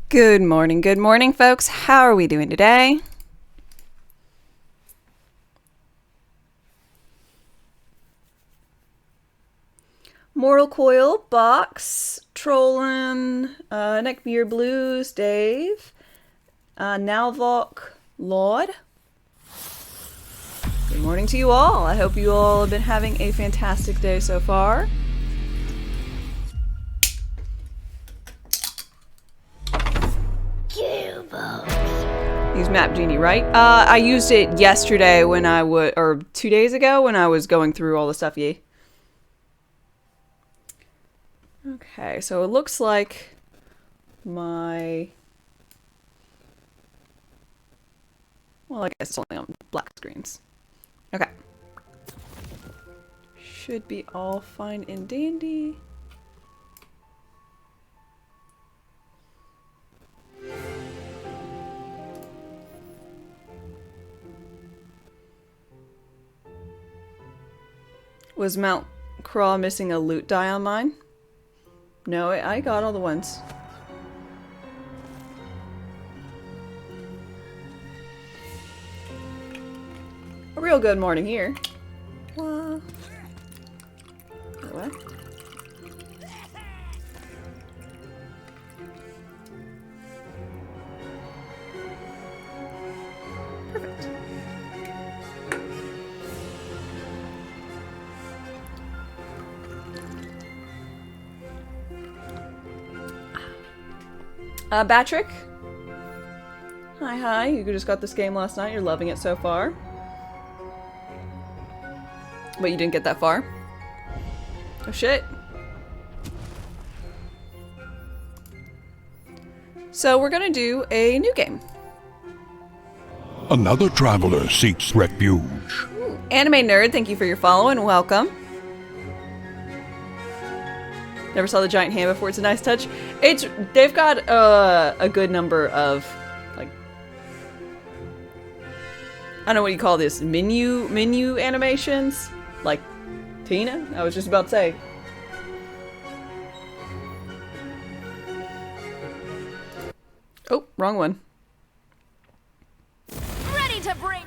Good morning, folks. How are we doing today? Mortal Coil, Box, Trollin, Neckbeard Blues, Dave, Nalvok, Lord. Good morning to you all. I hope you all have been having a fantastic day so far. Use Map Genie, right? I used it yesterday when I would, or 2 days ago when I was going through all the stuff, yeah. Okay, so it looks like my... Well, I guess it's only on black screens. Okay. Should be all fine and dandy. Was Mount Craw missing a loot die on mine? No, I got all the ones. A real good morning here. What? Perfect. Batrick. Hi. You just got this game last night. You're loving it so far. But you didn't get that far. Oh shit. So we're gonna do a new game. Another traveler seeks refuge. Anime Nerd, thank you for your follow and welcome. Never saw the giant hand before. It's a nice touch. They've got a good number of, like, I don't know what you call this, menu animations, like Tina. I was just about to say. Oh, wrong one. Ready to break.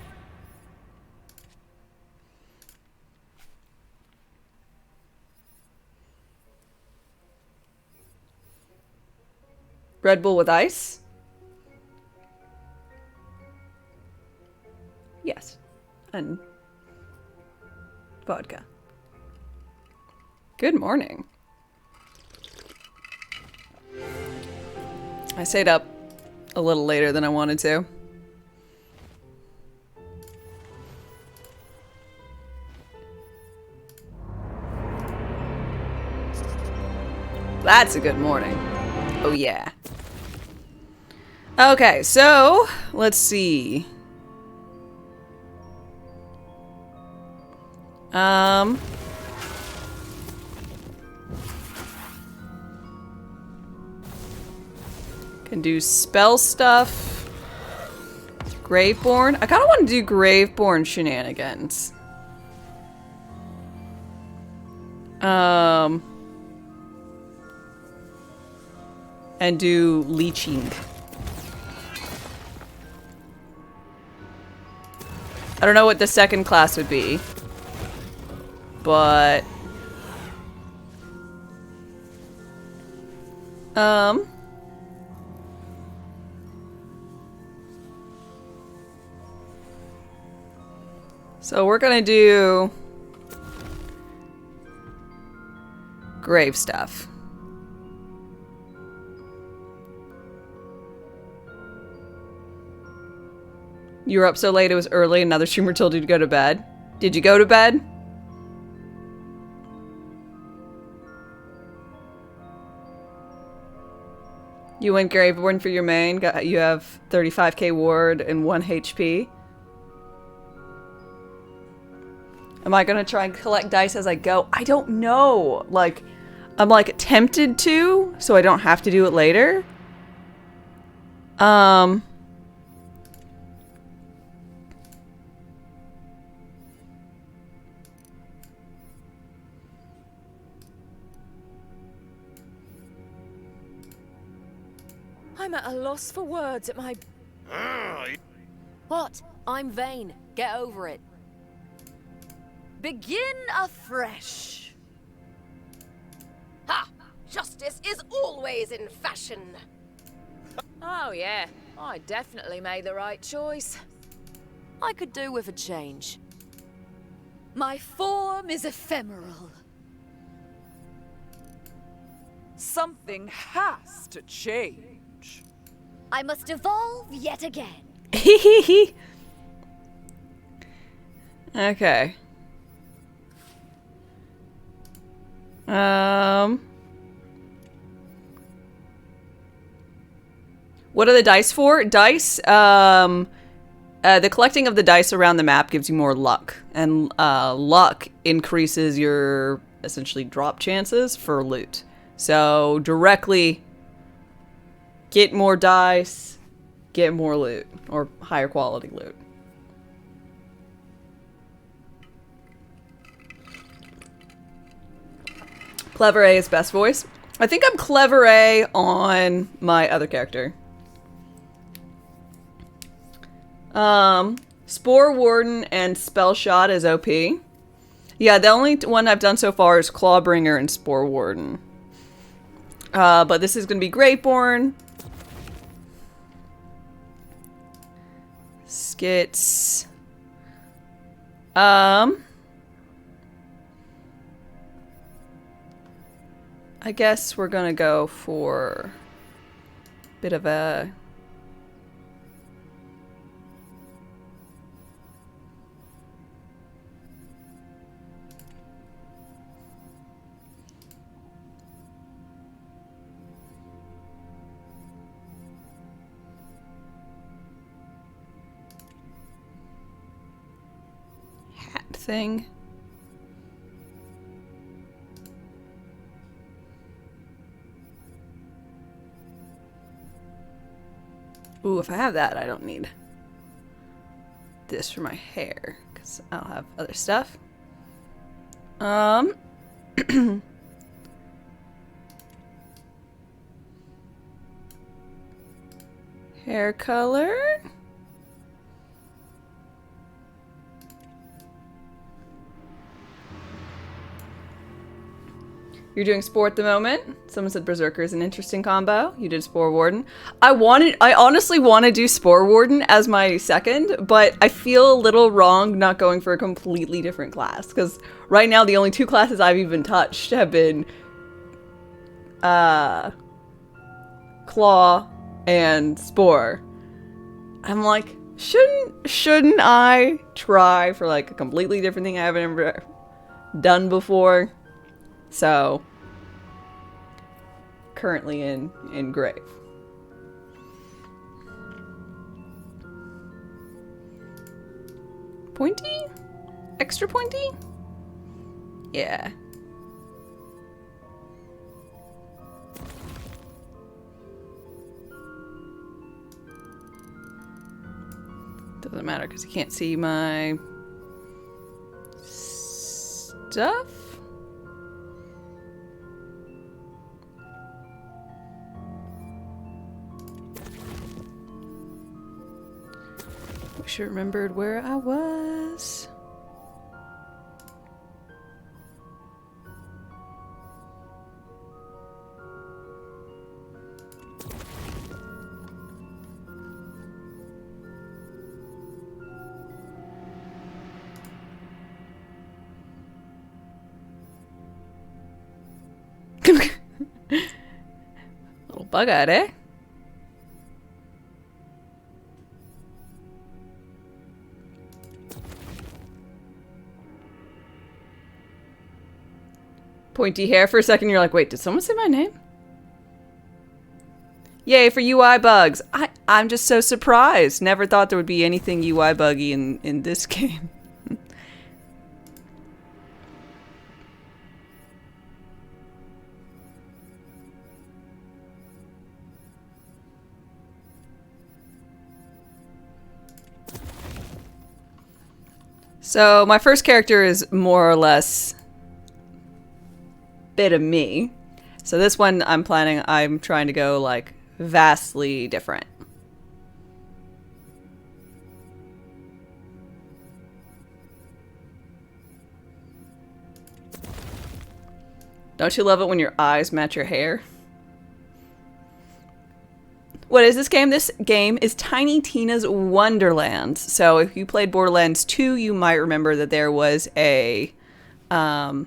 Red Bull with ice? Yes. And vodka. Good morning. I stayed up a little later than I wanted to. That's a good morning. Oh yeah. Okay, so let's see. Can do spell stuff. Graveborn. I kind of want to do Graveborn shenanigans. And do leeching. I don't know what the second class would be, but so we're gonna do grave stuff. You were up so late it was early, another streamer told you to go to bed. Did you go to bed? You went Graveborn for your main. You have 35k ward and 1 HP. Am I gonna try and collect dice as I go? I don't know. Like, I'm like tempted to, so I don't have to do it later. I'm at a loss for words at my... What? I'm vain. Get over it. Begin afresh. Ha! Justice is always in fashion. Oh yeah, I definitely made the right choice. I could do with a change. My form is ephemeral. Something has to change. I must evolve yet again. Okay. What are the dice for? Dice, the collecting of the dice around the map gives you more luck. And, luck increases your, essentially, drop chances for loot. So, directly get more dice, get more loot. Or higher quality loot. Clever A is best voice. I think I'm Clever A on my other character. Spore Warden and Spell Shot is OP. Yeah, the only one I've done so far is Clawbringer and Spore Warden. But this is going to be Greatborn. Skits. I guess we're gonna go for a bit of a... hat thing. Ooh, if I have that, I don't need this for my hair, because I'll have other stuff. Hair color. You're doing Spore at the moment. Someone said Berserker is an interesting combo. You did Spore Warden. I honestly want to do Spore Warden as my second, but I feel a little wrong not going for a completely different class. Because right now the only two classes I've even touched have been Claw and Spore. I'm like, shouldn't I try for like a completely different thing I haven't ever done before? So, currently in Grave. Pointy? Extra pointy? Yeah. Doesn't matter because you can't see my stuff. Wish I remembered where I was. Little bug-eyed, eh? Pointy hair for a second, you're like, wait, did someone say my name? Yay for UI bugs. I'm just so surprised. Never thought there would be anything UI buggy in this game. So my first character is more or less bit of me. So this one I'm trying to go like vastly different. Don't you love it when your eyes match your hair? What is this game? This game is Tiny Tina's Wonderlands. So if you played Borderlands 2, you might remember that there was a DLC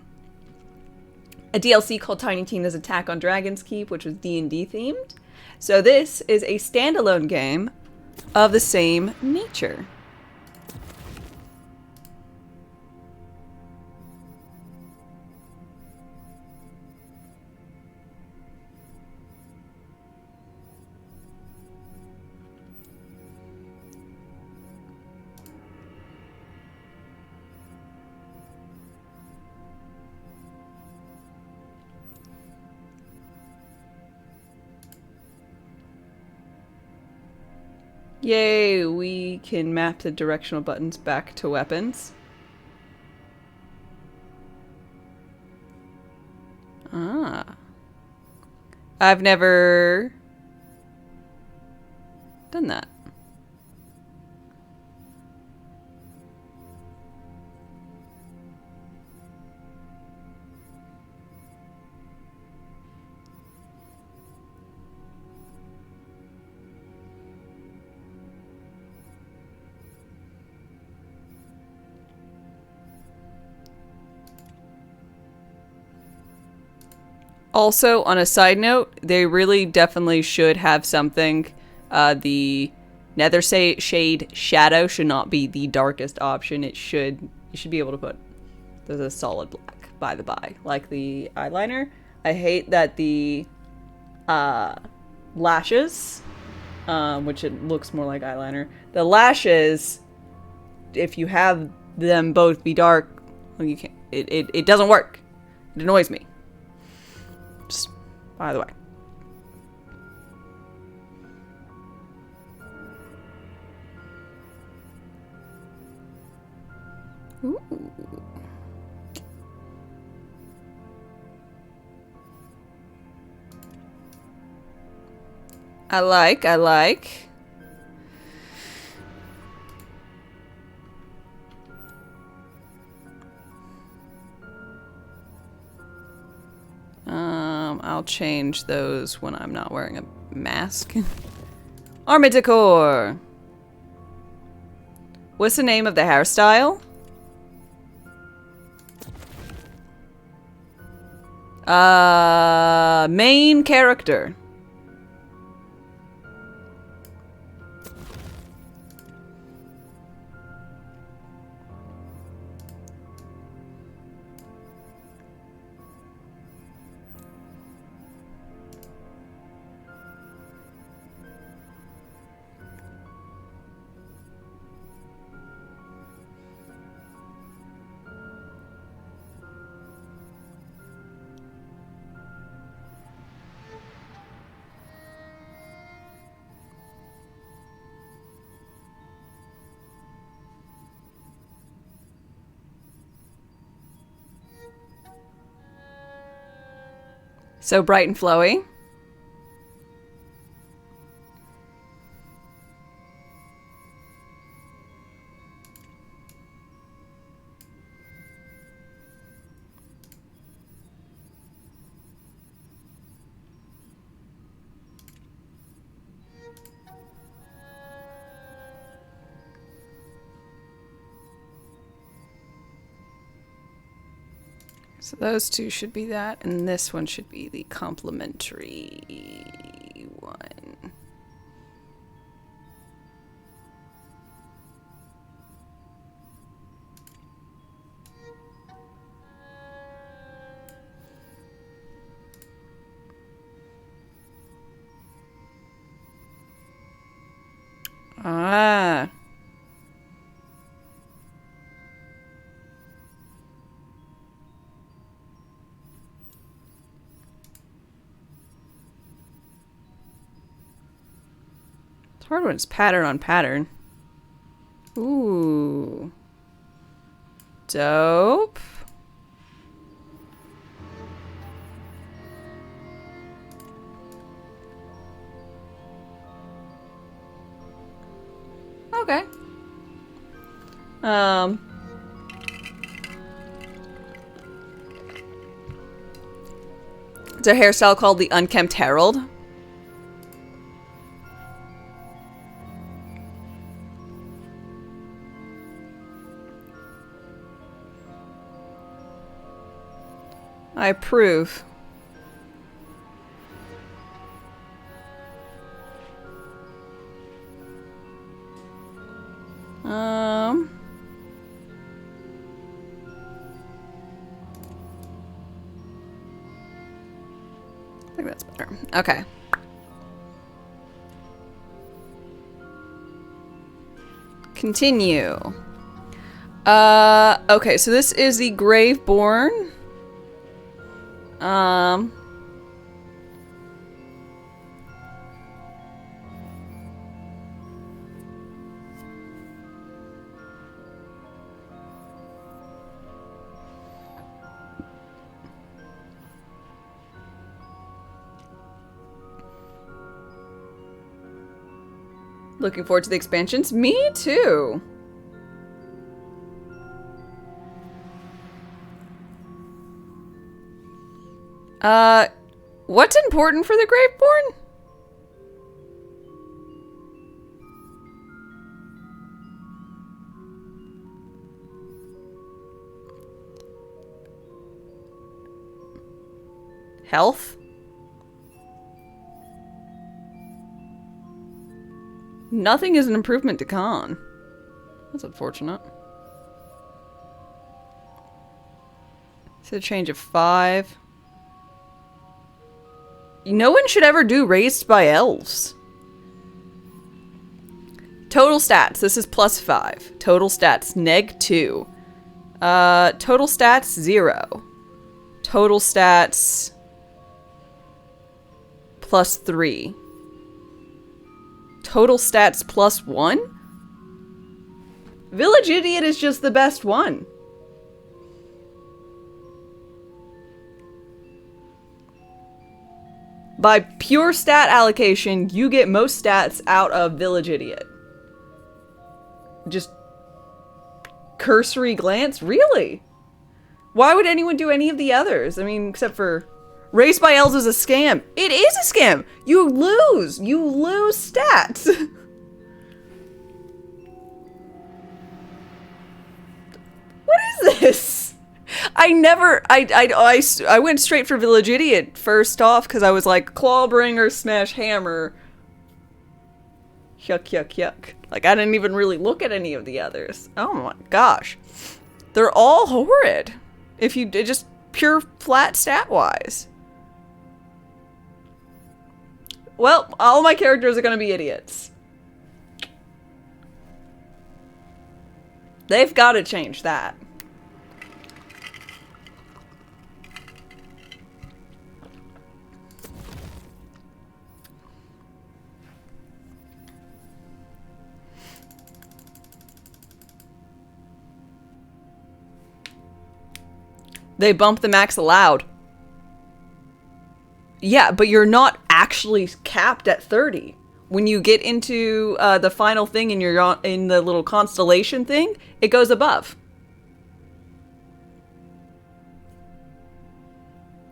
called Tiny Tina's Attack on Dragon's Keep, which was D&D themed. So this is a standalone game of the same nature. Yay, we can map the directional buttons back to weapons. Ah. I've never done that. Also, on a side note, they really definitely should have something. The nether shade shadow should not be the darkest option. You should be able to put there's a solid black, by the by, like the eyeliner. I hate that the lashes, which it looks more like eyeliner. The lashes, if you have them both be dark, well, you can't. It doesn't work. It annoys me. Just by the way. Ooh. I like. I'll change those when I'm not wearing a mask. Armor decor. What's the name of the hairstyle? Main character. So bright and flowy. So those two should be that, and this one should be the complementary one. Ah. It's hard when it's pattern on pattern. Ooh. Dope. Okay. It's a hairstyle called the Unkempt Herald. I approve. I think that's better. Okay. Continue. Okay, so this is the Graveborn. Looking forward to the expansions. Me too. What's important for the Graveborn? Health? Nothing is an improvement to con. That's unfortunate. It's a change of 5. No one should ever do raised by elves. Total stats. This is +5. Total stats -2. Total stats 0. Total stats +3. Total stats +1? Village Idiot is just the best one. By pure stat allocation, you get most stats out of Village Idiot. Just cursory glance? Really? Why would anyone do any of the others? I mean, except for... Raised by Elves is a scam. It is a scam! You lose! You lose stats! What is this? I went straight for Village Idiot first off because I was like, Clawbringer smash hammer. Yuck, yuck, yuck. Like, I didn't even really look at any of the others. Oh my gosh. They're all horrid. If you just pure flat stat-wise. Well, all my characters are gonna be idiots. They've got to change that. They bump the max allowed. Yeah, but you're not actually capped at 30. When you get into the final thing and you're in the little constellation thing, it goes above.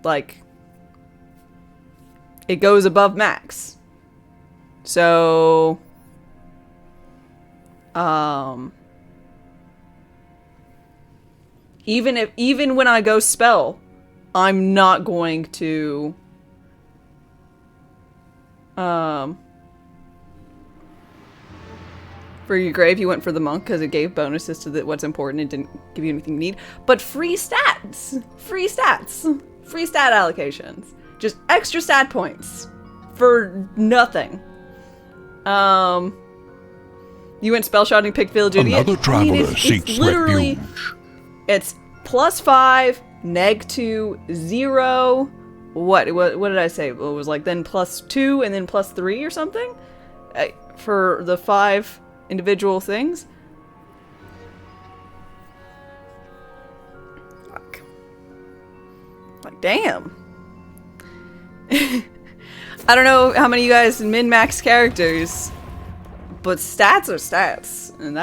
Like, it goes above max. So, even when I go spell, I'm not going to for your grave, you went for the monk because it gave bonuses to what's important and didn't give you anything you need. But free stats! Free stats! Free stat allocations. Just extra stat points. For nothing. You went spell shotting, picked Village Idiot. Another traveler seeks refuge. It's +5, -2, 0. What did I say? It was like then +2 and then +3 or something? For the 5 individual things. Like damn. I don't know how many of you guys min-max characters, But stats are stats, and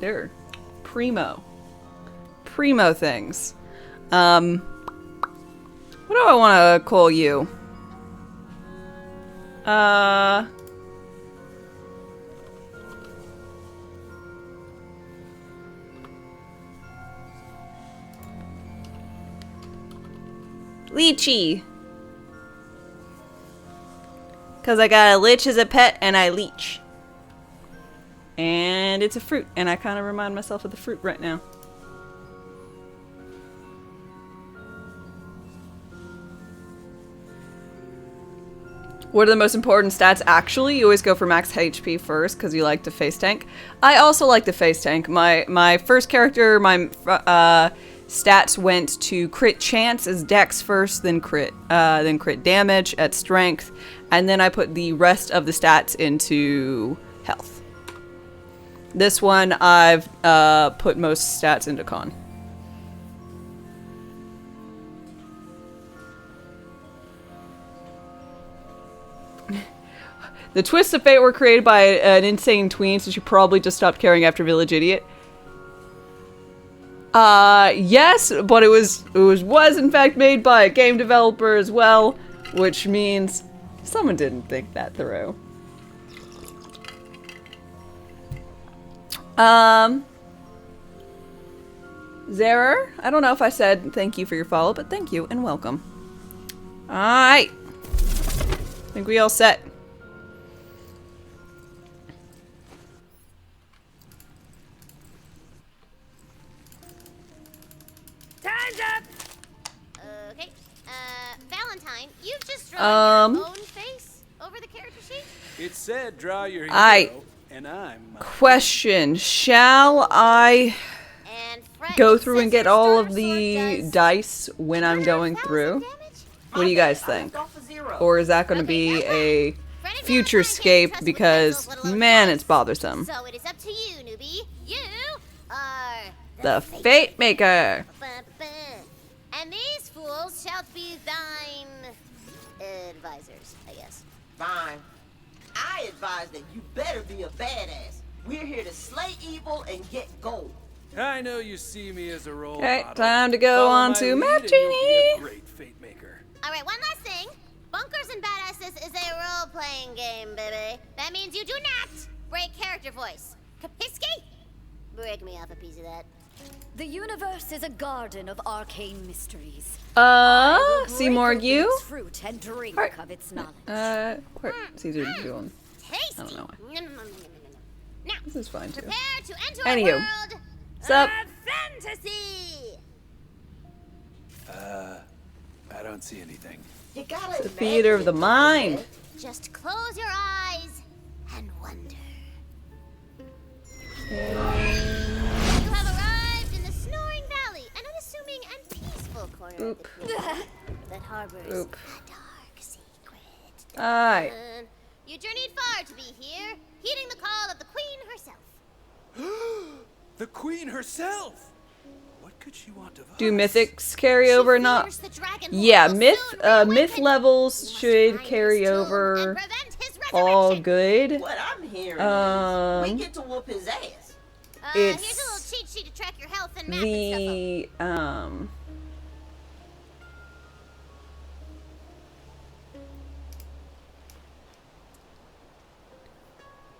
they're primo things. What do I want to call you? Lychee. Because I got a lich as a pet, and I leech. And it's a fruit, and I kind of remind myself of the fruit right now. What are the most important stats? Actually, you always go for max HP first because you like to face tank. I also like to face tank. My first character, my stats went to crit chance as dex first, then crit damage at strength, and then I put the rest of the stats into health. This one I've put most stats into con. The twists of fate were created by an insane tween, so she probably just stopped caring after Village Idiot. Yes, but it was in fact made by a game developer as well, which means someone didn't think that through. Zerer, I don't know if I said thank you for your follow, but thank you and welcome. Alright. I think we all set. Time's up! Okay. Valentine, you've just drawn your own face over the character sheet? It said draw your hero, and I'm... Question, shall I go through and get all of the dice when I'm going through? What do you guys think? Or is that going to be a future scape because, man, it's bothersome. So it is up to you, newbie. You are The Fate Maker. And these fools shall be thine advisors, I guess. Fine. I advise that you better be a badass. We're here to slay evil and get gold. I know you see me as a role Okay, model. time to go Follow on my to lead Map and you'll be a Genie. great fate maker. Alright, one last thing. Bunkers and Badasses is a role-playing game, baby. That means you do not break character voice. Kapisky? Break me off a piece of that. The universe is a garden of arcane mysteries. Seymour, you? Its fruit and drink Alright. of its knowledge. It's easier to do on. Tasty. I don't know why. Now, This is fine too. prepare to enter Anywho. a world Sup? of fantasy. I don't see anything. You gotta The theater of the mind. Just close your eyes and wonder. You have arrived in the Snoring Valley, an unassuming and peaceful corner of the kingdom that harbors a dark secret. Alright. You journeyed far to be here, heeding the call of the Queen herself. The Queen herself! What could she want of us? Do mythics carry over or not? Fears the dragon who Yeah, will myth soon reawaken. myth levels You must should find carry his tomb over and prevent his all resurrection. good. What I'm hearing is we Um, get to whoop his ass. Here's a it's little cheat sheet to track your health and map and stuff up.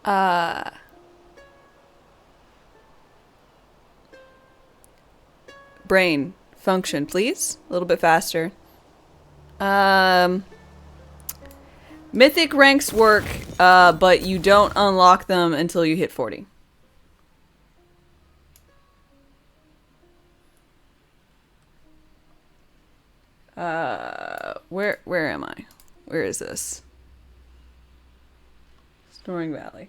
the brain function, please. A little bit faster. Mythic ranks work, but you don't unlock them until you hit 40. Where am I? Where is this? Snoring Valley.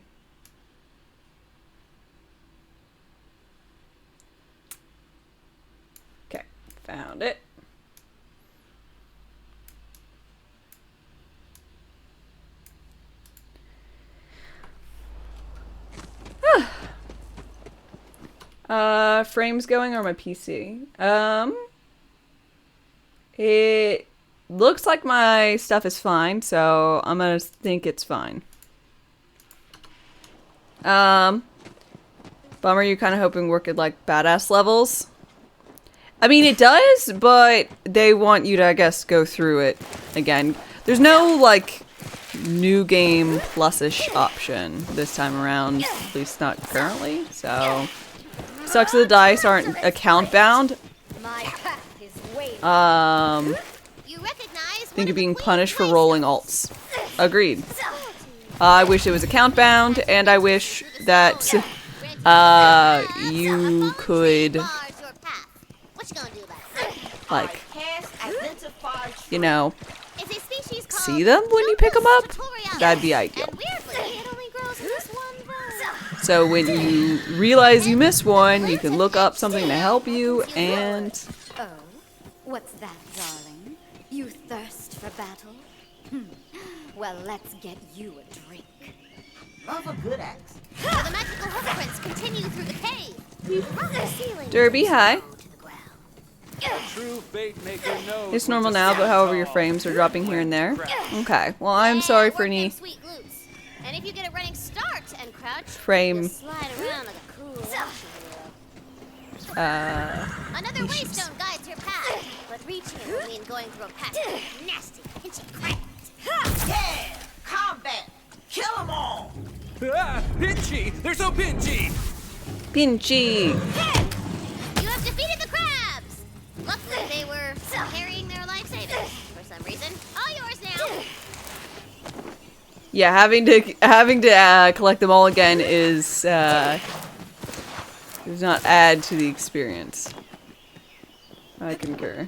Okay, found it. Frames going or my PC? It looks like my stuff is fine, so I'm gonna think it's fine. Bummer, you're kind of hoping work at, like, badass levels. I mean, it does, but they want you to, I guess, go through it again. There's no, like, new game plus-ish option this time around, at least not currently, so... Sucks that the dice aren't account-bound. Think of being punished for rolling alts. Agreed. I wish it was account-bound, and I wish that, you could... like, you know, see them when you pick them up? That'd be ideal. So when you realize you miss one, you can look up something to help you, and... Oh, what's that, darling? You thirst for battle? Well, let's get you a drink. Love a good axe. The magical hoofprints continue through the cave. From the ceiling. Derby, hi. True fate maker knows It's normal now, but however your frames are dropping here and there. Okay, well I'm sorry for any And if you get a running start and crouch, frame slide around like a cool Another issues. waystone guides your path, but reaching it will mean going through a patch of nasty, pinchy crap. Yeah! Combat! Kill them all! Ah, pinchy! They're so pinchy! Pinchy. You have defeated the crabs! Luckily, they were carrying their life savings for some reason. All yours now! Yeah, having to collect them all again is does not add to the experience. I concur.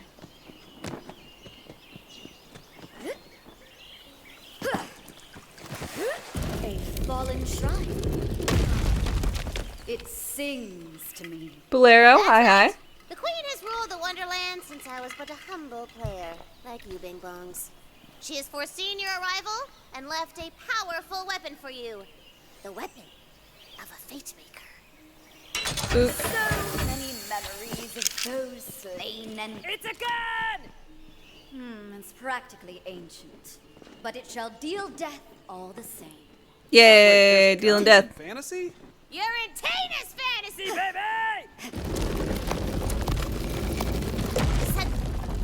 A fallen shrine. It sings to me. Bolero, hi hi. The Queen has ruled the Wonderlands since I was but a humble player, like you, Bing Bongs. She has foreseen your arrival and left a powerful weapon for you. The weapon of a fate maker. Boop. So many memories of those slain and... It's a gun! It's practically ancient. But it shall deal death all the same. Yay, dealing death. Fantasy? You're in Tina's fantasy, Baby! Suddenly,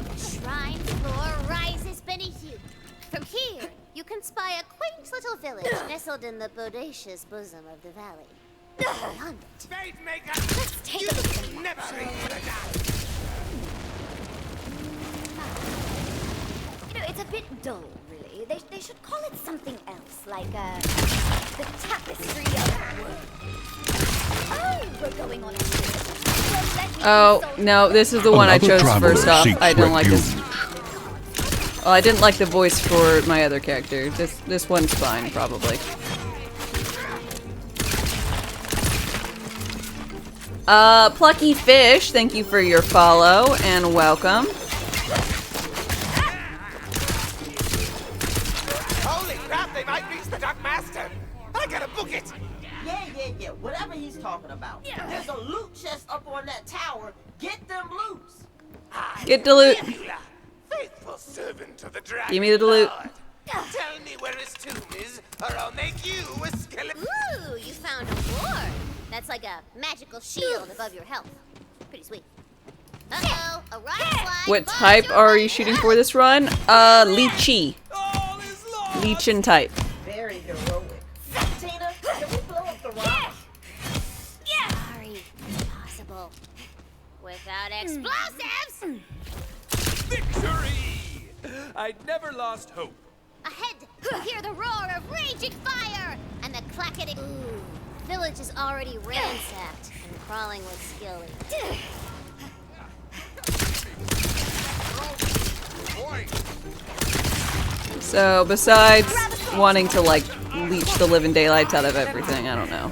the shrine floor rises beneath you. From here, you can spy a quaint little village nestled in the bodacious bosom of the valley. Beyond it, Fate maker! let's take a look at the map. Never reach the You know, it's a bit dull, really. They should call it something else, like, the tapestry of the world. Oh, we're going on a Oh, no, this is the one I chose first off. I don't like this. Well, I didn't like the voice for my other character. This one's fine, probably. Plucky Fish, thank you for your follow and welcome. Holy crap, they might reach the Dark Master! I gotta book it! Yeah, whatever he's talking about. There's a loot chest up on that tower. Get them loose. Get the loot. Faithful servant of the Dragon Give me the loot. Lord. Tell me where his tomb is, or I'll make you a skeleton. Ooh, you found a ward. That's like a magical shield above your health. Pretty sweet. Uh-oh, a rock slide. What bars type your are you way. shooting for this run? Lychee. All is lost! Leechin type. Very heroic. Tina, can we blow up the rock? Sorry, impossible. Without explosives! Victory! I'd never lost hope. Ahead, you hear the roar of raging fire and the clacketing. Ooh, village is already ransacked and crawling with skilly. So besides wanting to like leech the living daylights out of everything, I don't know.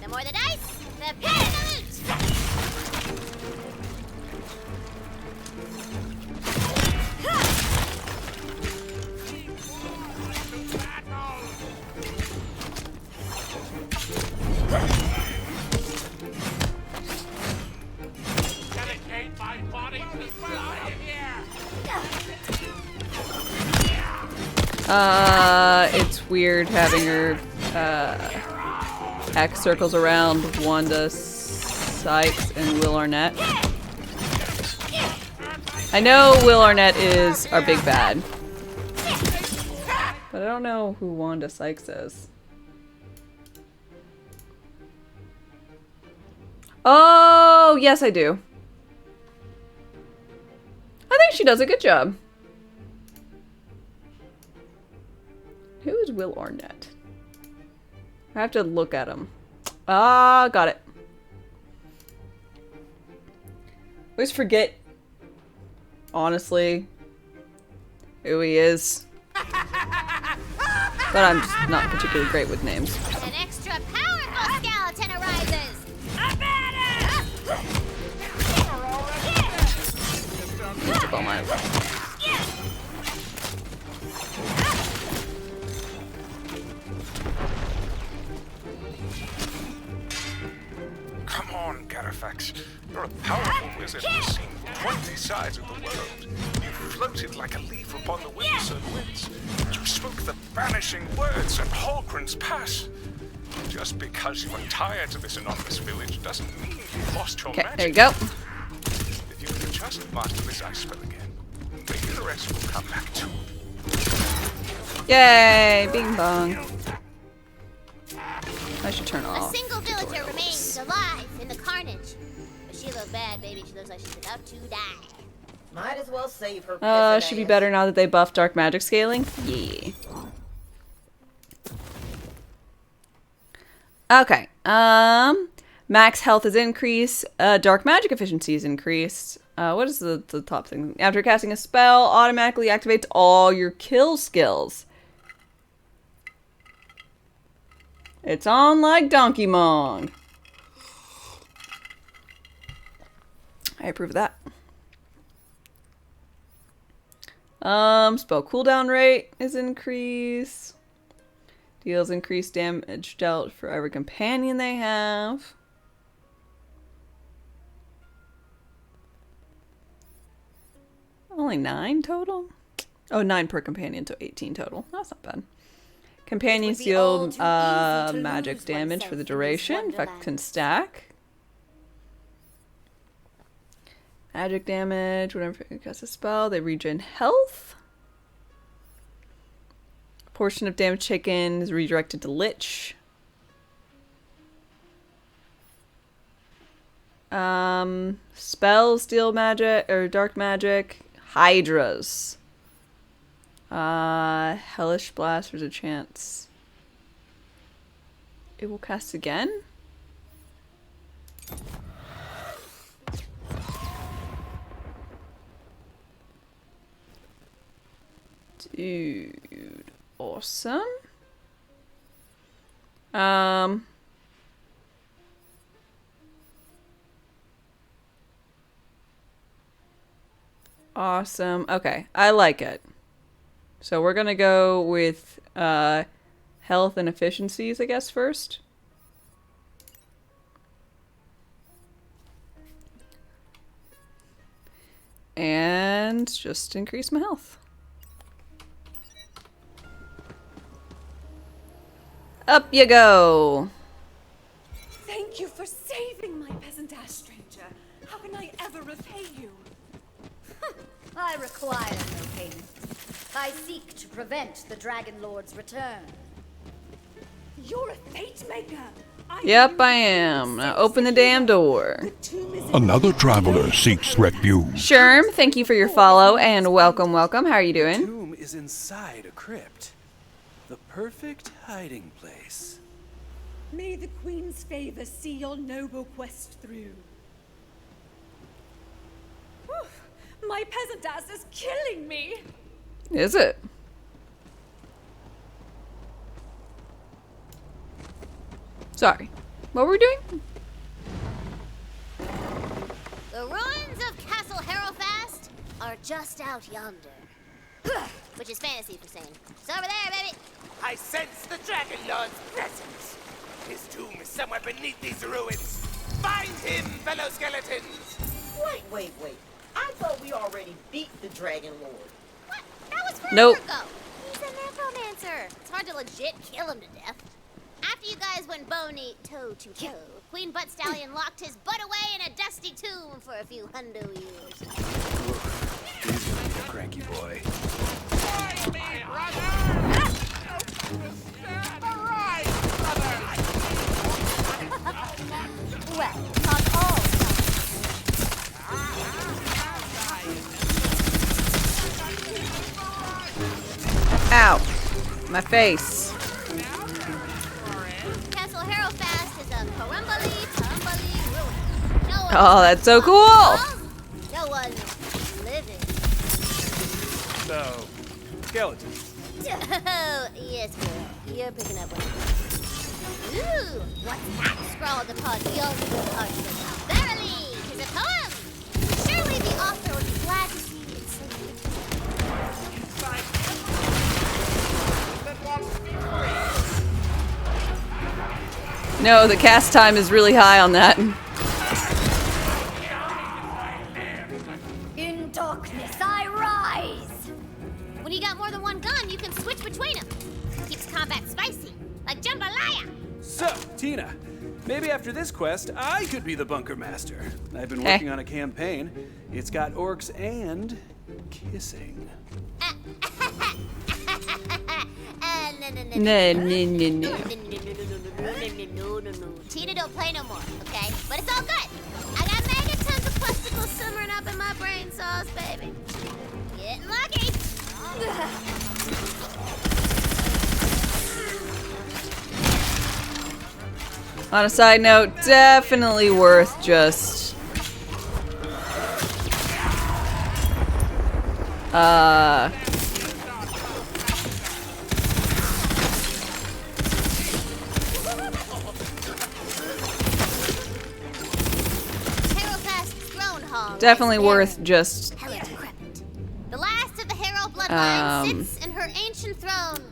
The more the dice, the better the loot. Dedicate my body to fly here! It's weird having her X circles around Wanda Sykes and Will Arnett. I know Will Arnett is our big bad, but I don't know who Wanda Sykes is. Oh, yes I do. I think she does a good job. Who is Will Arnett? I have to look at him. Ah, got it. I always forget, honestly, who he is. But I'm just not particularly great with names. An extra powerful skeleton arises. Took all mine. Come on, Carafax. You're a powerful wizard who's seen 20 sides of the world. You floated like a leaf upon the windsurf winds. You spoke the banishing words at Hallgrim's Pass. Just because you are tired to this anonymous village doesn't mean you've lost your magic. There you go. If you can just master this ice spell again, maybe the rest will come back too. Yay! Bing bong. I should turn off. A single villager remains alive in the carnage. But she looks bad, baby. She looks like she's about to die. Might as well save her. Should be better now that they buffed dark magic scaling. Yeah. Okay. Max health is increased. Dark magic efficiency is increased. What is the top thing? After casting a spell, automatically activates all your kill skills. It's on like Donkey Kong. I approve of that. Spell cooldown rate is increased. Deals increased damage dealt for every companion they have. Only 9 total? Oh, 9 per companion, so 18 total. That's not bad. Companions deal magic damage for the duration. Effect can stack. Magic damage, whenever you cast a spell, they regen health. Portion of damage taken is redirected to Lich. Spells deal magic or dark magic. Hydras. Hellish Blast, there's a chance it will cast again. Dude, awesome. Awesome. Okay, I like it. So we're gonna go with health and efficiencies, I guess, first. And just increase my health. Up you go. Thank you for saving my peasant ass, stranger. How can I ever repay you? I require no payment. I seek to prevent the Dragon Lord's return. You're a fate maker. Yep, I am. Now open the damn door. Another traveler seeks refuge. Sherm, thank you for your follow and welcome, welcome. How are you The doing? tomb is inside a crypt. The perfect hiding place. May the Queen's favor see your noble quest through. Whew, my peasant ass is killing me. Is it? Sorry. What were we doing? The ruins of Castle Harrowfast are just out yonder. Which is fantasy for saying. It's over there, baby. I sense the Dragon Lord's presence. His tomb is somewhere beneath these ruins. Find him, fellow skeletons! Wait. I thought we already beat the Dragon Lord. What? That was forever Nope. ago. He's in there for legit kill him to death. After you guys went bony toe-to-toe, Queen Butt Stallion locked his butt away in a dusty tomb for a few hundo years. He's gonna be a cranky boy. Well, not all. Ow. My face. Castle Harrowfast is a crumbly ruin. No one Oh, that's so cool. No one living. So, skeletons. Oh, yes, girl. You're picking up one. Ooh, what's that scrawled upon yonder parchment? Verily, 'tis a poem. Surely the author would be glad to see it so No, the cast time is really high on that. In darkness I rise. When you got more than one gun, you can switch between them. Keeps combat spicy, like jambalaya. So, Tina, maybe after this quest, I could be the bunker master. I've been working on a campaign. It's got orcs and kissing. No. No. Tina don't play no more, okay? But it's all good. I got megatons of plasticles simmering up in my brain sauce, baby. Getting lucky. On a side note, definitely worth just definitely worth just the last of the Harrow bloodline sits in her ancient throne.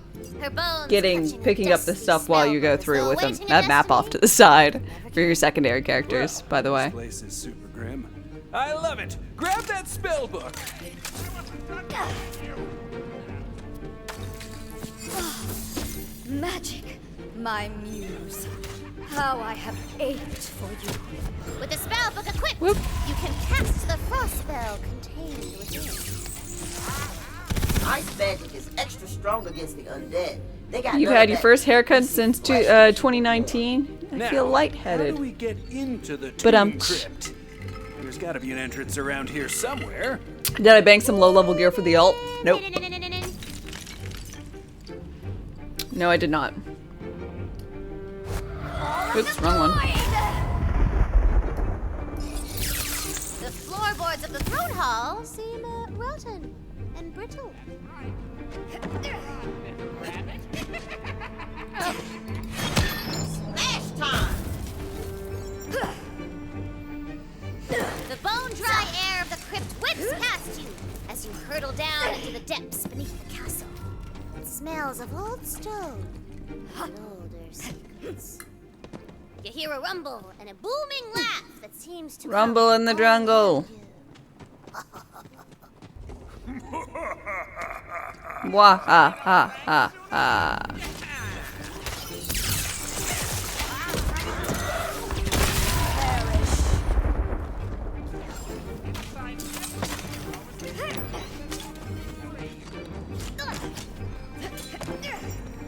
Her bones picking up the stuff while you go through with a map off to the side for your secondary characters, by the way. This place is super grim. I love it. Grab that spell book. Magic, my muse. How I have ached for you. With the spell book equipped, you can cast the frost spell contained within. Ice magic is extra strong against the undead. They got You've had your first haircut since 2019. I feel lightheaded. How do we get into the But, tomb crypt? There's got to be an entrance around here somewhere. Did I bang some low-level gear for the ult? Nope. No, I did not. Oops, wrong one. The floorboards of the throne hall seem rotten and brittle. Smash time! The bone-dry air of the crypt whips past you as you hurtle down into the depths beneath the castle. It smells of old stone and older secrets. You hear a rumble and a booming laugh that seems to Rumble in the jungle. Wah ha ha ha ha.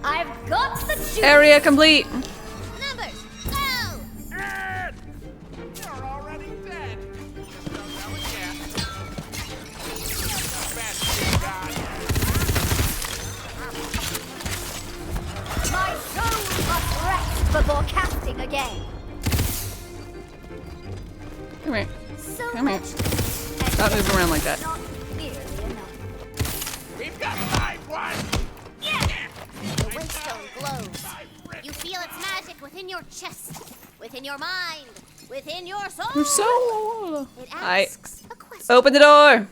I've got the juice. Area complete. Numbers, go! You're already dead. My soul must rest before casting again. Come here. So Come here. much. Stop moving around like that. Not nearly enough. We've got 5-1. The Windstone glows. You feel its magic within your chest, within your mind, within your soul. So It I asks a question. open the door.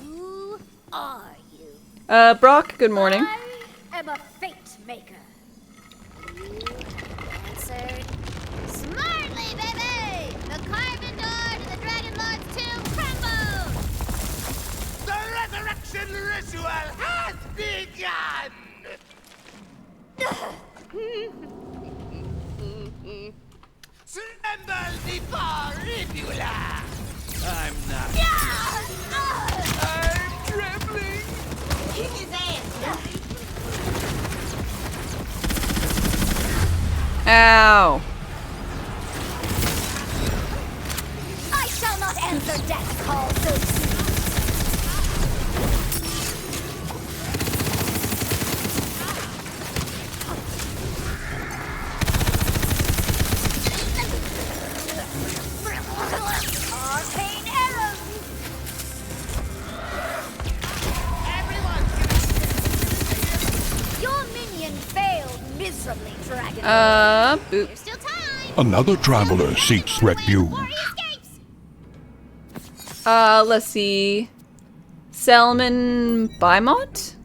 Who are you? Brock. Good morning. I am a fate maker. You answered smartly, baby! The carven door to the Dragon Lord's tomb crumbled! The resurrection ritual has begun! far, Ribula! I'm not. I'm trembling! Kick his ass, Luffy. Ow. I shall not answer death's call so soon. Arcane arrows! Your minion failed miserably, Dragon. Boop. There's still time. Another traveler seeks refuge. Before he escapes. Let's see. Selman Bymont?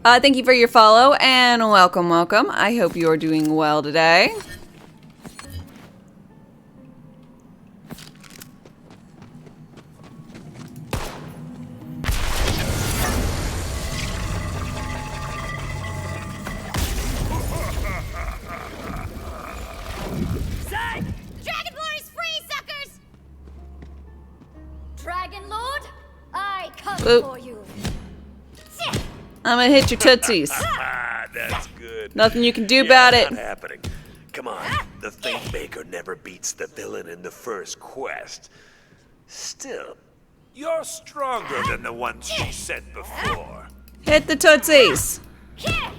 Thank you for your follow and welcome, welcome. I hope you're doing well today. Dragon Lord is free, suckers! Dragon Lord, I come Oop. for you. I'm gonna hit your tootsies. Ah, that's good. Nothing you can do about it. Not happening. Come on, the Fate Maker never beats the villain in the first quest. Still, you're stronger than the ones she sent before. Hit the tootsies. I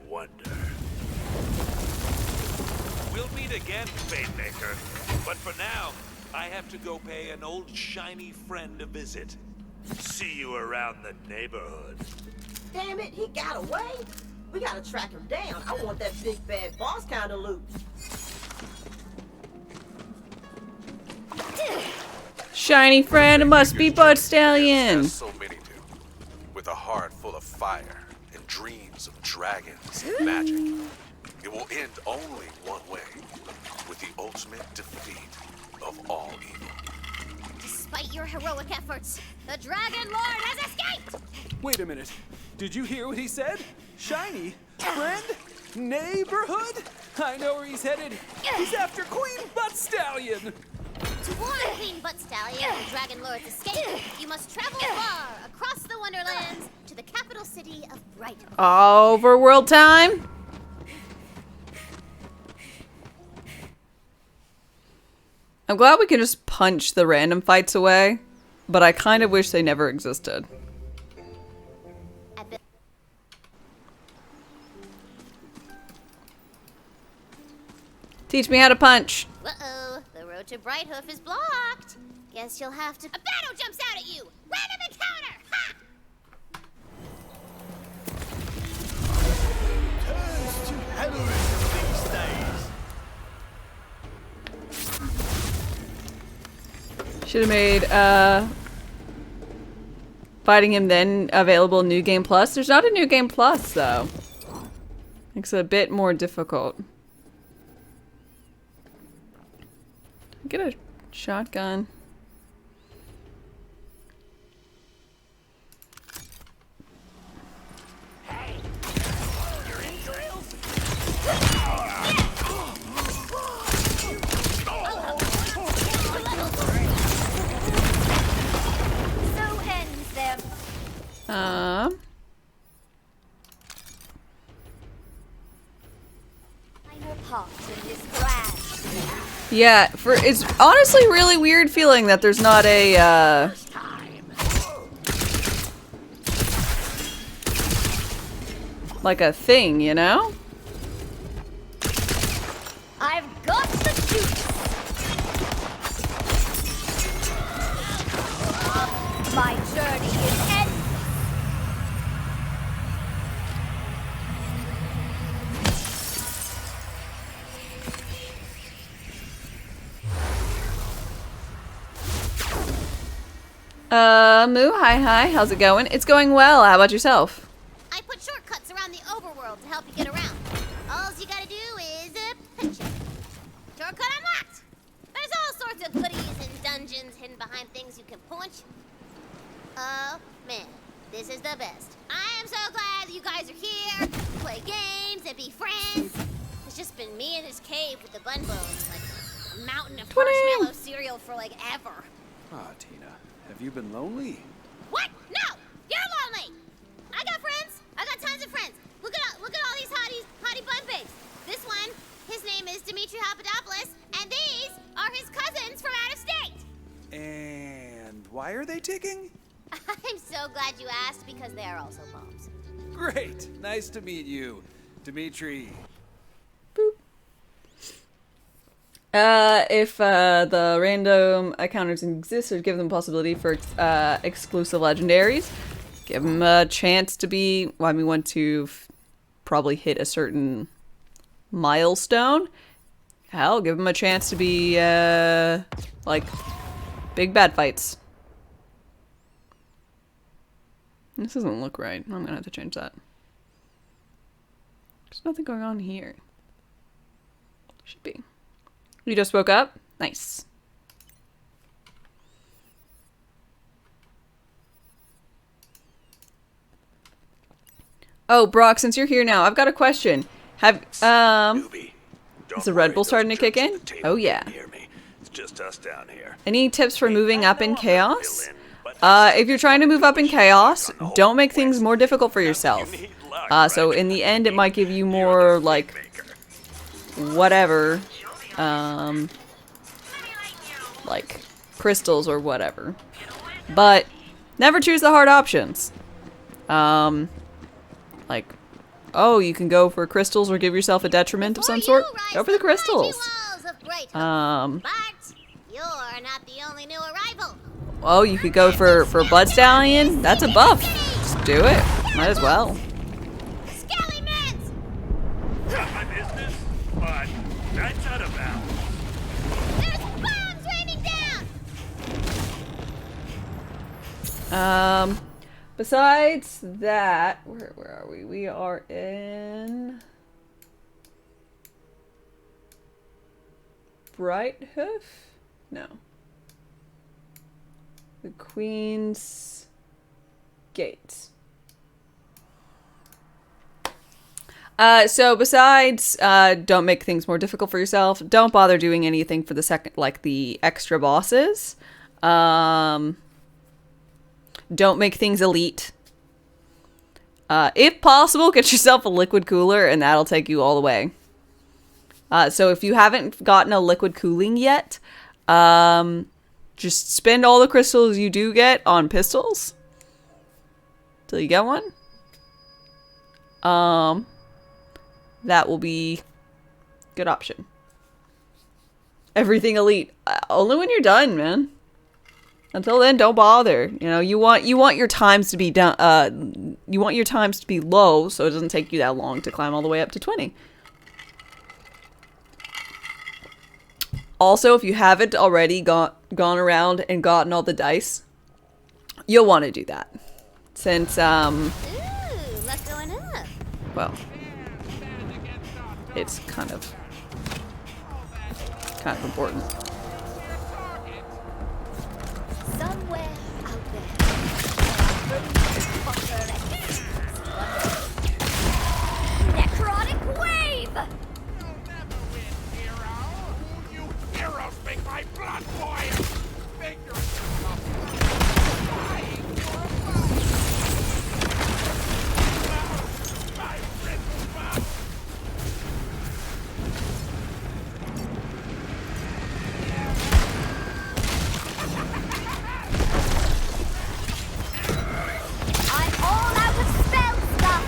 wonder. We'll meet again, Fate Maker. But for now, I have to go pay an old shiny friend a visit. See you around the neighborhood. Damn it, he got away. We gotta track him down. I want that big bad boss kind of loot. Shiny friend, it must be Bud Stallion. As so many do, with a heart full of fire and dreams of dragons and magic. It will end only one way, with the ultimate defeat of all evil. Despite your heroic efforts, the Dragon Lord has escaped! Wait a minute. Did you hear what he said? Shiny? Friend? Neighborhood? I know where he's headed. He's after Queen Butt Stallion. To warn Queen Butt Stallion of the Dragon Lord's escape, you must travel far across the Wonderlands to the capital city of Brighton. Overworld time. I'm glad we can just punch the random fights away, but I kind of wish they never existed. Teach me how to punch. Uh-oh, the road to Brighthoof is blocked. Guess you'll have to— A battle jumps out at you! Random encounter! Ha! Curse to heroism these days. Should have made fighting him then available New Game Plus. There's not a New Game Plus though. It's a bit more difficult. Get a shotgun. Hey, your entrails? So ends them. Final part in this grand. Yeah, it's honestly really weird feeling that there's not a like a thing, you know? I've got the juice. My journey is endless. Moo, hi, how's it going? It's going well, how about yourself? I put shortcuts around the overworld to help you get around. All you gotta do is punch it. Shortcut unlocked! There's all sorts of goodies and dungeons hidden behind things you can punch. Oh, man, this is the best. I am so glad you guys are here to play games and be friends. The It's just been me in his cave with the bun bones, like a mountain of 20. marshmallow cereal for like ever. Ah, Tina, have you been lonely? What? No! You're lonely! I got friends! I got tons of friends! Look at all these hottie bun pigs! This one, his name is Dimitri Papadopoulos, and these are his cousins from out of state! And why are they ticking? I'm so glad you asked, because they are also moms. Great! Nice to meet you, Dimitri. If the random encounters exist, or give them possibility for exclusive legendaries. Give them a chance to be, well, I mean, once you've probably hit a certain milestone, hell, give them a chance to be, like, big bad fights. This doesn't look right. I'm gonna have to change that. There's nothing going on here. Should be. You just woke up? Nice. Oh, Brock, since you're here now, I've got a question. Have, is the Red Bull starting to kick in? Oh, yeah. It's just us down here. Any tips for moving up in chaos? If you're trying to move up in chaos, don't make things more difficult for yourself. So in the end, it might give you more, like, whatever, like, crystals or whatever. But never choose the hard options. Like, oh, you can go for crystals or give yourself a detriment of some sort. Go for the crystals. But you're not the only new arrival. Oh, you could go for Blood Stallion. That's a buff. Just do it. Might as well. Scallymans! Not my business, but that's out of bounds. There's bombs raining down! Besides that, where are we? We are in Brighthoof? No. The Queen's Gate. So besides, don't make things more difficult for yourself. Don't bother doing anything for the second, like the extra bosses. Don't make things elite. If possible, get yourself a liquid cooler and that'll take you all the way. So if you haven't gotten a liquid cooling yet, just spend all the crystals you do get on pistols till you get one. That will be a good option. Everything elite. Only when you're done, man. Until then, don't bother. You know, you want your times to be done. You want your times to be low, so it doesn't take you that long to climb all the way up to 20. Also, if you haven't already gone around and gotten all the dice, you'll want to do that. Since Ooh, luck going up. well, it's kind of important. Somewhere out there. Necrotic wave! You'll never win, hero. You heroes make my blood boil. Think you're enough. Dying for a my brittle butt. I'm all out of spell stuff!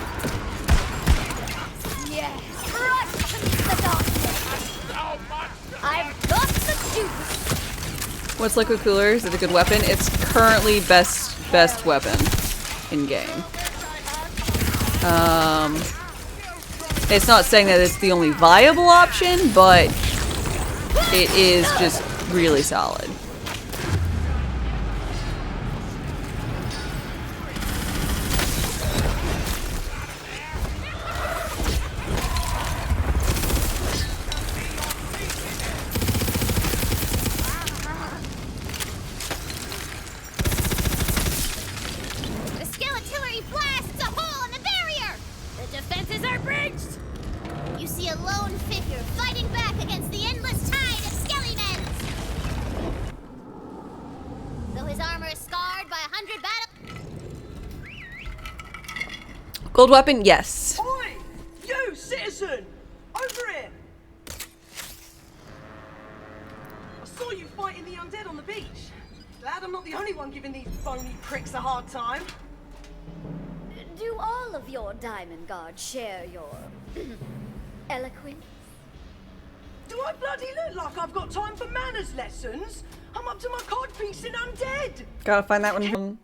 Yes, rush into the darkness! I've got the juice! What's liquid cooler? Is it a good weapon? It's currently best weapon in game. It's not saying that it's the only viable option, but it is just really solid. The skeletonary blasts a hole in the barrier! The defenses are breached! You see a lone figure fighting back against the endless tide of skelly-men. Though his armor is scarred by 100 battles. Gold weapon, yes. Oi! You, citizen! Over here! I saw you fighting the undead on the beach. Glad I'm not the only one giving these bony pricks a hard time. Do all of your diamond guards share your eloquence? Do I bloody look like I've got time for manners lessons? I'm up to my codpiece in undead. Gotta find that one.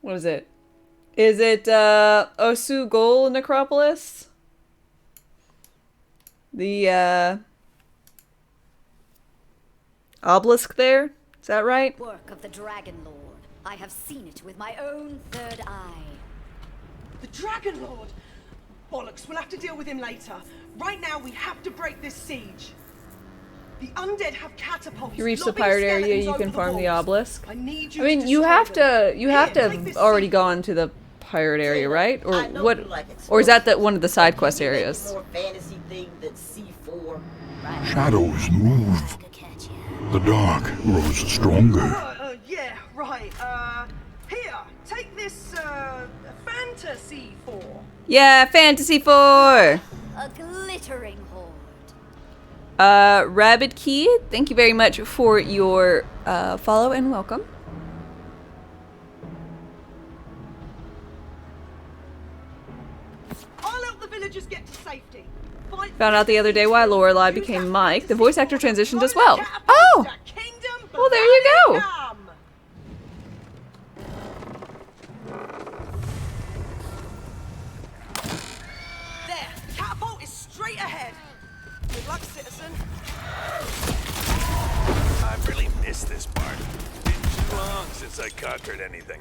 What is it? Is it Osu Gol Necropolis? The obelisk there? Is that right? Work of the Dragon Lord. I have seen it with my own third eye. The Dragon Lord? Bollocks, we'll have to deal with him later. Right now, we have to break this siege. The undead have catapults. If you reach the lobbing pirate area, skeletons you over can farm the walls. obelisk. I need you I mean, to you destroy have them. to have take this already siege. gone to the pirate area, right? Or I know what? you like Or is that explosions. one of the side quest Can you make it areas? more fantasy thing than C4. Right. Shadows move. The dark grows stronger. Yeah, right. Here, take this, fantasy 4. Yeah, Fantasy 4. A glittering horde. Rabbit Key, thank you very much for your follow and welcome. I'll help the villagers get to safety. Fight Found out the other day why Lorelai became Mike. The voice actor transitioned as well. Oh! Well, there you go. There, catapult is straight ahead. Good luck, citizen. I've really missed this part. Been too long since I conquered anything.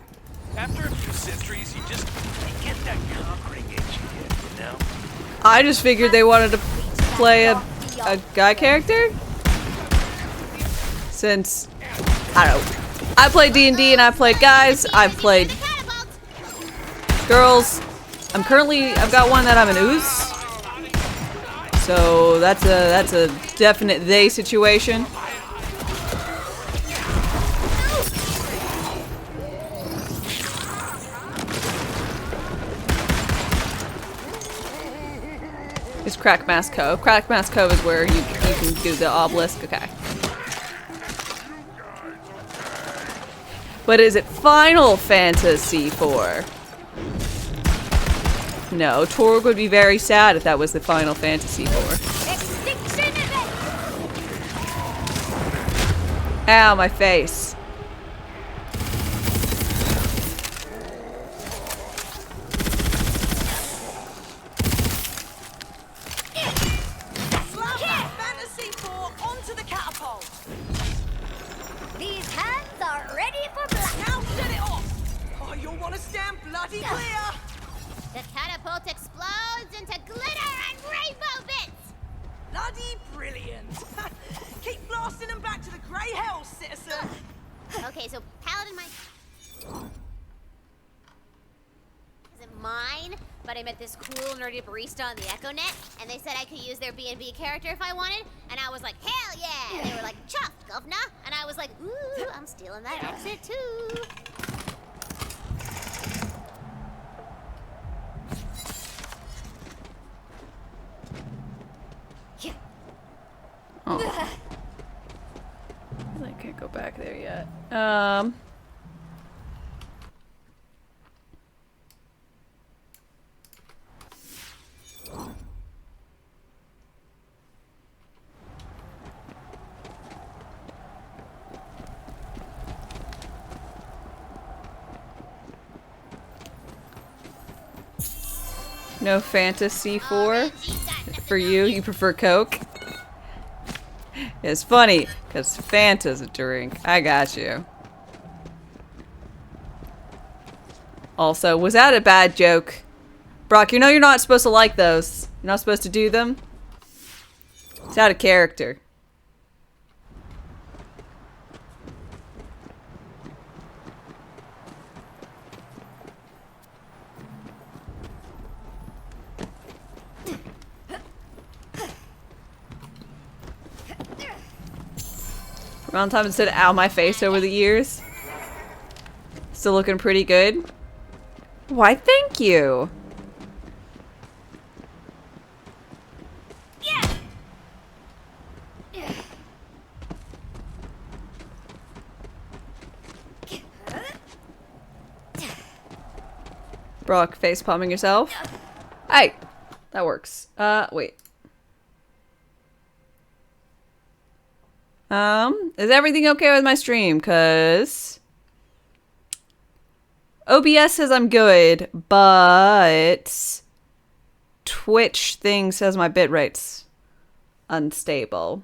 After a few centuries, you get that conquering itch again, you know? I just figured they wanted to play a guy character. Since, I don't know. I played D&D and I played guys. I've played girls. I've got one that I'm an ooze. So that's a definite they situation. It's Crack Mass Cove. Crack Mass Cove is where you can do the obelisk. Okay. But is it Final Fantasy 4? No, Torg would be very sad if that was the Final Fantasy 4. Ow, my face. Slam fantasy 4 onto the catapult. These hands are ready for blast. Now set it off. Oh, you'll want to stand bloody clear. The catapult explodes into glitter and rainbow bits! Bloody brilliant. Keep blasting them back to the grey hells, citizen. Okay, so Paladin might... isn't mine, but I met this cool nerdy barista on the EchoNet, and they said I could use their B&B character if I wanted, and I was like, hell yeah! And they were like, chuffed, governor! And I was like, ooh, I'm stealing that outfit too! Oh. I can't go back there yet. No Fantasy 4 for you. You prefer Coke? It's funny, because Fanta's a drink. I got you. Also, was that a bad joke? Brock, you know you're not supposed to like those. You're not supposed to do them. It's out of character. amount of time instead of ow my face over the years. Still looking pretty good. Why, thank you. Brock, face palming yourself. Hey, that works. Wait. Is everything okay with my stream? 'Cause OBS says I'm good, but Twitch thing says my bitrate's unstable.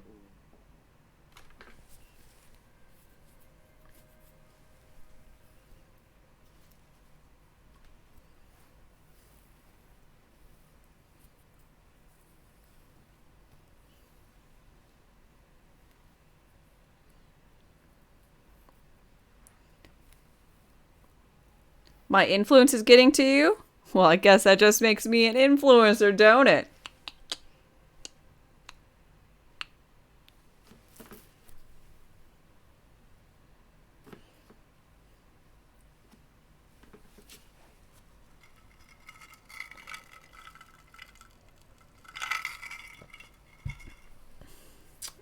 My influence is getting to you? Well, I guess that just makes me an influencer, don't it?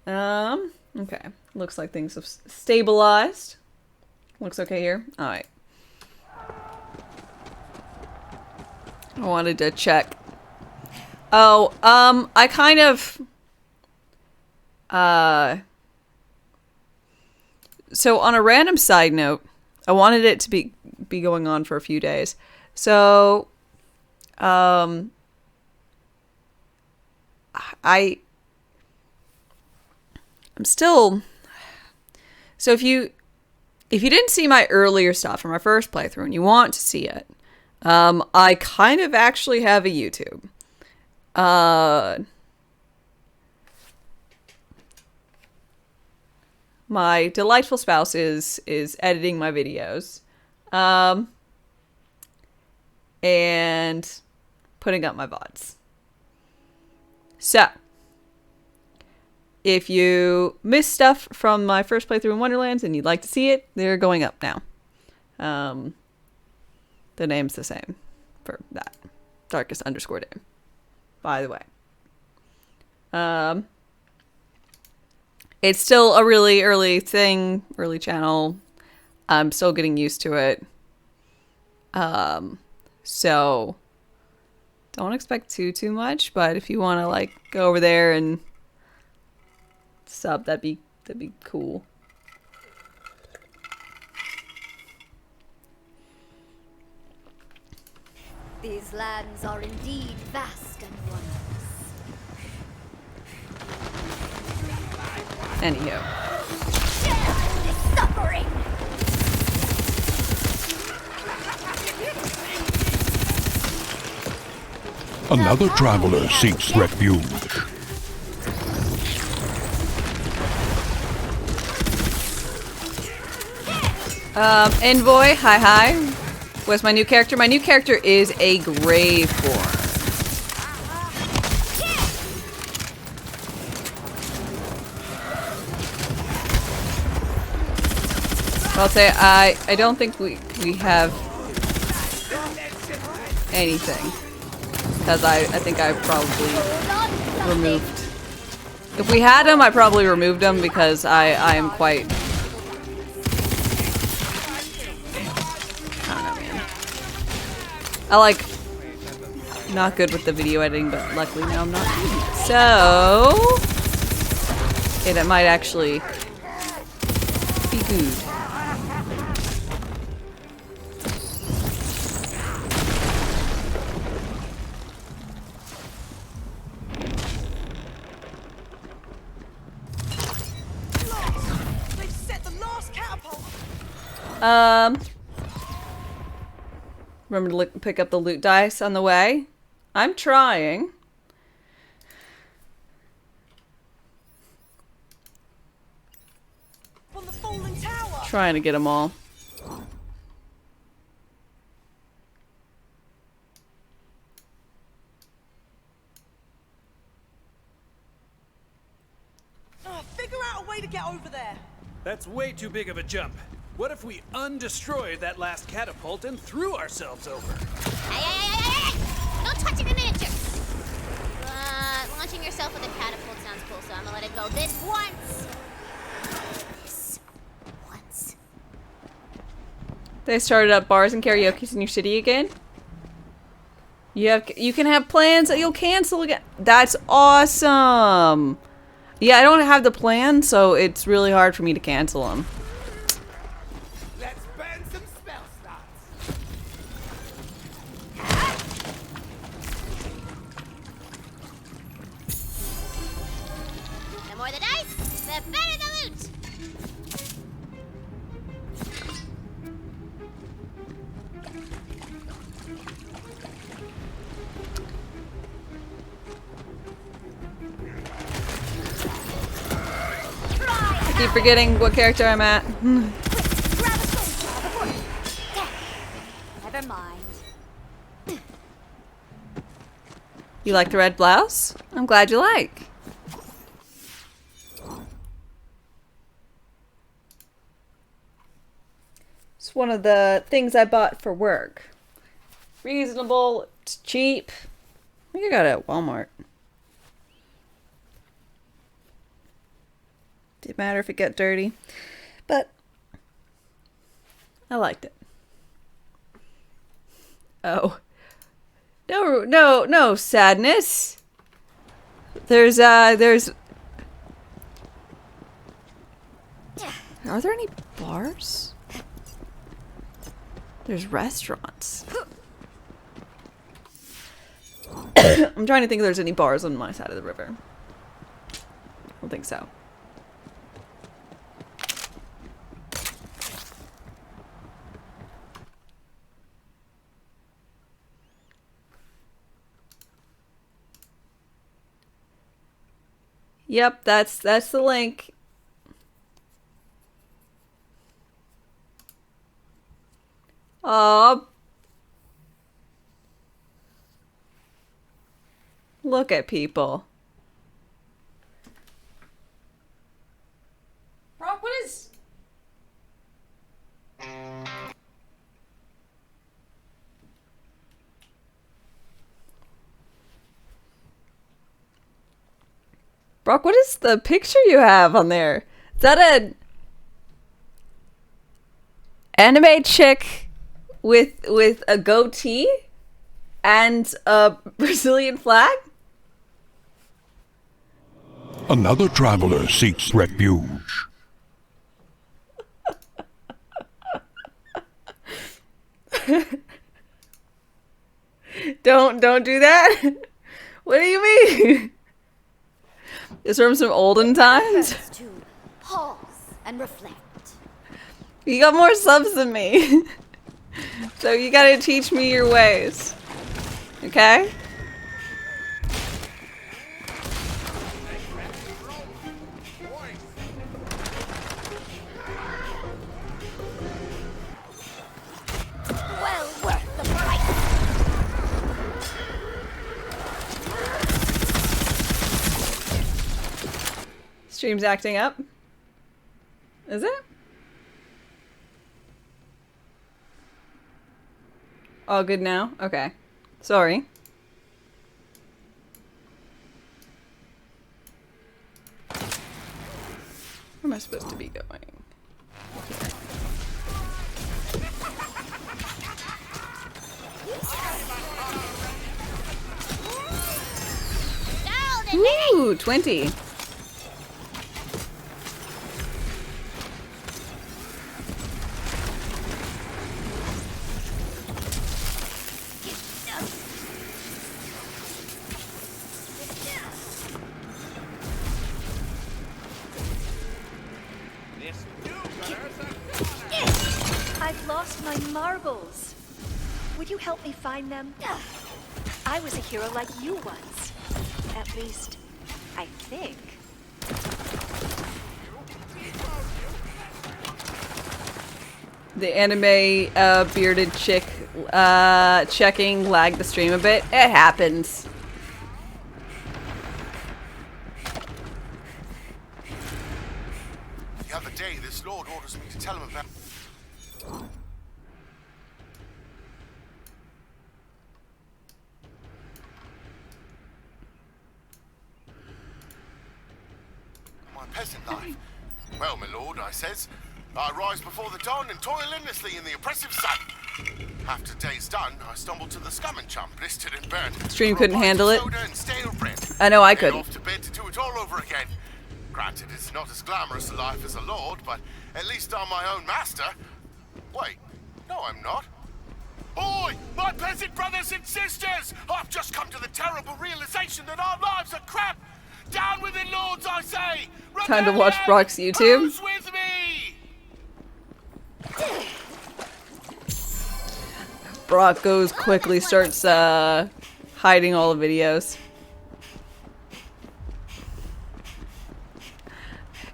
Okay. Looks like things have stabilized. Looks okay here. All right. I wanted to check. Oh, I kind of, so on a random side note, I wanted it to be going on for a few days. So, I'm still, so if you didn't see my earlier stuff from my first playthrough and you want to see it, I kind of actually have a YouTube. My delightful spouse is editing my videos, and putting up my VODs. So, if you missed stuff from my first playthrough in Wonderlands and you'd like to see it, they're going up now. The name's the same for that. Darkest_dame. By the way. It's still a really early thing, early channel. I'm still getting used to it. So don't expect too much, but if you want to like go over there and sub, that'd be cool. These lands are indeed vast and wondrous. Anywho. Share this suffering! Another traveler seeks refuge. Envoy, hi. What's my new character? My new character is a Graveborn. I'll say I don't think we have anything. Because I think I probably removed. If we had them, I probably removed them because I am quite. I don't know, man. I like not good with the video editing, but luckily now I'm not doing it. So it might actually be good. Remember to pick up the loot dice on the way? I'm trying. From the falling tower. Trying to get them all. Figure out a way to get over there. That's way too big of a jump. What if we undestroyed that last catapult and threw ourselves over? Hey! No touching the miniature! Launching yourself with a catapult sounds cool, so I'm gonna let it go this once! This once. They started up bars and karaoke's in your city again? You can have plans that you'll cancel again. That's awesome! Yeah, I don't have the plan, so it's really hard for me to cancel them. Let's burn some spell slots. The more the dice, the better the loot! I keep forgetting what character I'm at. Never mind. You like the red blouse? I'm glad you like. It's one of the things I bought for work. Reasonable, it's cheap. I think I got it at Walmart. Didn't matter if it got dirty, but I liked it. Oh. No, sadness. There's Are there any bars? There's restaurants. I'm trying to think if there's any bars on my side of the river. I don't think so. Yep, that's the link. Aw. Look at people. Brock, what is... Brock, what is the picture you have on there? Is that an anime chick with a goatee and a Brazilian flag? Another traveler seeks refuge. Don't do that. What do you mean? It's from some olden times. To pause and reflect. You got more subs than me. So you gotta teach me your ways. Okay? Well worth the price. Stream's acting up. Is it? All good now? Okay. Sorry. Where am I supposed to be going? Ooh, 20. I've lost my marbles. Would you help me find them? I was a hero like you once. At least, I think. The anime bearded chick checking lagged the stream a bit. It happens. The other day, this Lord orders me to tell him about... my peasant life. Well, my lord, I says, I rise before the dawn and toil endlessly in the oppressive sun. After day's done, I stumble to the scum and chum, blistered and burnt. Stream couldn't handle it. Soda and stale bread. I know I Head couldn't. off to bed to do it all over again. Granted, it's not as glamorous a life as a lord, but at least I'm my own master. Wait, no, I'm not. Oi, my peasant brothers and sisters! I've just come to the terrible realization that our lives are crap. Down with it, lords, I say! Time to watch Brock's YouTube. Who's with me? Brock goes quickly, starts hiding all the videos.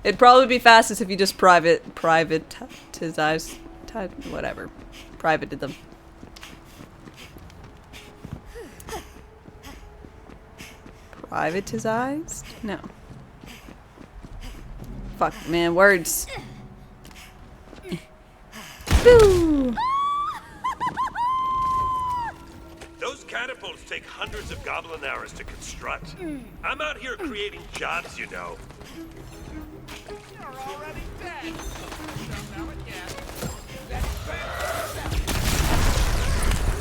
It'd probably be fastest if you just privatized, whatever, privated them. Privatized? No. Fuck, man, words. Boo! Those catapults take hundreds of goblin hours to construct. I'm out here creating jobs, you know. You're already dead. Don't know it yet.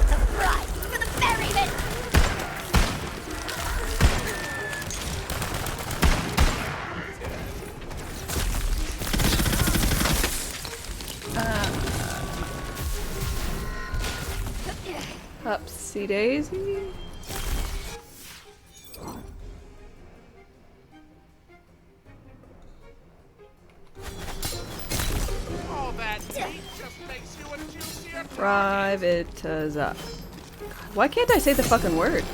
Surprise for the merriment! Upsy daisy. All that meat just makes you a juicier Privatize. Why can't I say the fucking word?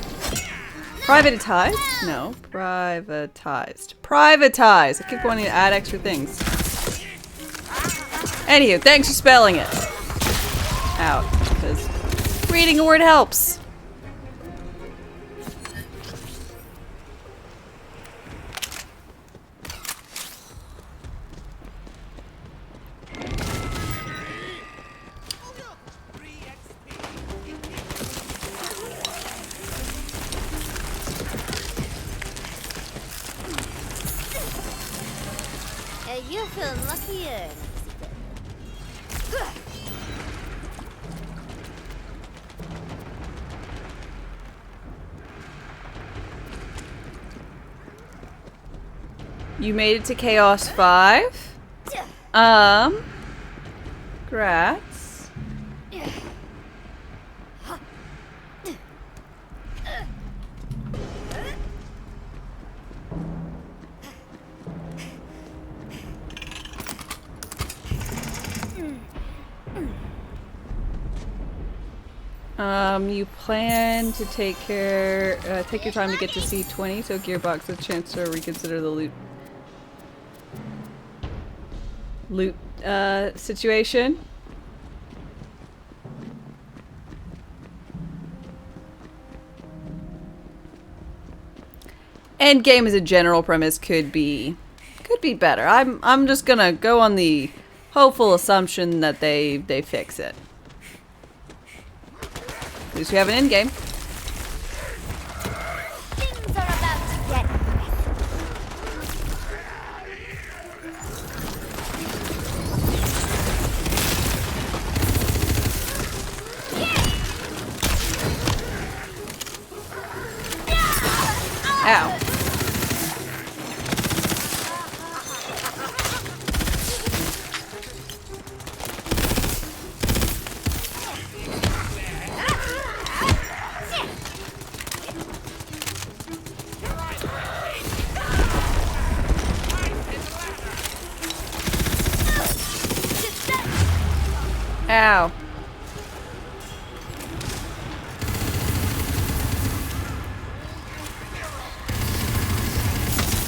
Privatized? No. Privatized. Privatized. I keep wanting to add extra things. Anywho, thanks for spelling it out, because reading a word helps. You feel luckier. You made it to Chaos 5. Grats. You plan to take your time to get to C20, so Gearbox has a chance to reconsider the loot situation. Endgame as a general premise could be better. I'm just gonna go on the hopeful assumption that they fix it. At least we have an endgame. Things are about to get Ow. Ow.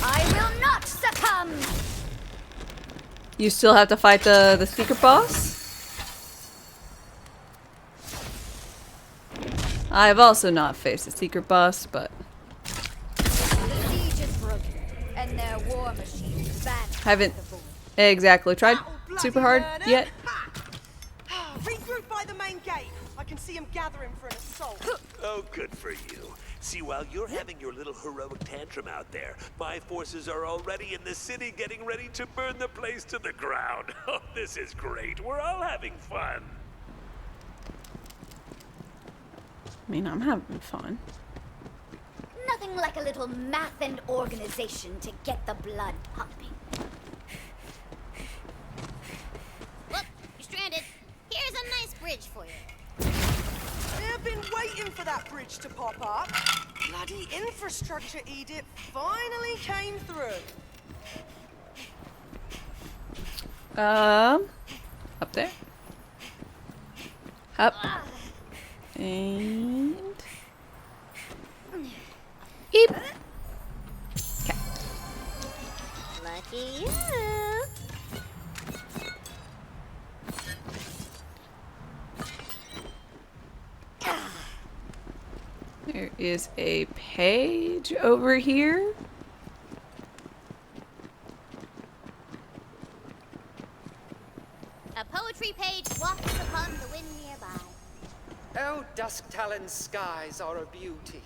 I will not succumb! You still have to fight the secret boss? I have also not faced the secret boss, but The siege is broken, and their war machine is banished. haven't exactly tried. That'll super hard yet. Regroup by the main gate. I can see them gathering for an assault. Oh, good for you. See, while you're having your little heroic tantrum out there, my forces are already in the city getting ready to burn the place to the ground. Oh, this is great. We're all having fun. I mean, I'm having fun. Nothing like a little math and organization to get the blood pumping. Look, you're stranded. Here's a nice bridge for you. I've been waiting for that bridge to pop up. Bloody infrastructure edict finally came through. Up there. Up. And... Eep. Okay. Lucky you. There is a page over here. A poetry page walks upon the wind nearby. Oh, Dusk Talon's skies are a beauty,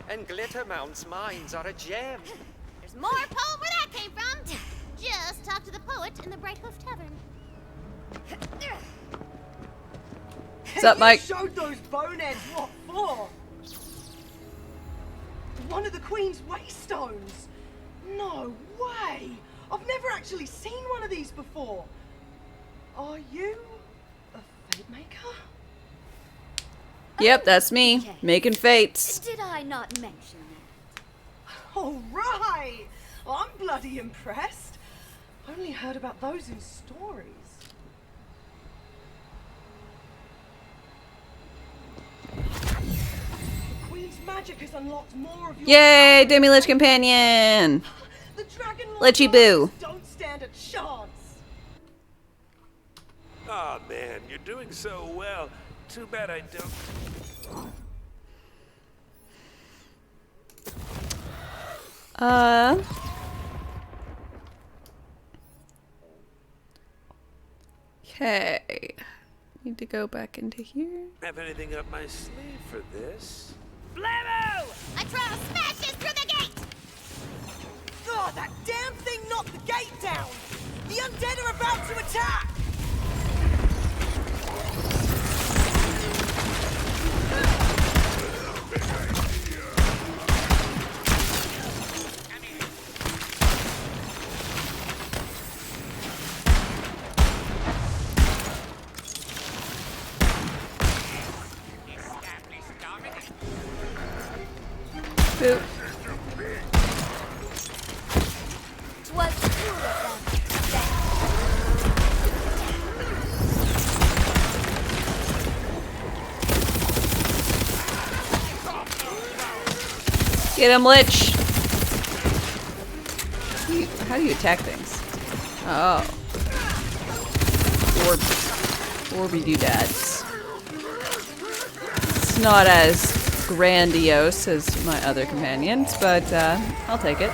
and Glittermount's mines are a gem. There's more poem where that came from. Just talk to the poet in the Bright Hoof Tavern. What's up, Mike? You showed those boneheads what for? One of the Queen's Waystones. No way! I've never actually seen one of these before. Are you a fate maker? Yep, that's me. Making fates. Did I not mention that? All right! I'm bloody impressed. Only heard about those in stories. The Queen's magic has unlocked more of your... Yay, Demi-Lich Companion! The Dragon Lichy Boo! Don't stand a chance. Aw, man, you're doing so well. Too bad I don't... Okay. Need to go back into here. Have anything up my sleeve for this? Blammo! I try to smash it through the gate! God, that damn thing knocked the gate down! The undead are about to attack! Boop. Twas two of Get him, Lich! How do you attack things? Oh. Orby doodads. It's not as grandiose as my other companions, but I'll take it.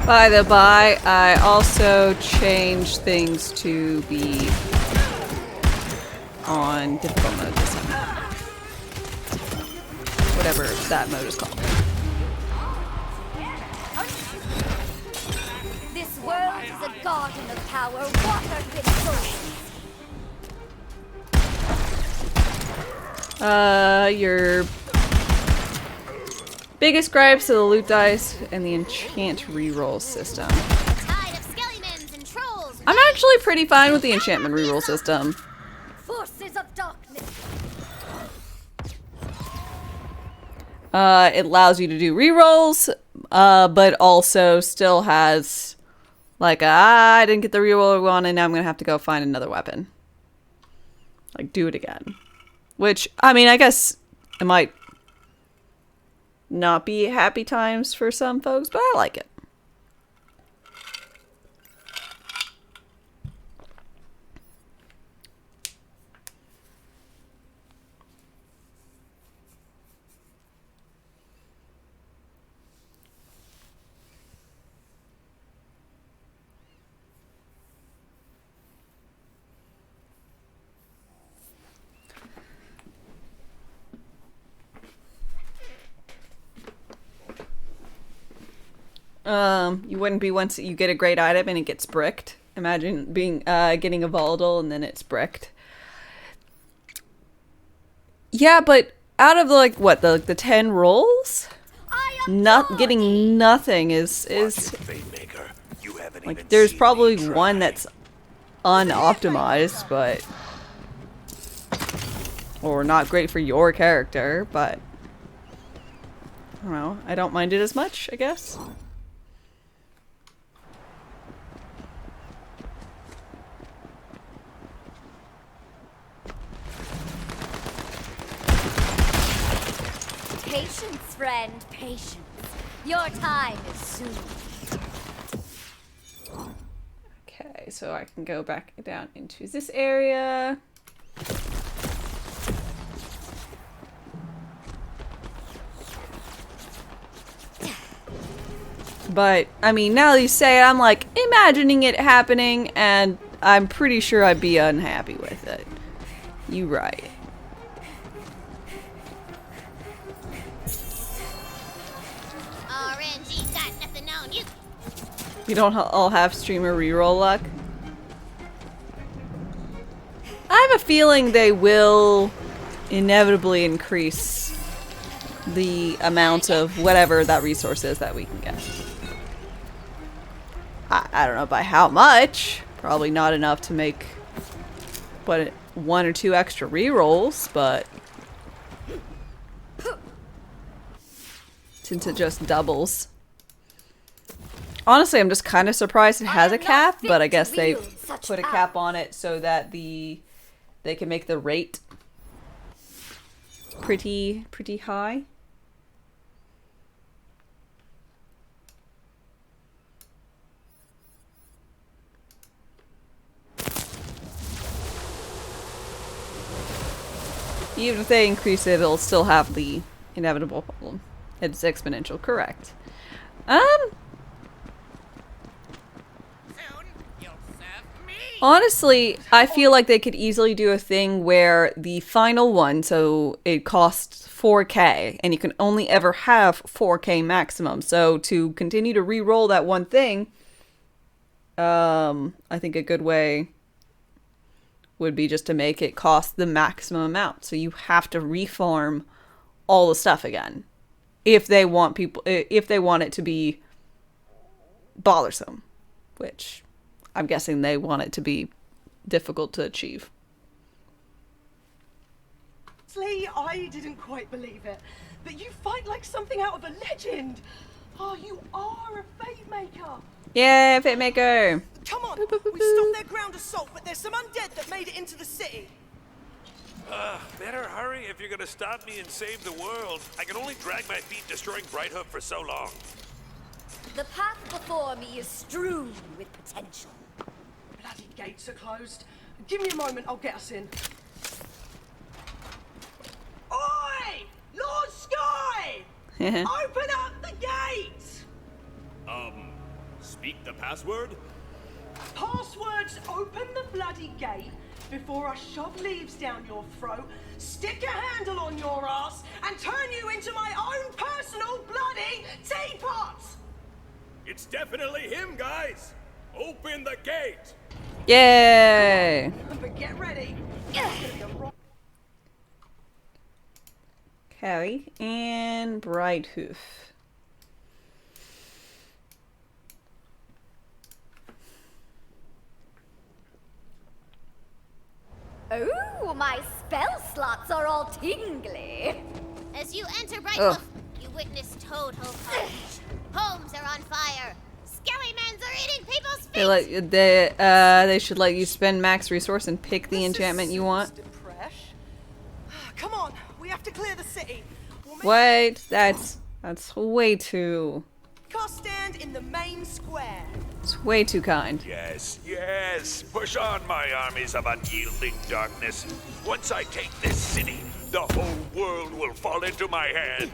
By the by, I also changed things to be on difficult mode this time. Whatever that mode is called. This world is a garden of power watered with souls. Your biggest gripes are the loot dice and the enchant reroll system. I'm actually pretty fine with the enchantment reroll system. Forces of darkness. It allows you to do rerolls, but also still has Like, I didn't get the reroll one, and now I'm gonna have to go find another weapon. Like, do it again. Which, I mean, I guess it might not be happy times for some folks, but I like it. You wouldn't be once you get a great item and it gets bricked. Imagine being getting a volatile and then it's bricked. Yeah, but out of the, like, what, the 10 rolls, not getting nothing is like, there's probably one that's unoptimized, but or not great for your character, but I don't know. I don't mind it as much, I guess. Patience, friend, patience. Your time is soon. Okay, so I can go back down into this area. But, I mean, now that you say it, I'm like imagining it happening, and I'm pretty sure I'd be unhappy with it. You right. RNG got nothing on you. You don't all have streamer reroll luck? I have a feeling they will inevitably increase the amount of whatever that resource is that we can get. I don't know by how much. Probably not enough to make, what, 1 or 2 extra rerolls, but since it just doubles. Honestly, I'm just kind of surprised it has a cap, but I guess they put a cap on it so that they can make the rate pretty high. Even if they increase it, it'll still have the inevitable problem. It's exponential, correct. Honestly, I feel like they could easily do a thing where the final one, so it costs 4K, and you can only ever have 4K maximum. So to continue to re-roll that one thing, I think a good way would be just to make it cost the maximum amount. So you have to reform all the stuff again. If they want it to be bothersome, which I'm guessing they want it to be difficult to achieve. I didn't quite believe it, but you fight like something out of a legend. Oh, you are a fate maker. Yeah, fate maker. Come on, we've stopped their ground assault, but there's some undead that made it into the city. Better hurry if you're gonna stop me and save the world. I can only drag my feet destroying Brighthoof for so long. The path before me is strewn with potential. Bloody gates are closed. Give me a moment, I'll get us in. Oi! Lord Sky! Open up the gate! Speak the password? Passwords open the bloody gate before I shove leaves down your throat, stick a handle on your ass, and turn you into my own personal bloody teapot! It's definitely him, guys! Open the gate! Yay! But get ready. Callie and Brighthoof. Oh, my spell slots are all tingly. As you enter Brighthoof, you witness total carnage. Homes are on fire. skellymans are eating people's feet! They should let you spend max resource and pick the enchantment you want. Come on, we have to clear the city. Wait, that's way too. Car stand in the main square. It's way too kind. Yes, yes. Push on, my armies of unyielding darkness. Once I take this city, the whole world will fall into my hands.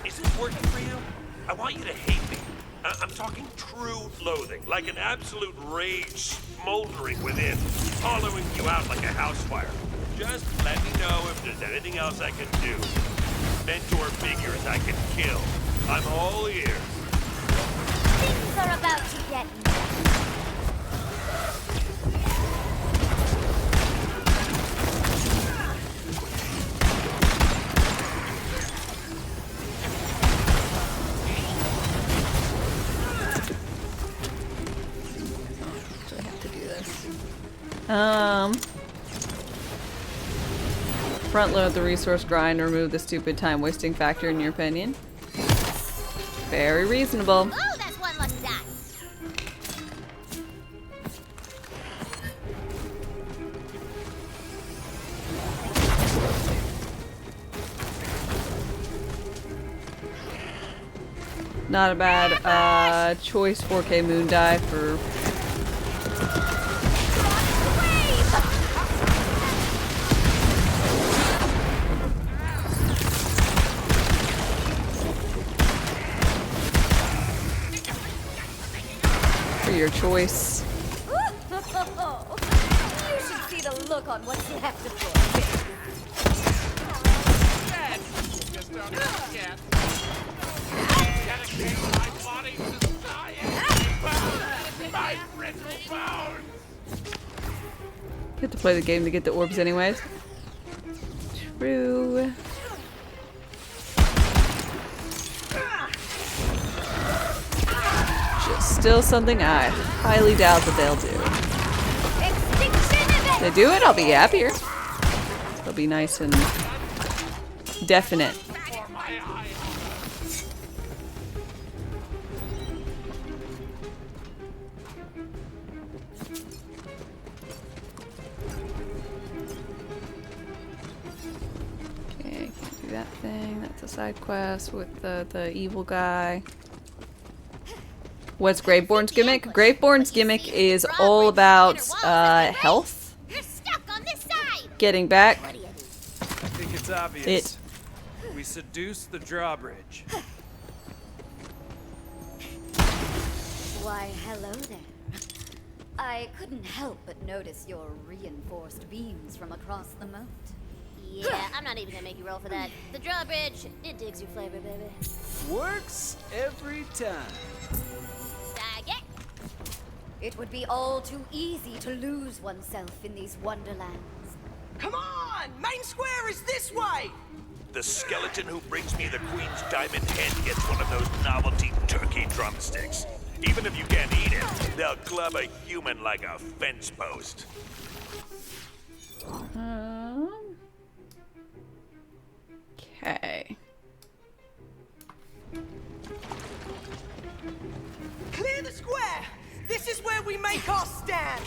Is this working for you? I want you to hate me. I'm talking true loathing, like an absolute rage smoldering within, hollowing you out like a house fire. Just let me know if there's anything else I can do. Mentor figures I can kill. I'm all ears. Things are about to get Front load the resource grind, remove the stupid time wasting factor in your opinion. Very reasonable. Oh, that's one lucky die. Not a bad choice 4K moon die for your choice. You should see the look on what's left of your Just don't forget. Dedicate my body to science. My brittle bones. You have to play the game to get the orbs anyways. True. Still something I highly doubt that they'll do. If they do it, I'll be happier. It'll be nice and definite. Okay, can't do that thing. That's a side quest with the evil guy. What's Graveborn's gimmick? Graveborn's gimmick is all about health. You're stuck on this side. Getting back. I think it's obvious. We seduce the drawbridge. Why, hello there. I couldn't help but notice your reinforced beams from across the moat. Yeah, I'm not even gonna make you roll for that. The drawbridge, it digs your flavor, baby. Works every time. It would be all too easy to lose oneself in these wonderlands. Come on! Main square is this way! The skeleton who brings me the Queen's diamond head gets one of those novelty turkey drumsticks. Even if you can't eat it, they'll club a human like a fence post. Okay. Clear the square! This is where we make our stand!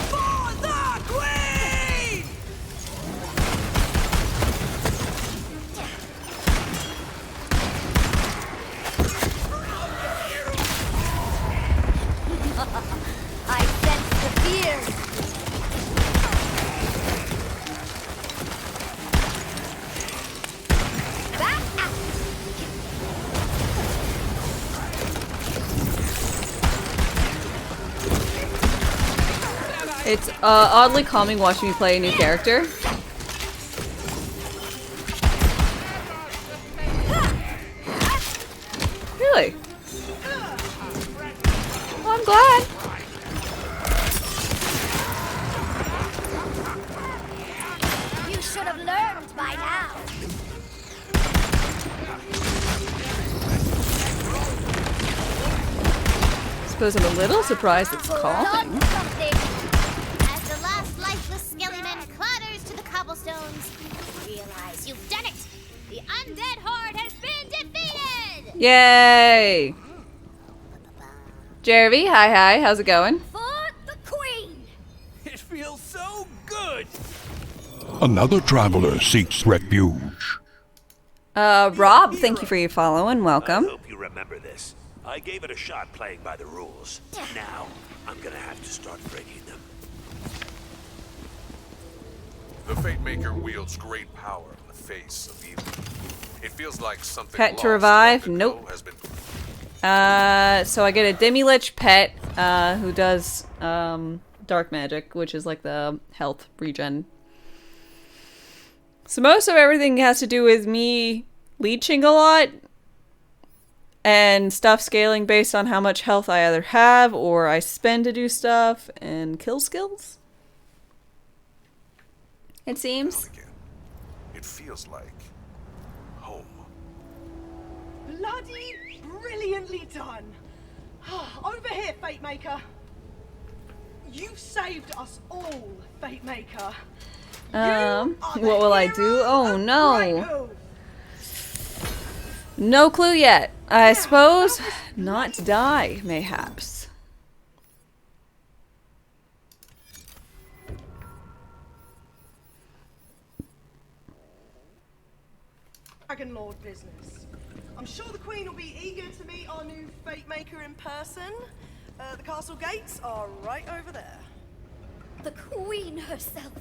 For the Queen! I sense the fear! It's oddly calming watching me play a new character. Really? Well, I'm glad. You should have learned by now. I suppose I'm a little surprised it's calming. As the last lifeless skellyman clatters to the cobblestone stones, realize you've done it! The undead horde has been defeated! Yay! Jeremy, hi, how's it going? For the queen! It feels so good! Another traveler seeks refuge. Rob, thank you for your follow and welcome. I hope you remember this. I gave it a shot playing by the rules. Now, I'm gonna have to start breaking them. The Fate Maker wields great power in the face of evil. It feels like something Pet to lost revive? long ago Nope. has been... So I get a Demi-Lich pet, who does, dark magic, which is like the health regen. So most of everything has to do with me leeching a lot, and stuff scaling based on how much health I either have or I spend to do stuff, and kill skills. It seems. It feels like home. Bloody brilliantly done. Over here, Fate Maker. You've saved us all, Fate Maker. What will I do? Oh no. No clue yet. I suppose not to die, mayhaps. Dragon Lord business. I'm sure the Queen will be eager to meet our new Fate Maker in person. The castle gates are right over there. The Queen herself.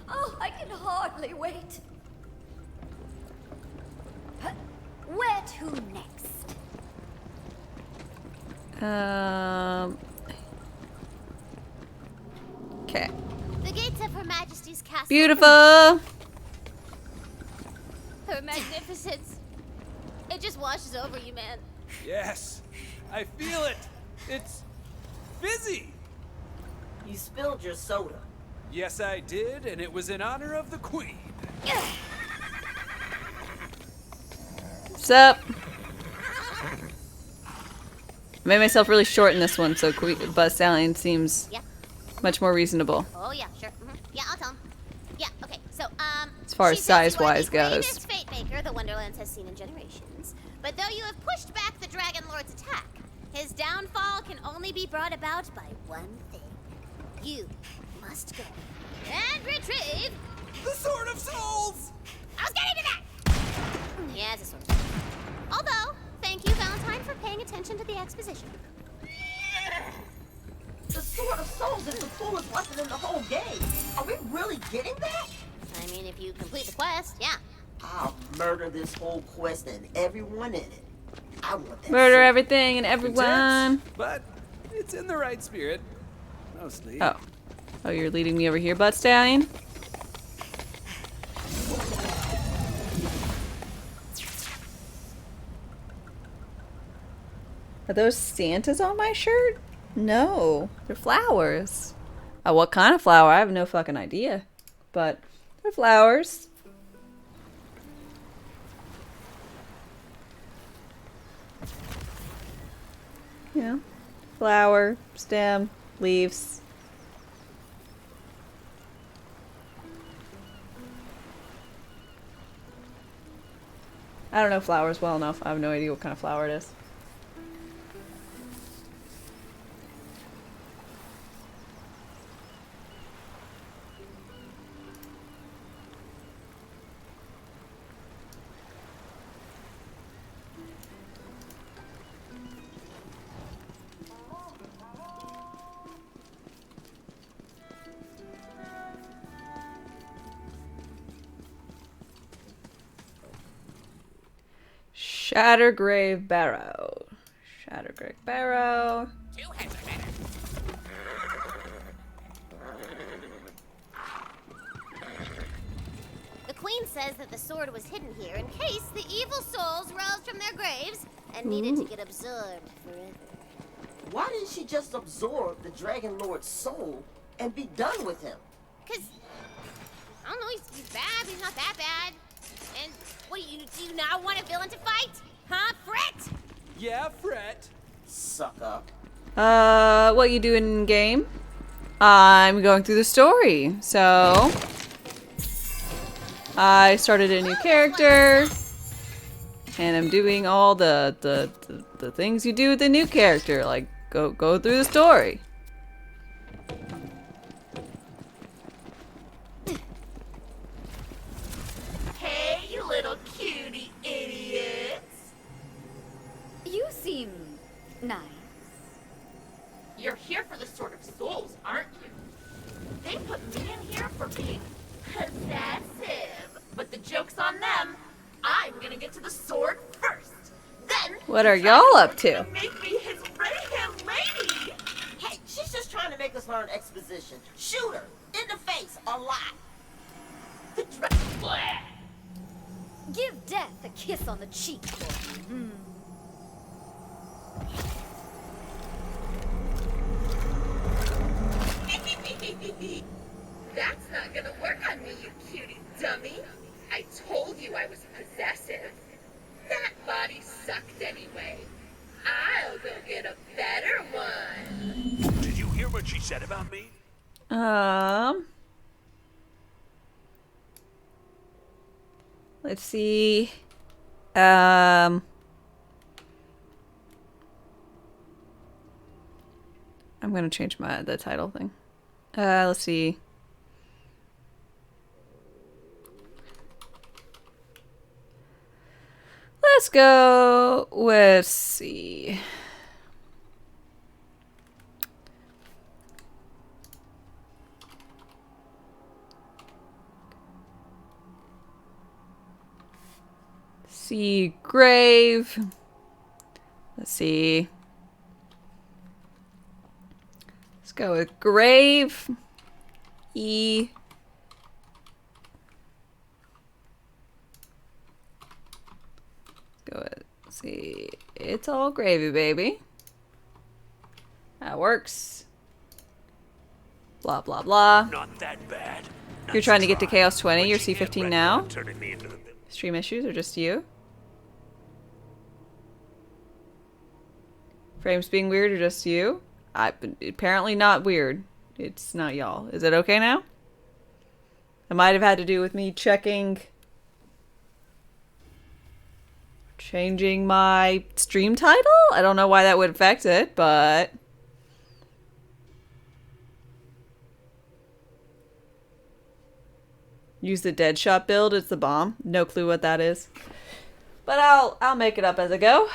Oh, I can hardly wait. Where to next? Okay. The gates of Her Majesty's castle. Beautiful. Her magnificence. It just washes over you, man. Yes, I feel it. It's fizzy. You spilled your soda. Yes, I did, and it was in honor of the Queen. What's up? I made myself really short in this one, so Buzz Stallion seems much more reasonable. Oh yeah, sure. Yeah, I'll tell him. Yeah, okay. So, as far as size-wise goes. Greatest Fate Maker the Wonderlands has seen in generations. But though you have pushed back the Dragon Lord's attack, his downfall can only be brought about by one thing. You must go and retrieve the Sword of Souls! I was getting to that! Yeah, it's a sword of souls. Although, thank you, Valentine, for paying attention to the exposition. The Sword of Souls is the coolest weapon in the whole game. Are we really getting that? I mean, if you complete the quest, yeah. I'll murder this whole quest and everyone in it. I want that Murder sword. everything and everyone. Intense, but it's in the right spirit. Mostly. Oh. Oh, you're leading me over here, Butt Stallion? Are those Santas on my shirt? No. They're flowers. What kind of flower? I have no fucking idea. But they're flowers. Yeah. Flower, stem, leaves. I don't know flowers well enough. I have no idea what kind of flower it is. Shattergrave Barrow. Shattergrave Barrow. The Queen says that the sword was hidden here in case the evil souls rose from their graves and needed to get absorbed forever. Why didn't she just absorb the Dragon Lord's soul and be done with him? Because, I don't know, he's bad, but he's not that bad. And what do you not want a villain to fight? Huh, Fret? Yeah, Fret. Sucker. What you doing in game? I'm going through the story, so... I started a new character, and I'm doing all the things you do with the new character, like go through the story. Hey, you little cutie idiots! You seem nice. You're here for the Sword of Souls, aren't you? They put me in here for being possessive, but the joke's on them. I'm gonna get to the sword first. Then What are y'all up to? make me his right-hand lady. Hey, she's just trying to make us learn exposition. Shoot her in the face a lot. Give death a kiss on the cheek for me. That's not gonna work on me, you cutie dummy. I told you I was possessive. That body sucked anyway. I'll go get a better one. Did you hear what she said about me? Let's see. I'm gonna change the title thing. Let's see. Let's go. Let's see. See grave. Let's see. Let's go with grave. E. Go with, let's see. It's all gravy, baby. That works. Blah, blah, blah. Not that bad. You're trying to get to Chaos 20. You're She can't C15 reckon now. on turning me into the Stream issues or just you? Frames being weird or just you? Apparently not weird. It's not y'all. Is it okay now? It might have had to do with me changing my stream title? I don't know why that would affect it, but... Use the Deadshot build. It's the bomb. No clue what that is. But I'll make it up as I go.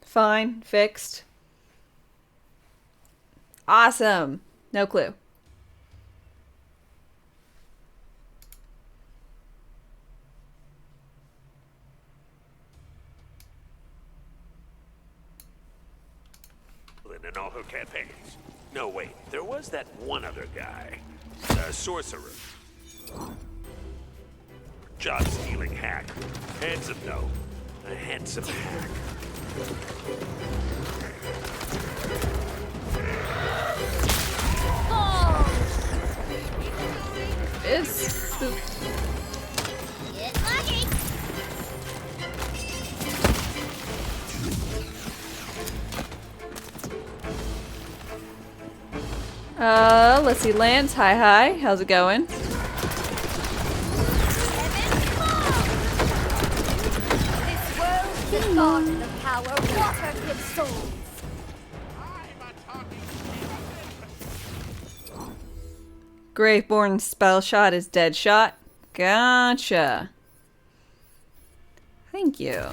Fine. Fixed. Awesome. No clue. in all her campaigns. No, wait, there was that one other guy. A sorcerer. Job-stealing hack. Handsome, no. A handsome hack. It's the... Get lucky. Let's see, Lance. Hi. How's it going? This world is a garden of power, water gives souls. Graveborn spell shot is dead shot. Gotcha. Thank you.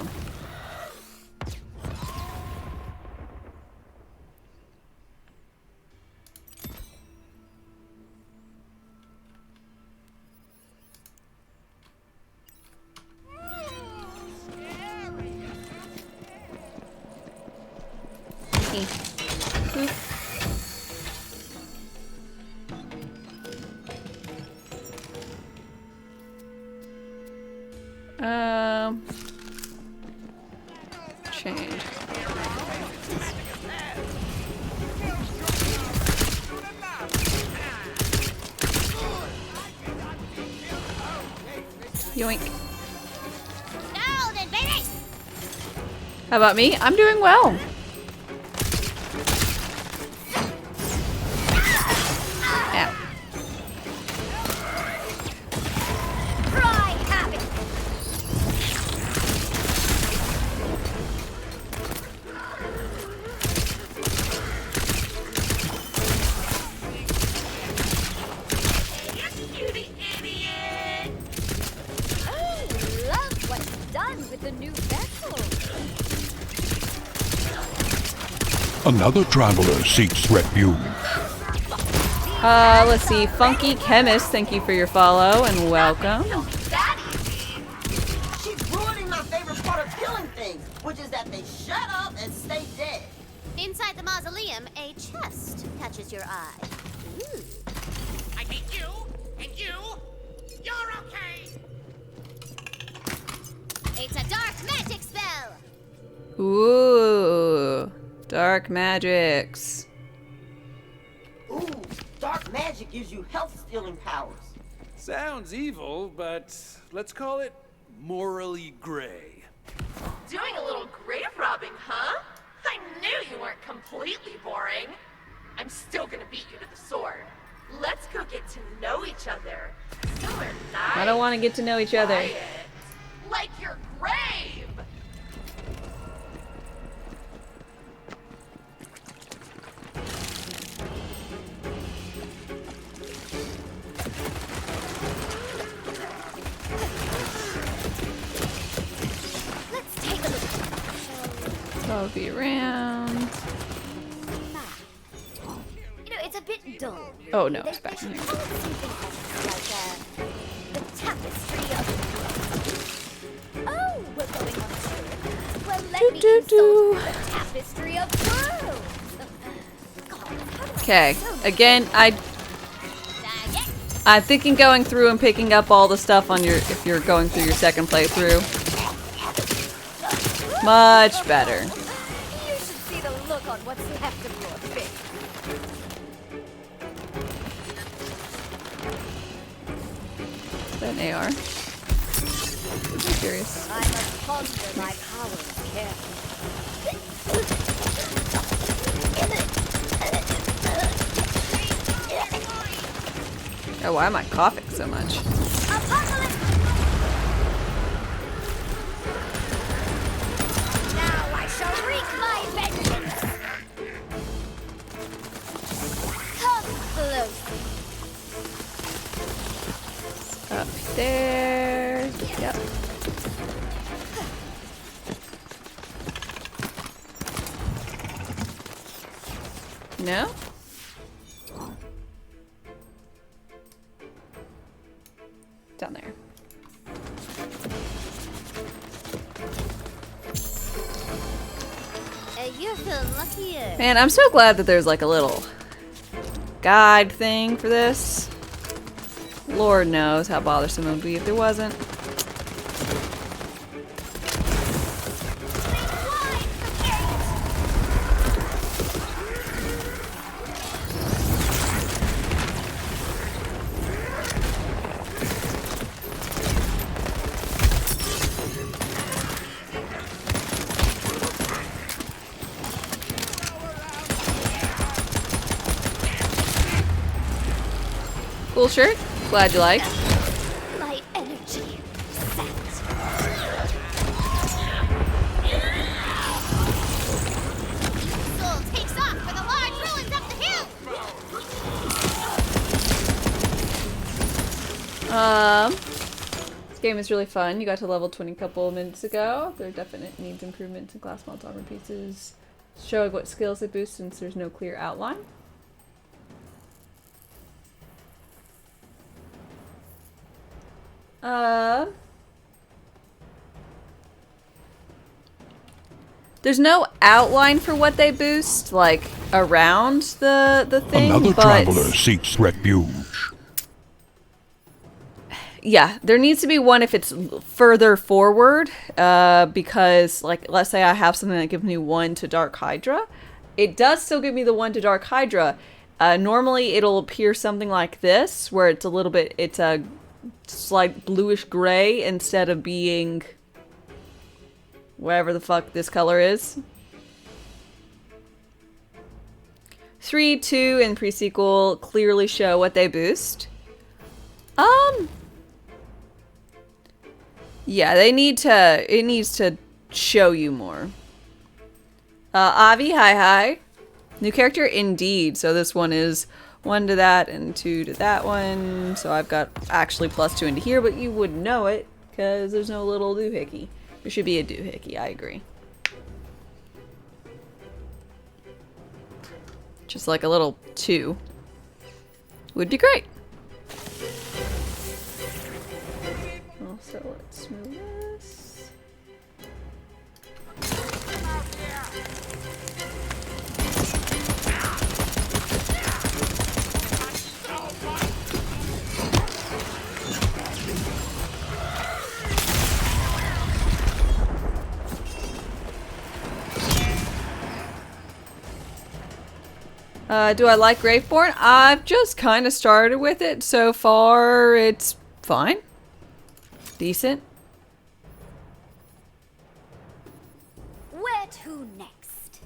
Change. Yoink. No, then, baby. How about me? I'm doing well. Another traveler seeks refuge. Let's see. Funky Chemist, thank you for your follow and welcome. She's ruining my favorite part of killing things, which is that they shut up and stay dead. Inside the mausoleum, a chest catches your eye. Ooh. I hate you, and you. You're okay. It's a dark magic spell. Ooh, dark magics. Ooh, dark magic gives you health-stealing powers. Sounds evil, but let's call it morally gray. Doing a little grave robbing, huh? I knew you weren't completely boring. I'm still gonna beat you to the sword. Let's go get to know each other. Somewhere nice. I don't want to get to know each other. Quiet. Like your grave. Let's take a look. I'll be around. You know, it's a bit dull. Oh no, it's back They in should here. call it something else, like the tapestry of the world. Oh, we're going on tour. Well, let me insult the tapestry of worlds. Okay, again, I'm thinking going through and picking up all the stuff on your, if you're going through your second playthrough. Much better. You should see the look on what's left of your face. Is that an AR? I'm curious. I must ponder my powers carefully. Oh, why am I coughing so much? Now I shall wreak my vengeance. Come close. Up there. Yep. No? Down there. You're feeling luckier. Man, I'm so glad that there's like a little guide thing for this. Lord knows how bothersome it would be if there wasn't. Cool shirt. Glad you like. My energy. Soul takes off for the large ruins up the hill. This game is really fun. You got to level 20 a couple minutes ago. There definitely needs improvements in class mods, armor pieces, showing what skills it boosts since there's no clear outline. There's no outline for what they boost, like around the thing. Another but traveler seeks refuge. yeah, there needs to be one if it's further forward, because like let's say I have something that gives me 1 to Dark Hydra, it does still give me the 1 to Dark Hydra. Normally it'll appear something like this, where it's a little bit, it's a slight bluish gray instead of being whatever the fuck this color is. 3, 2, and pre-sequel clearly show what they boost. Yeah, they need to, it needs to show you more. Avi, hi. New character indeed. So this one is 1 to that and 2 to that one. So I've got actually +2 into here, but you wouldn't know it because there's no little doohickey. There should be a doohickey, I agree. Just like a little 2 would be great. Also, let's move this. Do I like Graveborn? I've just kind of started with it. So far, it's fine. Decent. Where to next?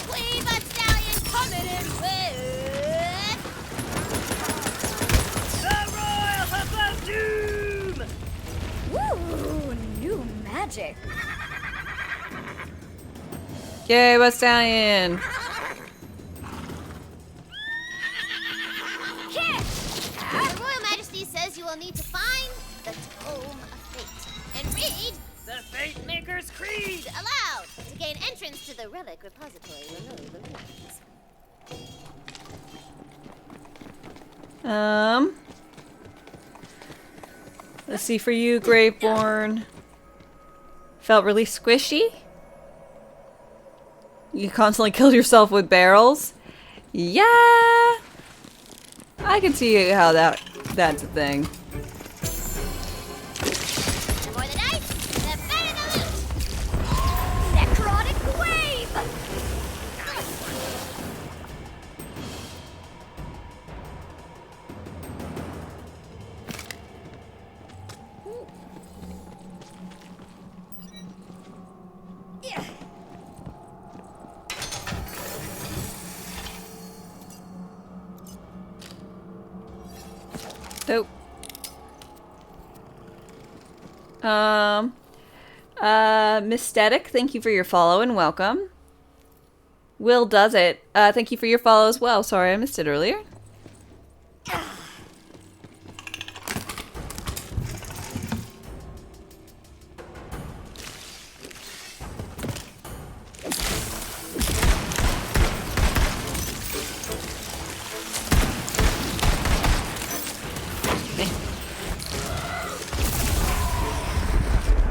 Cleaver Stallion coming in with the Royal Hub of Doom! Woo! New magic. Yay, Wed-Sat! The Royal Majesty says you will need to find the Tome of Fate and read the Fate Maker's Creed aloud to gain entrance to the relic repository below the ruins. Let's see for you, Graveborn. Felt really squishy? You constantly kill yourself with barrels? Yeah! I can see how that's a thing. The more the dice, the better the loot! Necrotic wave! Nope. Mistetic, thank you for your follow and welcome. Will Does It, thank you for your follow as well. Sorry I missed it earlier.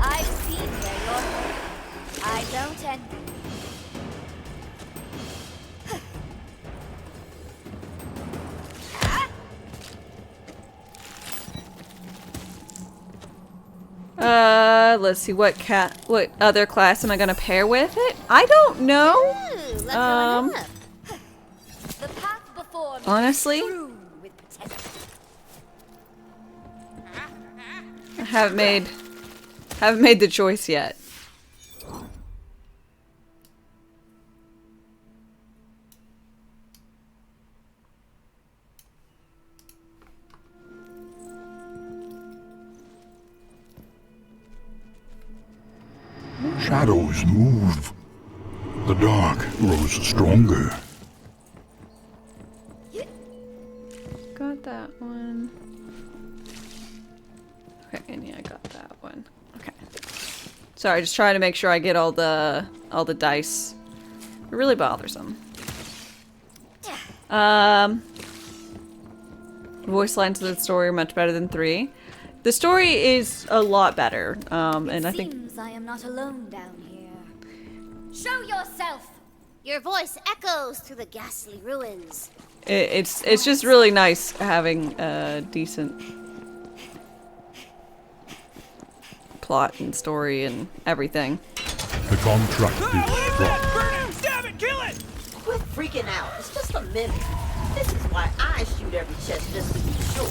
I've seen where you're going. I don't envy. Let's see what other class am I gonna pair with it? I don't know. Ooh, look going up. The path before me Honestly, is strewn with potential. I haven't made the choice yet. Shadows move. The dark grows stronger. Got that one. Okay, and yeah, I got that one. Okay. Sorry, just trying to make sure I get all the dice. They're really bothersome. Voice lines of the story are much better than 3. The story is a lot better, and I think Seems I am not alone down here. Show yourself! Your voice echoes through the ghastly ruins. it's just really nice having a decent plot and story and everything. The contract is struck. Burn him! Stab it! Kill it! Quit freaking out. It's just a minute. This is why I shoot every chest just to be sure.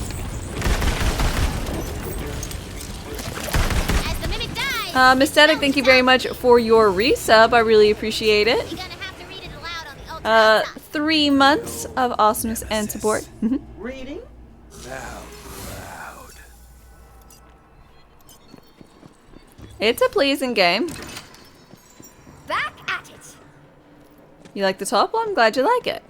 As the mimic dies, Mistetic, thank you very much for your resub. I really appreciate it. you're gonna have to read it aloud on the ultra outside. 3 months of awesomeness and support. Reading? Loud. It's a pleasing game. Back at it! You like the top? Well, I'm glad you like it.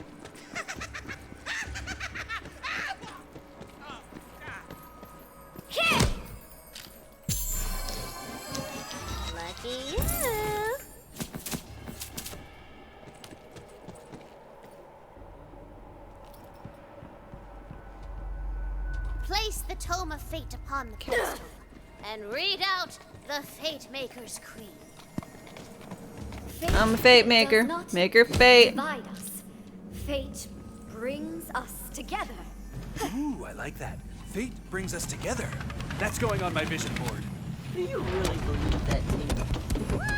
Lucky you. of fate upon the capstone and read out the Fate Maker's creed. I'm a fate maker. Maker fate. Divide us. Fate brings us together. Ooh, I like that. Fate brings us together. That's going on my vision board. Do you really believe that, Tina? What?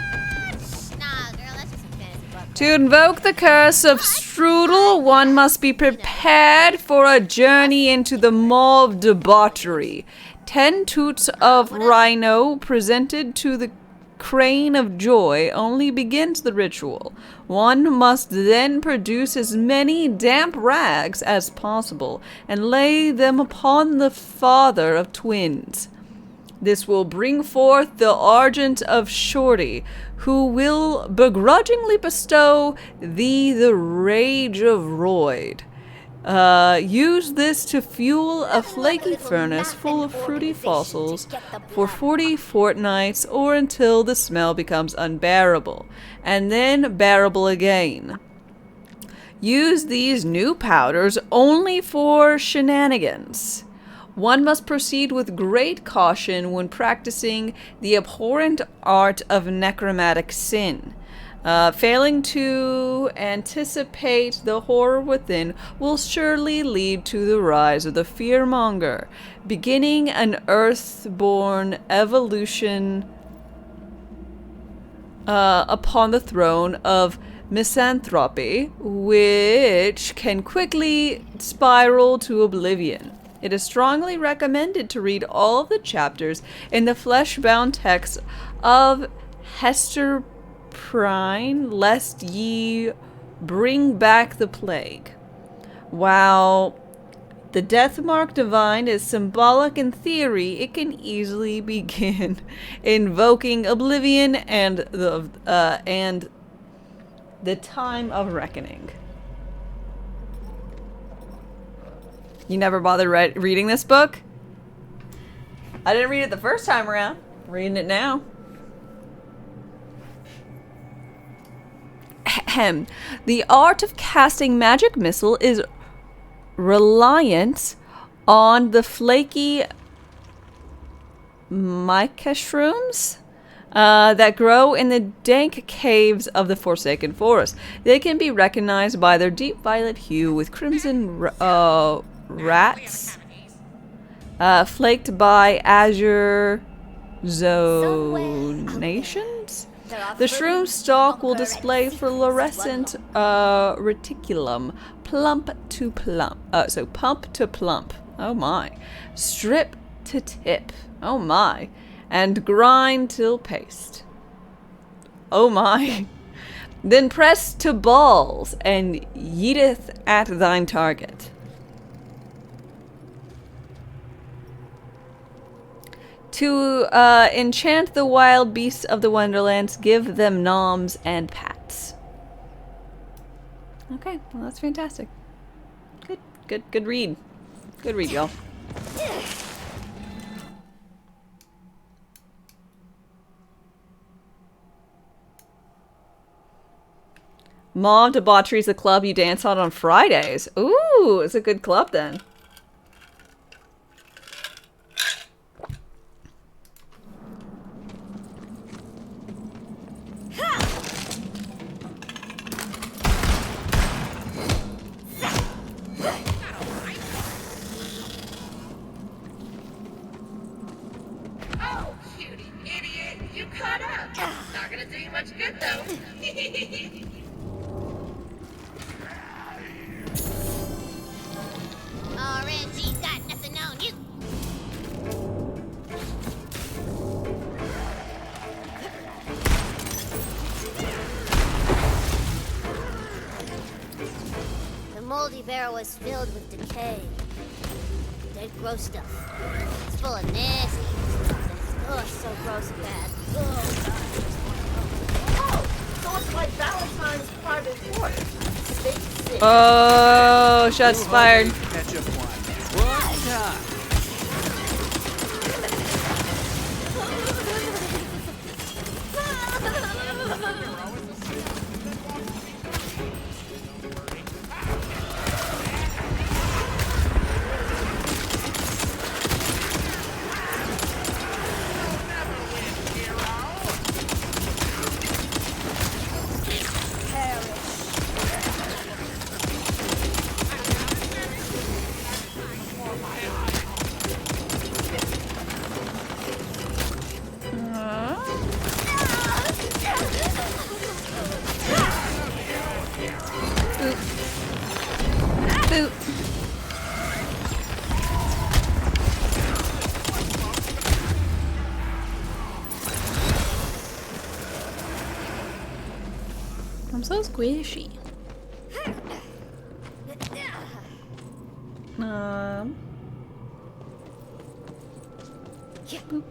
Nah, girl, that's just some fantasy butt. To invoke the curse of Strudel, one must be prepared for a journey into the maw of debauchery. 10 toots of rhino presented to the crane of joy only begins the ritual. One must then produce as many damp rags as possible and lay them upon the father of twins. This will bring forth the Argent of Shorty, who will begrudgingly bestow thee the Rage of Royd. Use this to fuel a flaky furnace full of fruity fossils for 40 fortnights or until the smell becomes unbearable, and then bearable again. Use these new powders only for shenanigans. One must proceed with great caution when practicing the abhorrent art of necromantic sin. Failing to anticipate the horror within will surely lead to the rise of the fearmonger, beginning an earthborn evolution upon the throne of misanthropy, which can quickly spiral to oblivion. It is strongly recommended to read all of the chapters in the flesh-bound text of Hester Prine, lest ye bring back the plague. While the death mark divine is symbolic in theory, it can easily begin invoking oblivion and the time of reckoning. You never bothered reading this book? I didn't read it the first time around. I'm reading it now. Ahem. The art of casting magic missile is reliant on the flaky mycoshrooms that grow in the dank caves of the Forsaken Forest. They can be recognized by their deep violet hue with crimson rats flaked by azure zonations. The shroom stalk will display fluorescent reticulum, plump to plump. So pump to plump. Oh my. Strip to tip. Oh my. And grind till paste. Oh my. Then press to balls and yeeteth at thine target. To enchant the wild beasts of the Wonderlands, give them noms and pats. Okay, well that's fantastic. Good read. Good read, y'all. Mom Debauchery is the club you dance on Fridays. Ooh, it's a good club then. RNG's got nothing on you. The moldy barrel was filled with decay. Dead gross stuff. It's full of nasty stuff. Oh, so gross and bad. Oh, God. So it's like Valentine's private quarters. Oh, shots fired. Ketchup one. One time. I'm so squishy. Boop.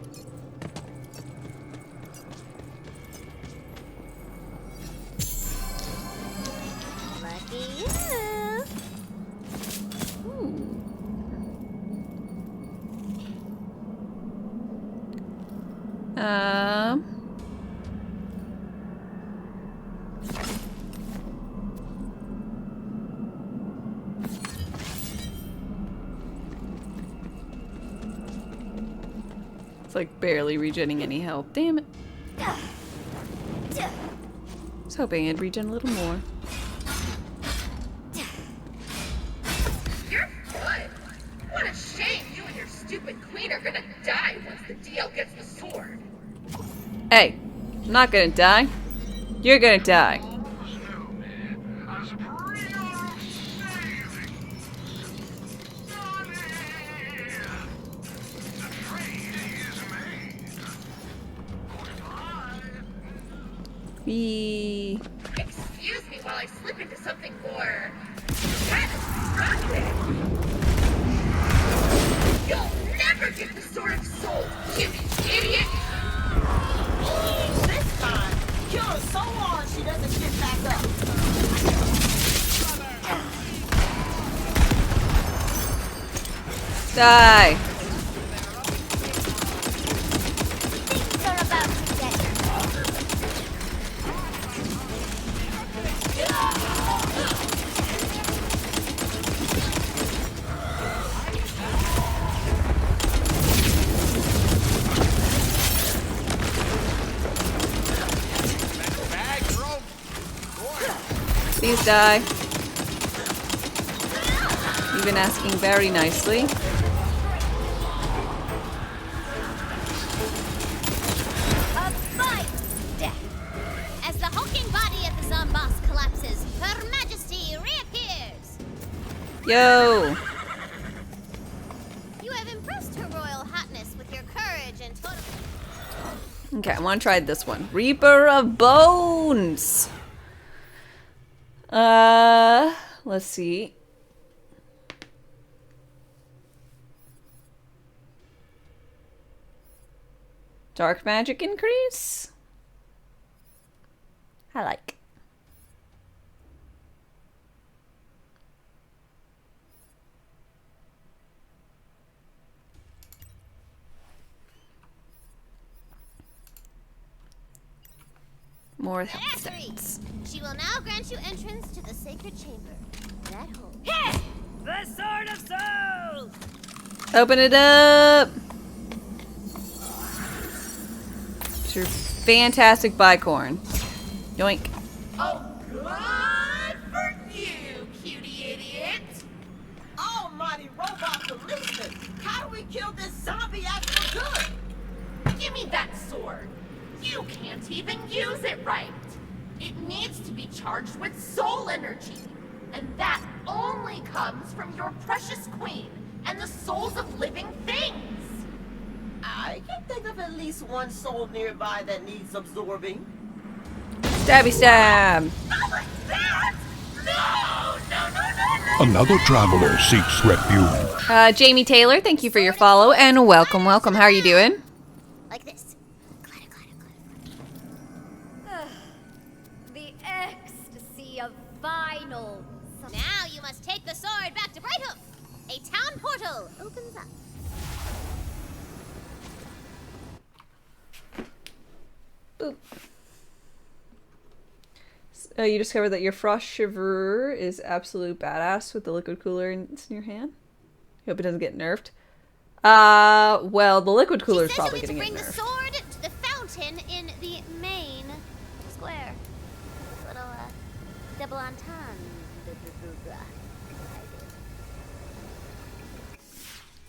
Lucky you. It's like barely regenning any health. Damn it. I was hoping it'd regen a little more. You're good. What a shame you and your stupid queen are gonna die once the DL gets the sword. Hey, I'm not gonna die. You're gonna die. Excuse me while I slip into something more catastrophic. You'll never get the Sword of Souls, you idiot! This time, kill her so hard she doesn't get back up. Die. Things are about to get Please die. You've been asking very nicely. a fight death. As the hulking body of the Zomboss collapses, Her Majesty reappears. Yo. You have impressed Her Royal Hotness with your courage and total. Okay, I want to try this one. Reaper of Bones. Let's see. Dark magic increase? I like. More health stats. She will now grant you entrance to the sacred chamber. That holds. Hit! The Sword of Souls! Open it up! It's your fantastic bicorn. Yoink. Oh, good for you, cutie idiot! Almighty robot policeman! How do we kill this zombie act for good? Give me that sword. You can't even use it right. It needs to be charged with soul energy. And that only comes from your precious queen and the souls of living things. I can think of at least one soul nearby that needs absorbing. Stabby stab! Not like that! No! Another traveler seeks refuge. Jamie Taylor, thank you for your follow and welcome, welcome. How are you doing? Like this. The ecstasy of final. Now you must take the sword back to Brighthoof. A town portal opens up. Boop. You discovered that your Frost Shiver is absolute badass with the liquid cooler in your hand. Hope it doesn't get nerfed. Well, the liquid cooler is probably going to get nerfed. Bring the sword to the fountain in the main square. Little double entendre.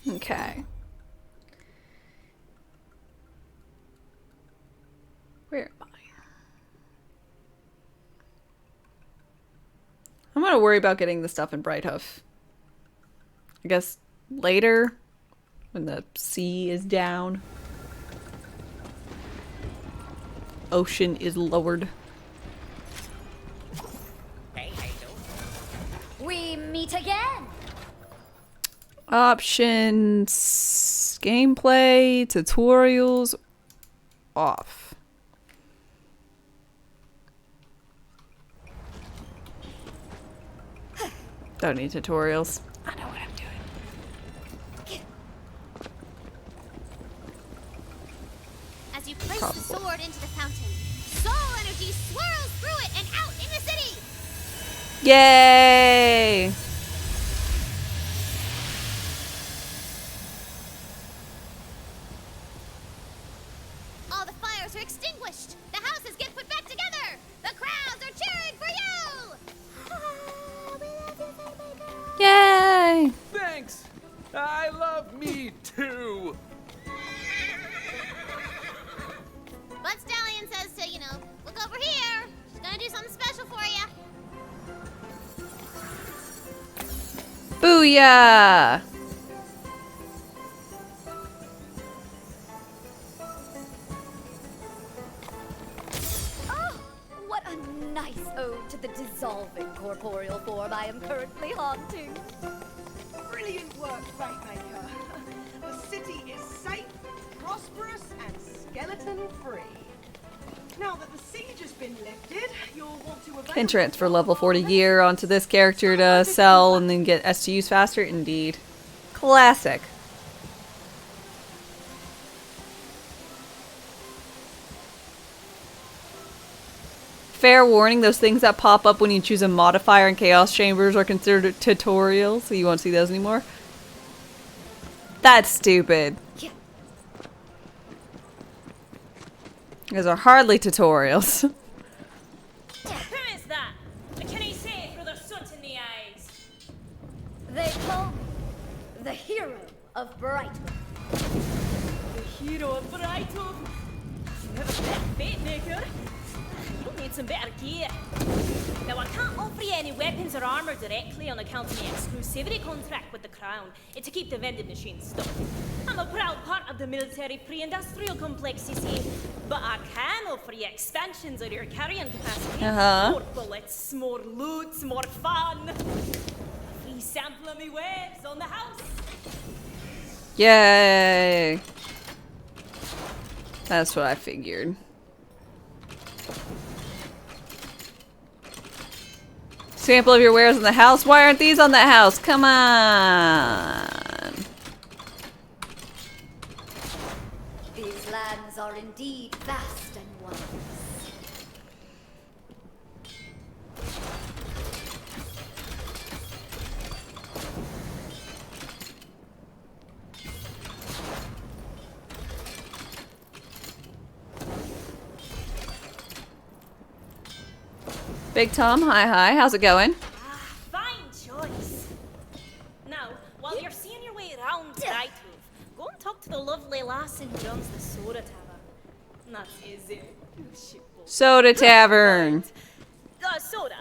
Okay. Where am I? I'm gonna worry about getting the stuff in Brighthoof. I guess later, when the sea is down. Ocean is lowered. We meet again. Options, gameplay, tutorials, off. Don't need tutorials. I know what I'm doing. As you place the sword into the fountain, soul energy swirls through it and out in the city! Yay! All the fires are extinguished! The houses get put back together! The crowds are cheering for you! Yay! Thanks! I love me too! But Stallion says to, you know, look over here. She's gonna do something special for you. Booyah! Oh, what a nice ode to the dissolving corporeal form I am currently haunting. Brilliant work, Fatemaker. The city is safe, prosperous, and skeleton-free. Now that the siege has been lifted, you'll want to avail Can transfer level 40 gear onto this character to sell and then get STUs faster? Indeed. Classic. Fair warning, those things that pop up when you choose a modifier in Chaos Chambers are considered tutorials, so you won't see those anymore. That's stupid. Those are hardly tutorials. Who is that? Can he see through the soot in the eyes? They call me the hero of Brighton. The hero of Brighton. Never met Fatemaker. You'll need some better gear. Now, I can't offer you any weapons or armor directly on account of my exclusivity contract with the Crown. It's to keep the vending machine stocked. I'm a proud part of the military pre-industrial complex, you see. But I can offer you expansions of your carrying capacity. More bullets, more loot, more fun. Free sample of me wares on the house. Yay! That's what I figured. Sample of your wares in the house? Why aren't these on the house? Come on! These lands are indeed vast and wondrous. Big Tom, hi, how's it going? Fine choice. Now, while you're seeing your way around Brighton, go and talk to the lovely lass who runs the soda tavern. That's easy. Soda Tavern. Soda.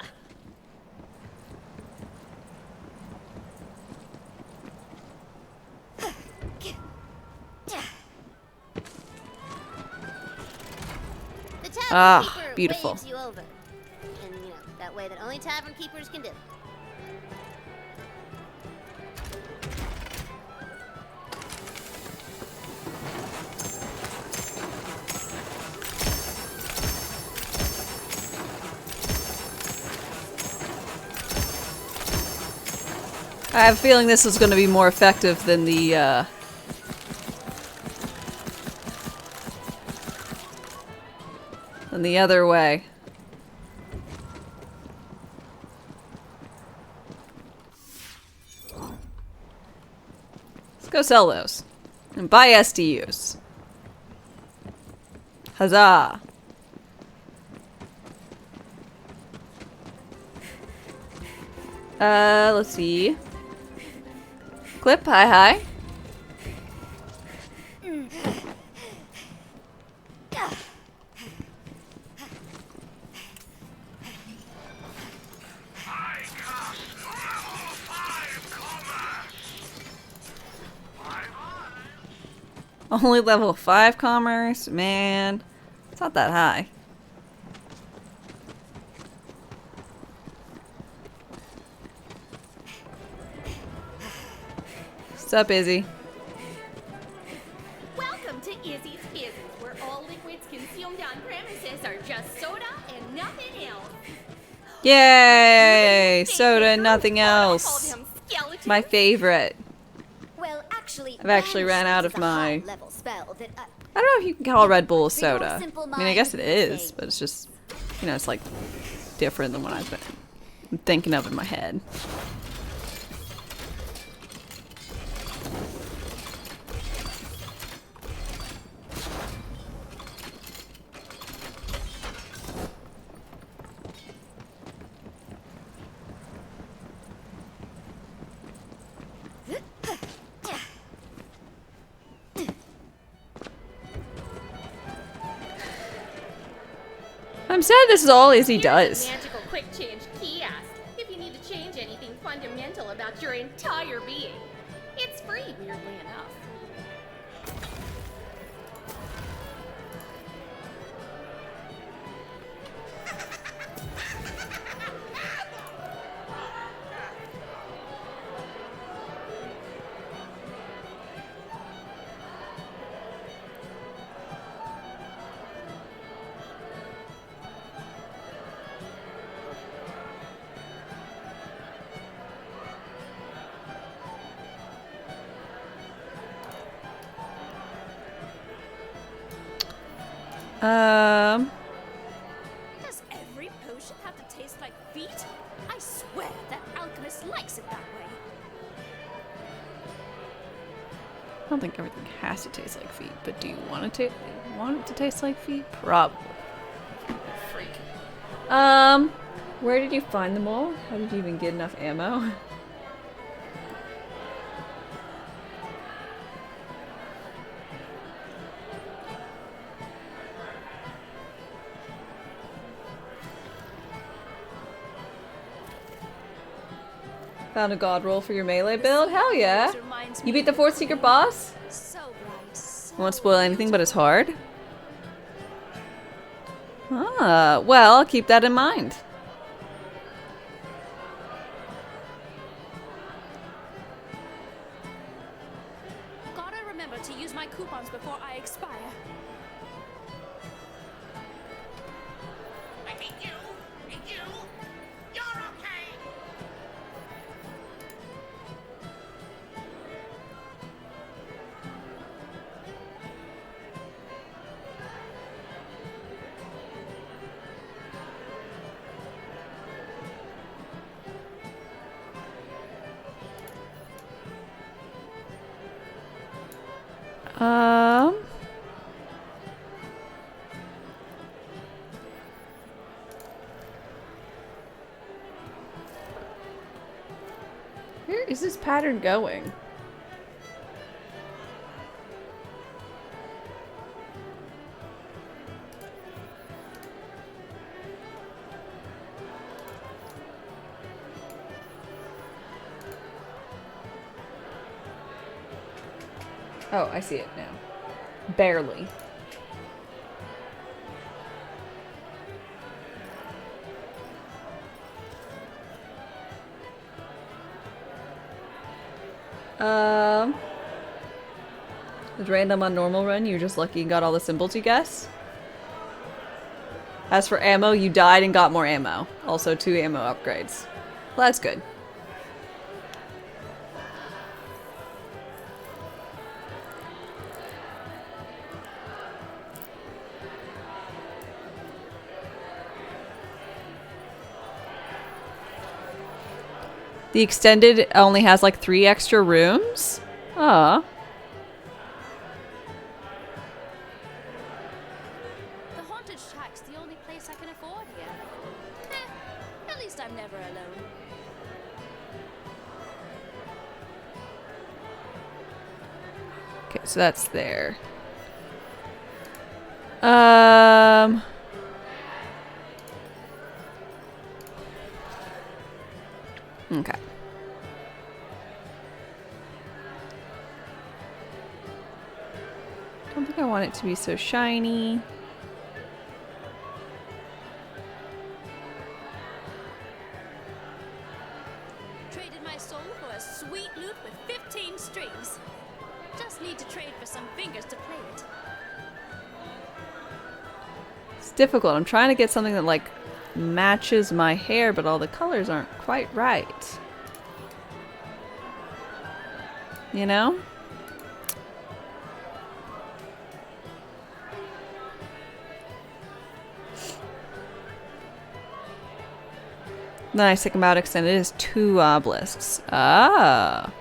The tavern keeper beautiful. waves you over. And, you know, that way that only tavern keepers can do. I have a feeling this is going to be more effective than the, than the other way. Let's go sell those. And buy SDUs. Huzzah! Let's see. Clip, hi. Only level 5 commerce? Man, it's not that high. up, Izzy? Welcome to Izzy's Business, where all liquids consumed on premises are just soda and nothing else. Yay! Soda and nothing else. My favorite. Well, actually, I've actually ran out of my... level spell that I don't know if you can call Red Bull a soda. I mean, I guess it is, but it's just, you know, it's like different than what I'm thinking of in my head. I'm sad this is all Izzy does. Magical quick change kiosk. If you need to change anything fundamental about your entire being, it's free, weirdly enough. Does every potion have to taste like feet? I swear that alchemist likes it that way. I don't think everything has to taste like feet, but do you want it to taste like feet? Probably. Freak. Where did you find them all? How did you even get enough ammo? Found a god roll for your melee build? Hell yeah! You beat the 4th secret boss? Won't spoil anything, but it's hard. Ah, well, I'll keep that in mind. Gotta remember to use my coupons before I expire. I mean you, and you, you're okay. Where is this pattern going? Oh, I see it now. Barely. With random on normal run, you're just lucky and got all the symbols you guess. As for ammo, you died and got more ammo. Also 2 ammo upgrades. Well, that's good. The extended only has like 3 extra rooms? Aw. The haunted shack's the only place I can afford here. At least I'm never alone. Okay, so that's there. Okay. Don't think I want it to be so shiny. Traded my soul for a sweet lute with 15 strings. Just need to trade for some fingers to play it. It's difficult. I'm trying to get something that, like, matches my hair, but all the colors aren't quite right. You know? Nice, Sycamore extended is 2 obelisks. Ah.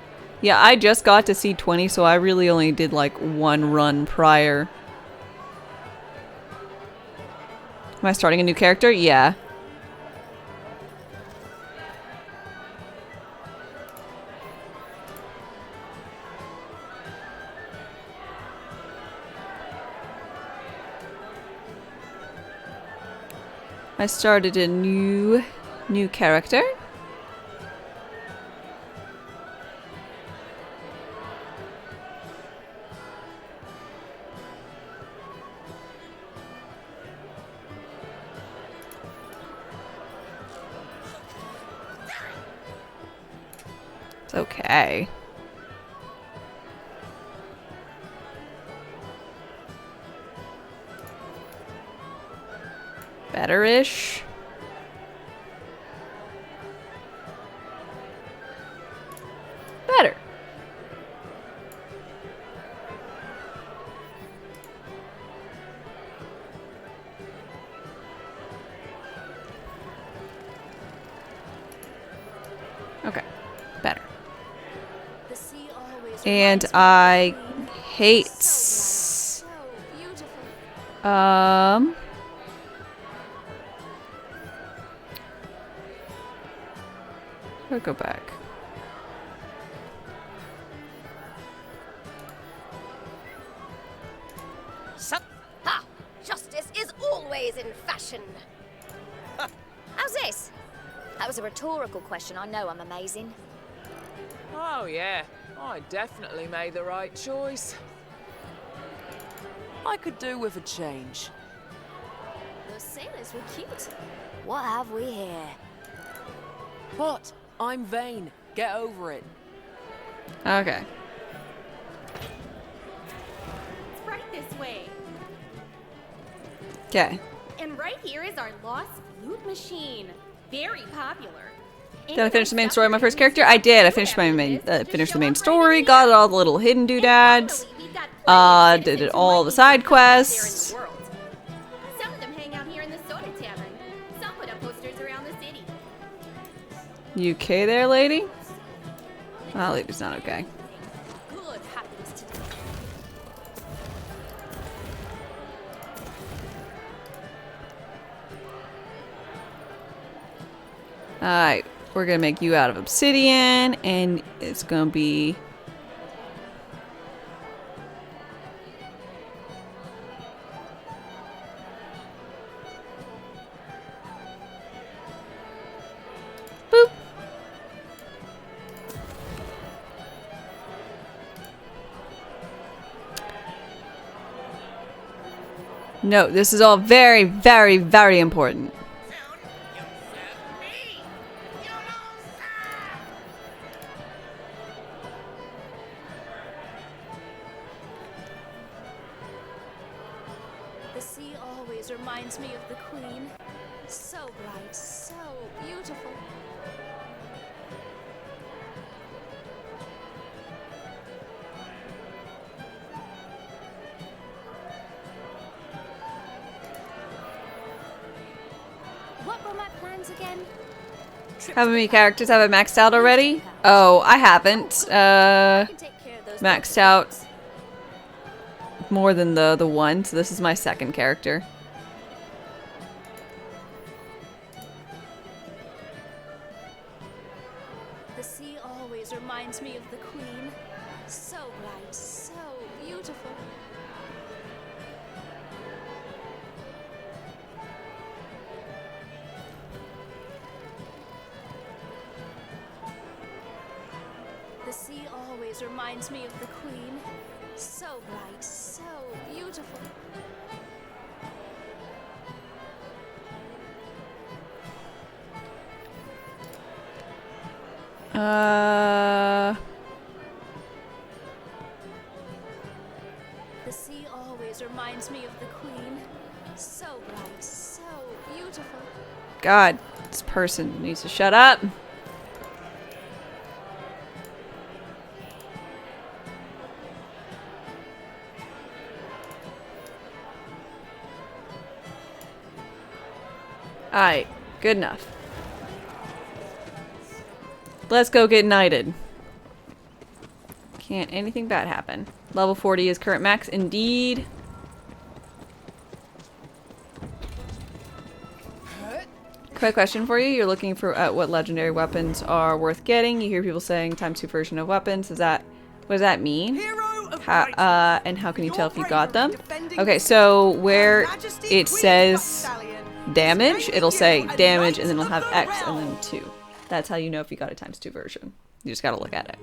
Yeah, I just got to see 20, so I really only did like 1 run prior. Am I starting a new character? Yeah. I started a new character. It's okay. Better-ish. Better. Okay. Better. And I hate... I'll go back. Ha! Justice is always in fashion. How's this? That was a rhetorical question. I know I'm amazing. Oh, yeah. I definitely made the right choice. I could do with a change. Those sailors were cute. What have we here? What? I'm vain. Get over it. Okay. It's right this way. Okay. And right here is our lost loot machine. Very popular. Did I finish the main story of my first character? I did. I finished my main, finished the main story. Got all the little hidden doodads. Did all the side quests. Some of them hang out here in the soda tavern. Some put up posters around the city. You okay there, lady? Oh, lady's not okay. Good happiness today. Alright, we're gonna make you out of obsidian, and it's gonna be... Boop! No, this is all very, very, very important. The sea always reminds me of the Queen. So bright, so beautiful. What were my plans again? How many characters have I maxed out already? Oh, I haven't. Maxed out more than the one, so this is my second character. The sea always reminds me of the Queen. So bright, so beautiful. The sea always reminds me of the Queen. So bright, so beautiful. The sea always reminds me of the Queen. So bright, so beautiful. God, this person needs to shut up. Alright, good enough. Let's go get knighted. Can't anything bad happen. Level 40 is current max, indeed. Quick question for you. You're looking for what legendary weapons are worth getting. You hear people saying ×2 version of weapons. What does that mean? And how can you tell if you got them? Okay, so where it says damage, it'll say damage and then it'll have X and then 2. That's how you know if you got a ×2 version. You just gotta look at it.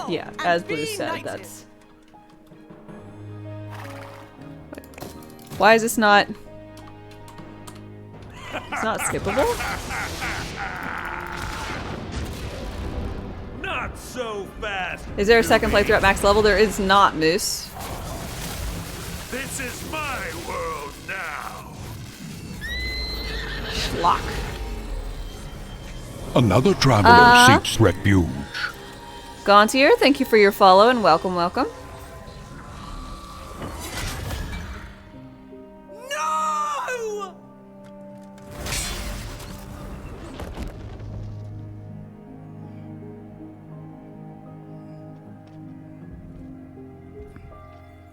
Yeah, as Blue said, that's... Why is this not... It's not skippable? Not so fast. Is there a second playthrough at max level? There is not, Moose. This is my world now. Schlock. Another traveler seeks refuge. Gauntier, thank you for your follow and welcome, welcome. No!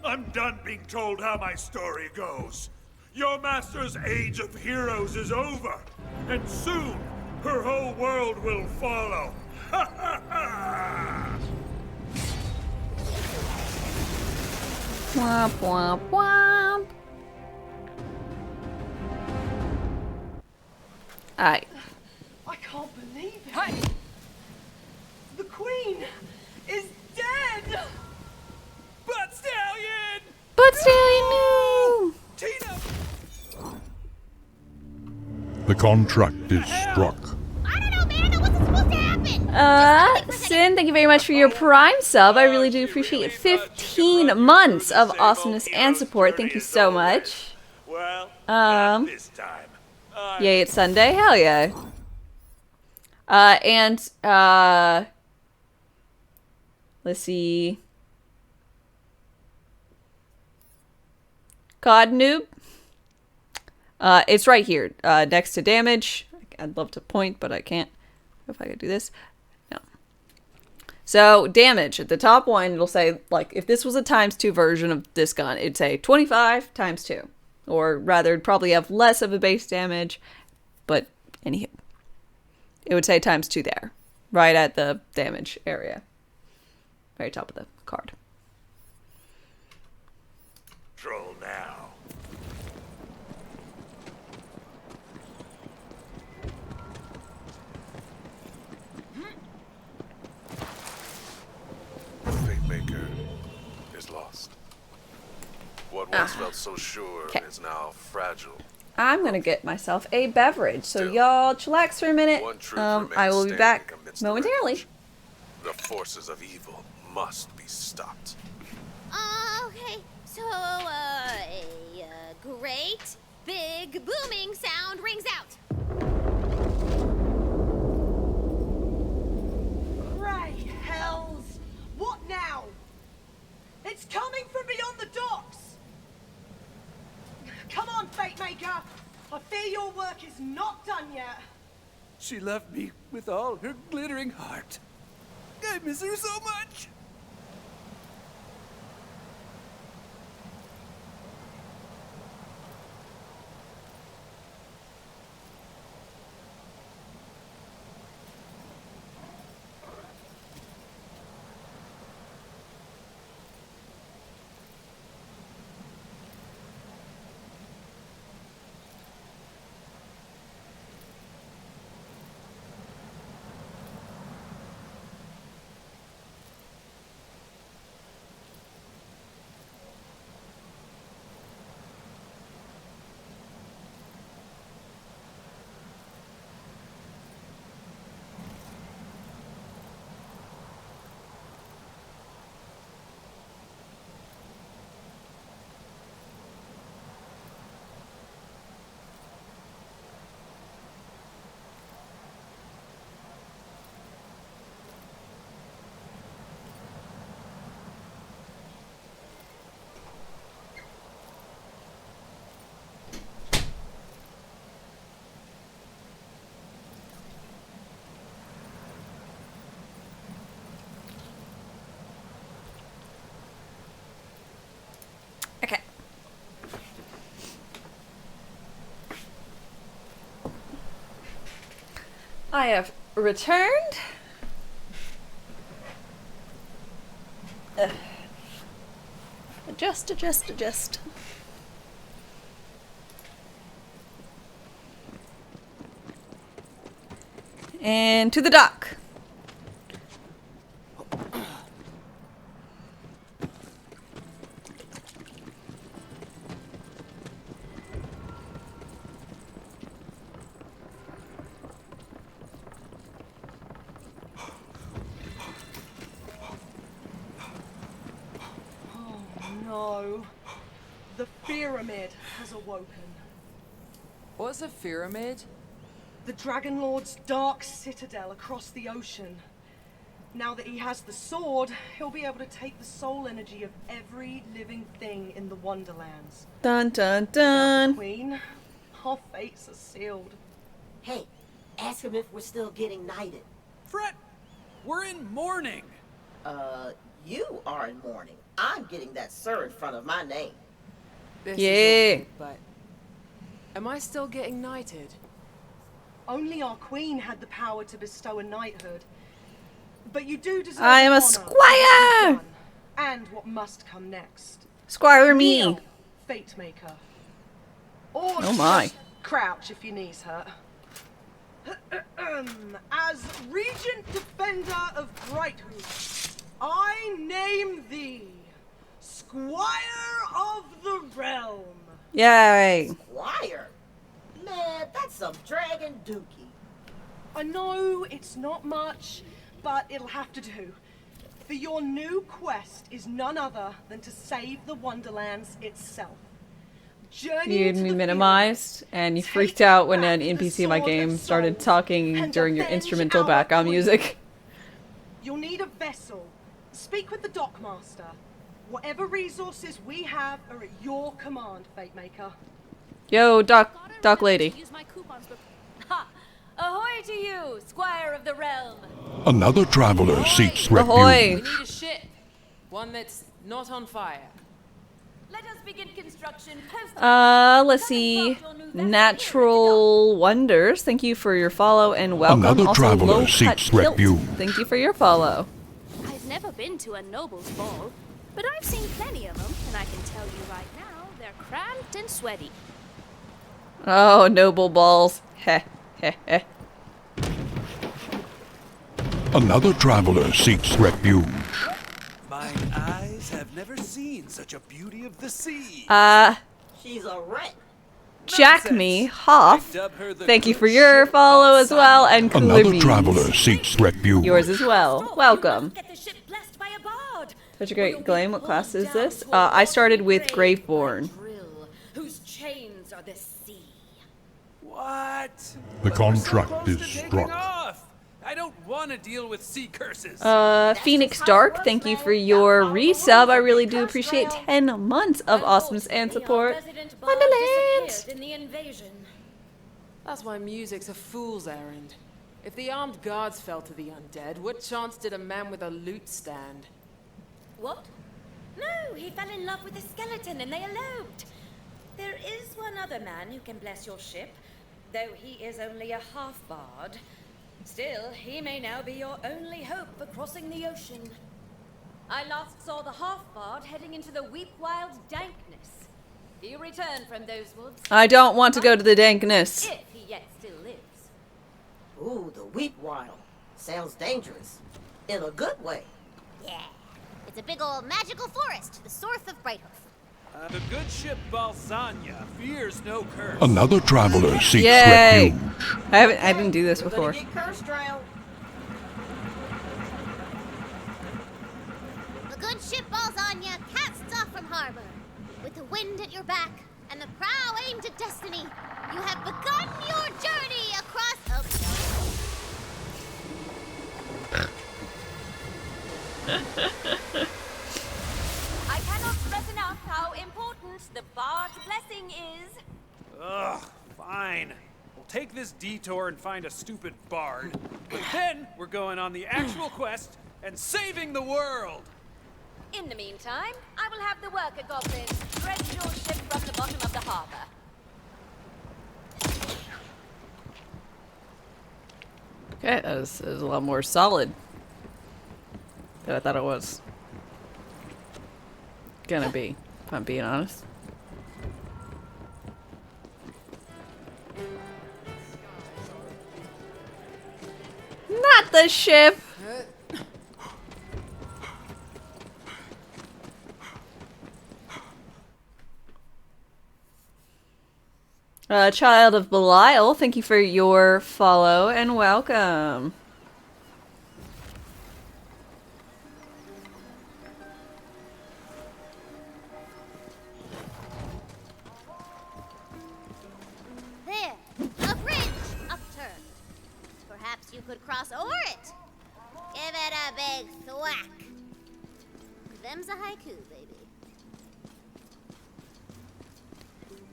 I'm done being told how my story goes. Your master's age of heroes is over, and soon her whole world will follow. Ha ha ha! Womp womp womp. Alright. I can't believe it. Hey! The Queen is dead! Butt Stallion! Butt Stallion, no! Tina! The contract is struck. I don't know, man. What's supposed to happen? Sin, thank you very much for your Prime sub. I really do appreciate it. 15 months of awesomeness and support. Thank you so much. This time. Yay, it's Sunday. Hell yeah. Let's see. COD noob. It's right here, next to damage. I'd love to point, but I can't. If I could do this. No. So, damage. At the top one, it'll say, like, if this was a ×2 version of this gun, it'd say 25 ×2. Or rather, it'd probably have less of a base damage, but anywho. It would say ×2 there. Right at the damage area. Very top of the card. Troll now. Fatemaker is lost. What once felt so sure is now fragile. I'm gonna get myself a beverage, so y'all chillax for a minute. I will be back momentarily. The forces of evil must be stopped. Okay. So, a great big booming sound rings out. Ray hells! What now? It's coming from beyond the docks! Come on, Fatemaker! I fear your work is not done yet. She left me with all her glittering heart. I miss her so much. I have returned. Adjust. And to the dock. No. The pyramid has awoken. What's a pyramid? The Dragon Lord's dark citadel across the ocean. Now that he has the sword, he'll be able to take the soul energy of every living thing in the Wonderlands. Dun dun Without dun. the Queen, our fates are sealed. Hey, ask him if we're still getting knighted. Fret, we're in mourning. You are in mourning. I'm getting that sir in front of my name. This Yeah. is awkward, but am I still getting knighted? Only our Queen had the power to bestow a knighthood. But you do deserve I am a honor for what squire! you've done and what must come next. Squire me. Kneel, Fate Maker. Or Oh my. just crouch if your knees hurt. As Regent Defender of Brightwood, I name thee Squire of the Realm. Yay. Squire? Man, that's some dragon dookie. I know it's not much, but it'll have to do. For your new quest is none other than to save the Wonderlands itself. Journey You had into me the minimized, and you freaked out when an NPC in my game started talking during your instrumental background music. You'll need a vessel. Speak with the dockmaster. Whatever resources we have are at your command, Fate Maker. Yo, dock lady. Ha! Ahoy to you, Squire of the Realm! Another traveler seeks refuge. Ahoy. We need a ship. One that's not on fire. Let us begin construction post. Let's see. Natural Wonders, thank you for your follow and welcome. Another Also, traveler Low Cut seeks Kilt, refuge. thank you for your follow. I've never been to a noble's ball, but I've seen plenty of them, and I can tell you right now, they're cramped and sweaty. Oh, noble balls. Heh, heh, heh. Another traveler seeks refuge. Mine eyes have never seen such a beauty of the sea. She's a wreck. Jack me, Hoff. Thank you for your follow as well, and Another Cooler traveler Beans. seeks refuge. Yours as well. Welcome. Such a great Glam. What class is this? I started with Graveborn. Whose chains are the sea. What? The contract Close is to taking struck. off. I don't want to deal with sea curses. Phoenix Dark, thank you for your resub. I really do appreciate 10 months of awesomeness and support. Wonderlands! In the invasion. That's why music's a fool's errand. If the armed guards fell to the undead, what chance did a man with a lute stand? What? No, he fell in love with a skeleton and they eloped. There is one other man who can bless your ship, though he is only a half-bard. Still, he may now be your only hope for crossing the ocean. I last saw the half-bard heading into the Weepwild dankness. He returned from those woods. I don't want to go to the dankness. If he yet still lives. Ooh, the Weepwild. Sounds dangerous. In a good way. Yeah. It's a big old magical forest to the south of Brighthoof. The good ship Balsania fears no curse. Another traveler seeks Yay! refuge. I didn't do this before. Get cursed drowned. The good ship Balsania casts off from harbor. With the wind at your back and the prow aimed at destiny, you have begun your journey across... I cannot stress enough how important the bard's blessing is. Ugh, fine. We'll take this detour and find a stupid bard. But then we're going on the actual quest and saving the world. In the meantime, I will have the worker goblins dredge your ship from the bottom of the harbor. Okay, that was a lot more solid than I thought it was gonna be, if I'm being honest. Not the ship! Child of Belial, thank you for your follow and welcome. There, a bridge upturned. Perhaps you could cross over it. Give it a big thwack. Them's a haiku, baby.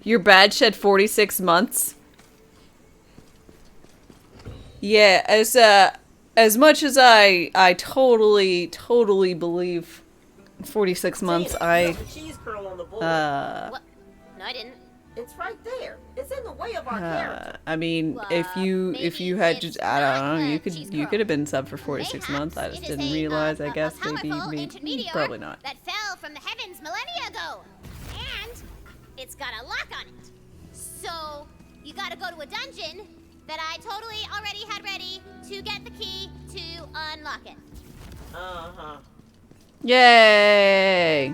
Your badge said 46 months. Yeah, as much as I totally believe 46 months, The cheese curl on the board. What? No, I didn't. It's right there. It's in the way of our character. I mean, if you had just, I don't know, you could have been sub for 46 months. I just didn't realize. I guess maybe probably not. That fell from the heavens millennia ago, and it's got a lock on it. So you got to go to a dungeon that I totally already had ready to get the key to unlock it. Uh-huh. Yay!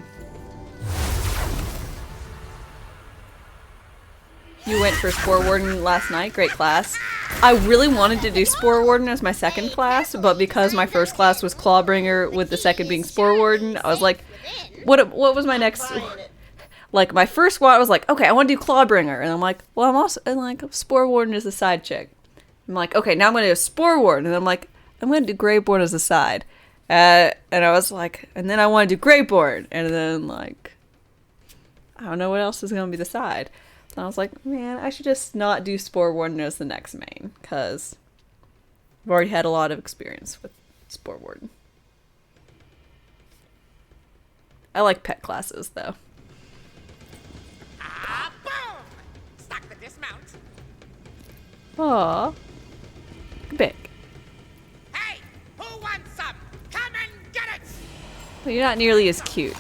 You went for Spore Warden last night. Great class. I really wanted to do Spore Warden as my second class, but because my first class was Clawbringer with the second being Spore Warden, I was like, what was my next... Like, my first one, I was like, okay, I want to do Clawbringer. And I'm like, well, I'm also... And like, Spore Warden is a side chick. I'm like, okay, now I'm going to do Spore Warden. And I'm like, I'm going to do Graveborn as a side. And I was like... And then I want to do Graveborn. And then, like... I don't know what else is going to be the side. And I was like, man, I should just not do Spore Warden as the next main, because I've already had a lot of experience with Spore Warden. I like pet classes, though. Ah, boom! Stuck the dismount. Aww. Big. Hey, who wants some? Come and get it! Well, you're not nearly as cute.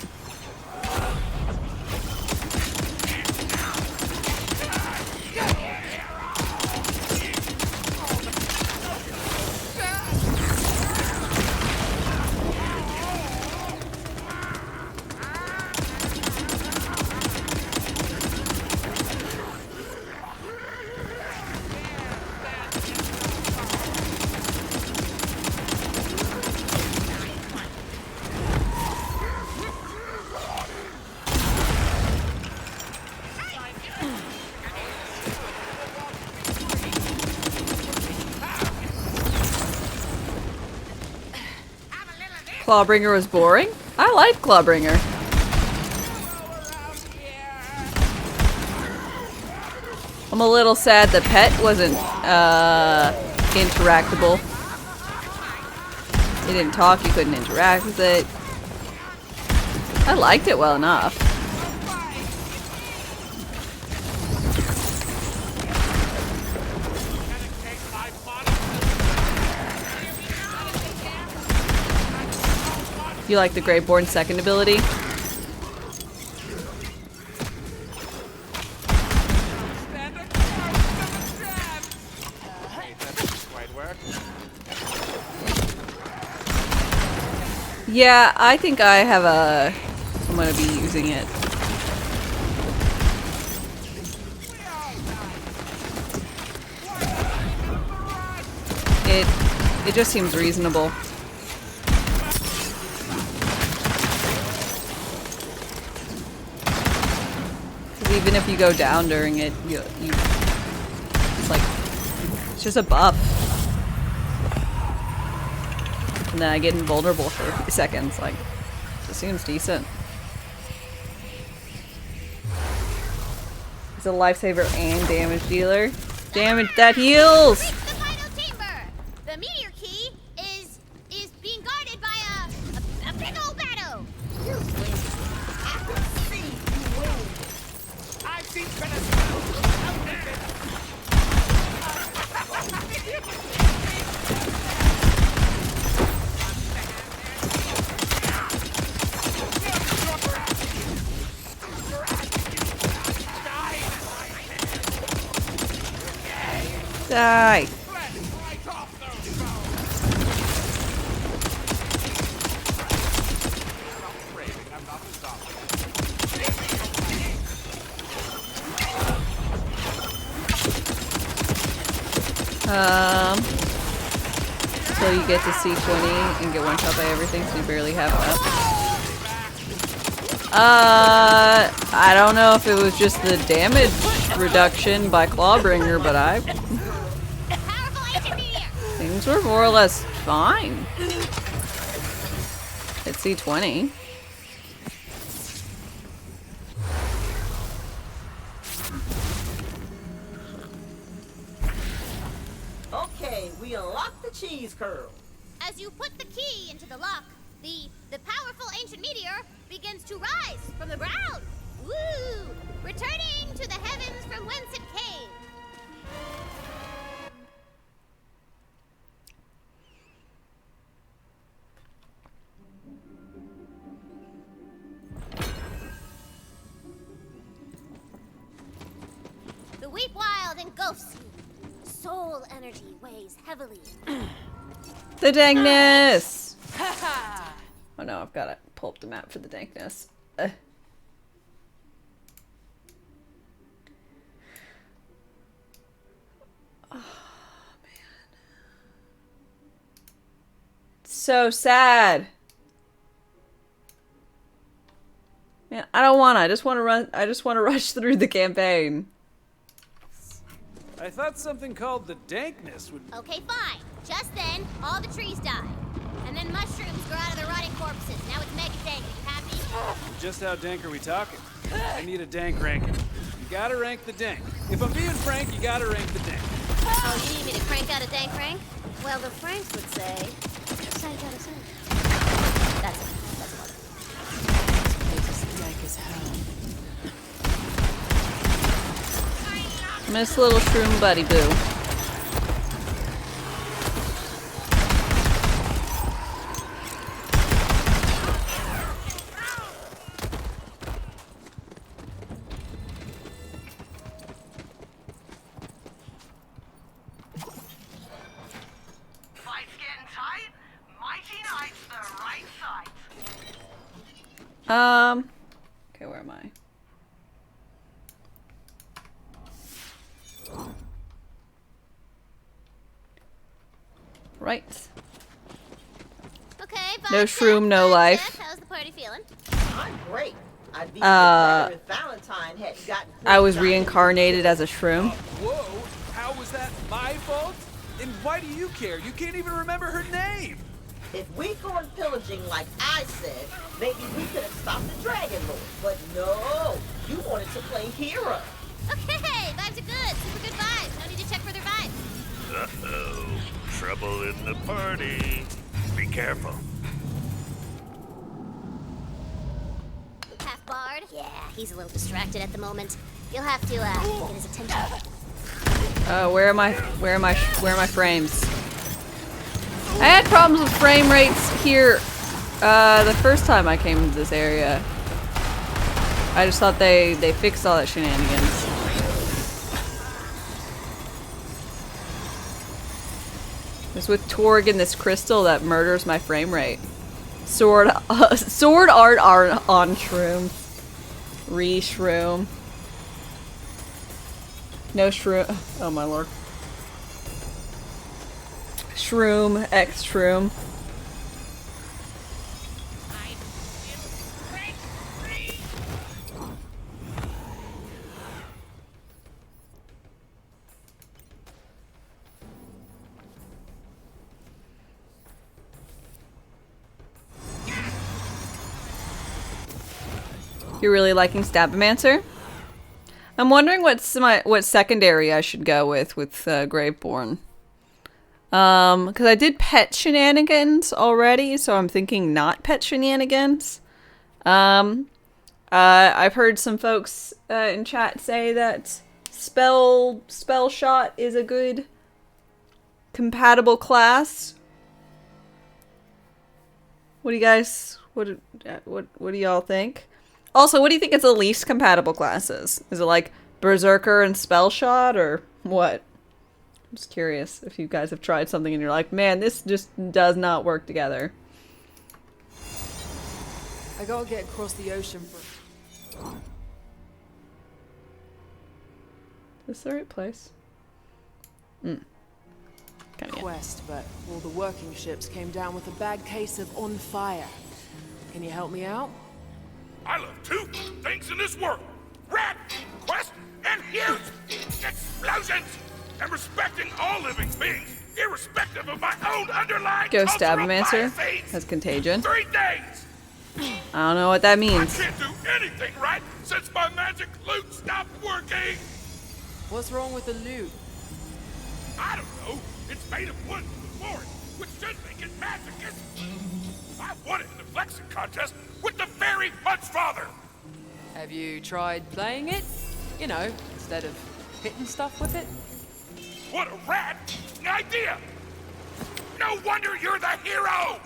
Clawbringer was boring? I like Clawbringer. I'm a little sad the pet wasn't interactable. It didn't talk, you couldn't interact with it. I liked it well enough. You like the Graveborn's second ability? Yeah, I think I have I'm gonna be using it. It just seems reasonable. Even if you go down during it, it's like, it's just a buff. And then I get invulnerable for a few seconds, like, it seems decent. It's a lifesaver and damage dealer. Damage that heals! The final chamber! The meteor key is being guarded by a big old battle! You win. I can see you win. I've seen better. Die. Until you get to C20 and get one shot by everything, so you barely have up. I don't know if it was just the damage reduction by Clawbringer, but things were more or less fine at C20. Okay, we unlocked the cheese curl. As you put the key into the lock, the powerful ancient meteor begins to rise from the ground. Woo! Returning to the heavens from whence it came. The weep wild and ghost soul energy weighs heavily. The dankness! Oh no, I've got to pull up the map for the dankness. Oh, man. It's so sad. Man, I don't wanna. I just wanna rush through the campaign. I thought something called the dankness would... Okay, fine. Just then, all the trees die. And then mushrooms grow out of the rotting corpses. Now it's mega dank. You happy? Just how dank are we talking? I need a dank ranking. You gotta rank the dank. If I'm being frank, you gotta rank the dank. Oh, you need me to crank out a dank rank? Well, the Franks would say, crank out a crank. That's it. That's what. This place is dank as hell. Miss little shroom buddy boo. Fight's getting tight. Mighty Knight's the right side. Okay, where am I? Right. Okay, No shroom, no life. How's the party feeling? I'm great. I'd be even better if Valentine hadn't gotten I was reincarnated as a shroom. Whoa, how was that my fault? And why do you care? You can't even remember her name. If we'd gone pillaging like I said, maybe we could have stopped the Dragon Lord. But no, you wanted to play hero. Okay, vibes are good. Super good vibes. No need to check for their vibes. Uh-oh. Trouble in the party. Be careful. Half barred? Yeah, he's a little distracted at the moment. You'll have to get his attention. Where are my frames? I had problems with frame rates here the first time I came to this area. I just thought they fixed all that shenanigans. It's with Torg and this crystal that murders my frame rate. Sword art on shroom. Re-shroom. No shroom. Oh my lord. Shroom, X shroom. You're really liking Stabomancer? I'm wondering what secondary I should go with Graveborn. Because I did pet shenanigans already, so I'm thinking not pet shenanigans. I've heard some folks in chat say that spell shot is a good compatible class. What do you guys what do y'all think? Also, what do you think is the least compatible classes? Is it like Berserker and Spell Shot, or what? I'm just curious if you guys have tried something and you're like, man, this just does not work together. I gotta get across the ocean for... Is this the right place? Quest, but all the working ships came down with a bad case of on fire. Can you help me out? I love two things in this world. Rat, quest, and huge explosions. And respecting all living beings, irrespective of my own underlying Ghost cultural Stabmancer biases. has contagion. 3 days. I don't know what that means. I can't do anything right since my magic loot stopped working. What's wrong with the loot? I don't know. It's made of wood from the forest, which should make it magicous. I won it in the flexing contest with the fairy Munchfather. Have you tried playing it? You know, instead of hitting stuff with it? What a rad idea! No wonder you're the hero!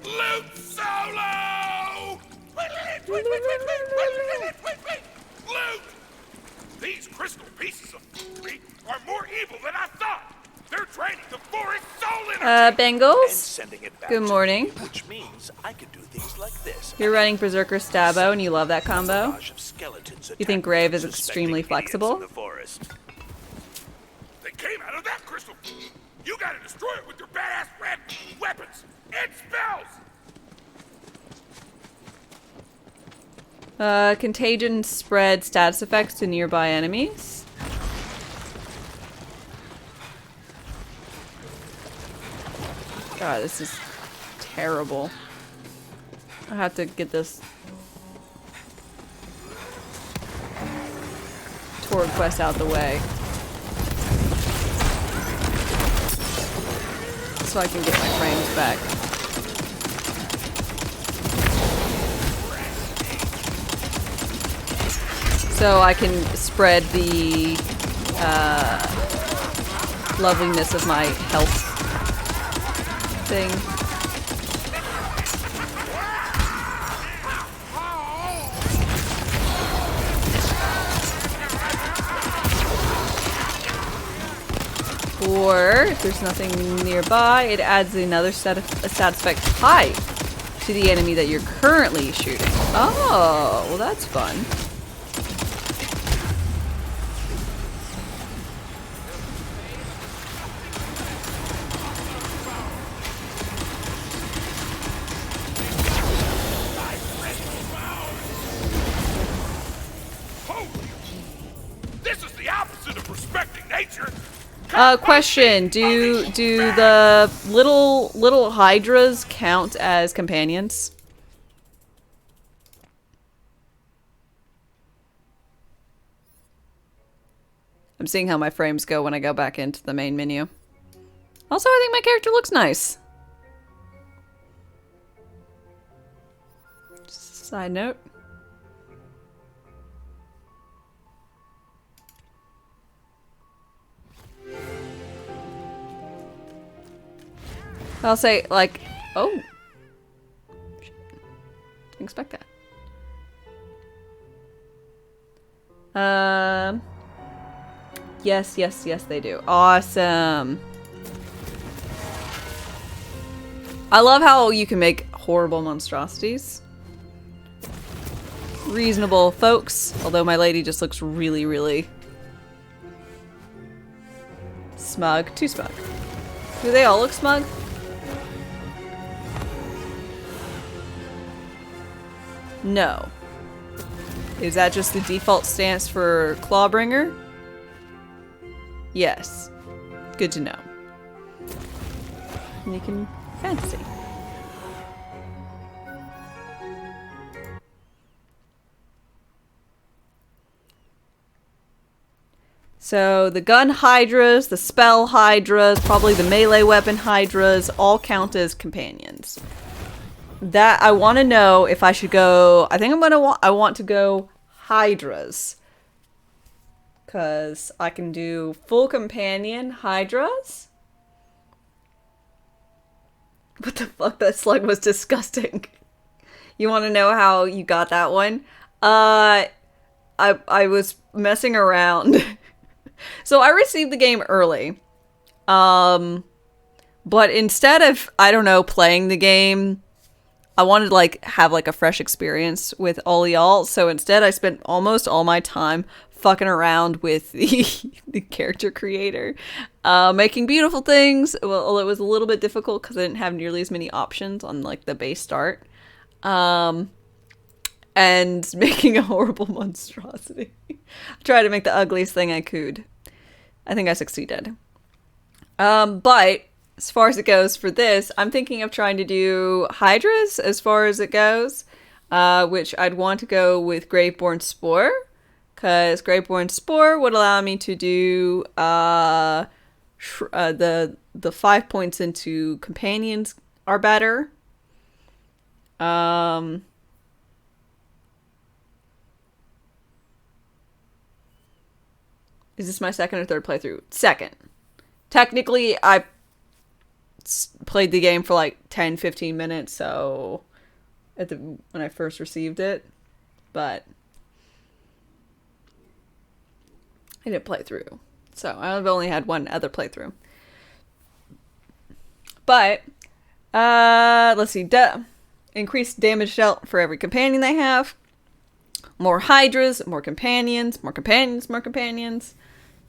Loot Solo! Loot! These crystal pieces of meat are more evil than I thought! They're draining the forest soul energy! Bengals? Back Good morning. to me, which means I could do things like this. You're running Berserker Stabbo and you love that combo? Barrage of skeletons You think attacking Grave is unsuspecting extremely idiots flexible? in the forest. They came out of that crystal! You gotta destroy it with your badass red weapons and spells! Contagion spread status effects to nearby enemies. God, this is terrible. I have to get this tour quest out the way so I can get my frames back. So I can spread the loveliness of my health thing. Or if there's nothing nearby, it adds another status effect height to the enemy that you're currently shooting. Oh, well that's fun. This is the opposite of respecting nature! Question: Do the little hydras count as companions? I'm seeing how my frames go when I go back into the main menu. Also, I think my character looks nice. Just a side note. I'll say, like, oh. Shit. Didn't expect that. Yes, they do. Awesome. I love how you can make horrible monstrosities. Reasonable folks, although my lady just looks really, really smug. Too smug. Do they all look smug? No. Is that just the default stance for Clawbringer? Yes. Good to know. And you can fancy. So the gun hydras, the spell hydras, probably the melee weapon hydras all count as companions. That I want to know if I should go. I think I want to go hydras, cause I can do full companion hydras. What the fuck? That slug was disgusting. You want to know how you got that one? I was messing around. So I received the game early, But instead of, I don't know, playing the game, I wanted to like have like a fresh experience with all y'all. So instead I spent almost all my time fucking around with the character creator, making beautiful things. Well, it was a little bit difficult because I didn't have nearly as many options on like the base start. And making a horrible monstrosity. I tried to make the ugliest thing I could. I think I succeeded. But as far as it goes for this, I'm thinking of trying to do Hydras as far as it goes, which I'd want to go with Graveborn Spore, because Graveborn Spore would allow me to do the 5 points into companions are better. Is this my second or third playthrough? Second. Technically, I played the game for like 10-15 minutes, so when I first received it, but I didn't play through, so I've only had one other playthrough. But let's see, increased damage dealt for every companion they have, more Hydras, more companions, more companions, more companions.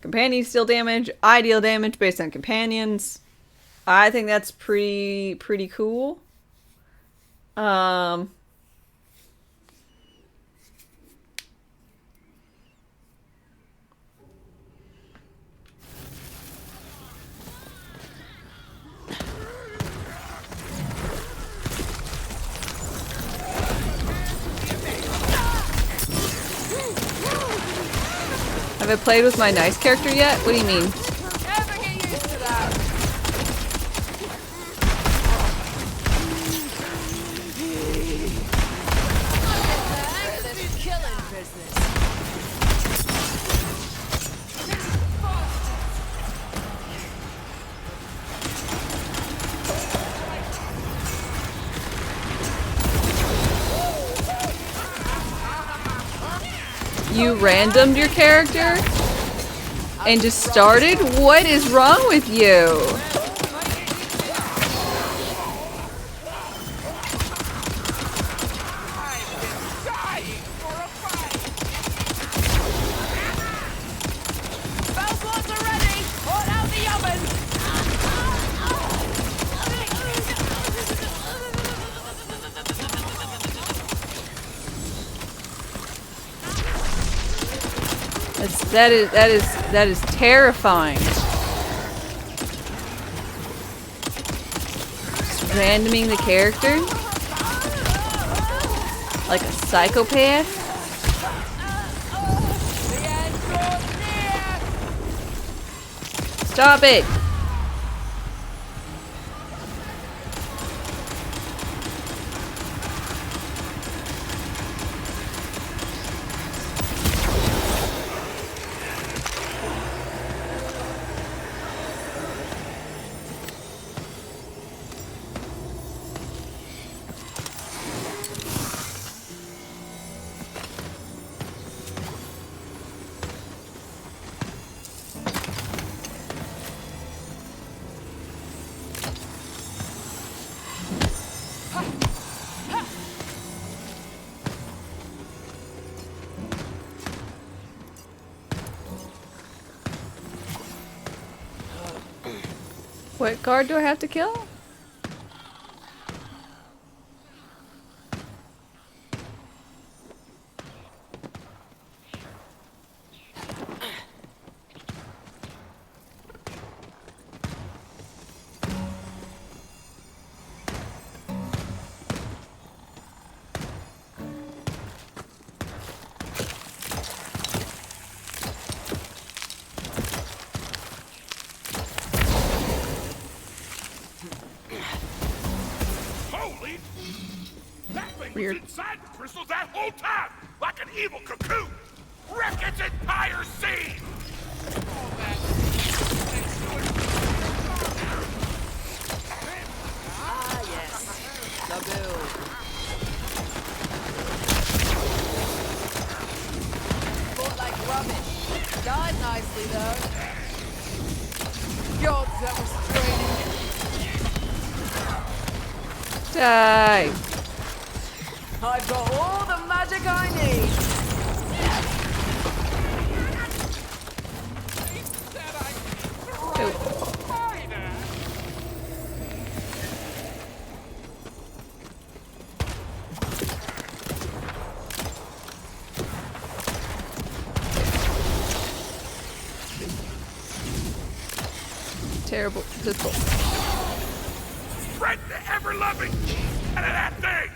Companions deal damage, I deal damage based on companions. I think that's pretty cool. Have I played with my nice character yet? What do you mean? Never get used to that. This killing business. You randomed your character and just started? What is wrong with you? That is terrifying. Just randoming the character like a psychopath. Stop it. What guard do I have to kill? Weird. Inside the crystal that whole time, like an evil cocoon. Wreck its entire scene. Ah, yes. The build. Fought like rubbish. Died nicely, though. God, that was draining. Die. I've got all the magic I need. Terrible pistol. Spread the ever-loving out of that thing!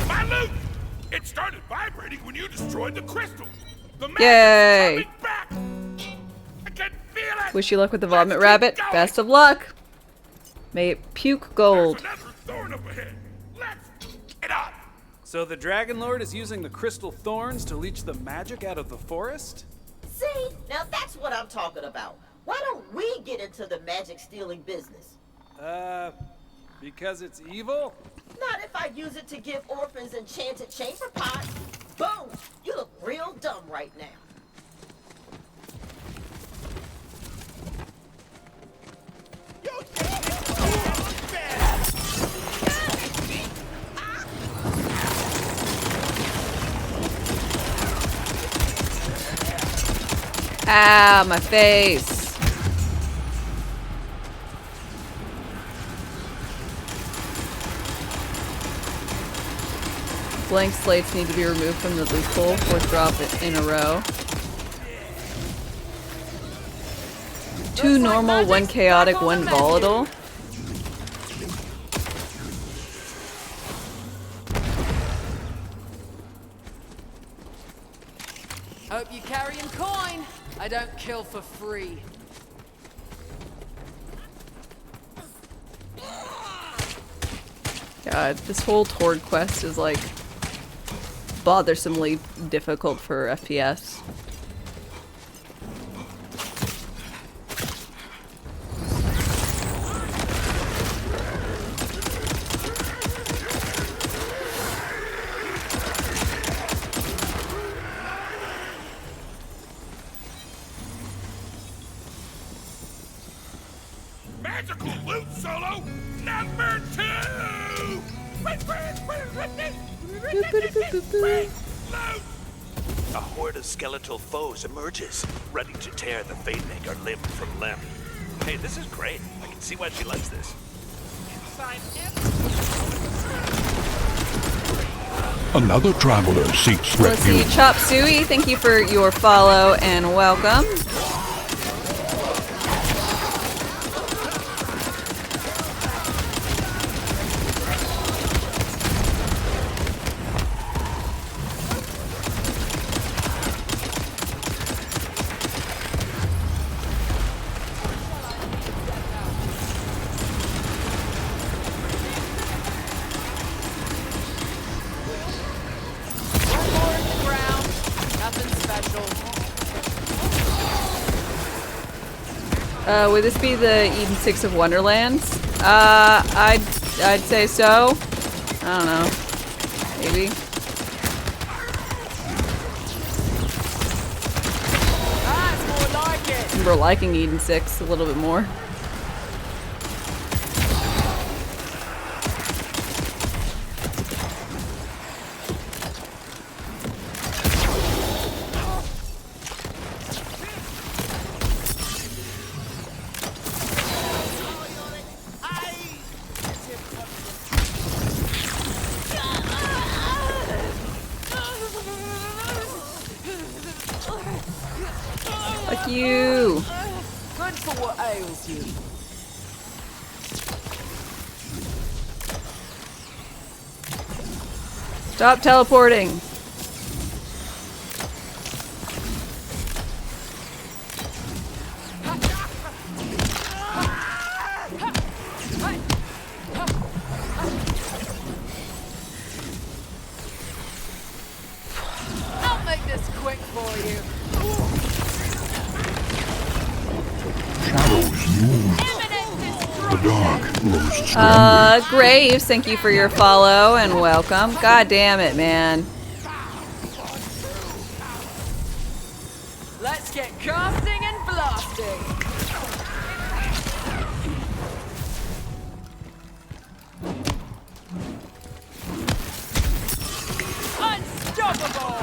My loot! It started vibrating when you destroyed the crystal. The Yay! magic's coming back. I can feel it. Wish you luck with the vomit rabbit. Best of luck. May it puke gold. Thorn up ahead. Let's get up. So the Dragon Lord is using the crystal thorns to leech the magic out of the forest? See, now that's what I'm talking about. Why don't we get into the magic stealing business? Because it's evil? Not if I use it to give orphans enchanted chamber pots. Boom! You look real dumb right now. Ah, my face. Blank slates need to be removed from the loophole. Fourth drop in a row. 2 normal, 1 chaotic, 1 volatile. Hope you carrying coin. I don't kill for free. God, this whole Tord quest is like bothersomely difficult for FPS. Magical loot solo number 2! A horde of skeletal foes emerges, ready to tear the Fatemaker limb from limb. Hey, this is great. I can see why she likes this. Another traveler seeks Let's see, refuge. Chop Suey, thank you for your follow and welcome. Would this be the Eden 6 of Wonderlands? I'd say so. I don't know. Maybe. That's more like it. I remember liking Eden 6 a little bit more. Fuck you! Good for what ails you. Stop teleporting! I'll make this quick for you. Shadows move. The dark grows stronger. Graves, thank you for your follow and welcome. God damn it, man. Let's get casting and blasting. Unstoppable!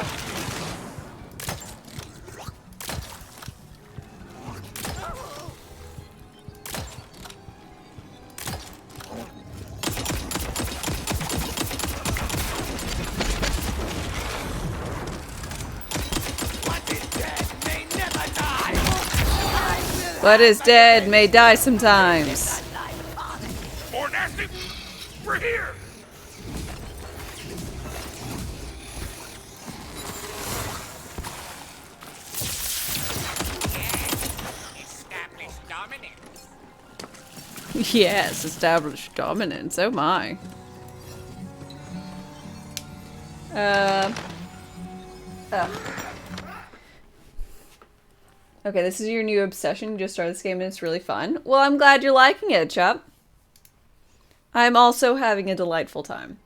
What is dead may die sometimes. More nasty? We're here! Established dominance. Yes, established dominance. Oh my. Okay, this is your new obsession. You just started this game and it's really fun. Well, I'm glad you're liking it, Chup. I'm also having a delightful time.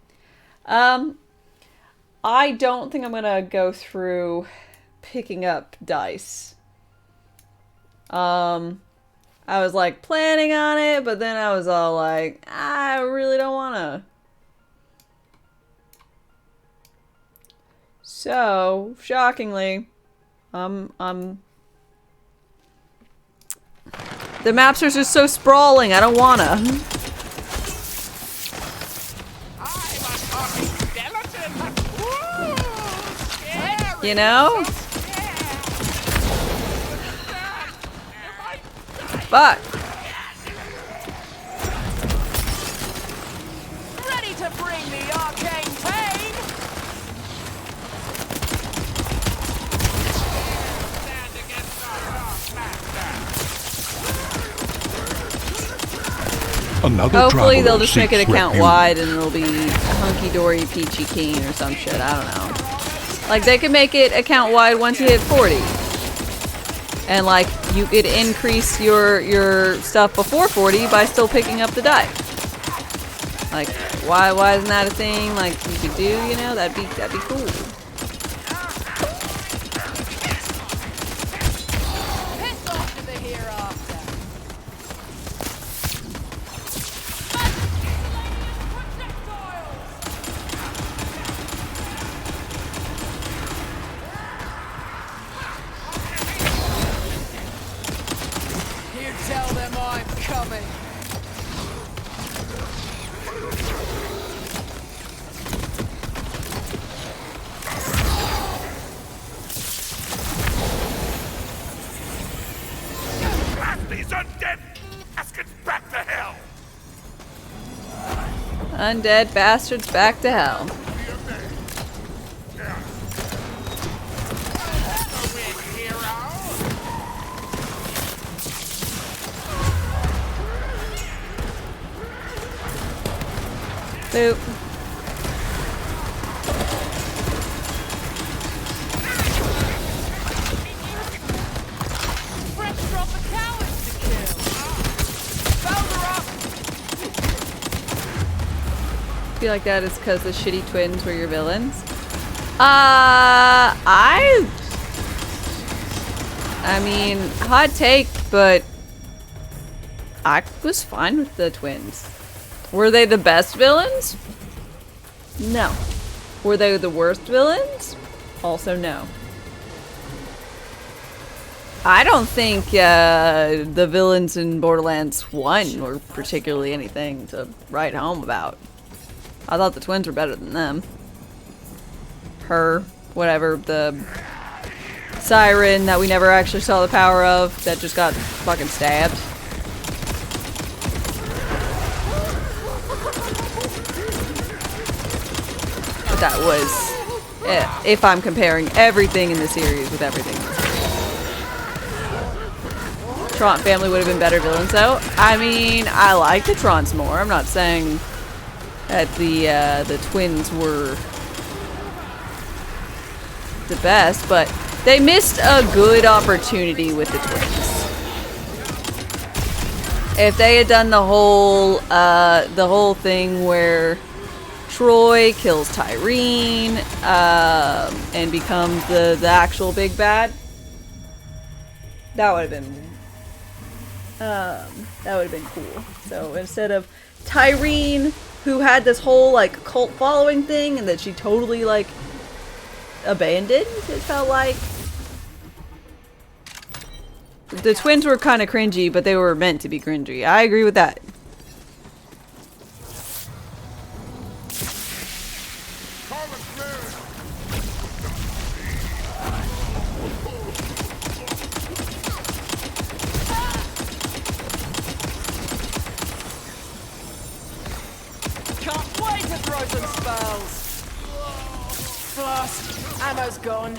I don't think I'm gonna go through picking up dice. I was like planning on it, but then I was all like, I really don't wanna. So, shockingly, the maps are just so sprawling, I don't wanna. You know? Fuck. Ready to bring the arcane pain? Another Hopefully they'll traveler just make it seeks account refuge. wide and it'll be hunky-dory peachy keen or some shit, I don't know. Like they could make it account wide once you hit 40. And like you could increase your stuff before 40 by still picking up the die. Like why isn't that a thing like you could do, you know? That'd be cool. Piss off to the hereafter. You tell them I'm coming. Blast these undead baskets back to hell! Undead bastards back to hell. Boop. Fresh drop of cowards to kill. Bowser up. I feel like that is because the shitty twins were your villains. I mean, hot take, but I was fine with the twins. Were they the best villains? No. Were they the worst villains? Also no. I don't think the villains in Borderlands 1 were particularly anything to write home about. I thought the twins were better than them. Her, whatever, the siren that we never actually saw the power of, that just got fucking stabbed. But that was, if I'm comparing everything in the series with everything in the series. Tron family would have been better villains though. I mean, I like the Trons more. I'm not saying that the twins were the best, but they missed a good opportunity with the twins. If they had done the whole thing where Troy kills Tyreen and becomes the actual big bad, That would have been cool. So instead of Tyreen, who had this whole like cult following thing and that she totally like abandoned, it felt like. The twins were kind of cringy, but they were meant to be cringy. I agree with that. Can't wait to throw some spells. Flask, ammo's gone.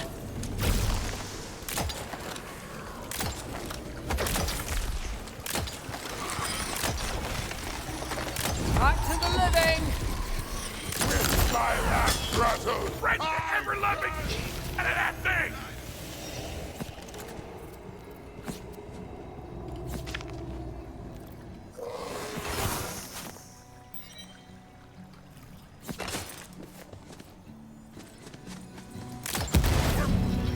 Back to the living. With my last grotto, friend ever loving, and that thing.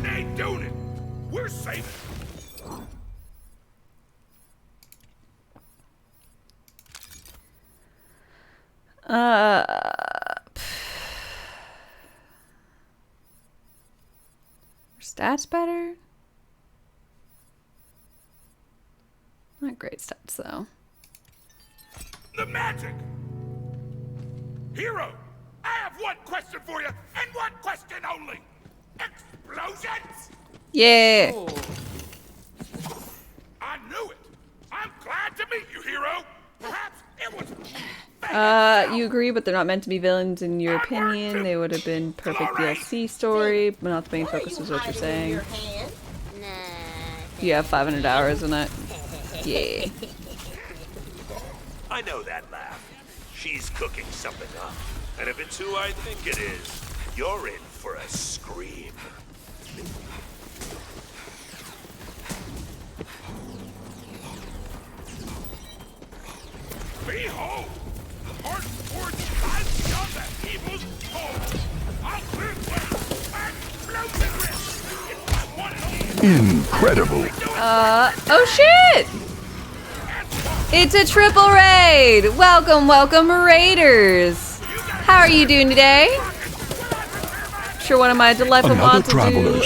They ain't doing it. We're safe. Stats better? Not great stats though. The magic! Hero, I have one question for you, and one question only. Explosions? Yeah. I knew it. I'm glad to meet you, Hero. Perhaps it was... You agree, but they're not meant to be villains in your opinion. They would have been perfect DLC story, but not the main focus is what you're saying. You have 500 hours in it. Yeah. I know that laugh. She's cooking something up. And if it's who I think it is, you're in for a scream. Behold! Hard forged lies beyond that evil's hold. I'll clear the way and blow the risk. If I want it. Incredible. Oh shit! It's a triple raid! Welcome, welcome, raiders! How are you doing today? I'm sure one of my delightful mods will do of evil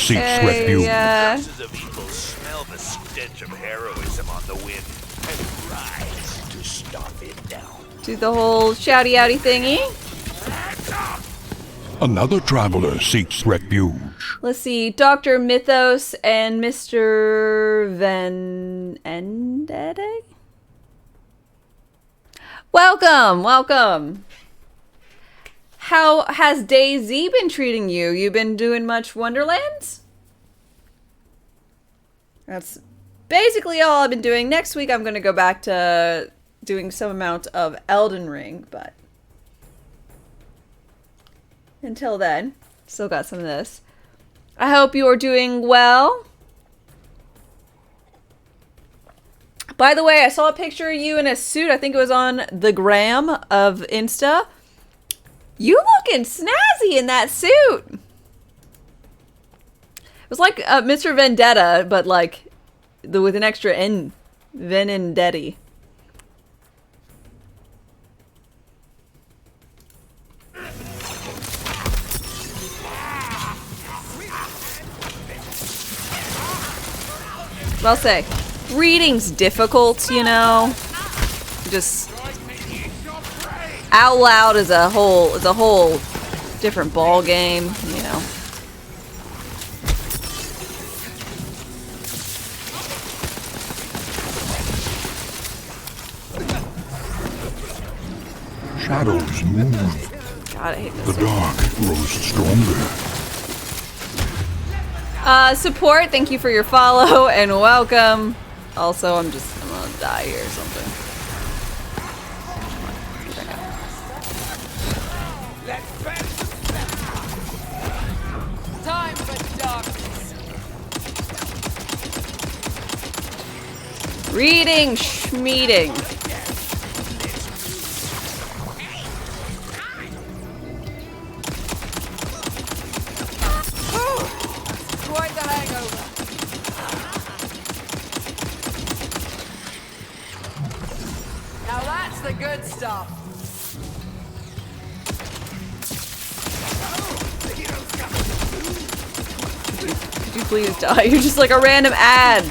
smell the stench of heroism on the wind and rise to stomp it down. do the whole shouty outy thingy. Another traveler seeks refuge. Let's see, Dr. Mythos and Mr. Vendetta? Welcome, welcome. How has DayZ been treating you? You been doing much Wonderlands? That's basically all I've been doing. Next week I'm going to go back to doing some amount of Elden Ring, but until then, still got some of this. I hope you are doing well. By the way, I saw a picture of you in a suit. I think it was on the gram of Insta. You looking snazzy in that suit. It was like Mr. Vendetta, but like with an extra N. Venendetti. I'll say, reading's difficult, you know. Just out loud is a whole different ball game, you know. Shadows move. God, I hate this. The dark grows stronger. Support, thank you for your follow and welcome. Also, I'm gonna die here or something. Time for darkness. Reading, schmeeting. Quite the hangover. stuff. Could you please die? You're just like a random ad.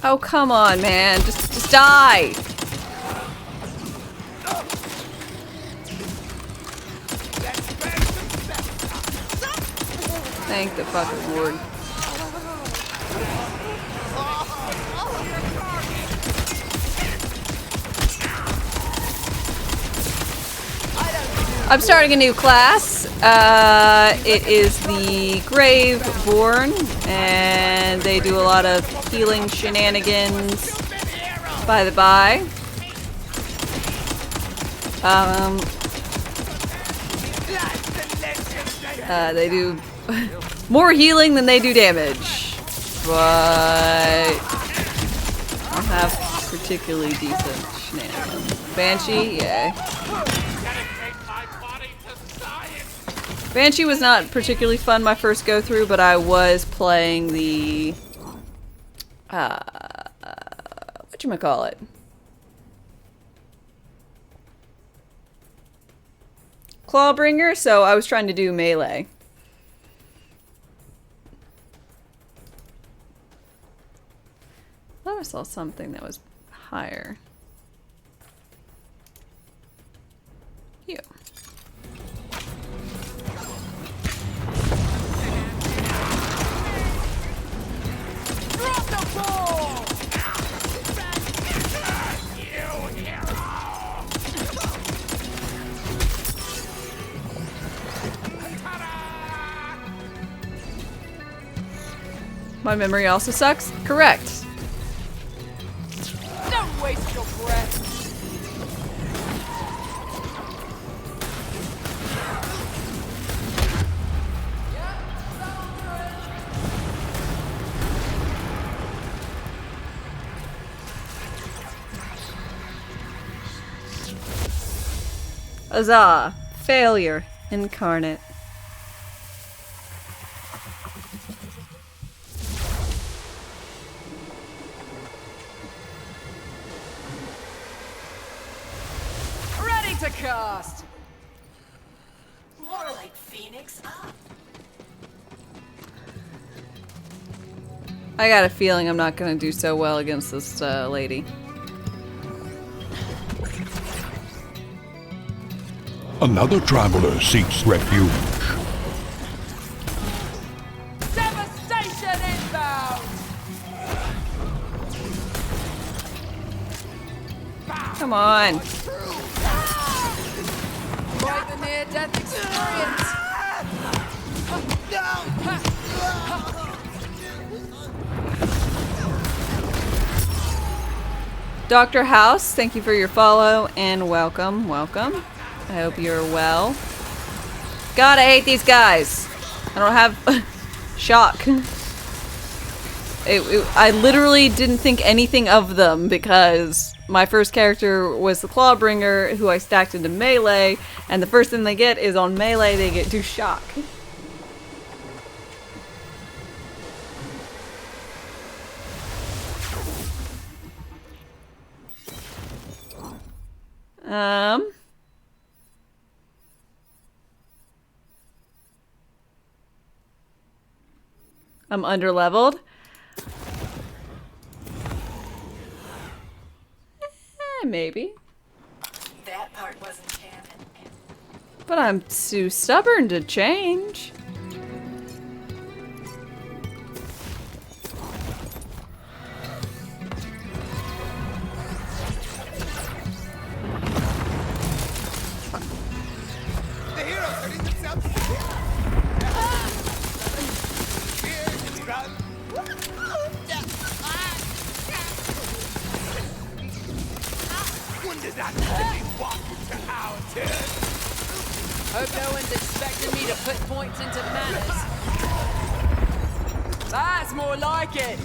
Oh, come on, man. Just die. Thank the fucking Lord. I'm starting a new class. It is the Graveborn, and they do a lot of healing shenanigans. By the by, they do more healing than they do damage, but I have particularly decent shenanigans. Banshee, yeah. Banshee was not particularly fun my first go through, but I was playing the whatchamacallit? Clawbringer, so I was trying to do melee. I thought I saw something that was higher. You. Drop the ball! My memory also sucks? Correct. Don't waste your breath. Huzzah! Failure incarnate. Ready to cast. More like Phoenix up. I got a feeling I'm not gonna do so well against this lady. Another traveler seeks refuge. Devastation inbound. Come on. Quite the near-death experience. Dr. House, thank you for your follow and welcome. Welcome. I hope you're well. God, I hate these guys. I don't have shock. I literally didn't think anything of them because my first character was the Clawbringer, who I stacked into melee, and the first thing they get is on melee, they get do shock. I'm underleveled. Maybe. That part wasn't canon. But I'm too stubborn to change. The heroes hurting themselves. repentant manners. That's more like it.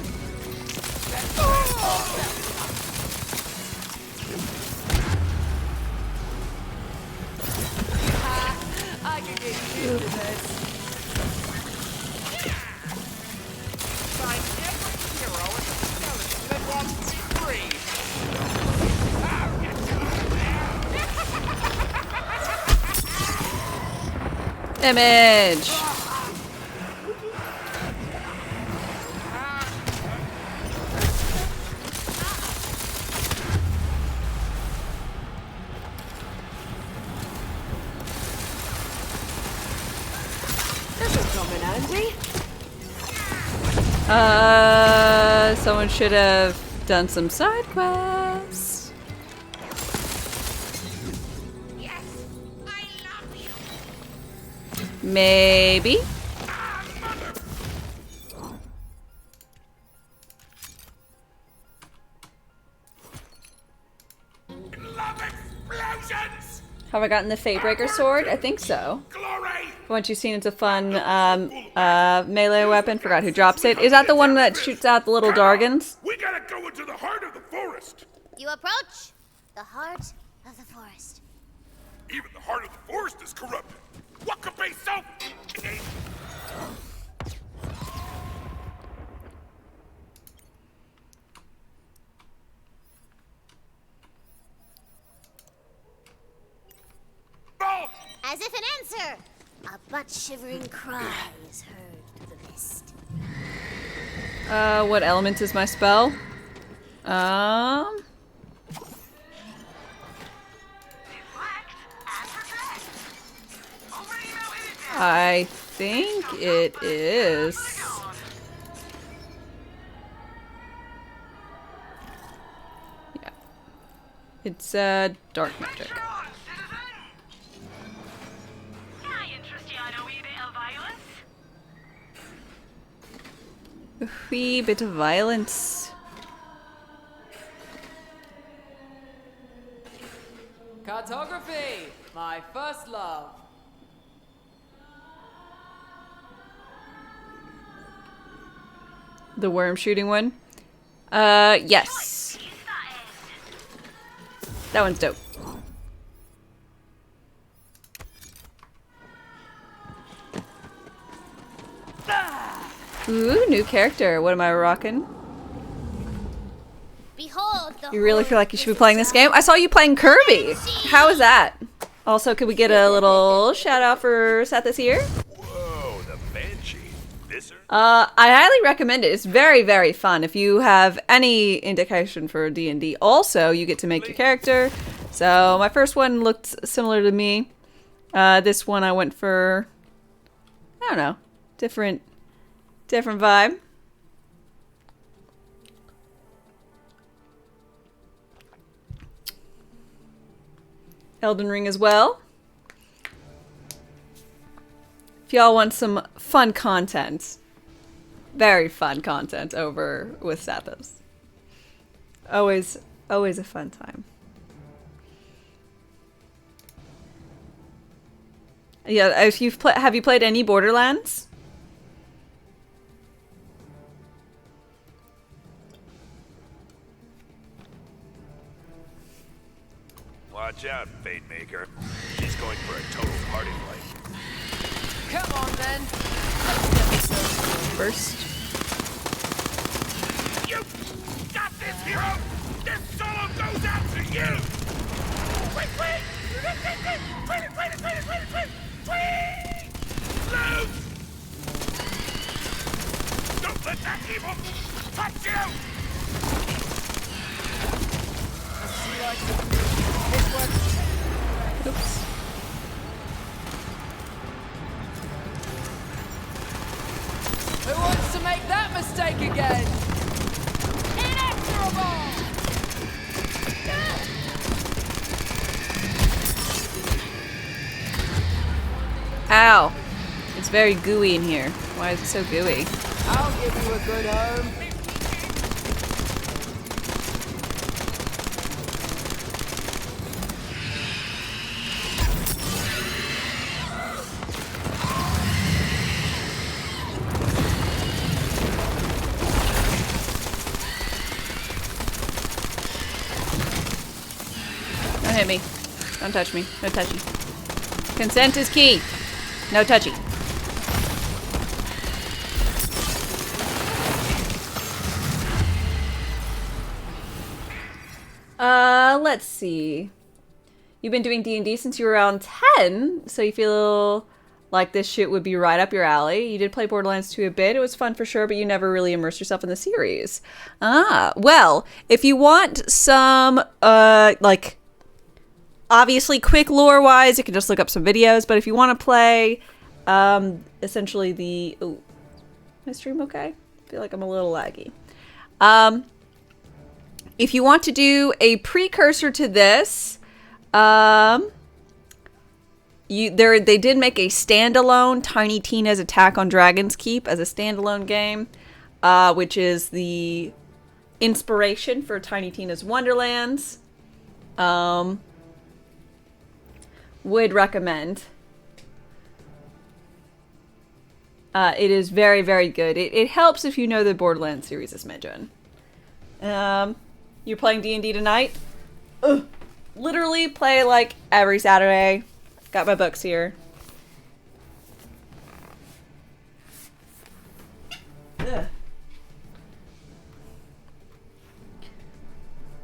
I can get used to this. Find every hero in the skeleton that wants to be free. I'll get you out there. Image. Someone should have done some side quests. Yes, I love you. Maybe. Love explosions. Have I gotten the Fatebreaker sword? I think so. Once you've seen it's a fun melee weapon. Forgot who drops it. Is that the one that shoots out the little Dargans? We gotta go into the heart of the forest. You approach the heart of the forest. Even the heart of the forest is corrupted. What could be so? As if an answer, a butt-shivering cry is heard through the mist. What element is my spell? I think it is. Yeah. It's dark magic. A wee bit of violence. Cartography, my first love. The worm shooting one? Yes. That one's dope. Ooh, new character. What am I rocking? Behold the You really feel like you should be playing this game? I saw you playing Kirby. How is that? Also, could we get a little shout out for Seth this year? Whoa, the Banshee. This I highly recommend it. It's very, very fun. If you have any indication for D&D, also you get to make your character. So my first one looked similar to me. This one I went for, I don't know, different vibe. Elden Ring as well. If y'all want some fun content, very fun content over with Sathos. Always a fun time. Yeah, if you've have you played any Borderlands? Watch out, Fate Maker. She's going for a total party fight. Come on, then. First. You got this, hero! This solo goes out to you! Wait! Loose! Don't let that evil touch you! Oops. Who wants to make that mistake again? Inexorable! Ow. It's very gooey in here. Why is it so gooey? I'll give you a good home. hit me. Don't touch me. No touchy. Consent is key. No touchy. Let's see. You've been doing D&D since you were around 10, so you feel like this shit would be right up your alley. You did play Borderlands 2 a bit. It was fun for sure, but you never really immersed yourself in the series. Ah, well, if you want some, like, obviously quick lore-wise, you can just look up some videos, but if you want to play, essentially the... Ooh. My stream okay? I feel like I'm a little laggy. If you want to do a precursor to this, they did make a standalone Tiny Tina's Attack on Dragon's Keep as a standalone game, which is the inspiration for Tiny Tina's Wonderlands. Would recommend. It is very, very good. It helps if you know the Borderlands series as mentioned. You're playing D&D tonight? Ugh. Literally play like every Saturday. Got my books here. Ugh.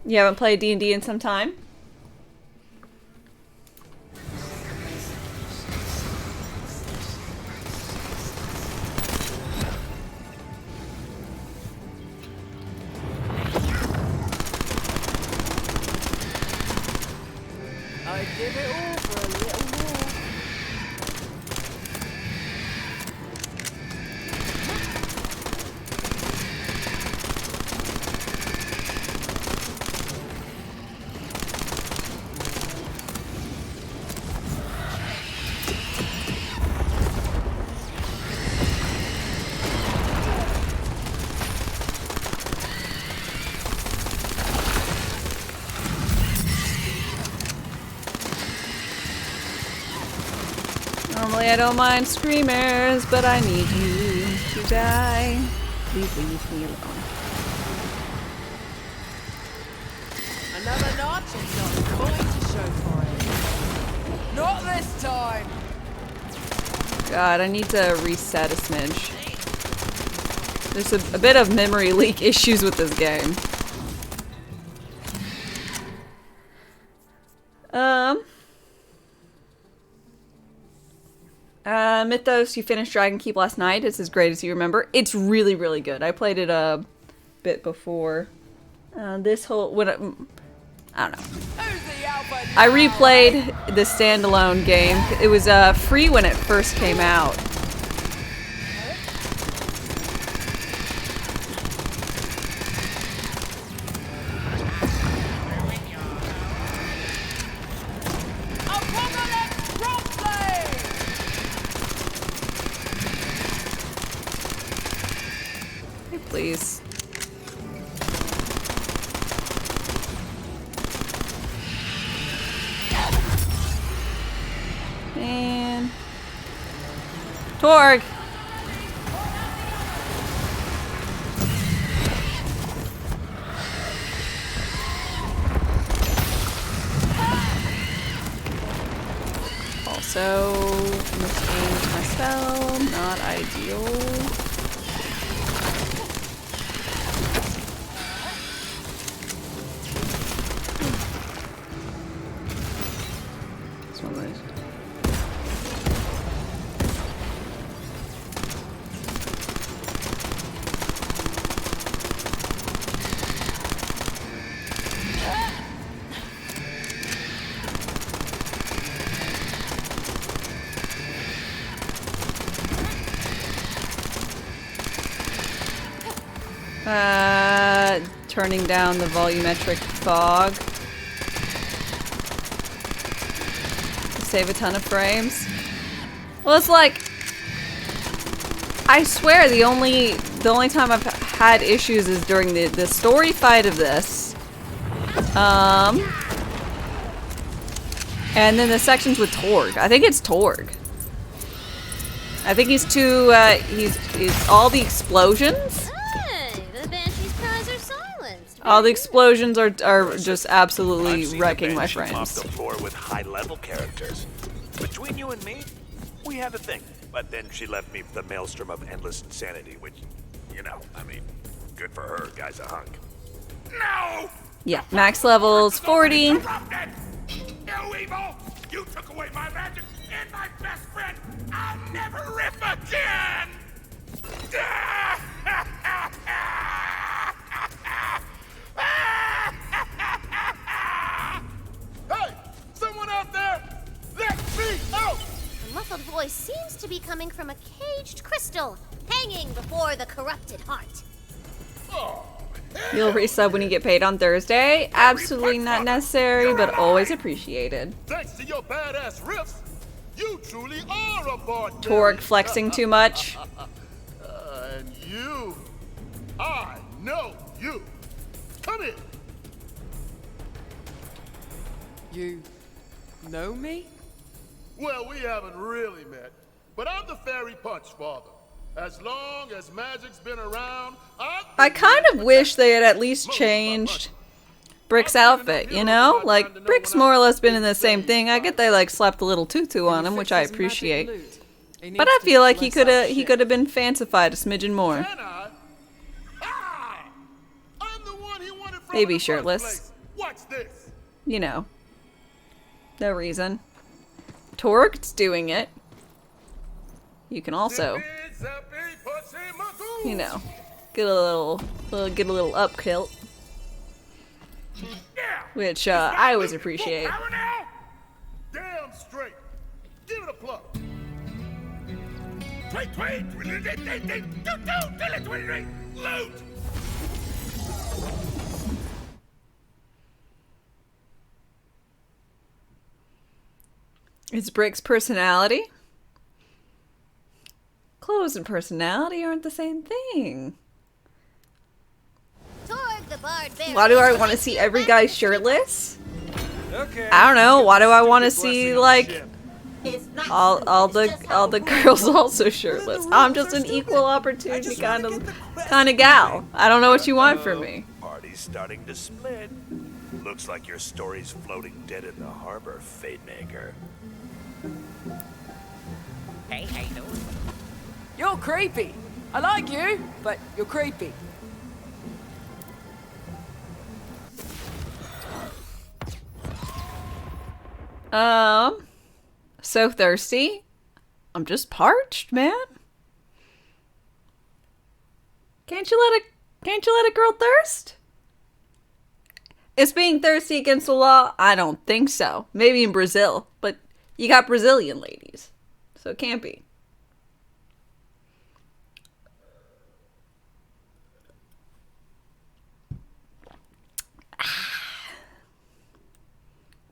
You haven't played D&D in some time? I'd give it all for a little more. Normally I don't mind screamers, but I need you to die. Please leave me alone. Another notch is not going to show for it. Not this time! God, I need to reset a smidge. There's a bit of memory leak issues with this game. Mythos, you finished Dragon Keep last night. It's as great as you remember. It's really, really good. I played it a bit before. This whole... I don't know. I replayed the standalone game. It was free when it first came out. Please. Man. Torg! Also, misaimed my spell. Not ideal. Turning down the volumetric fog. Save a ton of frames. Well, it's like, I swear the only time I've had issues is during the story fight of this. And then the sections with Torg. I think it's Torg. I think he's too, he's all the explosions. All the explosions are just I've absolutely seen wrecking the my bench off frames. the floor with high-level characters. Between you and me, we had a thing. But then she left me the maelstrom of endless insanity, which, you know, I mean, good for her. Guy's a hunk. No! Yeah, max levels 40. Corrupted! You evil! You took away my magic and my best friend! I'll never rip again! Hey! Someone out there! Let me out! The muffled voice seems to be coming from a caged crystal, hanging before the corrupted heart. You'll resub when you get paid on Thursday. Absolutely not necessary, but always appreciated. Thanks to your badass riffs, you truly are a barbarian. Torg flexing too much. And you, I know you. Come in. You know me? Well, we haven't really met, but I'm the fairy punch father. As long as magic's been around, I kind of wish they had at least changed Brick's outfit, you know? Like, Brick's more or less been in the same thing. I get they like slapped a little tutu on him, which I appreciate. But I feel like he could have been fancified a smidgen more. Maybe shirtless. What's this? You know. No reason. Torg's doing it. You can also, you know, get a little up kilt, which I always appreciate. Damn straight. Give it a plug. Loot! It's Brick's personality. Clothes and personality aren't the same thing. Torg the barbarian. Why do I want to see every guy shirtless? Okay. I don't know. Why do I want to see like all the girls also shirtless? I'm just an equal opportunity kind of gal. I don't know what you want from me. Party's starting to split. Looks like your story's floating dead in the harbor, Fate Maker. Hey, how you doing? You're creepy. I like you, but you're creepy. So thirsty. I'm just parched, man. Can't you let a girl thirst? Is being thirsty against the law? I don't think so. Maybe in Brazil, but you got Brazilian ladies, so it can't be.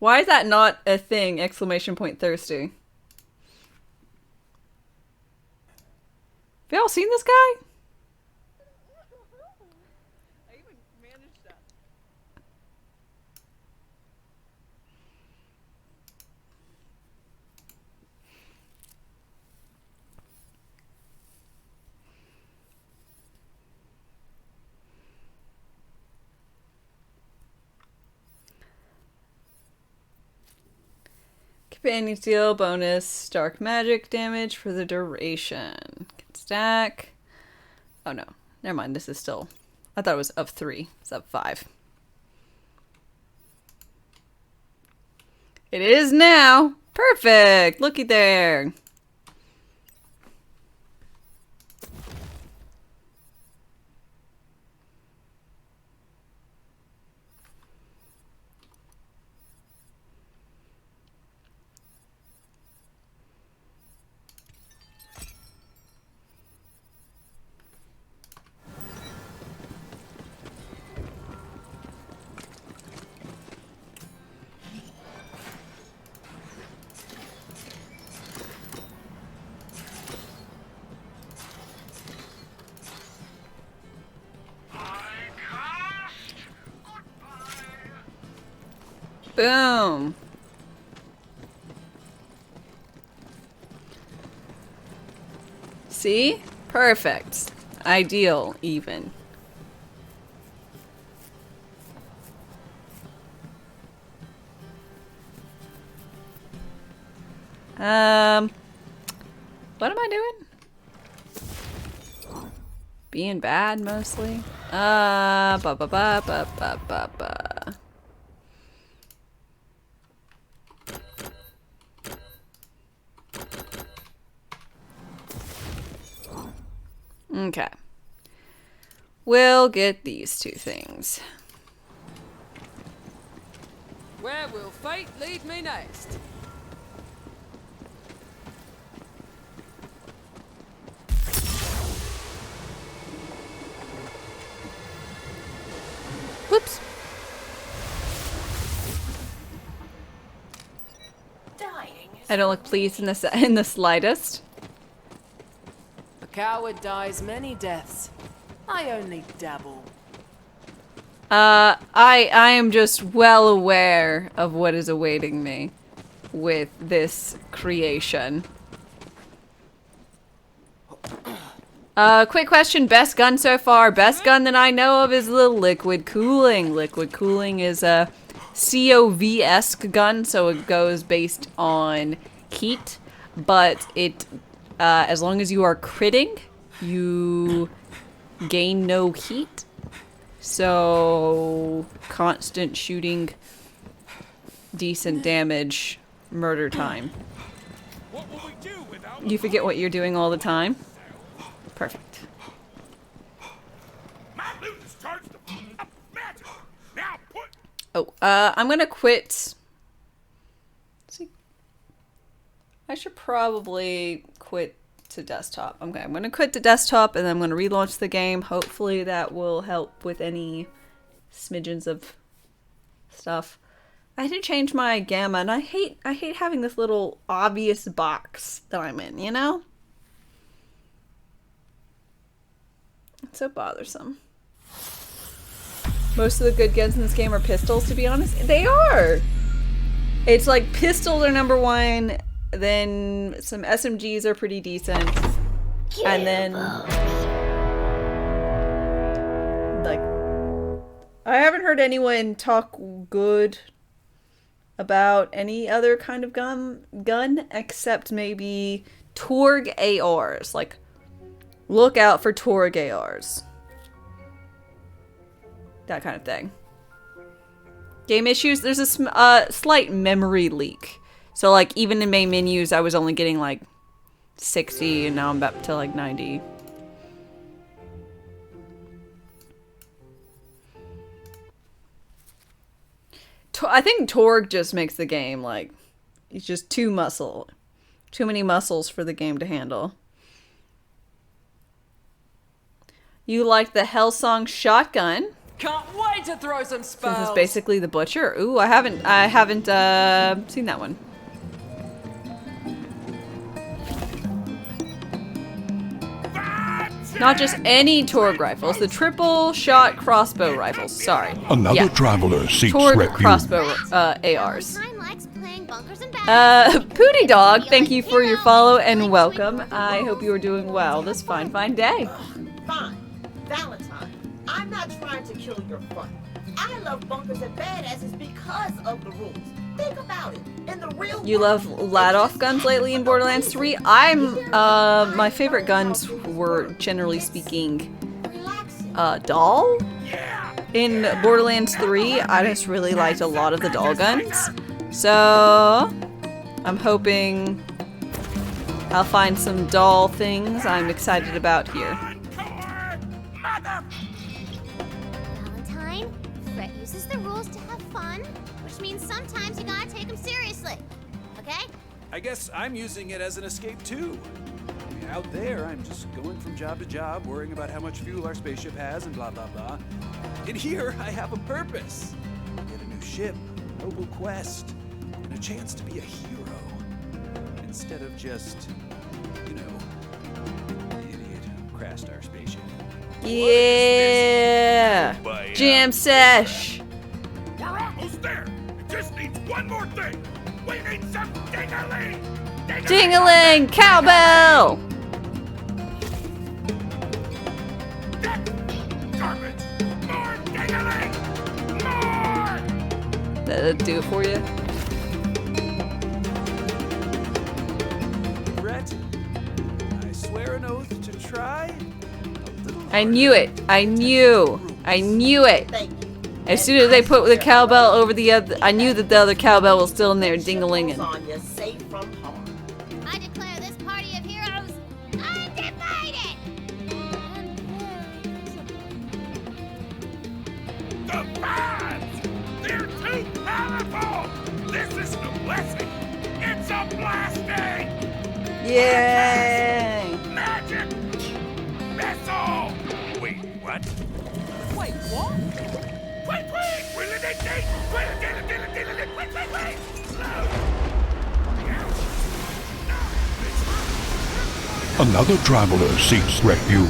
Why is that not a thing? Exclamation point thirsty. Have y'all seen this guy? Companion deal bonus dark magic damage for the duration. Can stack. Oh no, never mind. This is still. I thought it was up 3. It's up 5. It is now. Perfect. Looky there. Boom. See? Perfect. Ideal, even. What am I doing? Being bad mostly. Ba ba ba ba ba ba ba. Okay. We'll get these two things. Where will fate lead me next? Whoops. I don't look pleased in the slightest. A coward dies many deaths. I only dabble. I am just well aware of what is awaiting me with this creation. Quick question, best gun so far. Best gun that I know of is the liquid cooling. Liquid cooling is a COV-esque gun, so it goes based on heat, but it, as long as you are critting, you gain no heat. So, constant shooting, decent damage, murder time. What will we do without You forget what you're doing all the time? Perfect. my loot is charged to magic. Now put Oh, I'm gonna quit. Let's see. I should probably quit to desktop. Okay, I'm gonna quit to desktop and then I'm gonna relaunch the game. Hopefully that will help with any smidgens of stuff. I did change my gamma and I hate having this little obvious box that I'm in, you know? It's so bothersome. Most of the good guns in this game are pistols, to be honest. They are! It's like pistols are number one, then some SMGs are pretty decent, and then like I haven't heard anyone talk good about any other kind of gun except maybe Torg ARs. Like, look out for Torg ARs. That kind of thing. Game issues, there's a slight memory leak. So like even in main menus I was only getting like 60 and now I'm up to like 90. I think Torg just makes the game like, it's just too many muscles for the game to handle. You like the Hellsong shotgun? Can't wait to throw some spells. This is basically the Butcher. Ooh, I haven't seen that one. Not just any Torg rifles, the triple shot crossbow rifles. Sorry. Another traveler seeks Torg refuge. crossbow ARs. Pooty Dog, thank you for your follow and welcome. I hope you are doing well this fine day. Fine. Valentine, I'm not trying to kill your fun. I love bunkers and badasses because of the rules. Think about it. In the real You love let-off guns lately in Borderlands 3? My favorite guns were, generally speaking, doll? In Borderlands 3, I just really liked a lot of the doll guns. So, I'm hoping I'll find some doll things I'm excited about here. Valentine, Fred uses the rules to have fun, which means sometimes you gotta take them seriously. Okay? I guess I'm using it as an escape too. I mean, out there, I'm just going from job to job, worrying about how much fuel our spaceship has and blah blah blah. In here, I have a purpose. Get a new ship, a noble quest, and a chance to be a hero. Instead of just, you know, the idiot who crashed our spaceship. Yeah! Jam sesh! We're almost there. It just needs one more thing. We need some ding-a-ling. Ding-a-ling! Cowbell! Garbage. More ding-a-ling. More. That'll do it for you. I knew it. I knew it. As soon as they put the cowbell over the other, I knew that the other cowbell was still in there ding-a-linging. I declare this party of heroes undivided. The fans! They're too powerful! This isn't a blessing! It's a blasting! Yay! Magic! Missile! Wait, what? Wait, what? Wait! Wait! Another traveler seeks refuge.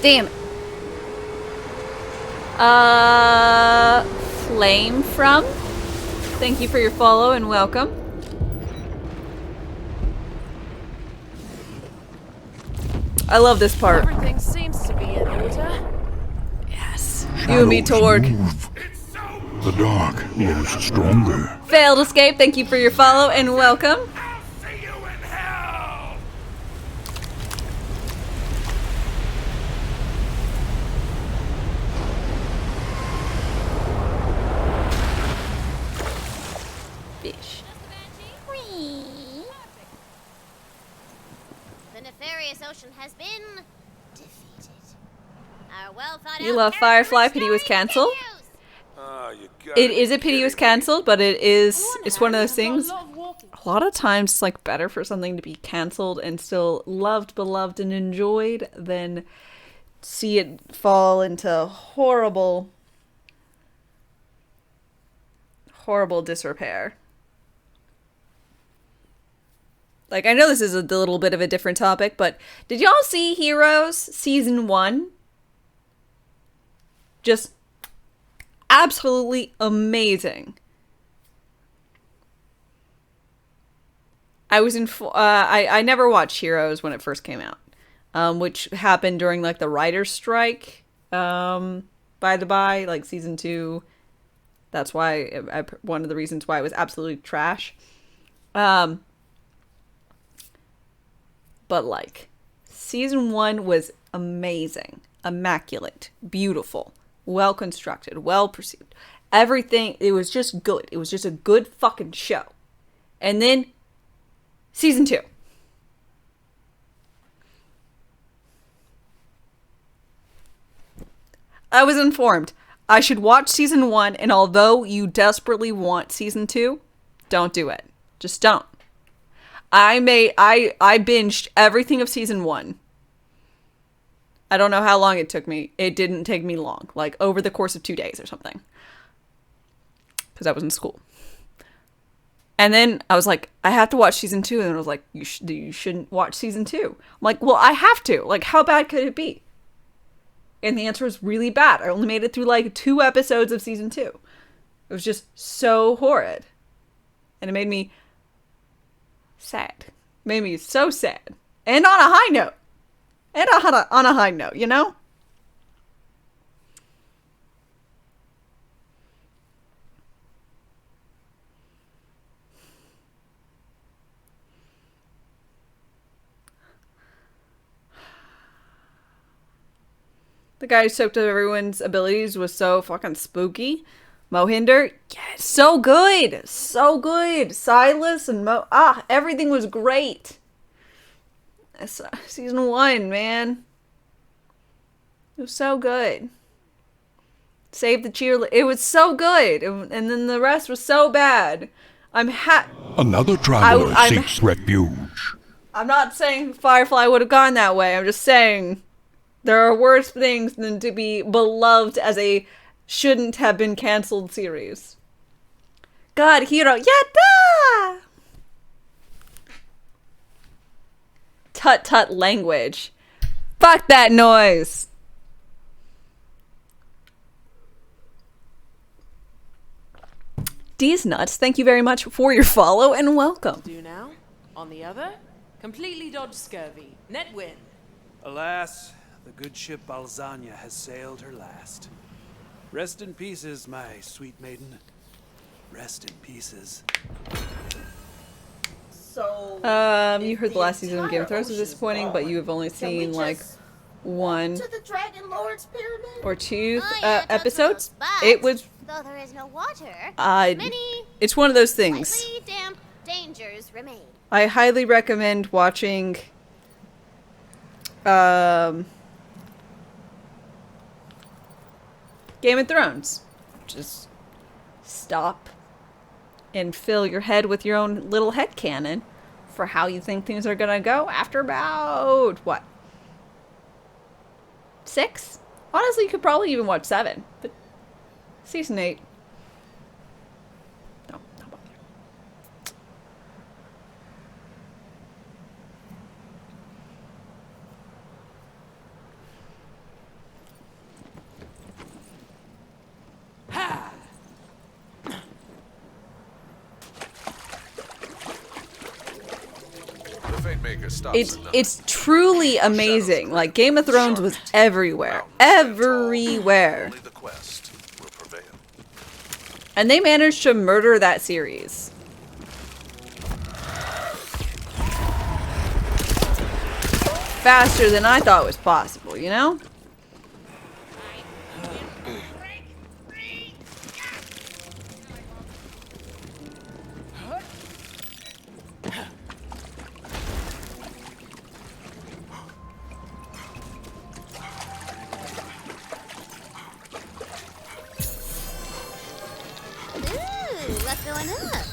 Damn it. Flame from? Thank you for your follow and welcome. I love this part. Everything seems to be in order. Yes. You and me, Torg. The dark grows stronger. Failed escape, thank you for your follow and welcome. Fish. The nefarious ocean has been defeated. Our well thought You love Firefly, pity was cancelled. It is a pity was cancelled, but it's one of those things. A lot of times it's like better for something to be cancelled and still loved, beloved, and enjoyed than see it fall into horrible disrepair. Like, I know this is a little bit of a different topic, but did y'all see Heroes Season 1? Just absolutely amazing. I was I never watched Heroes when it first came out, which happened during like the writer's strike. By the by, like season 2. That's why one of the reasons why it was absolutely trash. But like season 1 was amazing, immaculate, beautiful, well constructed, well perceived. Everything, it was just good. It was just a good fucking show. And then season 2. I was informed I should watch season 1, and although you desperately want season 2, don't do it. Just don't. I binged everything of season 1. I don't know how long it took me. It didn't take me long. Like over the course of 2 days or something. Because I was in school. And then I was like, I have to watch season 2. And I was like, you shouldn't watch season 2. I'm like, well, I have to. Like, how bad could it be? And the answer is really bad. I only made it through like 2 episodes of season 2. It was just so horrid. And it made me sad. It made me so sad. And on a high note. And on a high note, you know? The guy who soaked up everyone's abilities was so fucking spooky. Mohinder, yeah, so good. So good. Silas and everything was great. Season 1, man. It was so good. Save the cheerleader. It was so good. And then the rest was so bad. Another traveler seeks refuge. I'm not saying Firefly would have gone that way. I'm just saying there are worse things than to be beloved as a shouldn't have been cancelled series. God, hero. Yatta! Tut language. Fuck that noise. D's nuts, thank you very much for your follow and welcome. Do now. On the other, completely dodged scurvy. Net win. Alas, the good ship Balzania has sailed her last. Rest in pieces, my sweet maiden. Rest in pieces. So You heard the last season of Game of Thrones was disappointing, but you have only seen like one to the Dragon Lord's pyramid? or two Oh, yeah, episodes. but It was though there is no water, I. many It's one of those things. slightly damp dangers remain. I highly recommend watching. Game of Thrones. Just stop and fill your head with your own little headcanon for how you think things are gonna go after about what? 6? Honestly, you could probably even watch 7, but season 8. No, not bother. The Fate Maker stops It's truly amazing. Like Game of Thrones was everywhere, everywhere, only the quest will prevail. and they managed to murder that series. Faster than I thought was possible, you know? Ooh, what's going up?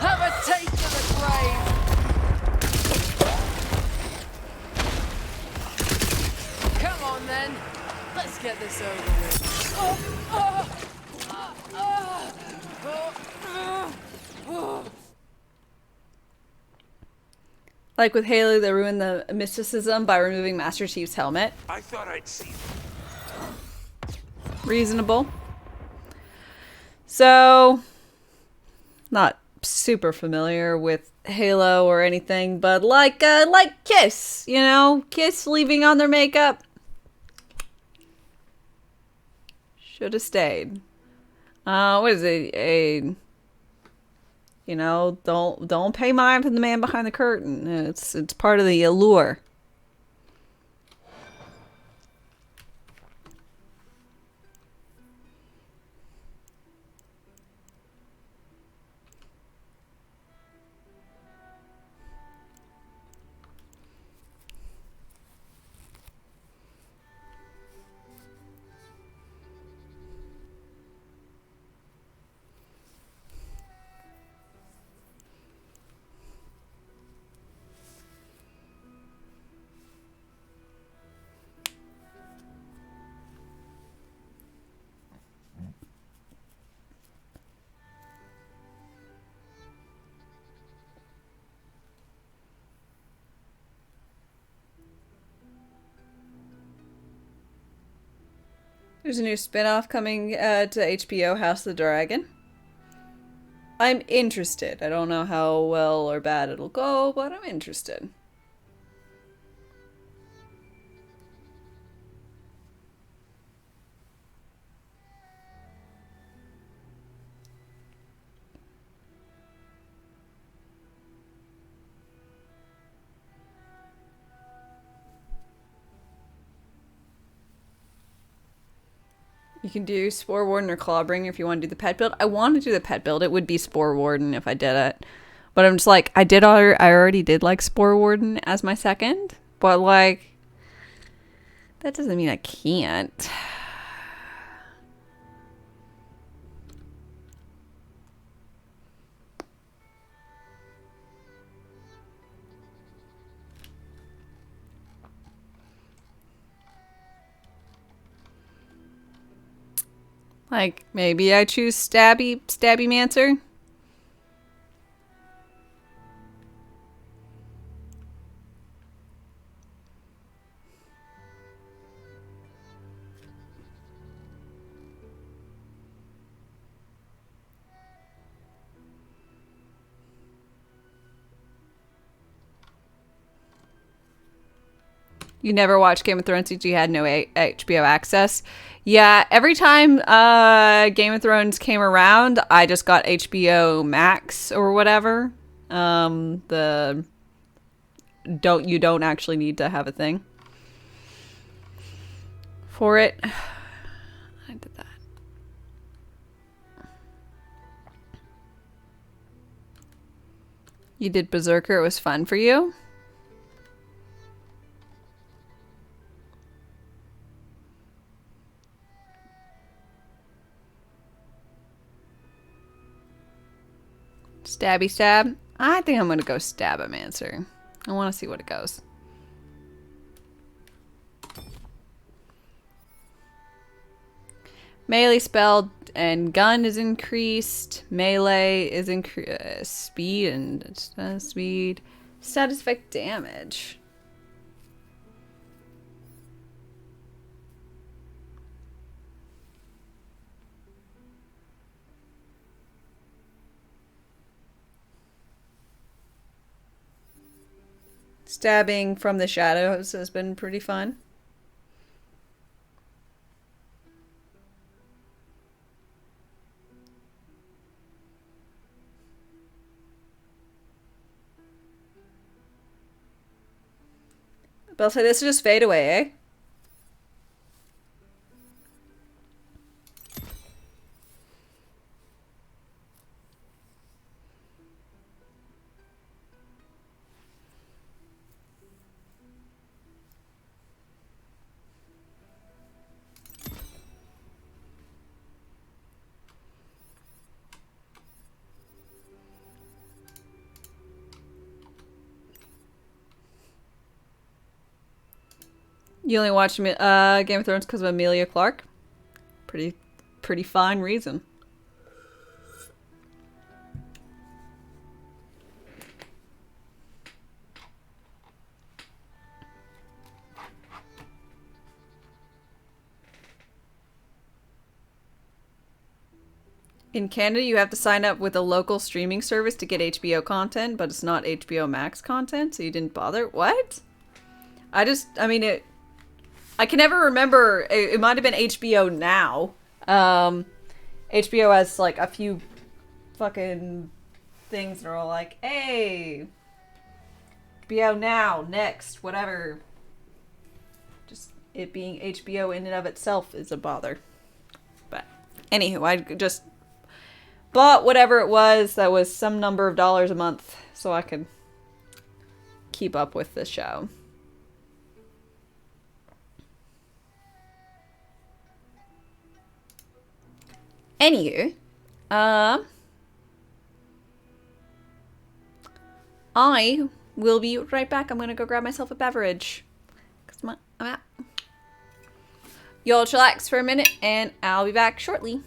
Have a taste of the grave! Come on then, let's get this over with. Like with Haley, they ruined the mysticism by removing Master Chief's helmet. I thought I'd seen. Reasonable. So, not super familiar with Halo or anything, but like Kiss, you know, Kiss leaving on their makeup. Should have stayed. What is it? You know, don't pay mind for the man behind the curtain. It's part of the allure. There's a new spin-off coming to HBO, House of the Dragon. I'm interested. I don't know how well or bad it'll go, but I'm interested. You can do Spore Warden or Clawbringer if you want to do the pet build. I want to do the pet build. It would be Spore Warden if I did it. But I'm just like, I already did like Spore Warden as my second. But like, that doesn't mean I can't. Like, maybe I choose Stabby Mancer. You never watched Game of Thrones since you had no HBO access. Yeah, every time Game of Thrones came around, I just got HBO Max or whatever. You don't actually need to have a thing for it. I did that. You did Berserker. It was fun for you. Stabby stab. I think I'm gonna go Stabomancer. I want to see what it goes. Melee spell and gun is increased. Melee is increased. Speed and speed. Status effect damage. Stabbing from the shadows has been pretty fun. But I'll say this is just fade away, eh? You only watched Game of Thrones because of Emilia Clarke? Pretty fine reason. In Canada, you have to sign up with a local streaming service to get HBO content, but it's not HBO Max content, so you didn't bother? What? I can never remember. It might have been HBO Now. HBO has like a few fucking things that are all like, hey, HBO Now, next, whatever. Just it being HBO in and of itself is a bother. But anywho, I just bought whatever it was that was some number of dollars a month so I could keep up with the show. Anywho, I will be right back. I'm gonna go grab myself a beverage. I'm out. Y'all chillax for a minute and I'll be back shortly.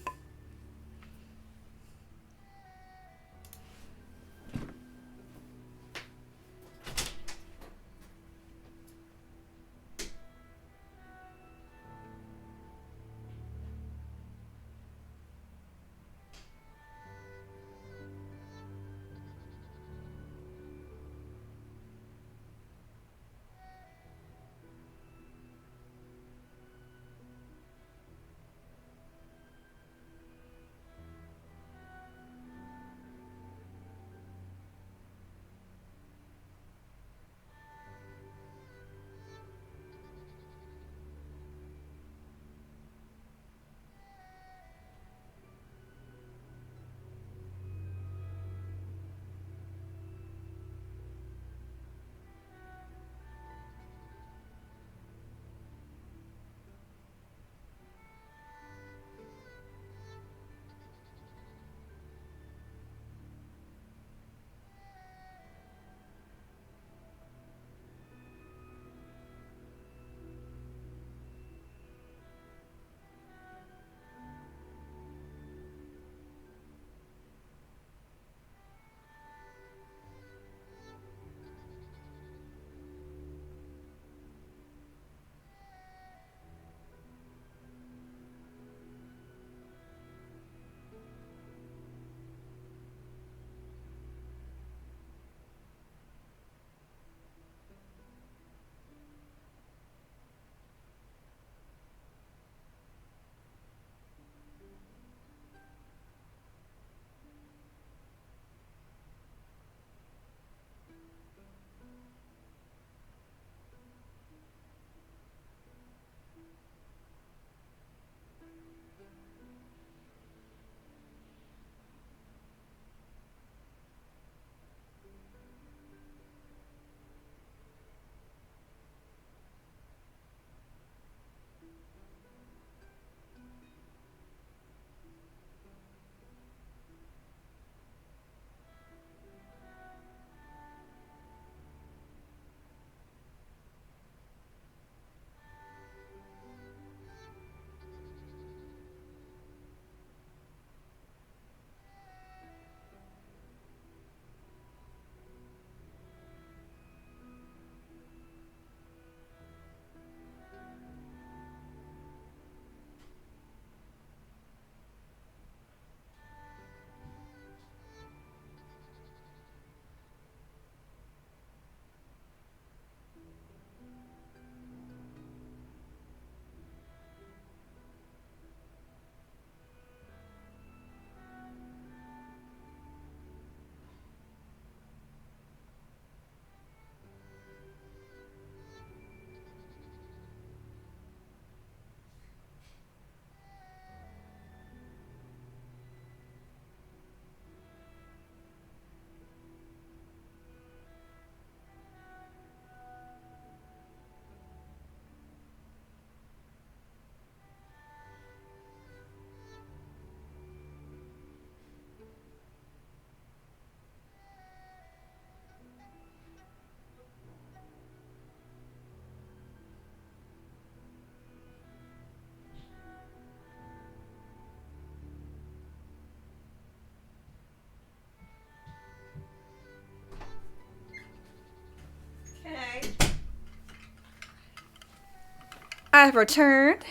I've returned.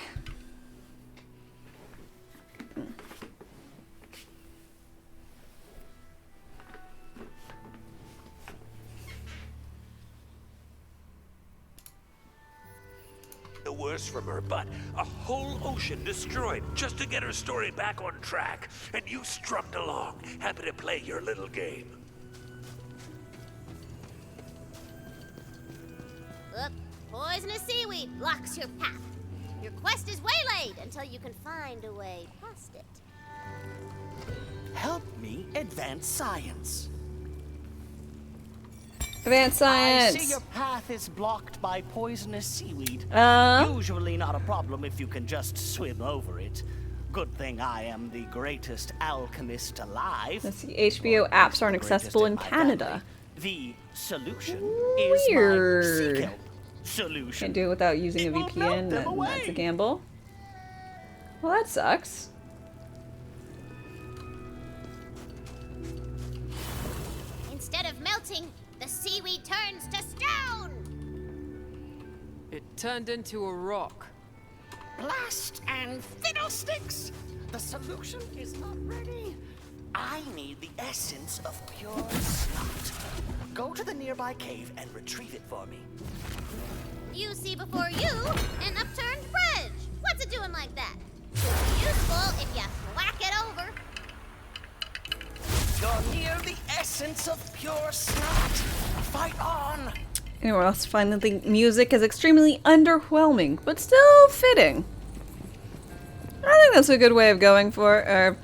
The worst from her, but a whole ocean destroyed just to get her story back on track. And you strummed along, happy to play your little game. Look, poisonous seaweed blocks your path. Your quest is waylaid until you can find a way past it. Help me advance science. Advanced science. I see your path is blocked by poisonous seaweed. Uh? Usually not a problem if you can just swim over it. Good thing I am the greatest alchemist alive. Let's see, HBO apps aren't accessible in Canada. The solution Weird. is my sea kelp solution. Can't do it without using a VPN. That's a gamble. Well, that sucks. Instead of melting, the seaweed turns to stone! It turned into a rock. Blast and fiddlesticks! The solution is not ready. I need the essence of pure snot. Go to the nearby cave and retrieve it for me. You see before you an upturned bridge. What's it doing like that? Useful if you whack it over. You're near the essence of pure snot. Fight on! Anyone else find that the music is extremely underwhelming, but still fitting? I think that's a good way of going for, or,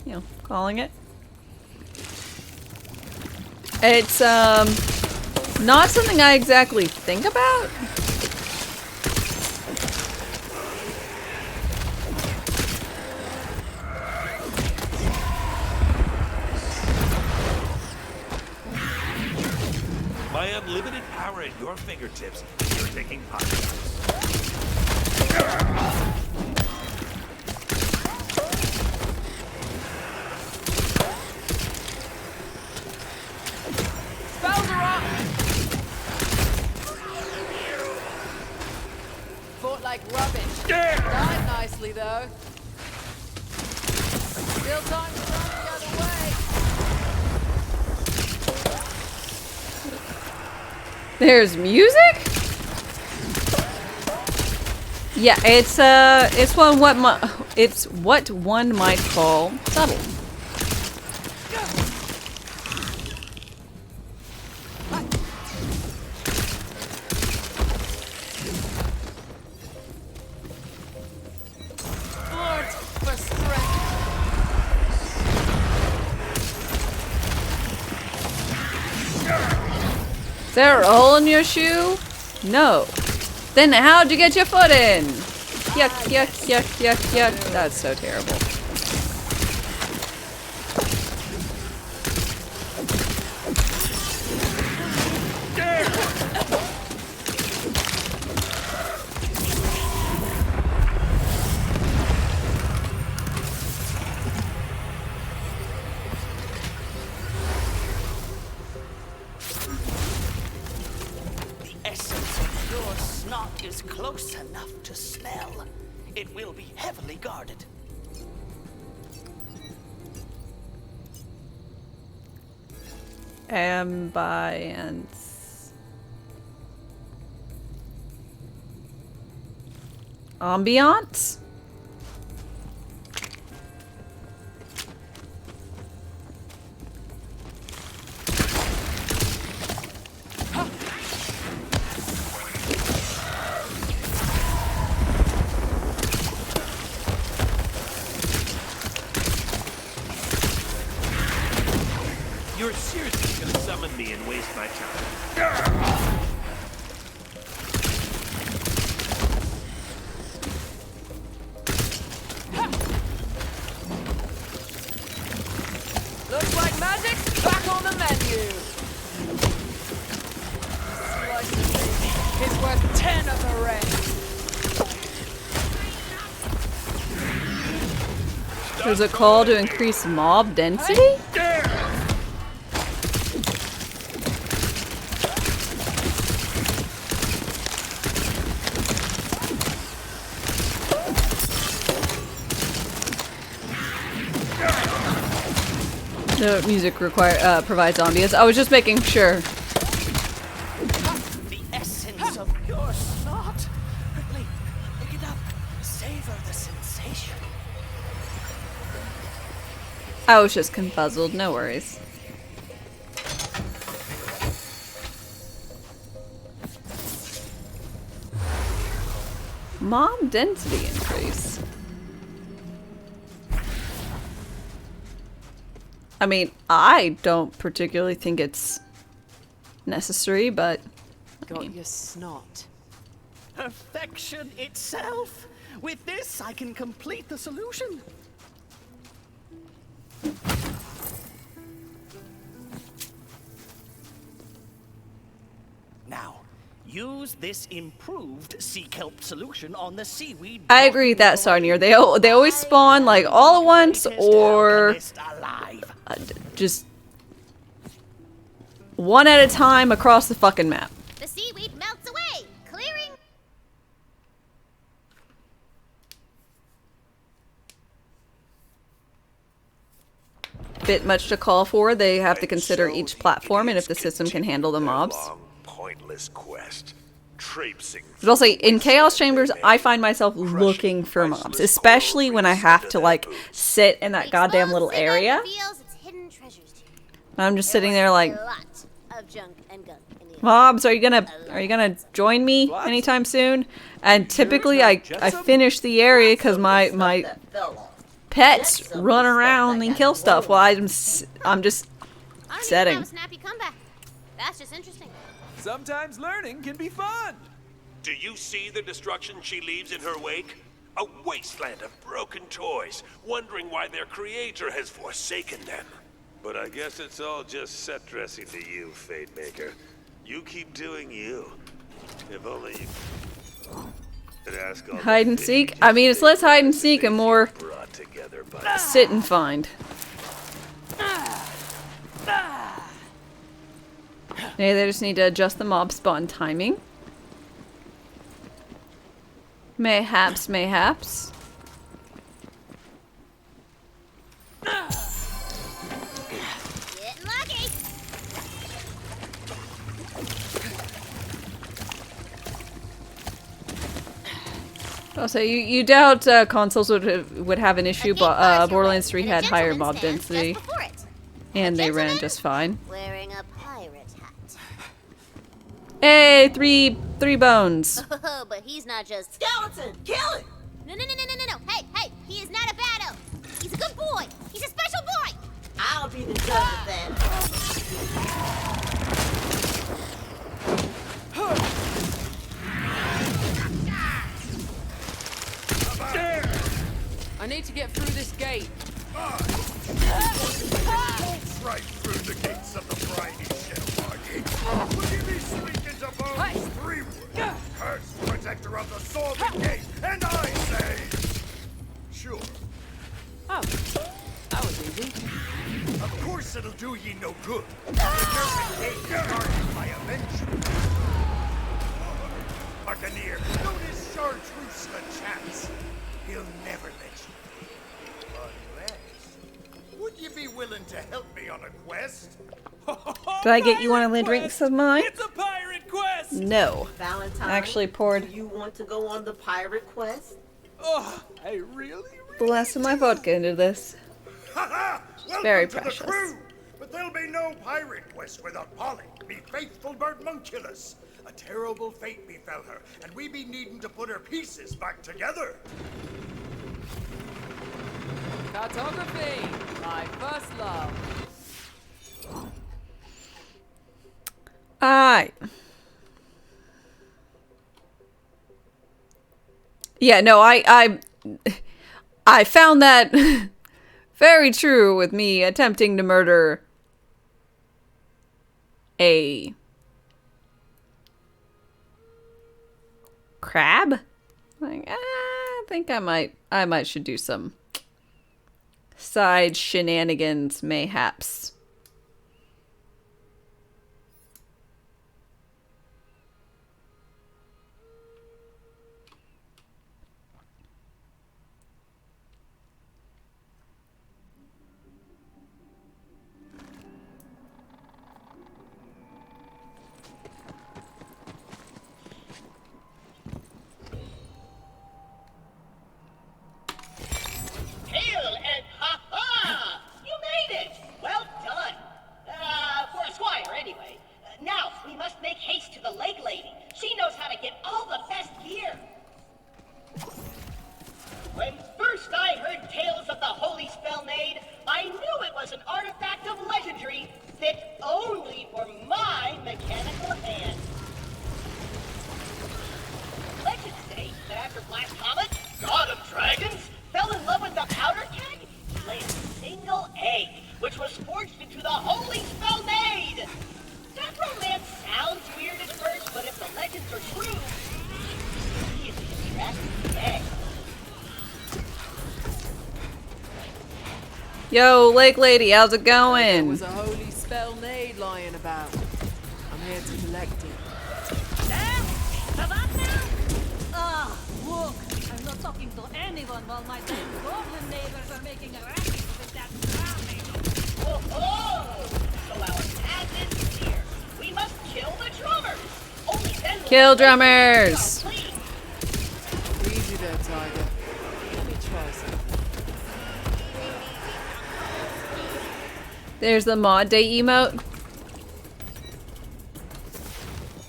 you know, calling it. It's, not something I exactly think about. By unlimited power at your fingertips, you're taking pot. Spells are up! Fought like rubbish. Died nicely, though. Still time to run the other way. There's music? Yeah, it's what one might call subtle. Lord, for strength. Is there a hole in your shoe? No. Then how'd you get your foot in? Yuck, yuck, yuck, yuck, yuck. That's so terrible. Is close enough to smell. It will be heavily guarded. Ambience. Ambiance? You're seriously gonna summon me and waste my time. Looks like magic's back on the menu. Slice of meat is worth 10 of the rest. There's a call to increase mob density? The music provides ambience. I was just making sure. The essence of your snot. Quickly, pick it up. Savor the sensation. I was just confuzzled, no worries. Mob density increase. I mean, I don't particularly think it's necessary, but... Got your snot. Perfection itself. With this, I can complete the solution. Now, use this improved sea kelp solution on the seaweed. I agree with that, Sarnier. They always spawn like all at once, or just one at a time across the fucking map. The seaweed melts away, clearing. Bit much to call for. They have to consider each platform and if the system can handle the mobs. Pointless quest. Traipsing. But also, in Chaos Chambers, I find myself looking for mobs, especially when I have to like sit in that goddamn little area. I'm just sitting there like, mobs, are you gonna join me anytime soon? And typically, I finish the area because my pets run around and kill stuff while I'm just setting. Snappy comeback. That's just interesting. Sometimes learning can be fun. Do you see the destruction she leaves in her wake? A wasteland of broken toys, wondering why their creator has forsaken them. But I guess it's all just set dressing to you, Fate Maker. You keep doing you. If only you could ask all Hide and seek? I mean, it's less hide and seek and more sit and find. Maybe they just need to adjust the mob spawn timing. Mayhaps, mayhaps. Getting lucky. Also, you doubt consoles would have an issue, but Borderlands 3 had higher mob density, and they ran just fine. Wearing a pirate hat. Hey, three bones. Oh, but he's not just skeleton. Kill it. No. Hey, he is not a bad elf. He's a good boy. He's a special boy. I'll be the judge of that. I need to get through this gate. Right through the gates of the briny shell. Look at me sneak into bones 3 wood. Cursed protector of the Sworn Gate, and I say, sure. Oh, that was easy. Of course it'll do ye no good. The nursing gate guarded by a vengeance. Buccaneer, notice Chartreuse a chance. He'll never let you. Unless, would you be willing to help me on a quest? Did I get you one of the drinks of mine? It's a pirate quest. No. Valentine, I actually poured do you want to go on the pirate quest? Oh, I really the last of my vodka into this. It's very precious. The crew. But there'll be no pirate quest without Polly, me faithful bird Munculus. A terrible fate befell her, and we be needing to put her pieces back together. Cartography, my first love. Alright. Yeah, no, I found that very true with me attempting to murder a crab. Like, I think I might should do some side shenanigans, mayhaps. last comet, god of dragons, fell in love with the powder keg, laid a single egg, which was forged into the holy spell made. That romance sounds weird at first, but if the legends are true, he is the attractive egg. Yo, Lake Lady, how's it There going? was a holy spell made lying about. I'm here to collect it. Ah, look! I'm not talking to anyone while my damn goblin neighbors are making a racket with that drumming. Oh, so our path is clear. We must kill the drummers. Only then will Kill the drummers! Easy there, Tiger. Let me try something. There's the mod day emote.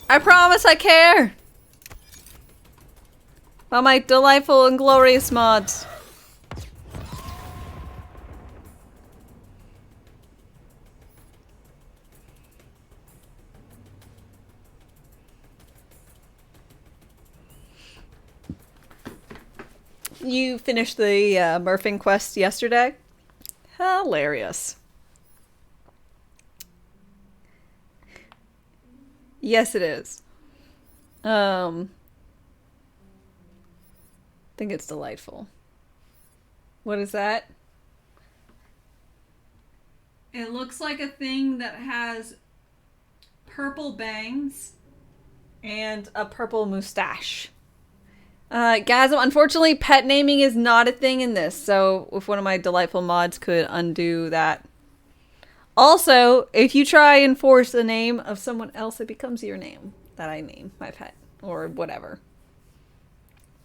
I promise I care about my delightful and glorious mods. You finished the Murphing quest yesterday? Hilarious. Yes, it is. I think it's delightful. What is that? It looks like a thing that has purple bangs and a purple mustache. Gasm, unfortunately, pet naming is not a thing in this, so if one of my delightful mods could undo that. Also, if you try and force the name of someone else, it becomes your name that I name my pet, or whatever.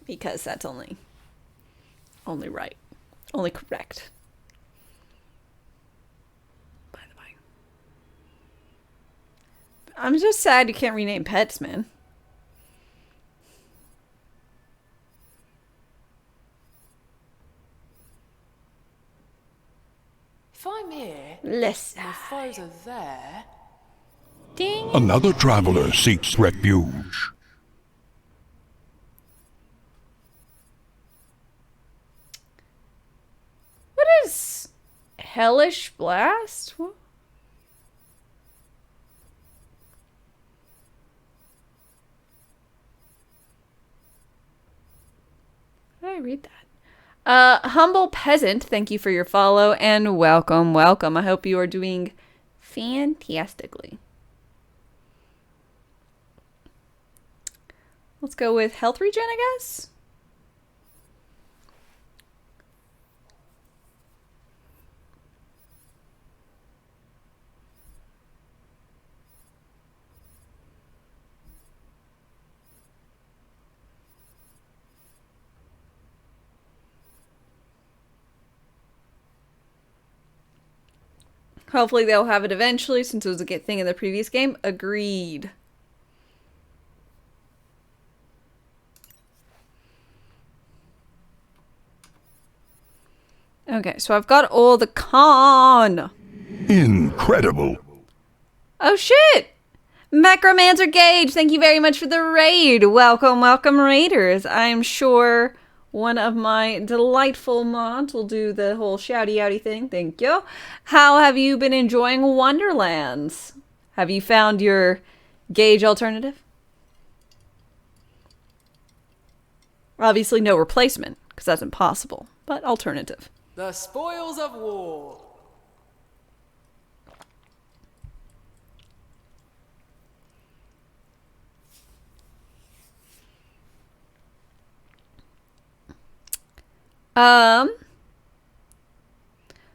Because that's only right. Only correct. By the way. I'm just sad you can't rename pets, man. If I'm here, Listen. my foes are there. Ding. Another traveler seeks refuge. What is Hellish Blast? What? How did I read that? Humble Peasant, thank you for your follow and welcome, welcome. I hope you are doing fantastically. Let's go with health regen, I guess. Hopefully they'll have it eventually since it was a good thing in the previous game. Agreed. Okay, so I've got all the con. Incredible. Oh shit! Macromancer Gage, thank you very much for the raid. Welcome, welcome raiders. I'm sure one of my delightful mods will do the whole shouty outy thing. Thank you. How have you been enjoying Wonderlands? Have you found your Gage alternative? Obviously no replacement, because that's impossible, but alternative. The spoils of war.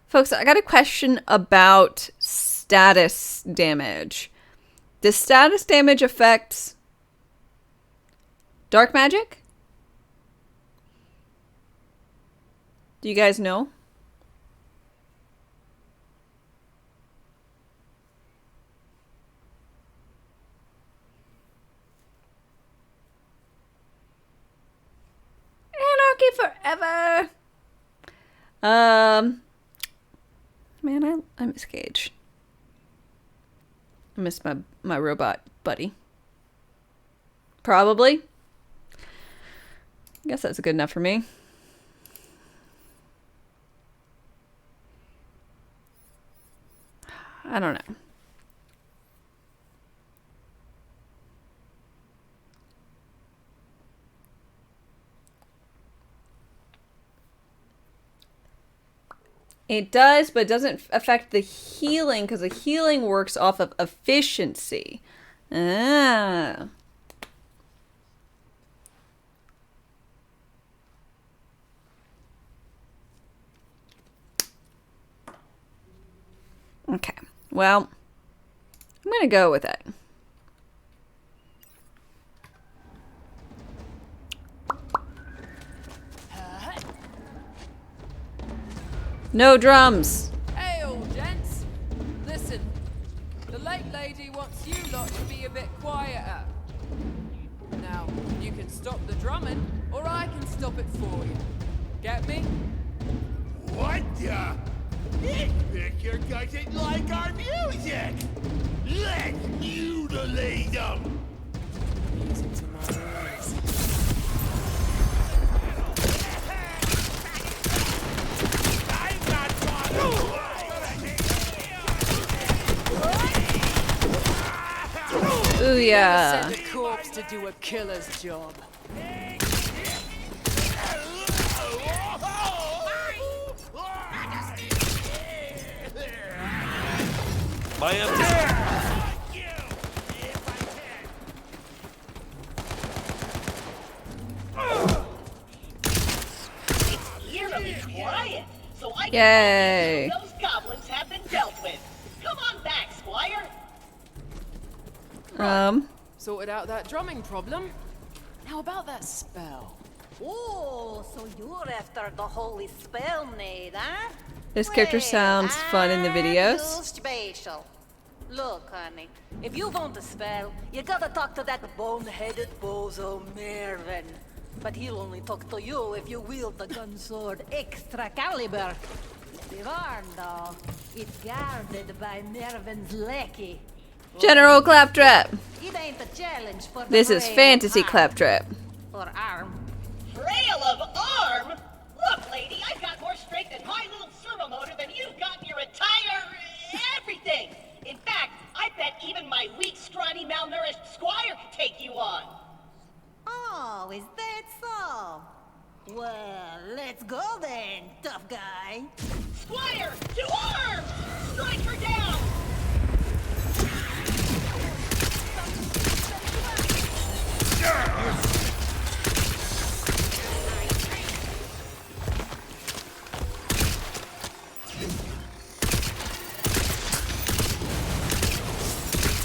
Folks, I got a question about status damage. Does status damage affect dark magic? Do you guys know? Anarchy forever. Man, I miss Gage. I miss my robot buddy. Probably. I guess that's good enough for me. I don't know. It does, but it doesn't affect the healing because the healing works off of efficiency. Ah. Okay. Well, I'm going to go with it. No drums. Hey, old gents. Listen, the late lady wants you lot to be a bit quieter. Now, you can stop the drumming, or I can stop it for you. Get me? What the? This picture doesn't like our music! Let's mutilate them! Music to my ears. Ooh, yeah. Send a corpse to do a killer's job. My empty. It's eerily quiet, so I Yay. can those goblins have been dealt with. Come on back, Squire. Sorted out that drumming problem. How about that spell? Oh, so you're after the holy spell, maid, huh? This character sounds fun in the You videos. special. Look, honey, if you want a spell, you gotta talk to that bone-headed bozo Mervyn. But he'll only talk to you if you wield the gun sword extra caliber. Be warned, though, it's guarded by Mervyn's lackey. General Claptrap. It ain't a challenge for the This is frail fantasy arm. Claptrap. Or arm. Frail of arm? Look, lady, I've got more strength in my little servo motor than you've got in your entire everything. In fact, I bet even my weak, scrawny, malnourished squire could take you on. Oh, is that so? Well, let's go then, tough guy. Squire, to arms! Strike her down!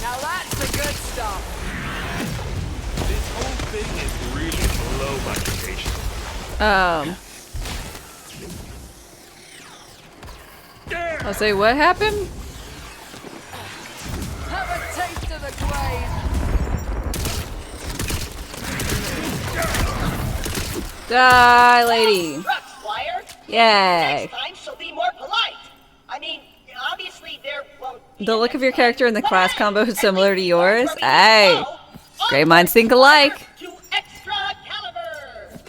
Now that's the good stuff. This whole thing is really below my station. I'll say, what happened? Have a taste of the grave. Die, lady. Truck, Squire. Yay. Next time she'll be more polite. I mean, obviously there won't be The look of your character in the class combo is similar to yours. Hey, great minds think alike. to extra caliber.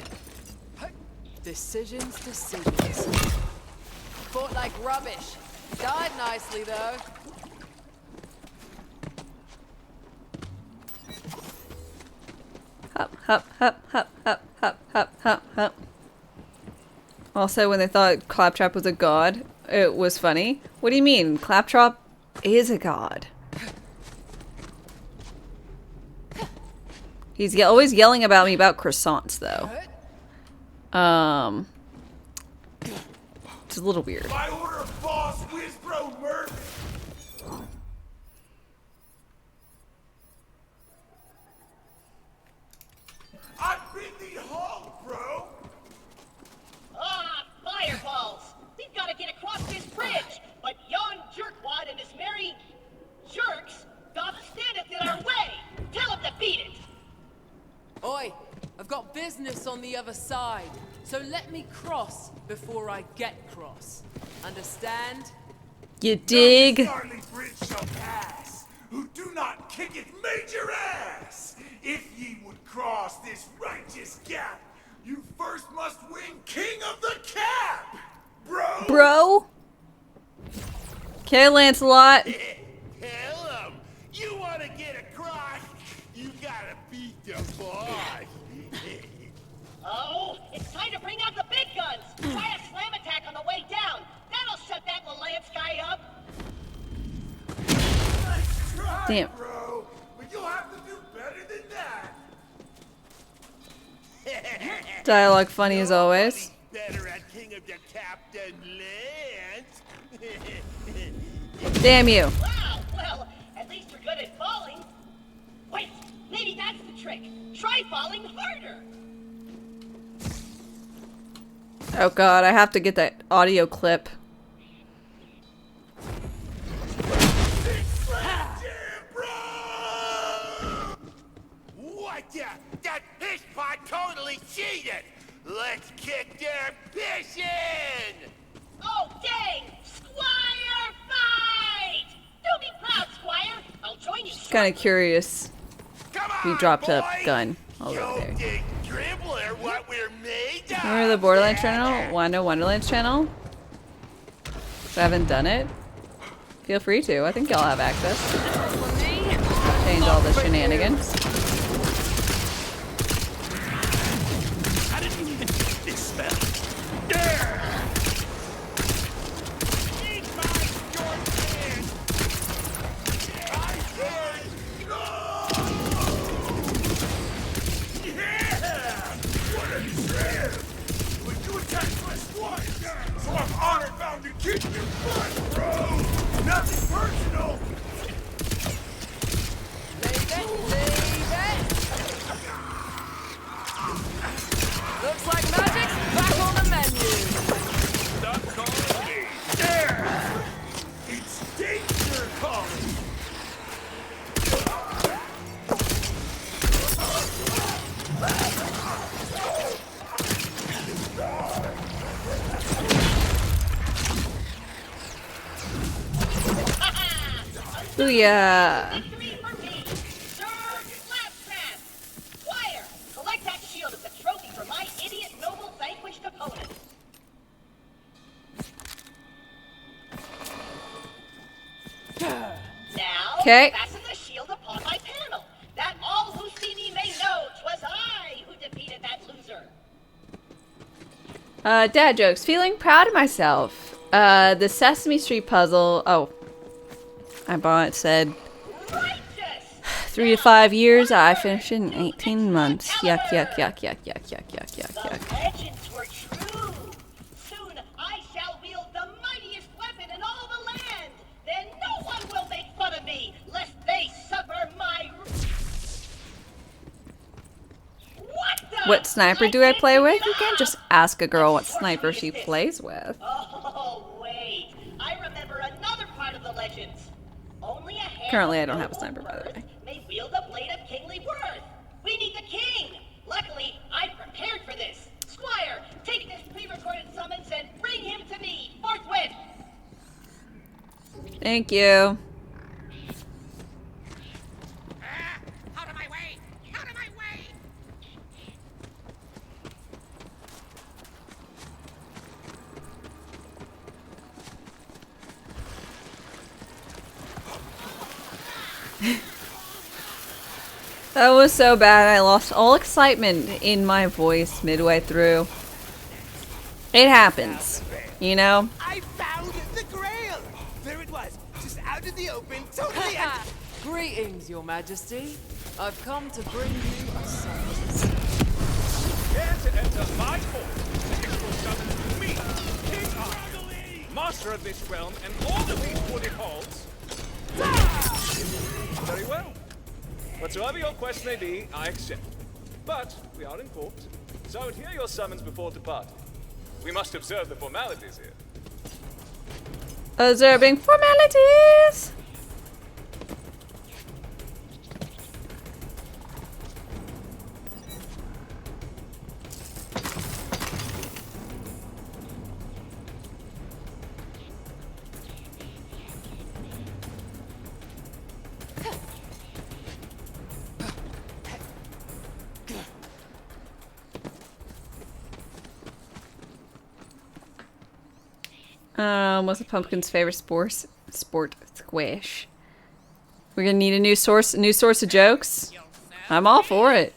Decisions. Fought like rubbish. Died nicely, though. Hup, hup, hup, hup, hup, hup, hup, hup, hup. Also, when they thought Claptrap was a god, it was funny. What do you mean? Claptrap is a god. He's always yelling about me about croissants, though. It's a little weird. By order of Boss Wizbro Murphy! I've been the Hulk, bro! Ah, fireballs! We've got to get across this bridge, but yon jerkwad and his merry jerks doth standeth in our way. Tell him to beat it. Oi, I've got business on the other side, so let me cross before I get cross. Understand? You dig? Snarly bridge shall pass, who do not kick it major ass! If ye would cross this righteous gap, You first must win King of the Cap, bro. Bro. Okay, Lancelot. Tell him. You want to get across, you gotta beat the boss. Oh, it's time to bring out the big guns. Try a slam attack on the way down. That'll shut that Lance guy up. Nice try, Damn. bro. But you'll have to do better than that. Dialogue funny as always. Better at King of the Captain Lance. Damn you. Wow, well, at least you're good at falling. Wait, maybe that's the trick. Try falling harder. Oh god, I have to get that audio clip. What the? That piss pot totally cheated! Let's kick their piss in! Oh, dang! Squire fight! Do be proud, Squire. I'll join you. Just kind of curious. He dropped a gun all over there. Dribbler, what we're made of! Remember the Borderlands channel? Want to know Wonderlands channel? If I haven't done it, feel free to. I think y'all have access. Change all the shenanigans. How did you even get this spell? So I'm honored bound to kick your butt, bro! Nothing personal! Looks like magic's back on the menu. Stop calling me. There! It's danger calling! Booyah! Squire, collect that shield as a trophy for my idiot noble vanquished opponent. Now, Okay. fasten the shield upon my panel, that all who see me may know 'twas I who defeated that loser. Dad jokes. Feeling proud of myself. The Sesame Street puzzle. Oh. I bought it, said 3 to 5 years. I finished it in 18 months. Yuck, yuck, yuck, yuck, yuck, yuck, yuck, yuck, yuck. Legends were true. Soon I shall wield the mightiest weapon in all the land. Then no one will make fun of me, lest they suffer my... What sniper do I play with? You can't just ask a girl what sniper she plays with. Oh, wait. I remember another part of the legends. Only a handful Currently, I don't have a sniper, by the way. may wield a blade of kingly worth. We need the king. Luckily, I prepared for this. Squire, take this pre-recorded summons and bring him to me forthwith. Thank you. Out of my way! Out of my way! That was so bad. I lost all excitement in my voice midway through. It happens, you know? I found the Grail! There it was, just out in the open, totally empty. Greetings, Your Majesty. I've come to bring you a summons. Dare to enter my court, the king will summon me, King Arthur, master of this realm and all of these wooded halls. Very well. Whatsoever your quest may be, I accept. But we are in court, so I would hear your summons before departing. We must observe the formalities here. Observing formalities! What's the pumpkin's favorite sport squish? We're gonna need a new source of jokes. I'm all for it.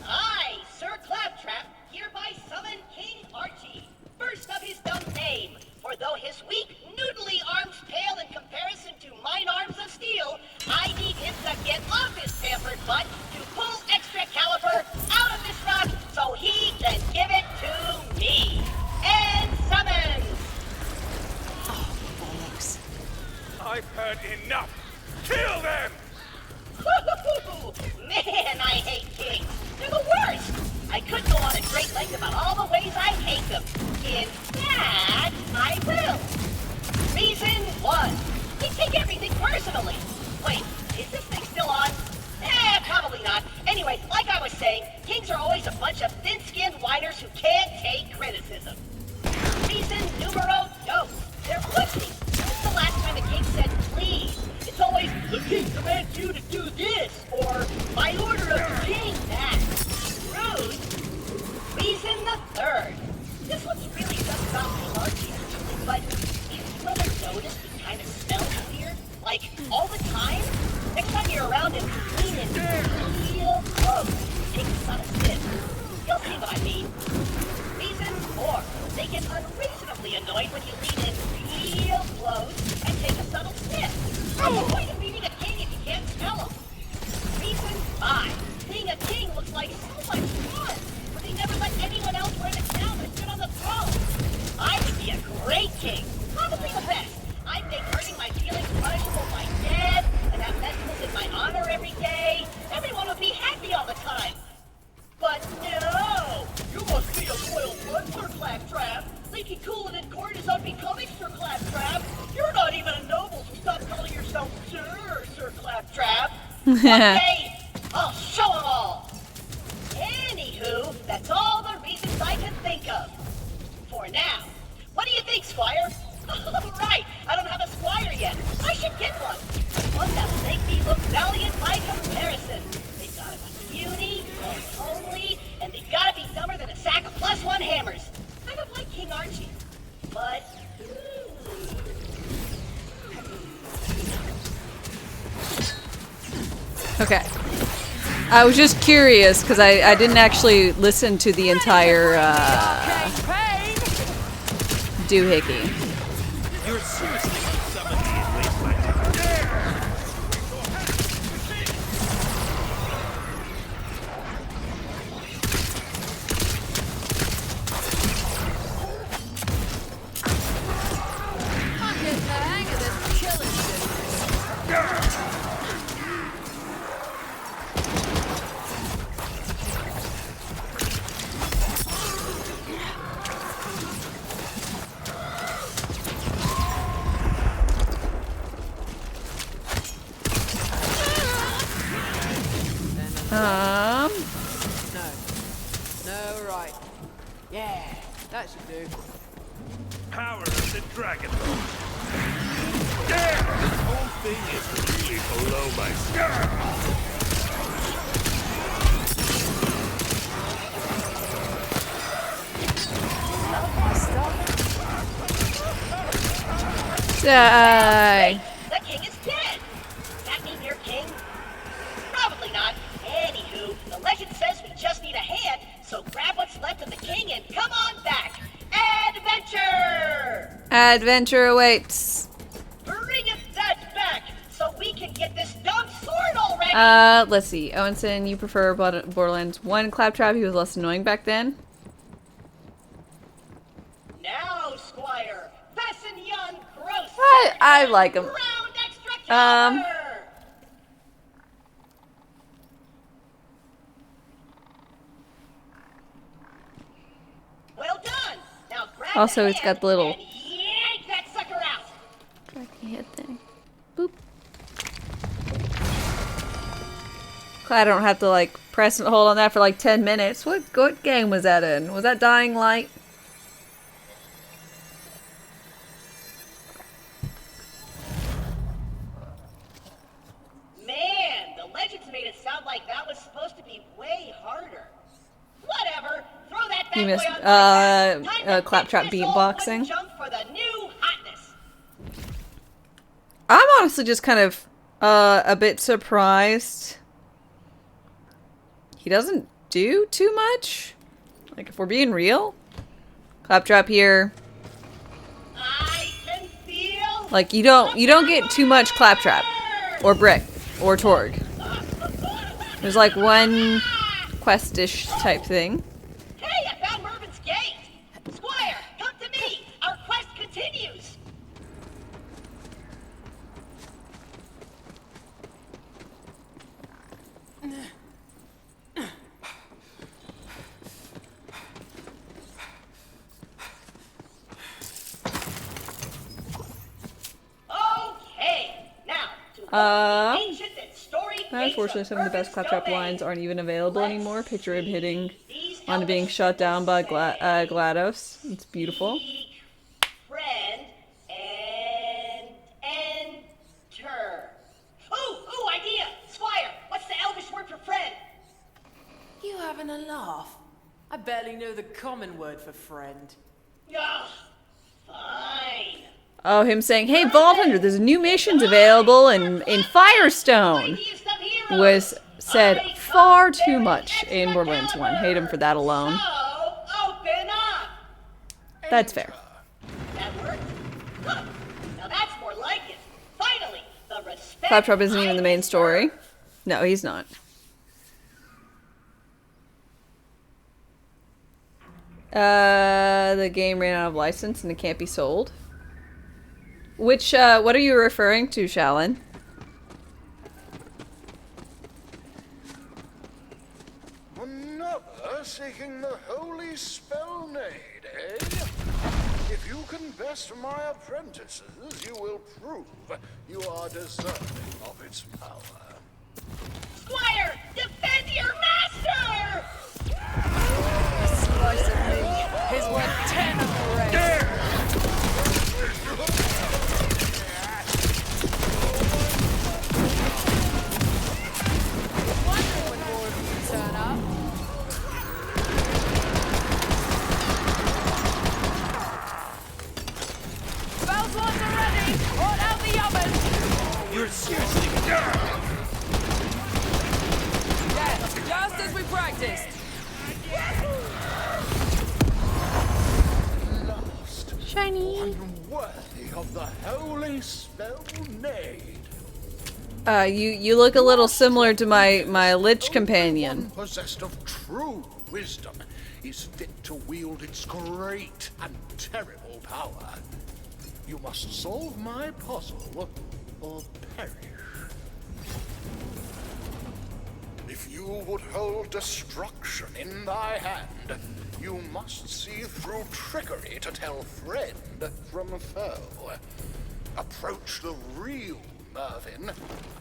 I, Sir Claptrap, hereby summon King Archie, first of his dumb name. For though his weak, noodly arms pale in comparison to mine arms of steel, I need him to get off his pampered butt to pull extra caliber out of this rock so he can give it to me. And summon! I've heard enough. Kill them! Man, I hate kings. They're the worst. I could go on a great length about all the ways I hate them. In fact, I will. Reason 1. They take everything personally. Wait, is this thing still on? Probably not. Anyway, like I was saying, kings are always a bunch of thin-skinned whiners who can't take criticism. Reason numero 2. They're pussy. When's the last time a king said please? It's always, the king commands you to do this, or by order of the king, that. Rude. Reason the 3rd. This one's really just about King Archie, but have you ever noticed he kind of smells weird? Like, all the time? Next time you're around him, lean in real close. Take a subtle sniff. You'll see what I mean. Reason 4. They get unreasonably annoyed when you lean in real close and take a subtle sniff. What's the point of being a king if you can't smell them? Reason 5. Being a king looks like so much fun, but they never let anyone else wear the crown or sit on the throne. I would be a great king, probably the best. I'd make hurting my feelings punishable by death and have festivals in my honor every day. Everyone would be happy all the time. But no! You must be a royal blood, Sir Claptrap! Thinking cool and in court is unbecoming, Sir Claptrap! You're not even a noble, so stop calling yourself Sir Claptrap! Okay, I'll show 'em all! Anywho, that's all the reasons I can think of. For now. What do you think, Squire? Right, I don't have a squire yet. I should get one. One that'll make me look valiant by comparison. They've gotta be puny and homely, and they've gotta be dumber than a sack of +1 hammers. Kind of like King Archie. But... Okay. I was just curious because I didn't actually listen to the entire doohickey. You're seriously summoning me and waste my time. I'm getting the hang of this killing business. No, right. Yeah, that should do. Power of the dragon. This whole thing is really below my Die. The king is dead! That mean you're king? Probably not. Anywho, the legend says we just need a hand, so grab what's left of the king and come on back! Adventure! Adventure awaits. Bring that back, so we can get this dumb sword already! Let's see. Owenson, you prefer Borderlands 1 Claptrap? He was less annoying back then. Now, Squire, fasten yon gross. I like him. Well done. Now grab Also, the it's hand got the little and yank that sucker out. tracking head thing. Boop. Glad I don't have to like press and hold on that for like 10 minutes. What game was that in? Was that Dying Light? Man, the legends made it sound like that was supposed to be way harder. Whatever. Throw that You missed claptrap beatboxing. I'm honestly just kind of a bit surprised. He doesn't do too much. Like, if we're being real, claptrap here. Like, you don't get too much claptrap or brick or torg. There's like one quest-ish type thing. Hey, I found Mervin's gate! Squire, come to me! Our quest continues! Okay, now to ancient and storied Unfortunately, some of the best claptrap lines aren't even available anymore. Picture him hitting on being shot down by GLaDOS. It's beautiful. friend and enter. Ooh, idea! Squire, what's the Elvish word for friend? You having a laugh? I barely know the common word for friend. Ugh, fine. Oh, him saying, "Hey, Vault Hunter, there's new missions available in Firestone," was said far too much in Borderlands 1. Hate him for that alone. Open up! That's fair. That worked? Huh. Now that's more like it. Finally, the respect. Claptrap isn't even the main story. No, he's not. The game ran out of license and it can't be sold. Which, what are you referring to, Shalyn? Another seeking the holy spell nade, eh? If you can best my apprentices, you will prove you are deserving of its power. Squire, defend your master! A slice of me is worth 10 of the rest. Turn up. Bells ones are ready! Hold out the oven! You're seriously... Yes, just as we practiced. Lost. Shiny. Unworthy of the holy spell nade. You look a little similar to my Lich companion. Possessed of true wisdom is fit to wield its great and terrible power. You must solve my puzzle or perish. If you would hold destruction in thy hand, you must see through trickery to tell friend from foe. Approach the real Mervin,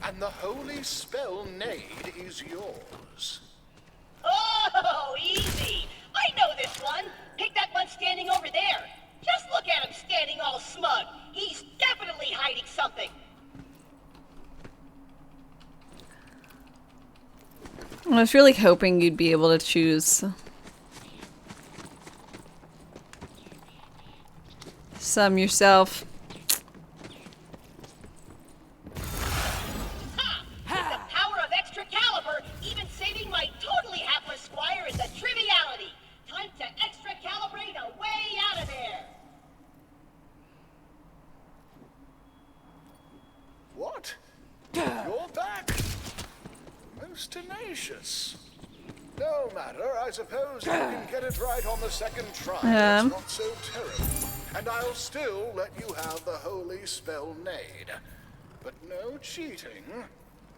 and the holy spell nade is yours. Oh, easy! I know this one! Pick that one standing over there! Just look at him standing all smug! He's definitely hiding something! I was really hoping you'd be able to choose some yourself. The power of extra caliber, even saving my totally hapless squire is a triviality. Time to extra calibrate a way out of there. What? You're back? Most tenacious. No matter, I suppose you can get it right on the second try. It's not so terrible. And I'll still let you have the holy spell nade. But no cheating.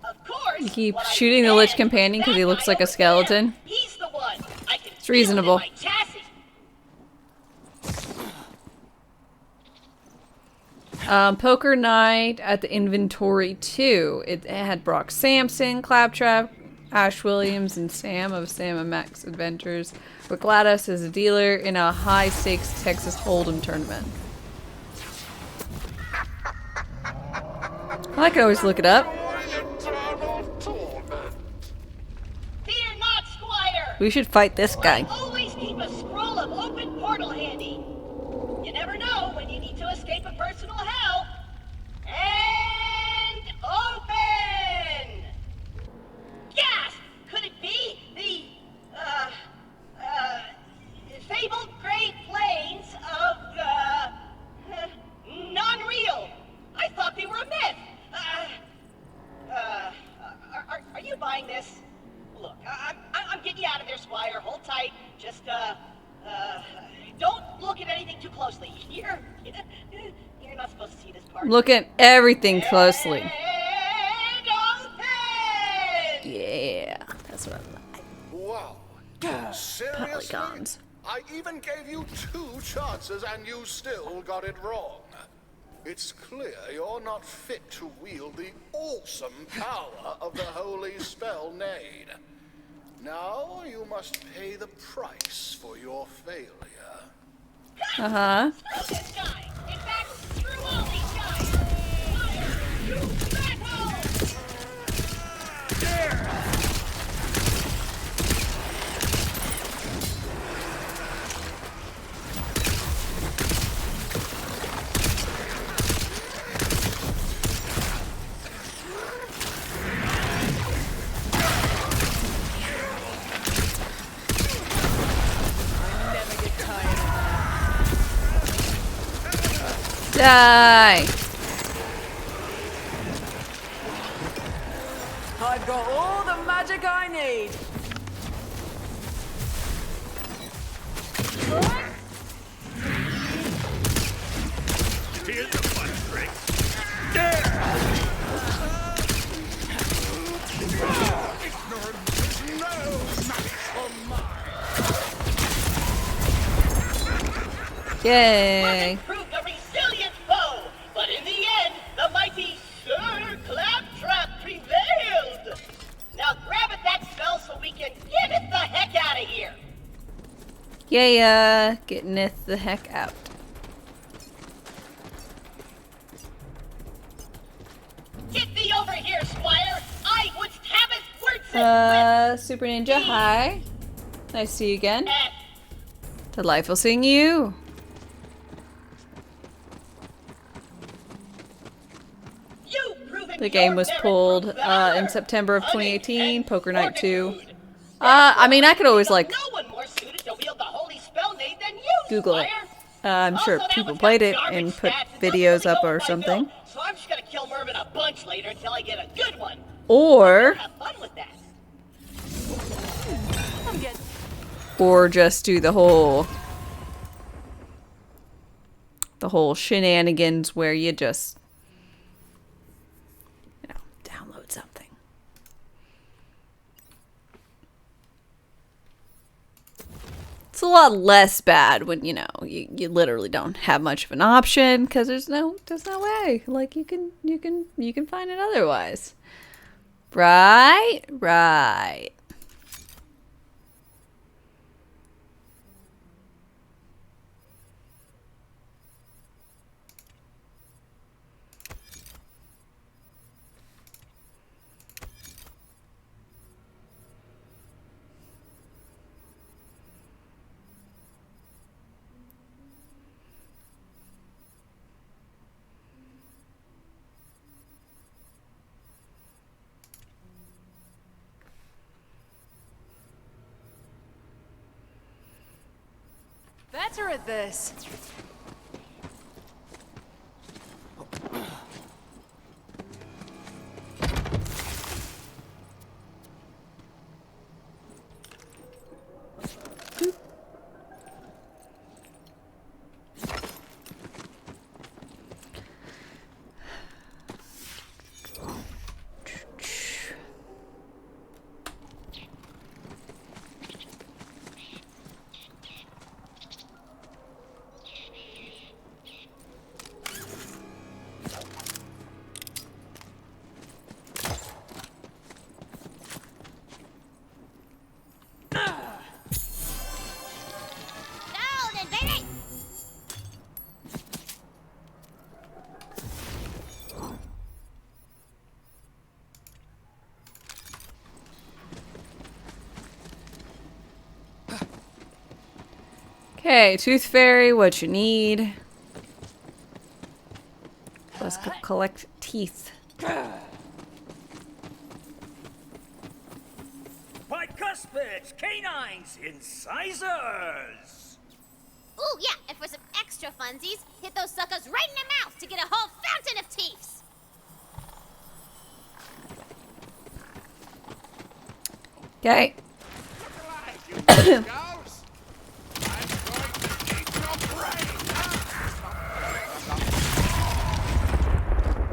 Of course. You keep shooting the Lich companion because he looks like a skeleton. He's the one. I can It's reasonable. feel it in my chassis. Poker Night at the Inventory 2. It had Brock Sampson, Claptrap, Ash Williams, and Sam of Sam and Max Adventures, with GLaDOS as a dealer in a high-stakes Texas Hold'em tournament. I can always look it up. Fear not, Squire. We should fight this guy. Always keep a scroll you out of there, Squire. Hold tight. Just, don't look at anything too closely. You're not supposed to see this part. Look at everything closely. Yeah, that's what I like. Wow. Seriously? Polygons. I even gave you 2 chances and you still got it wrong. It's clear you're not fit to wield the awesome power of the holy spell Nade. Now you must pay the price for your failure. Uh-huh. Screw this guy! In fact, screw all these guys! Fire, you backhole! There! Die! I've got all the magic I need. Here's the fun trick. Ignorance is no match for mine. Yay! Proved a resilient foe, but in the end, the mighty Sir Claptrap prevailed. Now grab at that spell so we can get it the heck out of here. Yeah, getting it the heck out. Get thee over here, Squire. I would have it words Super Ninja, hi. Nice to see you again. Delightful seeing you. The game was pulled in September of 2018, Poker Night 2. I mean, I could always, like, Google it. I'm sure people played it and put videos up or something. So I'm just gonna kill Mervin a bunch later until I get a good one. Or, Have fun with that. or just do the whole shenanigans where you just, you know, download something. It's a lot less bad when, you know, you literally don't have much of an option because there's no way. Like you can find it otherwise. Right? Right. Better at this. Okay, Tooth Fairy, what you need. Let's go collect teeth. Bicuspids, canines, incisors! Ooh, yeah, and for some extra funsies, hit those suckers right in the mouth to get a whole fountain of teeth. Okay.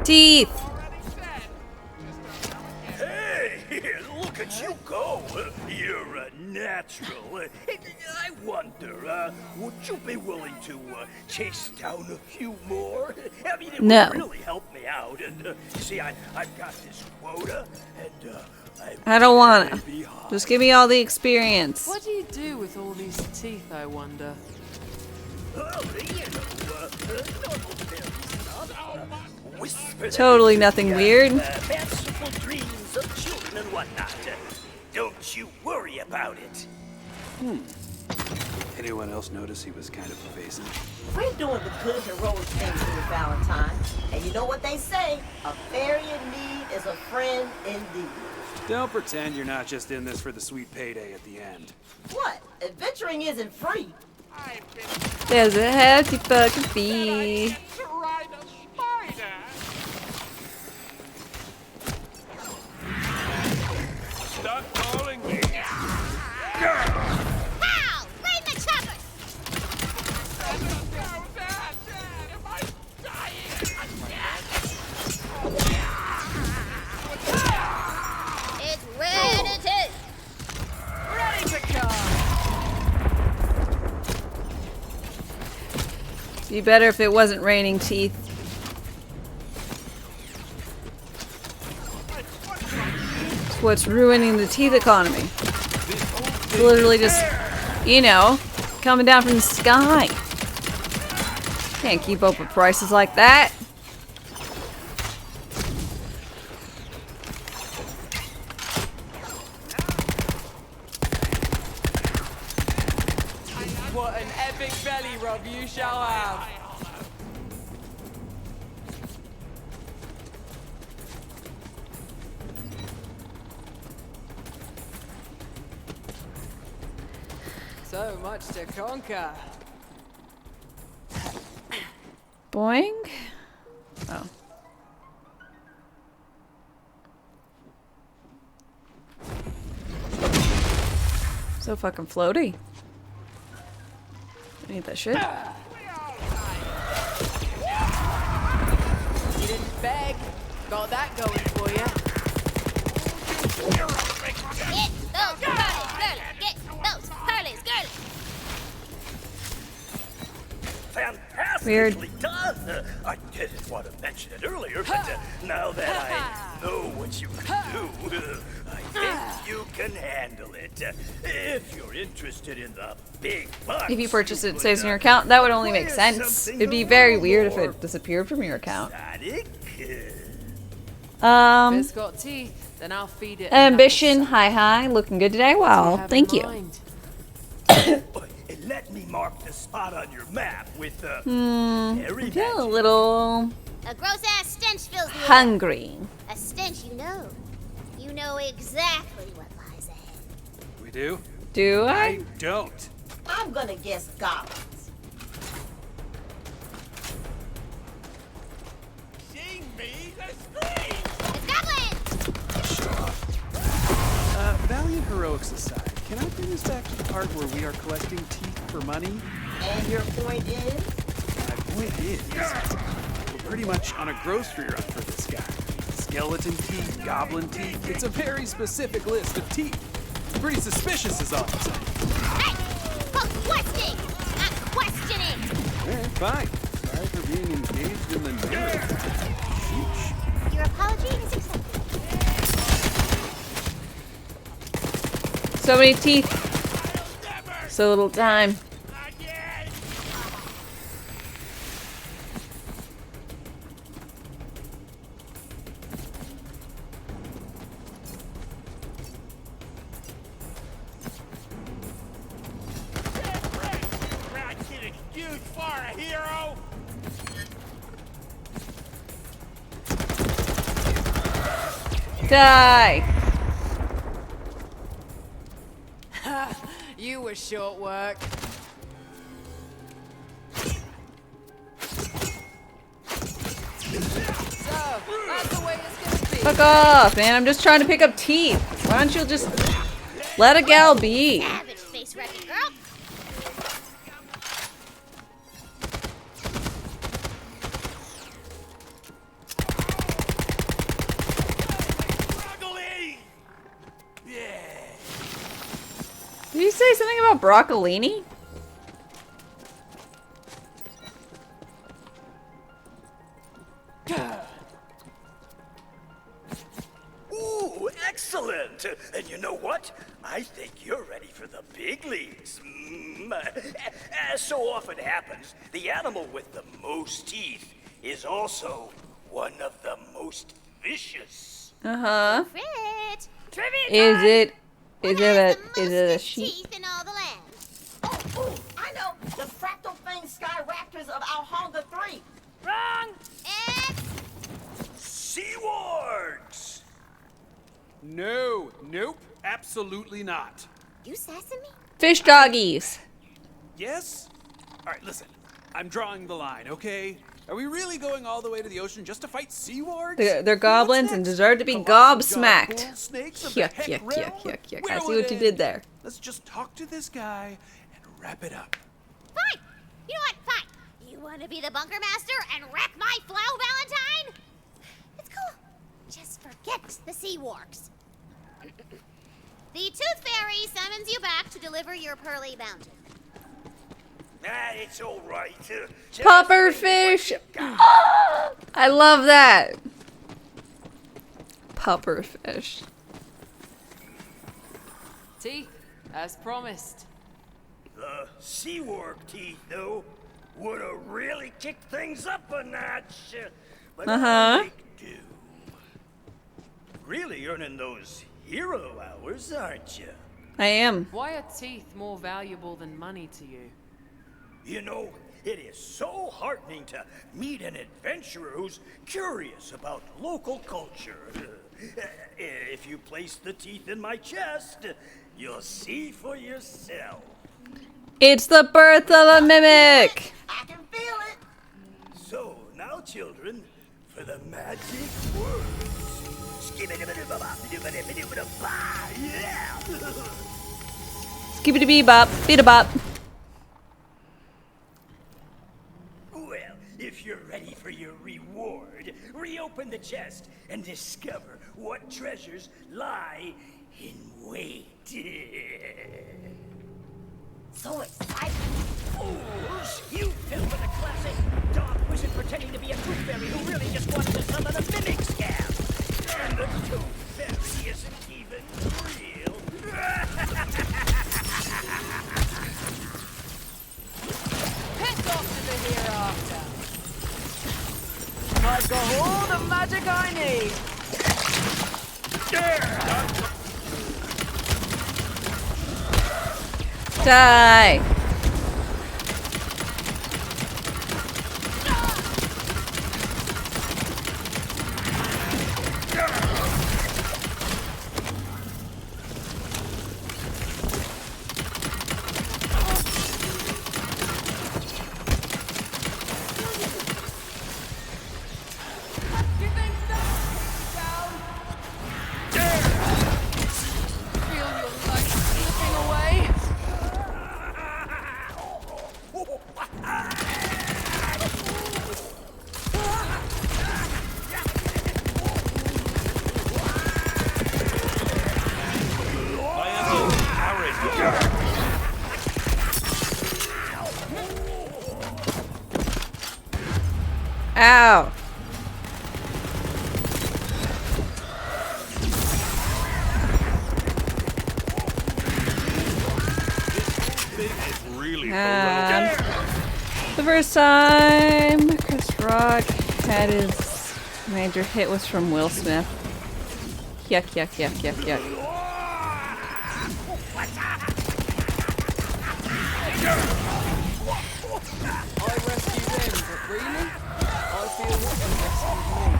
Teeth. Hey, look at you go. You're a natural. I wonder, would you be willing to chase down a few more? I mean, it No. would really help me out. And you see, I've got this quota, and I don't wanna. Just give me all the experience. What do you do with all these teeth, I wonder? Totally nothing weird. Fanciful dreams of children and whatnot. Don't you worry about it. Anyone else notice he was kind of evasive? We're doing the good heroic things here, Valentine. And you know what they say? A fairy in need is a friend indeed. Don't pretend you're not just in this for the sweet payday at the end. What? Adventuring isn't free. There's a hefty fucking fee. Stop calling me. Pow! Rain the choppers! It's ready to... Ready to go! Be better if it wasn't raining teeth. It's what's ruining the teeth economy. It's literally just, you know, coming down from the sky. Can't keep up with prices like that. What an epic belly rub you shall have! So much to conquer. Boing. Oh. So fucking floaty. I need that shit. You didn't beg. Got that going for you. Get those curlies, girly! Get those curlies, girly! Fantastically done! I didn't want to mention it earlier, but now that I know what you can do, I think you can handle it. If you're interested in the big bucks, If you purchase it, it stays in your account. That would only make sense. It'd be very weird if it disappeared from your account. If it's got teeth, then I'll feed it. Ambition, hi, looking good today. Wow, thank you. Let me mark the spot on your map with I'm feeling a little A gross-ass stench fills the air. hungry. A stench you know. You know exactly what lies ahead. We do? Do I? I don't. I'm gonna guess goblins. Sing me the scream! It's goblins! Valiant heroics aside, can I bring us back to the part where we are collecting teeth for money? And your point is? My point is, we're pretty much on a grocery run for this guy. Skeleton teeth, goblin teeth, it's a very specific list of teeth. Pretty suspicious is all I'm saying. Hey! Questioning! Not questioning! Alright, fine. Sorry for being engaged in the narrative. Sheesh. Your apology is accepted. So many teeth. So little time. Die! You were short work. So, that's the way it's gonna be. Fuck off, man. I'm just trying to pick up teeth. Why don't you just let a gal be? Savage face Nice wrecking, girl. Did you say something about broccolini? Ooh, excellent! And you know what? I think you're ready for the big leagues. As so often happens, the animal with the most teeth is also one of the most vicious. Uh-huh. Frit. Is it a sheep? Teeth in all the land. Oh, I know. The fractal fang sky raptors of Alhonga 3. Wrong! Sea wargs! No, nope, absolutely not. You sesame? Fish doggies. Yes? All right, listen. I'm drawing the line, okay? Are we really going all the way to the ocean just to fight sea wargs? They're goblins and deserve to be gobsmacked. Yuck, yuck, yuck, yuck, yuck. I see what you did there. Let's just talk to this guy and wrap it up. Fine. You know what? Fine. You want to be the bunker master and wreck my flow, Valentine? It's cool. Just forget the sea wargs. The Tooth Fairy summons you back to deliver your pearly bounty. It's all right. Puffer fish. I love that. Puffer fish. Teeth, as promised. The sea warg teeth, though, would have really kicked things up a notch. But I'll make do. Really earning those hero hours, aren't you? I am. Why are teeth more valuable than money to you? You know, it is so heartening to meet an adventurer who's curious about local culture. If you place the teeth in my chest, you'll see for yourself. It's the birth of a mimic. I can feel it. So, now children, for the magic words. Yeah! Skibbity bop, beat a bop. Well, if you're ready for your reward, reopen the chest and discover what treasures lie in wait. So exciting. Fools! You fell for the classic dark wizard pretending to be a tooth fairy who really just wanted to summon a mimic scam. And the tooth fairy isn't even real. Head off to the hereafter. I've got all the magic I need. Die. Ow. The first time Chris Rock had his major hit was from Will Smith. Yuck, yuck, yuck, yuck, yuck. I rescued him, but really, I feel what he rescued me.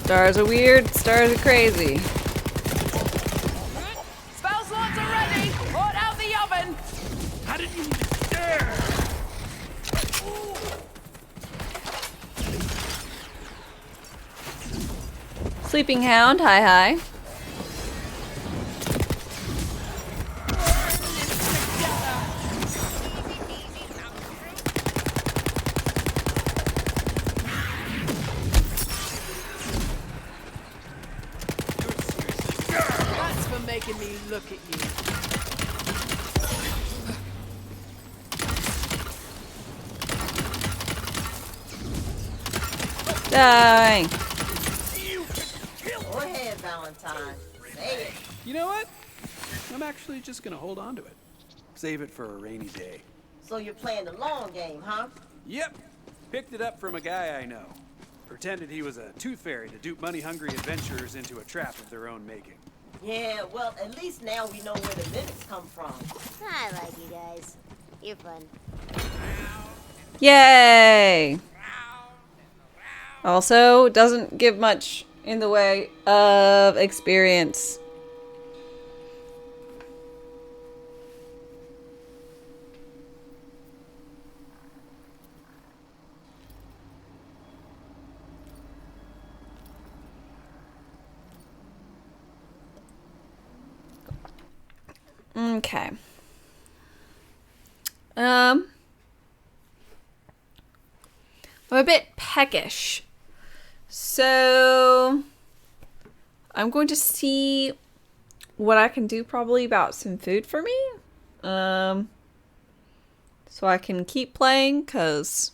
Stars are weird, stars are crazy. Spell slots are ready! Hot out the oven! How did you dare? Sleeping Hound, hi hi. making me look at you. Dang. Go ahead, Valentine. Say it. You know what? I'm actually just gonna hold on to it. Save it for a rainy day. So you're playing the long game, huh? Yep. Picked it up from a guy I know. Pretended he was a tooth fairy to dupe money-hungry adventurers into a trap of their own making. Yeah, well, at least now we know where the minutes come from. I like you guys. You're fun. Yay! Also, doesn't give much in the way of experience. Okay. I'm a bit peckish. So I'm going to see what I can do probably about some food for me. So I can keep playing, cause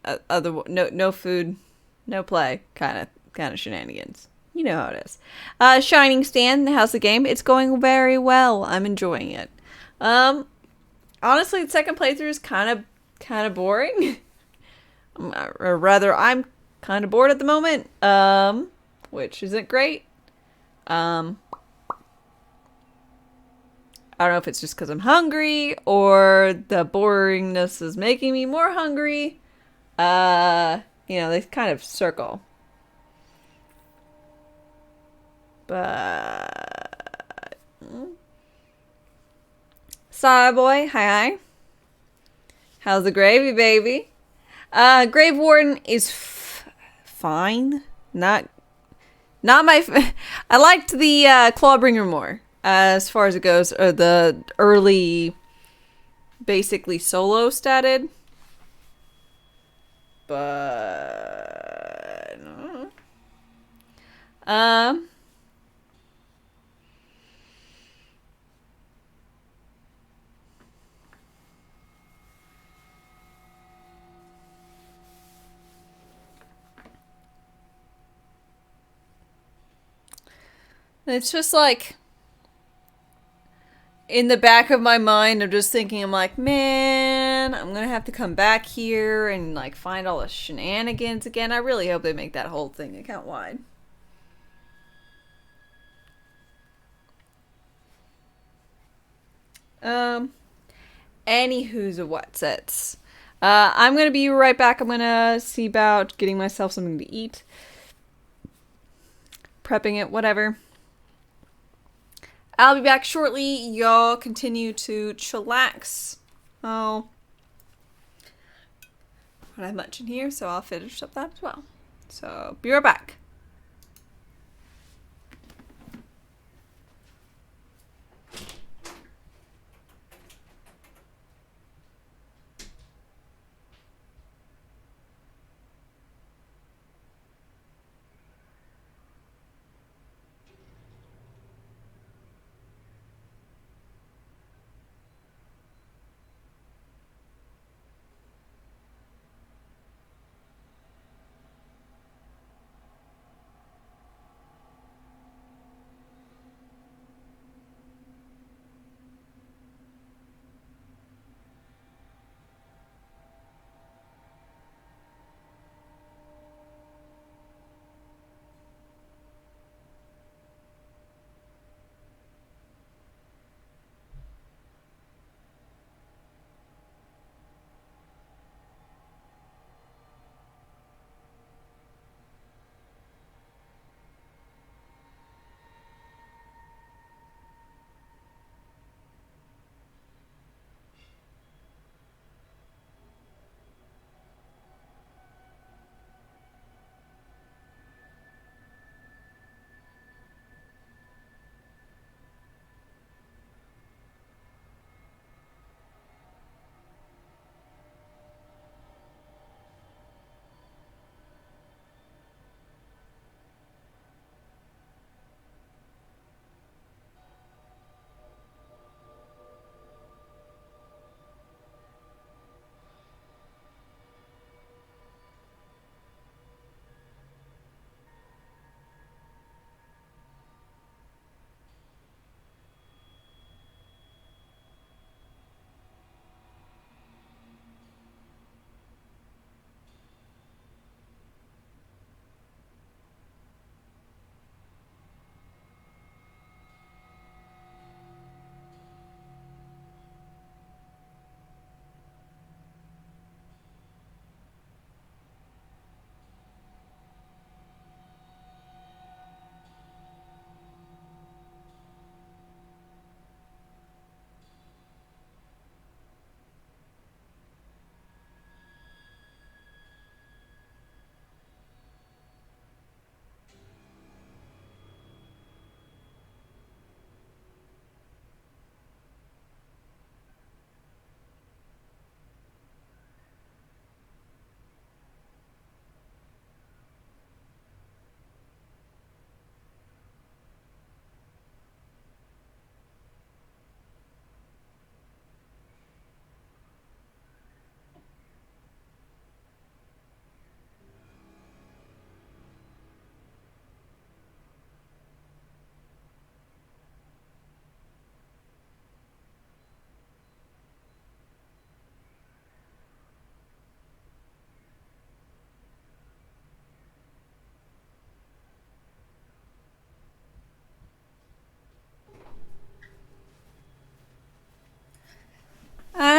no food, no play kind of shenanigans. You know how it is. Shining Stand, how's the game? It's going very well. I'm enjoying it. Honestly, the second playthrough is kind of boring. Or rather, I'm kind of bored at the moment. Which isn't great. I don't know if it's just because I'm hungry or the boringness is making me more hungry. They kind of circle. But Side Boy, hi. How's the gravy, baby? Grave Warden is fine. Not my. I liked the Clawbringer more as far as it goes. Or the early, basically solo statted. But it's just like in the back of my mind, I'm just thinking, I'm like, man, I'm gonna have to come back here and like find all the shenanigans again. I really hope they make that whole thing account wide. Anywho's a Wed-Sats. I'm gonna be right back. I'm gonna see about getting myself something to eat, prepping it, whatever. I'll be back shortly. Y'all continue to chillax. Oh, I don't have much in here, so I'll finish up that as well. So, be right back.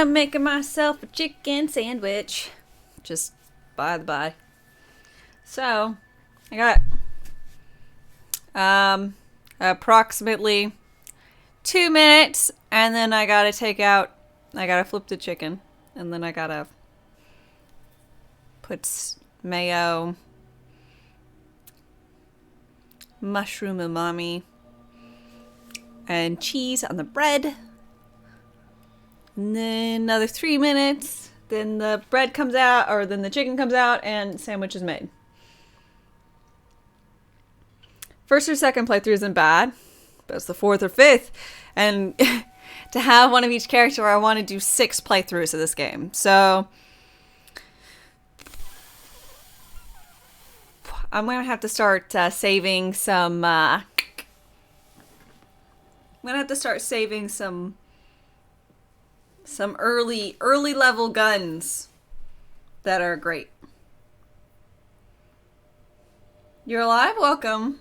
I'm making myself a chicken sandwich. Just by the by. So, I got approximately 2 minutes, and then I gotta flip the chicken, and then I gotta put mayo, mushroom umami, and cheese on the bread. And then another 3 minutes, then the bread comes out, or then the chicken comes out, and sandwich is made. First or second playthrough isn't bad, but it's the fourth or fifth. And to have one of each character, I want to do 6 playthroughs of this game. So I'm going to have to start saving some... I'm going to have to start saving some early level guns that are great. You're alive? Welcome.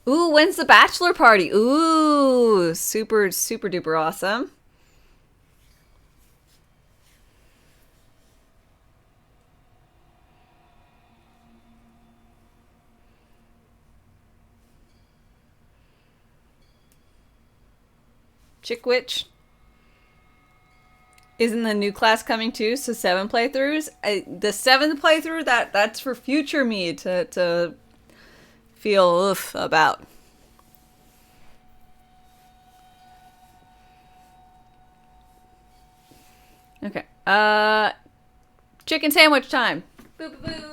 Ooh, when's the bachelor party? Ooh, super duper awesome. Chick Witch. Isn't the new class coming too? So 7 playthroughs. The 7th playthrough, that's for future me to feel oof about. Okay. Chicken sandwich time. Boo boo boo.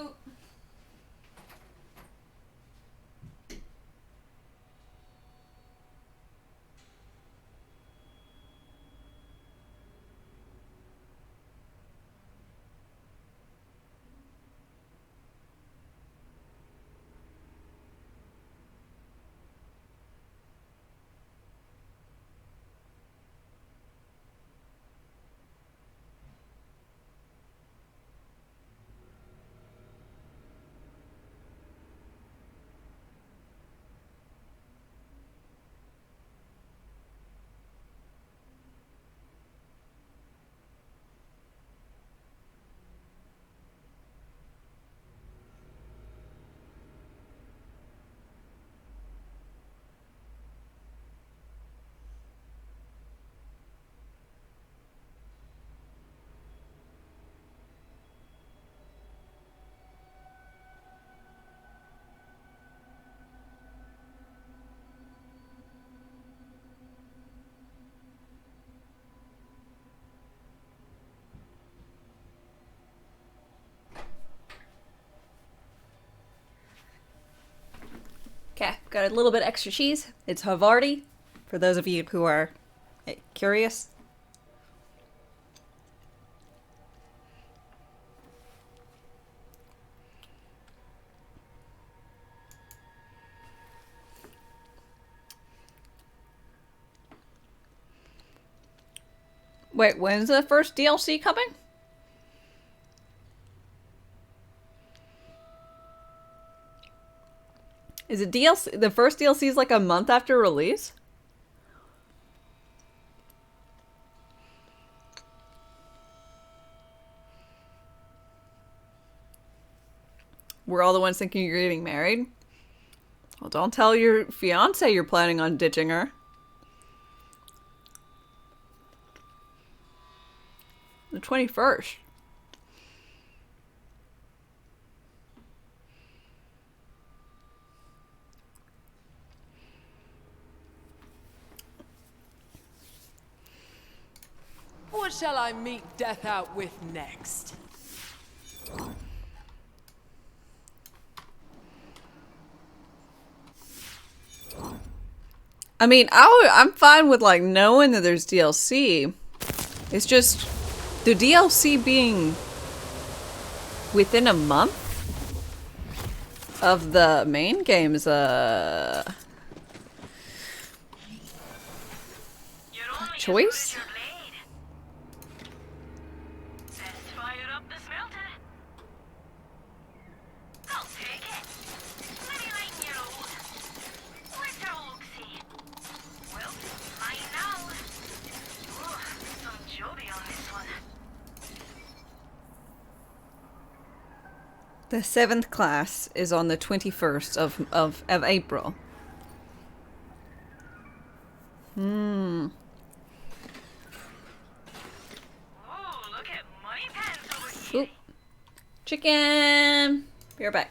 Okay, got a little bit extra cheese. It's Havarti, for those of you who are curious. Wait, when's the first DLC coming? Is it DLC? The first DLC is like a month after release? We're all the ones thinking you're getting married? Well, don't tell your fiance you're planning on ditching her. The 21st. What shall I meet death out with next? I mean, I'm fine with like knowing that there's DLC. It's just the DLC being within a month of the main game's choice. The 7th class is on the 21st of April. Hmm. Oop. Chicken! Be right back.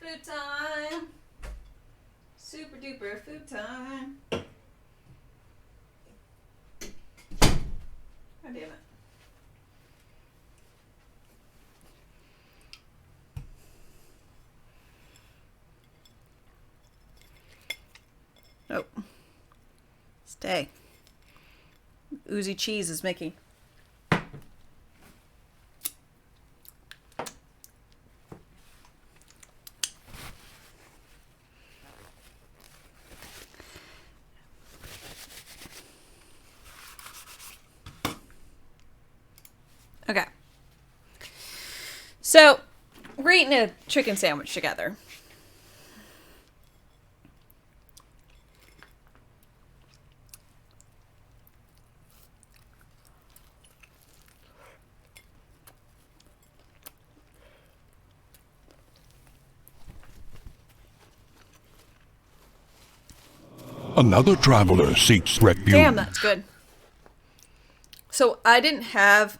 Food time! Super duper food time! God damn it. Nope. Stay. Oozy cheese is making. Okay. So, we're eating a chicken sandwich together. Another traveler seeks refuge. Damn, that's good. So I didn't have,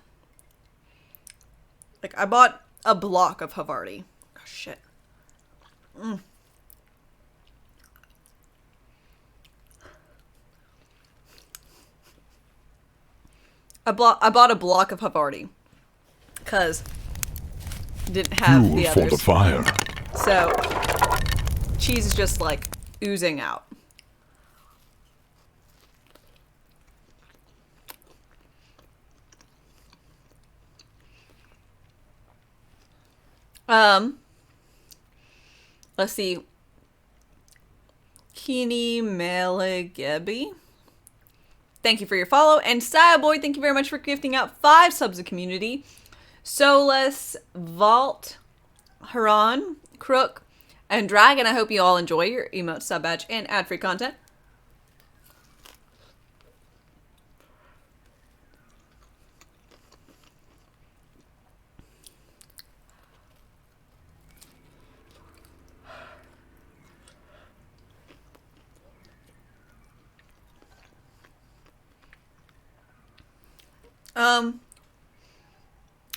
like, I bought a block of Havarti. Oh shit. I bought a block of Havarti because didn't have Fuel the for others. the fire. So cheese is just like oozing out. Let's see. Kini Melegebi. Thank you for your follow. And Style Boy, thank you very much for gifting out 5 subs of community. Solus, Vault, Haran, Crook, and Dragon. I hope you all enjoy your emote, sub badge, and ad-free content.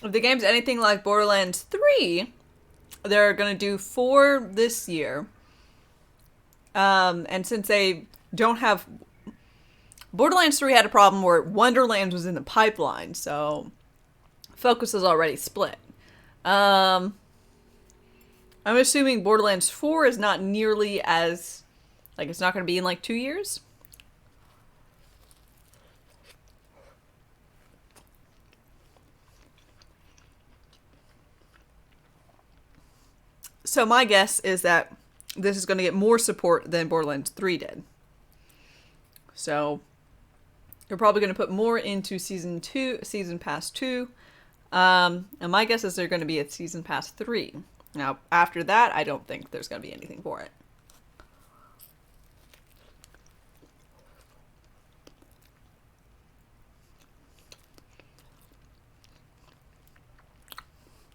If the game's anything like Borderlands 3, they're gonna do 4 this year. And since they don't have... Borderlands 3 had a problem where Wonderlands was in the pipeline, so focus is already split. I'm assuming Borderlands 4 is not nearly as... Like, it's not gonna be in like 2 years. So my guess is that this is going to get more support than Borderlands 3 did. So they're probably going to put more into Season Pass 2. And my guess is they're going to be at Season Pass 3. Now, after that, I don't think there's going to be anything for it.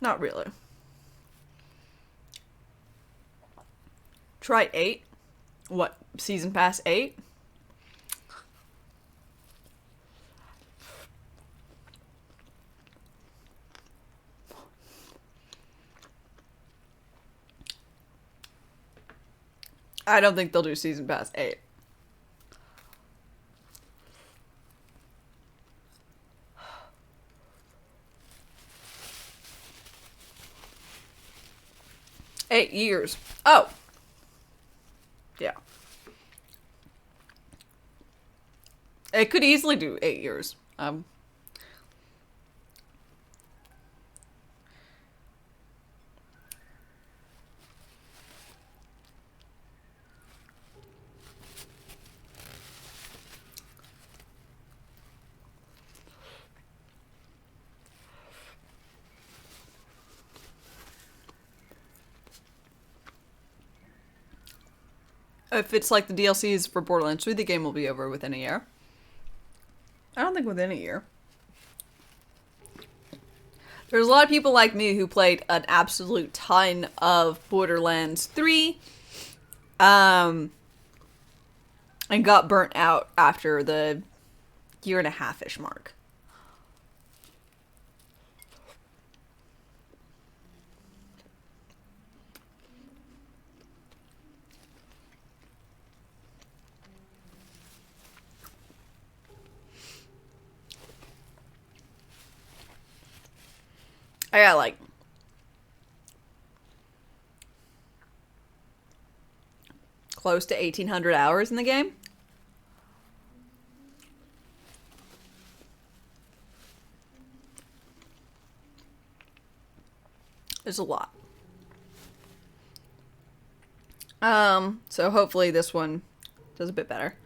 Not really. Try 8? What, season pass 8? I don't think they'll do season pass 8. Eight years. Oh. Yeah. It could easily do 8 years. If it's like the DLCs for Borderlands 3, the game will be over within a year. I don't think within a year. There's a lot of people like me who played an absolute ton of Borderlands 3, and got burnt out after the 1.5-ish mark. I got like close to 1,800 hours in the game. It's a lot. So hopefully this one does a bit better.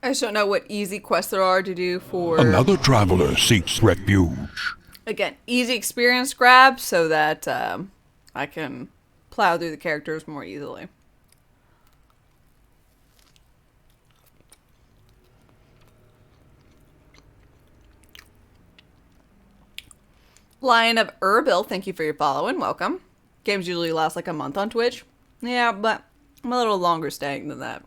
I just don't know what easy quests there are to do for... Another traveler seeks refuge. Again, easy experience grab so that I can plow through the characters more easily. Lion of Erbil, thank you for your follow and welcome. Games usually last like a month on Twitch. Yeah, but I'm a little longer staying than that.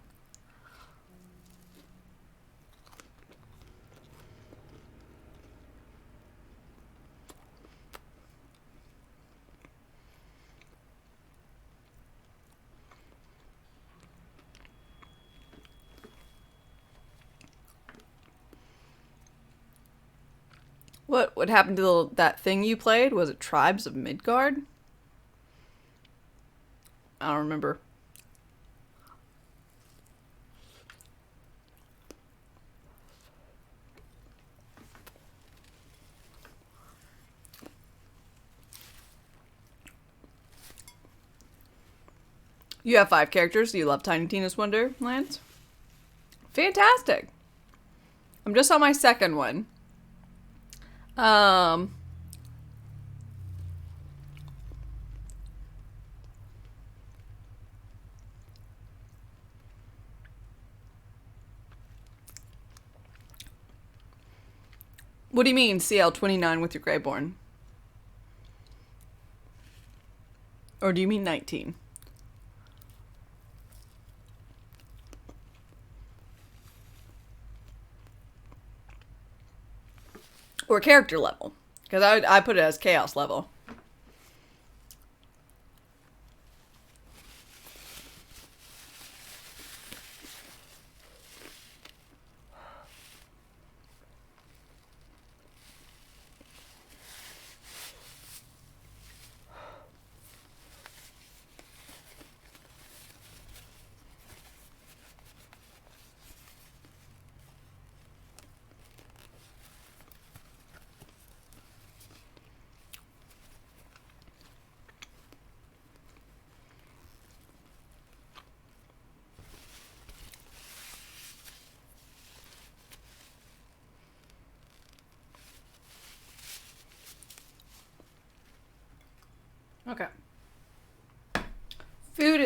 What happened to that thing you played? Was it Tribes of Midgard? I don't remember. You have 5 characters. Do you love Tiny Tina's Wonderlands? Fantastic. I'm just on my second one. What do you mean CL29 with your Greyborn? Or do you mean 19? Or character level. Because I put it as chaos level.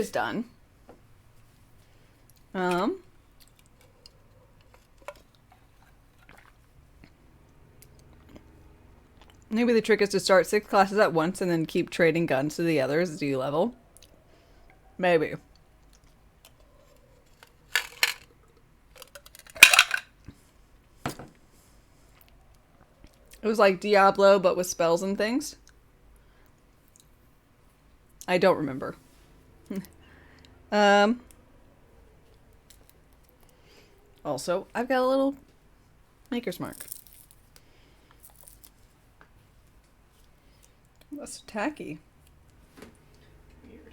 is done. Maybe the trick is to start 6 classes at once and then keep trading guns to the others as you level. Maybe. It was like Diablo, but with spells and things. I don't remember. Also, I've got a little maker's mark. That's tacky. Weird.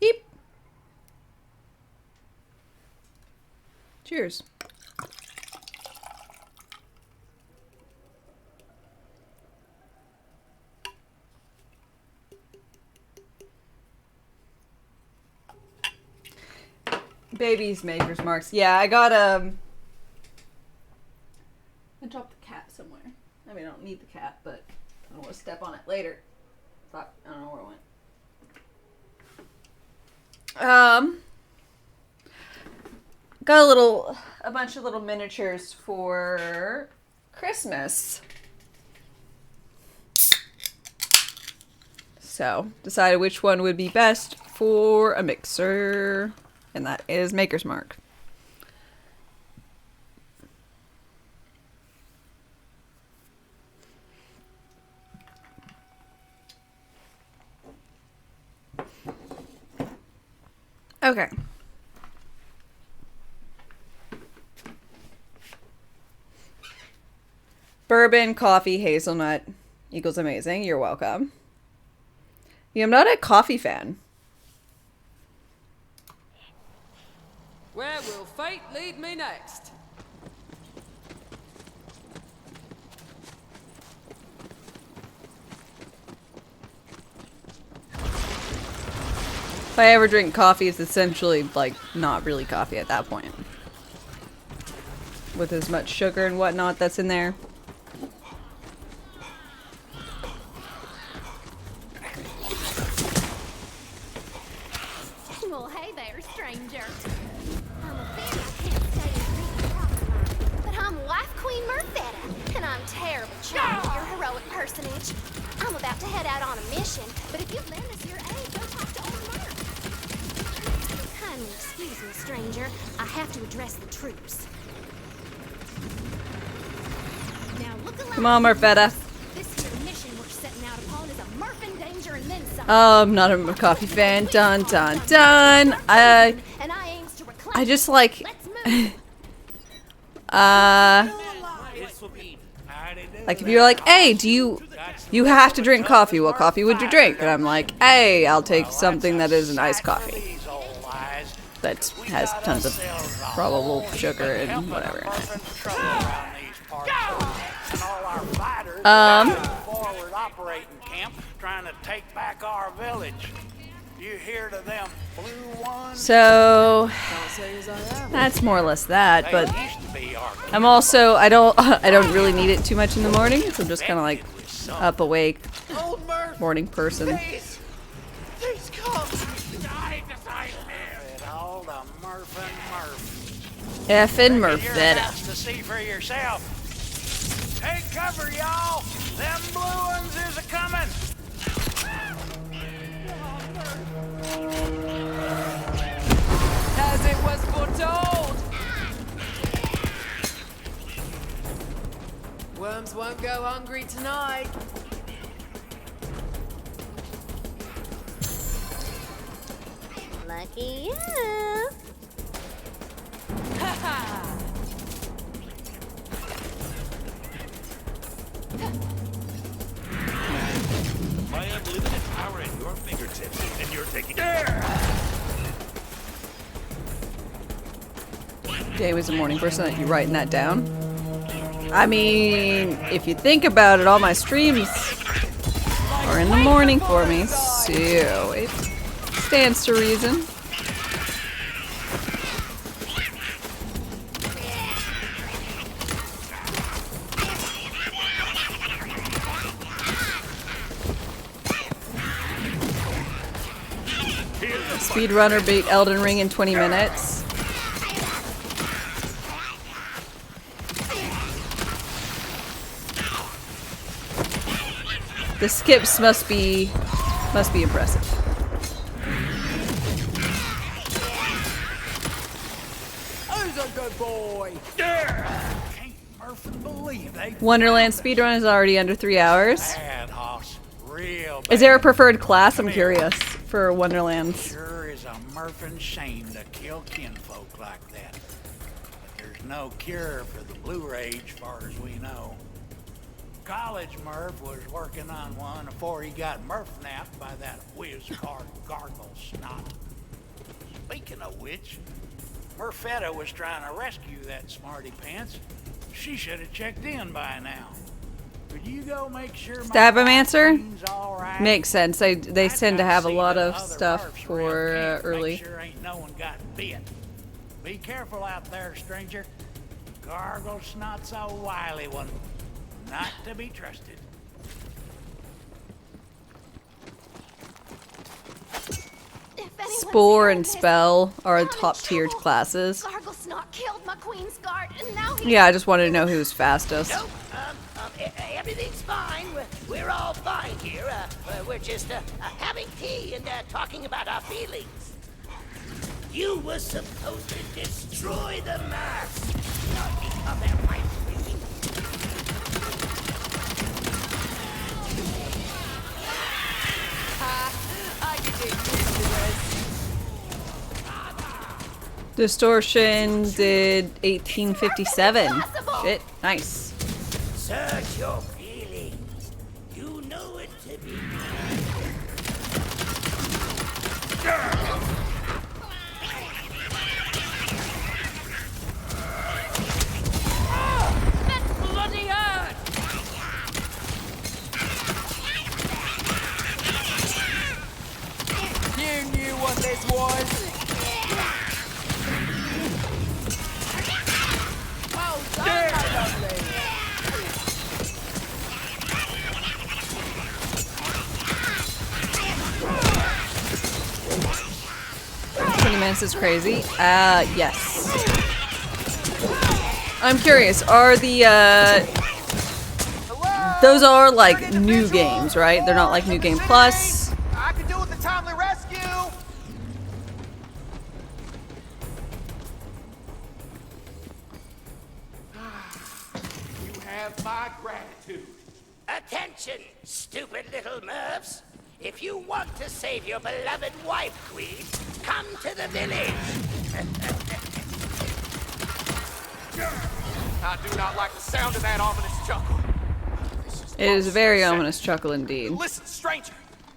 Eep. Cheers. Baby's maker's marks. Yeah, I got I dropped the cat somewhere. I mean, I don't need the cat, but I don't want to step on it later. Fuck, I don't know where it went. Got a bunch of little miniatures for Christmas. So, decided which one would be best for a mixer. And that is Maker's Mark. Okay. Bourbon, coffee, hazelnut equals amazing. You're welcome. Yeah, I'm not a coffee fan. Where will fate lead me next? If I ever drink coffee, it's essentially, like, not really coffee at that point. With as much sugar and whatnot that's in there. Well, hey there, stranger. I'm a fan, I can't stay and read the proper, but I'm Wife Queen Murfetta, and I'm terrible charmed with your heroic personage. I'm about to head out on a mission, but if you lend us your aid, go talk to old Murph. Kindly excuse me, stranger. I have to address the troops. Now look alive. Come on, Murfetta. This here mission we're setting out upon is a Murph in danger and then some. Oh, I'm not a coffee fan. Dun, dun, dun. I just like... like if you're like, hey, you have to drink coffee. What coffee would you drink? And I'm like, hey, I'll take something that is an iced coffee. That has tons of probable sugar and whatever in it. Forward operating camp trying to take back our village. You hear to them blue ones? So that's more or less that, but I'm also I don't really need it too much in the morning, so I'm just kind of like up awake morning person. These cops all the Murph and Murph. Effin' Murfetta. To see for yourself. Take cover, y'all. Them blue ones is a coming. As it was foretold. Worms won't go hungry tonight. Lucky you. Ha ha! I have limited power at your fingertips, and you're taking Dave is a morning person. You writing that down? I mean, if you think about it, all my streams are in the morning for me, so it stands to reason. Speedrunner beat Elden Ring in 20 minutes. The skips must be impressive. Who's a good boy? Yeah! Can't Murphin believe they Wonderland speedrun is already under 3 hours. bad, Hoss. Real bad. Is there a preferred class? I'm curious for Wonderlands. Sure is a Murphin shame to kill kinfolk like that. But there's no cure for the blue rage, far as we know. College Murph was working on one before he got Murph-napped by that whiz-cart gargle snot. Speaking of which, Murfetta was trying to rescue that smarty pants. She should have checked in by now. Could you go make sure Stabomancer? all right? Makes sense. They tend to have a lot of stuff for early. Make sure ain't no one got bit. Be careful out there, stranger. Gargle snot's a wily one. Not to be trusted. Spore and Spell are top tiered classes. Gargle Snot killed my queen's guard, and now he's... Yeah, I just wanted to know who's fastest. Nope. Everything's fine. We're all fine here. We're just having tea and talking about our feelings. You were supposed to destroy the mask, not become their wife. Distortion did 1857. Shit, nice. Search your feelings. You know it to be. That bloody hurt! You knew what this was. Well done, my lovely. 20 minutes is crazy. Yes. I'm curious, are the, those are like new games, right? They're not like New Game Plus. I can do with the timely rescue. You have my gratitude. Attention, stupid little Murphs. If you want to save your beloved wife, Queen, come to the village. I do not like the sound of that ominous chuckle. It is a very ominous chuckle indeed. Listen, stranger.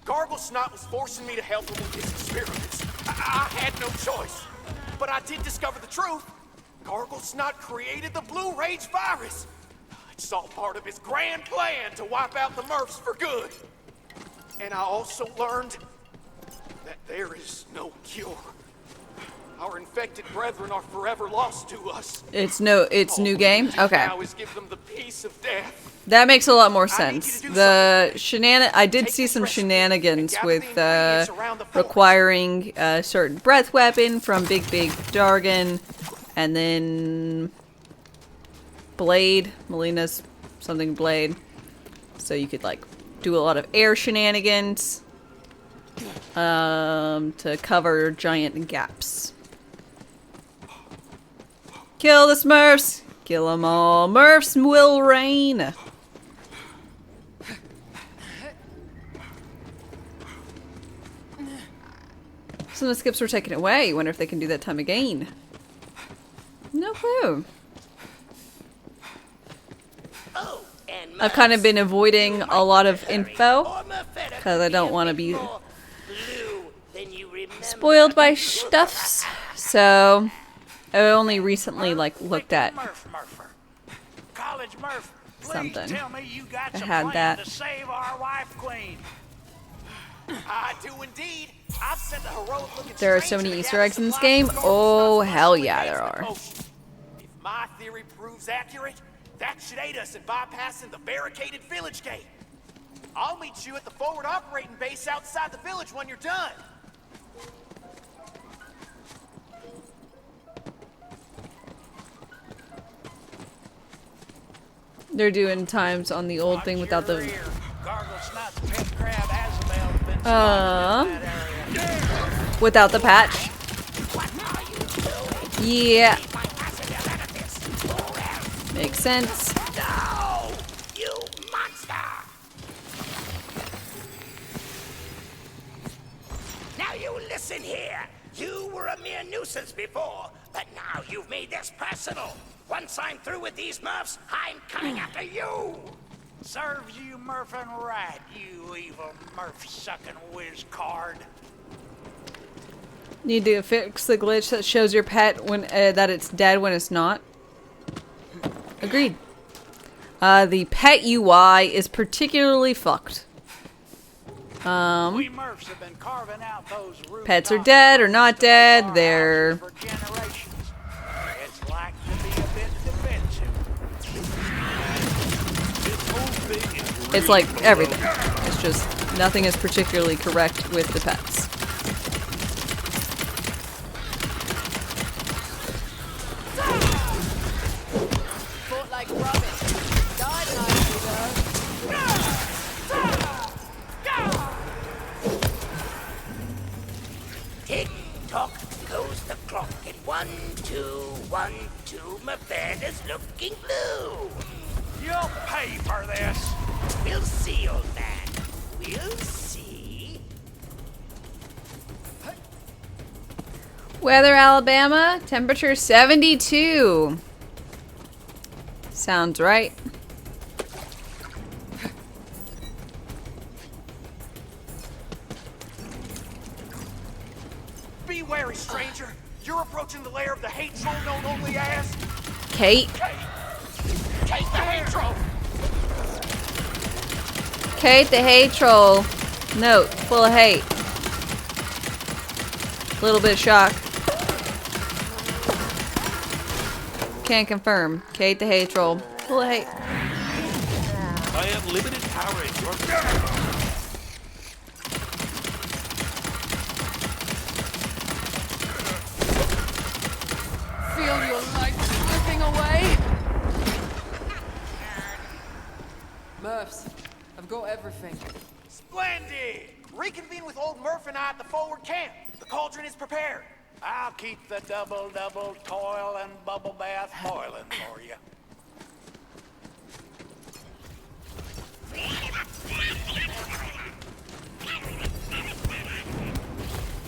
Gargle Snot was forcing me to help him with his experiments. I had no choice. But I did discover the truth. Gargle Snot created the Blue Rage virus. It's all part of his grand plan to wipe out the Murphs for good. And I also learned that there is no cure. Our infected brethren are forever lost to us. It's new game? Okay. Now is give them the peace of death. That makes a lot more sense. I did see some shenanigans with requiring a certain breath weapon from Big Dargan, and then Blade, Melina's something Blade. So you could like do a lot of air shenanigans to cover giant gaps. Kill the Smurfs! Kill them all. Murphs will reign! Some of the skips were taken away. Wonder if they can do that time again. No clue. I've kind of been avoiding a lot of info because I don't want to be spoiled by stuffs. So I only recently like looked at something. I had that. To save our wife, Queen. I do indeed. I've sent a heroic looking There are so many Easter eggs in this game. Oh, hell yeah, there are. If my theory proves accurate, that should aid us in bypassing the barricaded village gate. I'll meet you at the forward operating base outside the village when you're done. They're doing times on the old thing without the. Without the patch. Yeah. Makes sense. No! You monster! Now you listen here. You were a mere nuisance before, but now you've made this personal. Once I'm through with these Murphs, I'm coming after you! Serves you Murphin' right, you evil Murph-sucking whiz card. Need to fix the glitch that shows your pet when that it's dead when it's not. Agreed. The pet UI is particularly fucked. We Murphs have been carving out those Pets are dead or not dead. They're for generations. It's like to be a bit defensive. it's like everything. It's just nothing is particularly correct with the pets. Fought like rubbish. Died nicely Tick tock goes the clock at 1, 2, 1, 2. My bed is looking blue. You'll pay for this. We'll see, old man. We'll see. Weather, Alabama. Temperature 72. Sounds right. Be wary, stranger. You're approaching the lair of the hate troll known only as... Kate. Kate the hate troll! Kate the hate troll. Note, full of hate. Little bit of shock. Can't confirm. Kate the hate troll. Full of hate. I have limited power in your... Feel your life slipping away. Murphs, I've got everything. Splendid! Reconvene with old Murph and I at the forward camp. The cauldron is prepared. I'll keep the double toil and bubble bath boiling for you.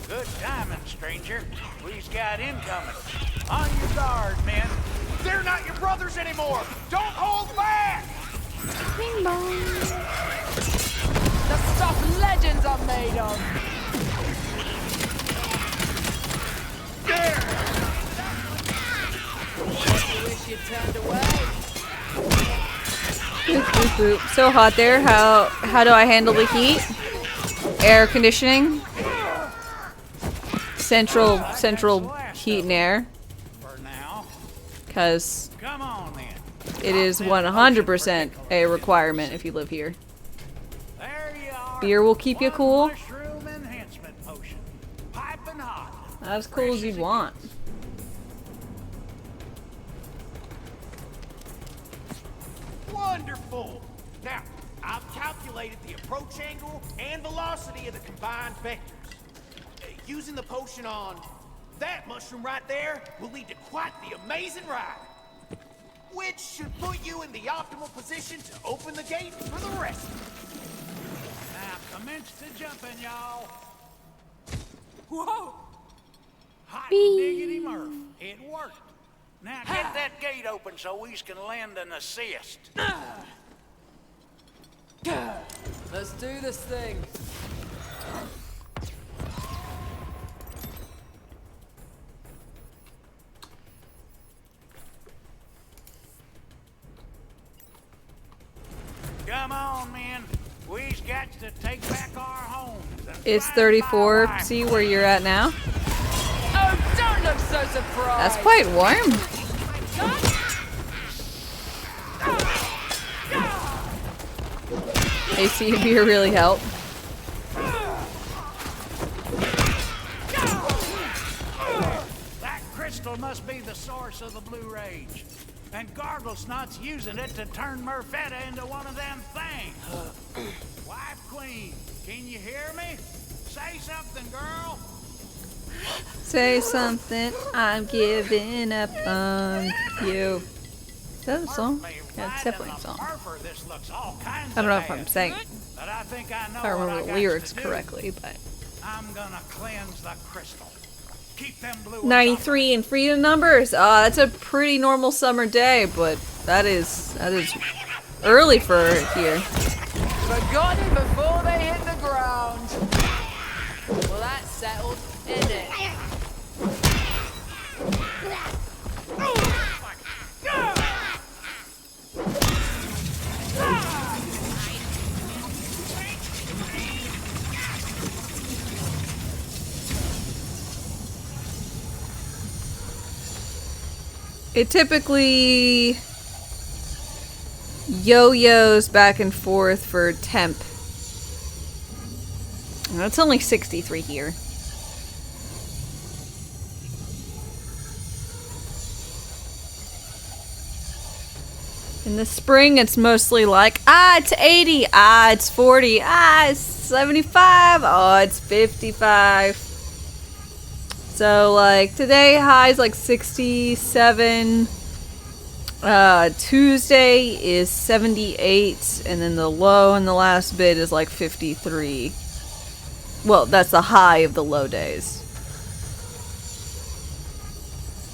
Good timing, stranger. We've got incoming. On your guard, men. They're not your brothers anymore! Don't hold back! Bing bong. The stuff legends are made of. You wish you'd turned away. Boop, boop, boop. So hot there. How do I handle the heat? Air conditioning. Central heat and air. Because it is 100% a requirement if you live here. Beer will keep you cool. Not as cool as you'd want. Wonderful! Now, I've calculated the approach angle and velocity of the combined vectors. Using the potion on that mushroom right there will lead to quite the amazing ride. Which should put you in the optimal position to open the gate for the rest. Now commence the jumping, y'all. Whoa! Hot diggity Murph. It worked. Now get that gate open so we can lend an assist. Let's do this thing. Come on, men. We've got to take back our homes. It's 34. See where you're at now? Oh, don't look so surprised. That's quite warm. AC beer really help. That crystal must be the source of the blue rage. And Garglesnot's using it to turn Murfetta into one of them things. Wife Queen, can you hear me? Say something, girl. Say something, I'm giving up on you. Is that a song? Yeah, it's definitely a song. I don't know if I'm saying But I think I know if I remember what the I lyrics got to do. correctly, but I'm gonna cleanse the crystal. Keep them blue 93 in freedom numbers. That's a pretty normal summer day, but that is early for here. But got it before they hit the ground. Well, that's settled, isn't it? It typically yo-yos back and forth for temp. It's only 63 here. In the spring, it's mostly like, it's 80, it's 40, it's 75, it's 55. So, like, today, high's like 67. Tuesday is 78, and then the low in the last bit is like 53. Well, that's the high of the low days.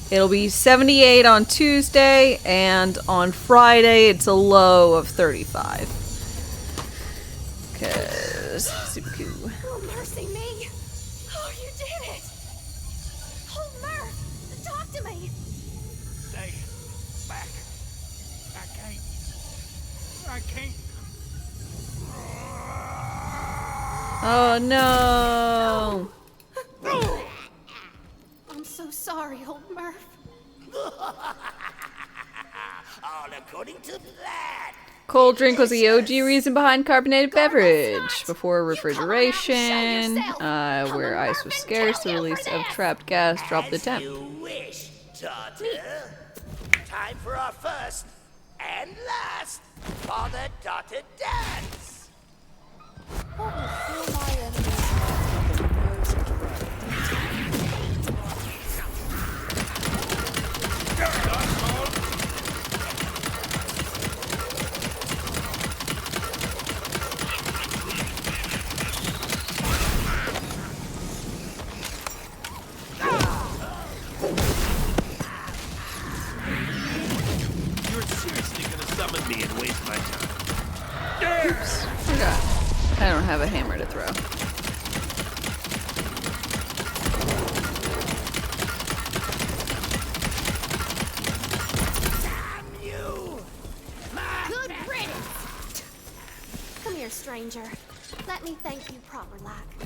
It'll be 78 on Tuesday, and on Friday it's a low of 35. 'Cause super cool. Oh, mercy me! Oh, you did it! Oh, Murph, talk to me! Stay back. I can't. Oh no! I'm so sorry, old Murph. All according to plan. Cold drink was the OG reason behind carbonated beverage. Before refrigeration, where ice was scarce, the release of trapped gas dropped the temp. You wish, daughter. Time for our first and last father-daughter dance. What will fill my enemies' hearts with the most dread? You're seriously gonna summon me and waste my time? Oops, forgot. I don't have a hammer to throw. Good riddance! Come here, stranger. Let me thank you proper like.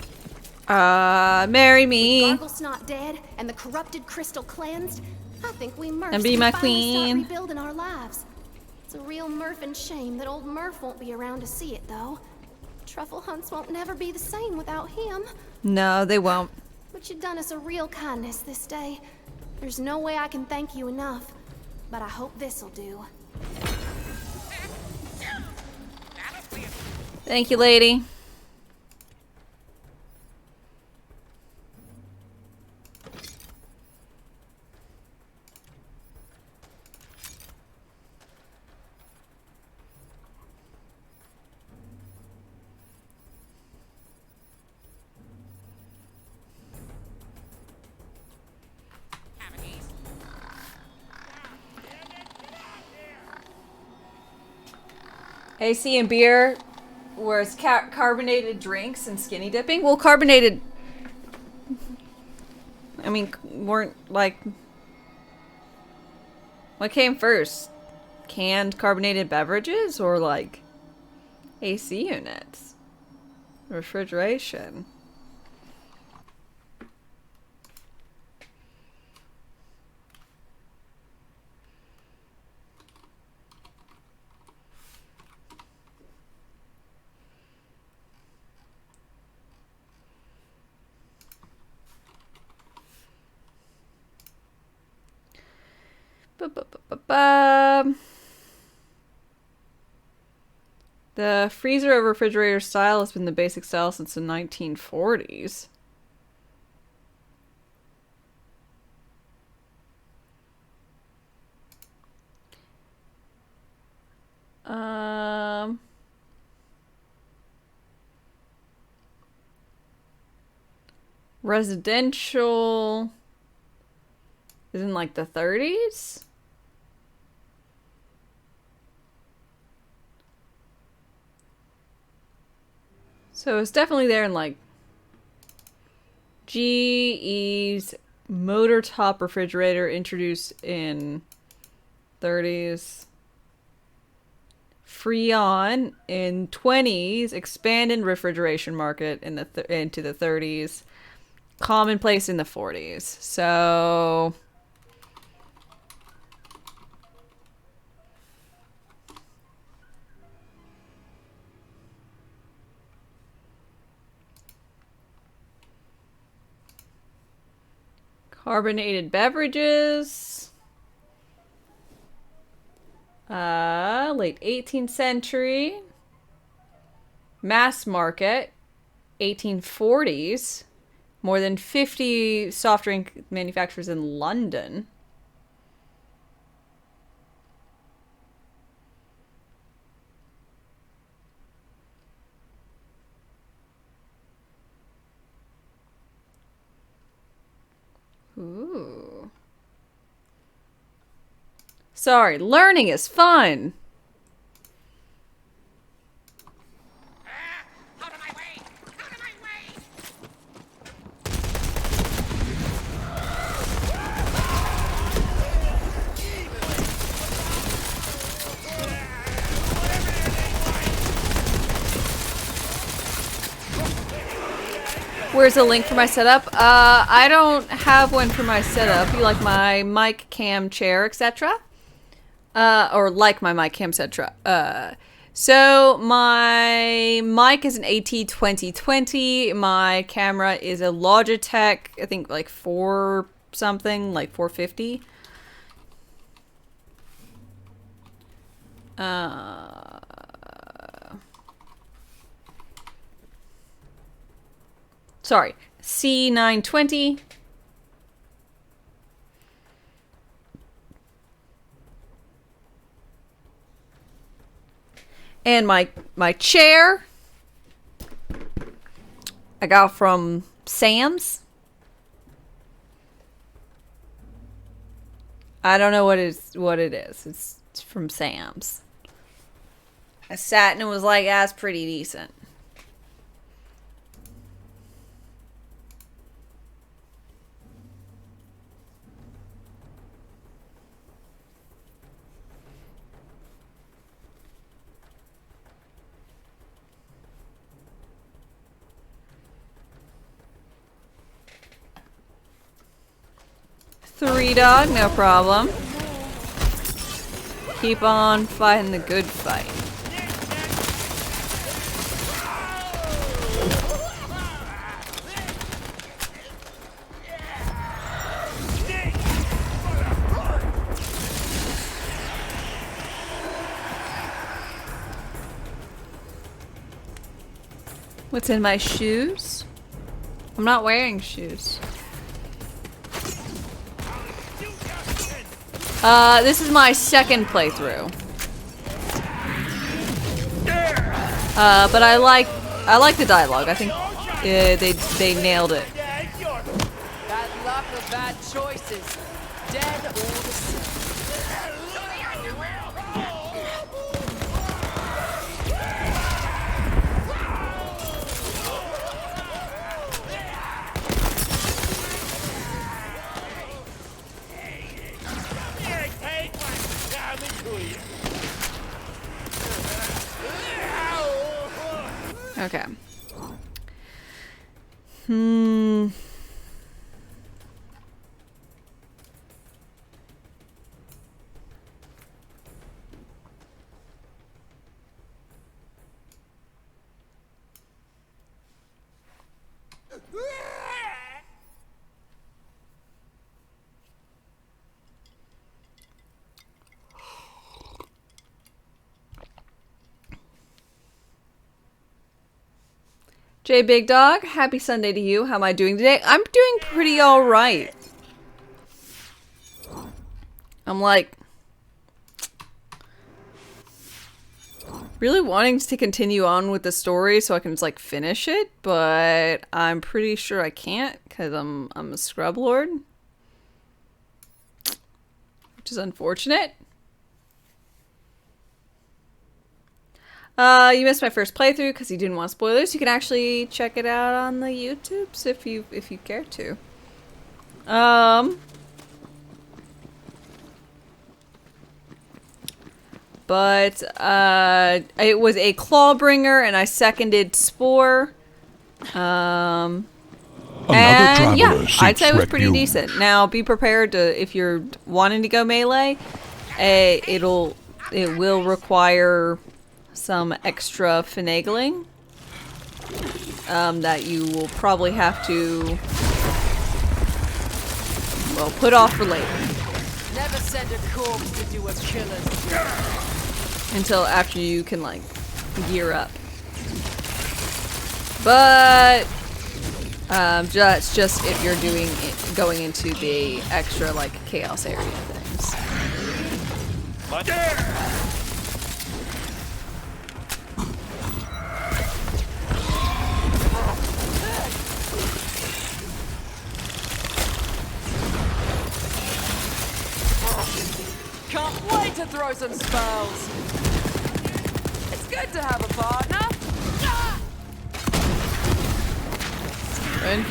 Marry me. Garglesnot dead and the corrupted crystal cleansed, I think we Murphs And be can my finally start queen. rebuilding our lives. It's a real Murphin shame that old Murph won't be around to see it, though. Truffle hunts won't never be the same without him. No, they won't. But you've done us a real kindness this day. There's no way I can thank you enough, but I hope this'll do. Thank you, lady. AC and beer, whereas carbonated drinks and skinny dipping. Well, carbonated, I mean, weren't like, what came first? Canned carbonated beverages or like AC units? Refrigeration. The freezer of refrigerator style has been the basic style since the 1940s. Residential is in like the 30s. So it's definitely there in like GE's motor top refrigerator introduced in 30s. Freon in 20s, expanded refrigeration market in the into the 30s, commonplace in the 40s. So carbonated beverages. Late 18th century. Mass market. 1840s. More than 50 soft drink manufacturers in London. Ooh. Sorry, learning is fun. Where's the link for my setup? I don't have one for my setup. You like my mic, cam, chair, etc.? Or like my mic, cam, etc. So my mic is an AT2020. My camera is a Logitech, I think like 4 something, like 450. Sorry, C920. And my chair I got from Sam's. I don't know what it is. It's from Sam's. I sat and it was like, that's pretty decent. Three dog, no problem. Keep on fighting the good fight. What's in my shoes? I'm not wearing shoes. This is my second playthrough. But I like the dialogue. I think they nailed it. Bad luck or bad choices. Dead or the same. Okay. Jay Big Dog, happy Sunday to you. How am I doing today? I'm doing pretty alright. I'm like really wanting to continue on with the story so I can just like finish it, but I'm pretty sure I can't because I'm a scrub lord, which is unfortunate. You missed my first playthrough because you didn't want spoilers. You can actually check it out on the YouTubes if you care to. But it was a Clawbringer, and I seconded Spore. And yeah, I'd say it was pretty decent. Now, be prepared to, if you're wanting to go melee, it will require some extra finagling that you will probably have to, well, put off for later. Never send a corpse to do a killer's job. Until after you can, like, gear up. But just if you're going into the extra, like, chaos area things. Can't wait to throw some spells. It's good to have a partner. Good.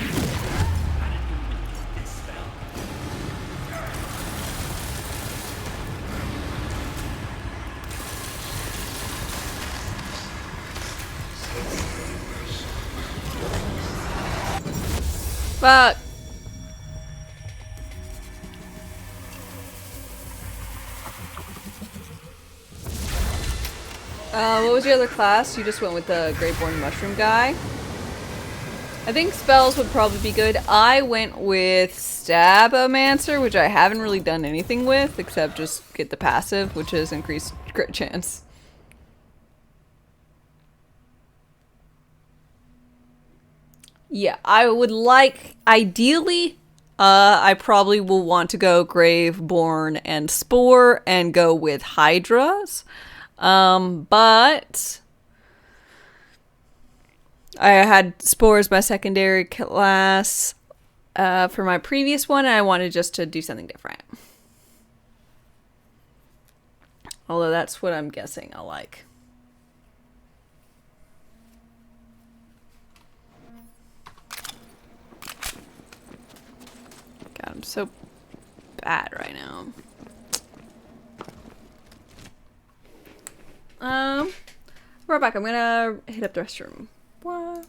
Fuck. What was your other class? You just went with the Greatborn Mushroom guy. I think spells would probably be good. I went with Stabomancer, which I haven't really done anything with, except just get the passive, which is increased crit chance. Yeah, I would like, ideally, I probably will want to go Graveborn and Spore and go with Hydras. But I had Spore as my secondary class for my previous one, and I wanted just to do something different. Although that's what I'm guessing I'll like. God, I'm so bad right now. Right back. I'm gonna hit up the restroom. What?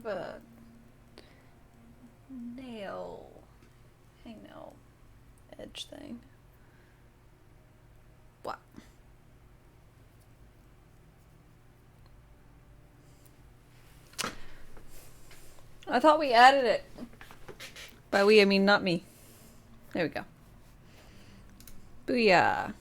have a nail hangnail edge thing. What? I thought we added it. By we, I mean not me. There we go. Booyah.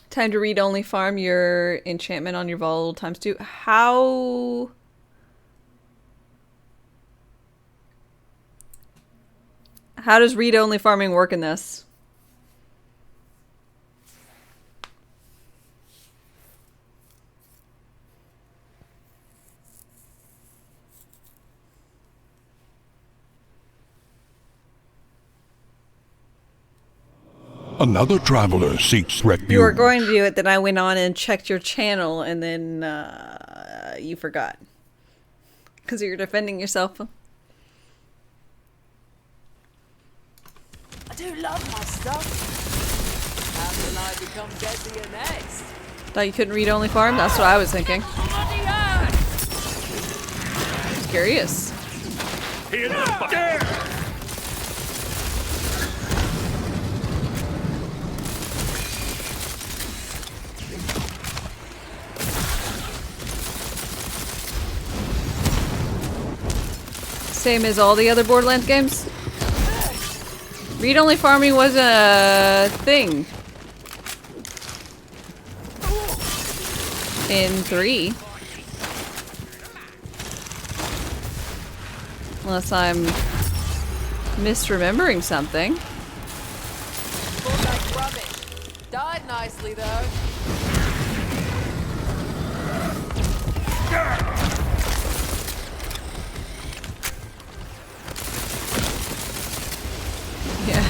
Time to read only farm your enchantment on your volatile times 2. How does read only farming work in this? Another traveler seeks refuge. You were going to do it, then I went on and checked your channel, and then you forgot. Because you're defending yourself. I do love my stuff. How can I become deadlier next? Thought you couldn't read only farm? That's what I was thinking. Curious. Same as all the other Borderlands games. Read-only farming was a thing in 3. Unless I'm misremembering something. Like rubbish. Died nicely though. Yeah.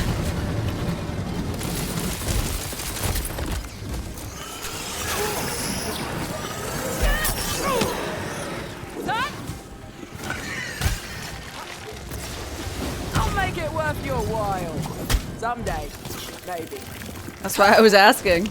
I'll make it worth your while. Someday, maybe. That's why I was asking.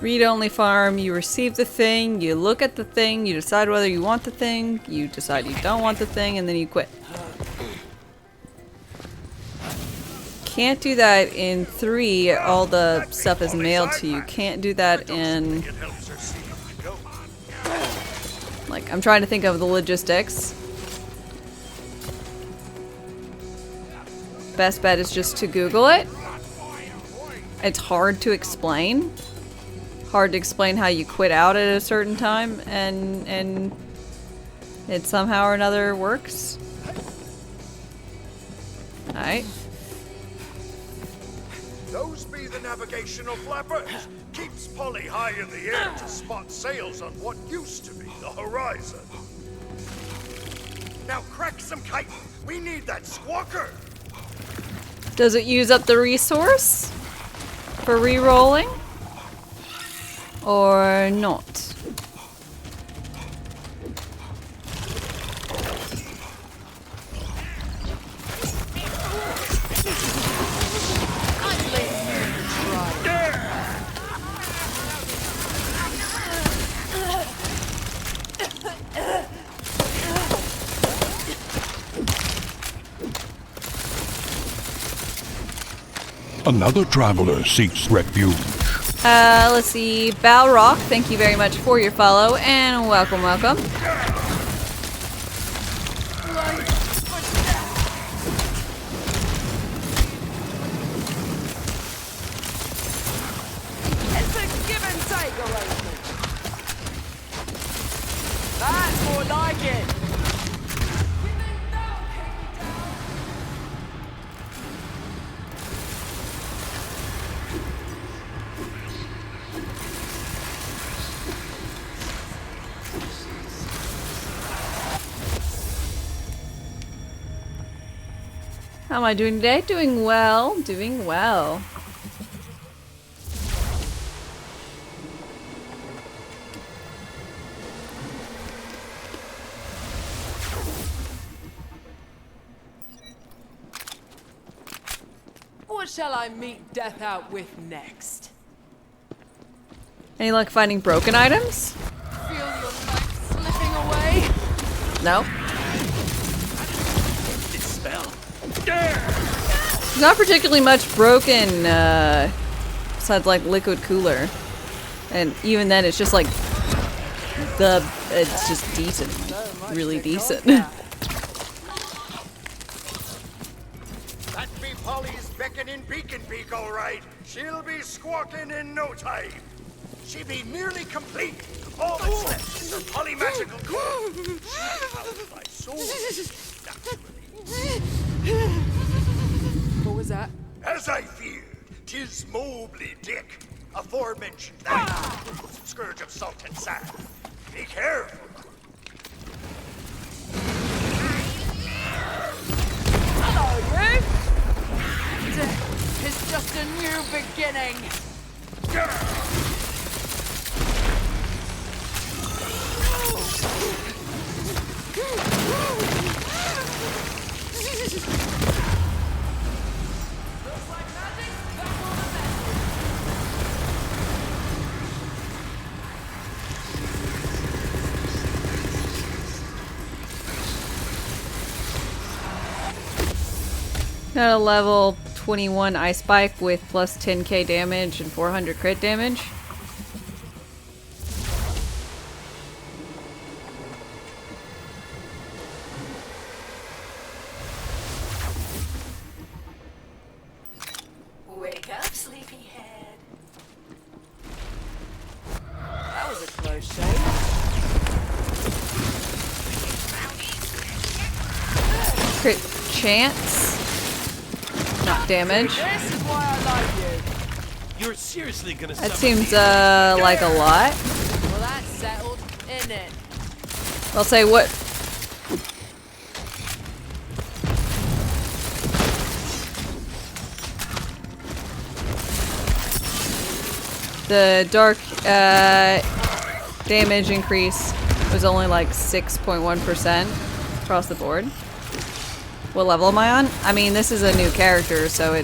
Read-only farm, you receive the thing, you look at the thing, you decide whether you want the thing, you decide you don't want the thing, and then you quit. Can't do that in 3, all the stuff is mailed to you. Can't do that in... Like, I'm trying to think of the logistics. Best bet is just to Google it. It's hard to explain. Hard to explain how you quit out at a certain time and it somehow or another works. Alright. Those be the navigational flappers. Keeps Polly high in the air to spot sails on what used to be the horizon. Now crack some kite. We need that squawker. Does it use up the resource for re-rolling? Or not? Another traveler seeks refuge. Let's see. Balrock, thank you very much for your follow, and welcome, welcome. It's a give and take arrangement. That's more like it. How am I doing today? Doing well. Doing well. What shall I meet death out with next? Any luck finding broken items? Feel your life slipping away? No. This spell. There's not particularly much broken, besides like liquid cooler. And even then it's just like it's just decent. Really decent. That be Polly's beckoning beacon beak, all right. She'll be squawking in no time. She be nearly complete. All that's left is her polymagical core. She my soul. What was that? As I feared, 'tis Mobley Dick, aforementioned that scourge of salt and sand. Be careful. Hello, you! Death is just a new beginning! Got a level 21 ice spike with plus 10k damage and 400 crit damage. Wake up, sleepyhead. That was a close shave. Crit chance. Not damage. This is why I like you. You're seriously gonna That summon seems me? like a lot. Well, that's settled, isn't it? I'll say what. The dark damage increase was only like 6.1% across the board. What level am I on? I mean, this is a new character, so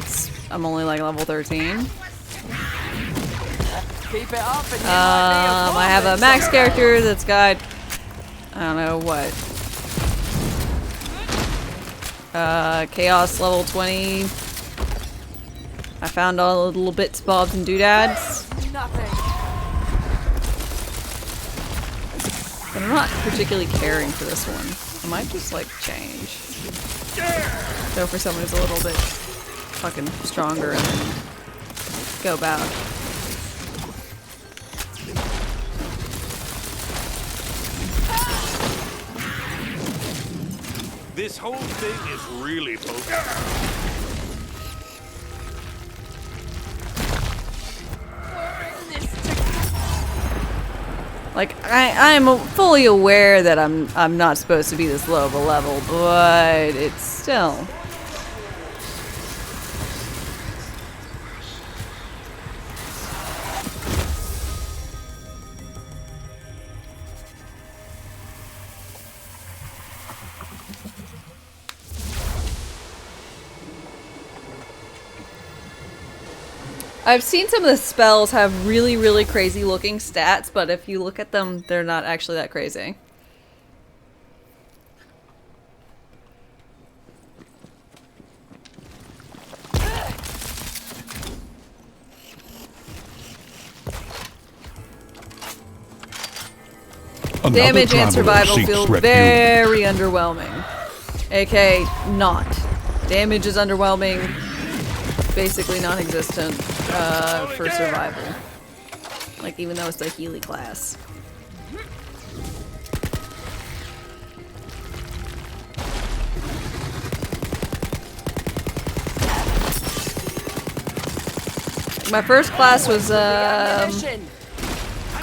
I'm only like level 13. Keep it up and I have a max character that's got, I don't know what. Chaos level 20. I found all the little bits, bobs, and doodads. Nothing. But I'm not particularly caring for this one. I might just like change. Go for someone who's a little bit fucking stronger and then go about. This whole thing is really bogus. Like I'm fully aware that I'm not supposed to be this low of a level, but it's still. I've seen some of the spells have really, really crazy looking stats, but if you look at them, they're not actually that crazy. Another Damage and traveler survival seeks feel refuge. very underwhelming. AK, not. Damage is underwhelming. Basically non-existent for survival. Like, even though it's the Healy class. My first class was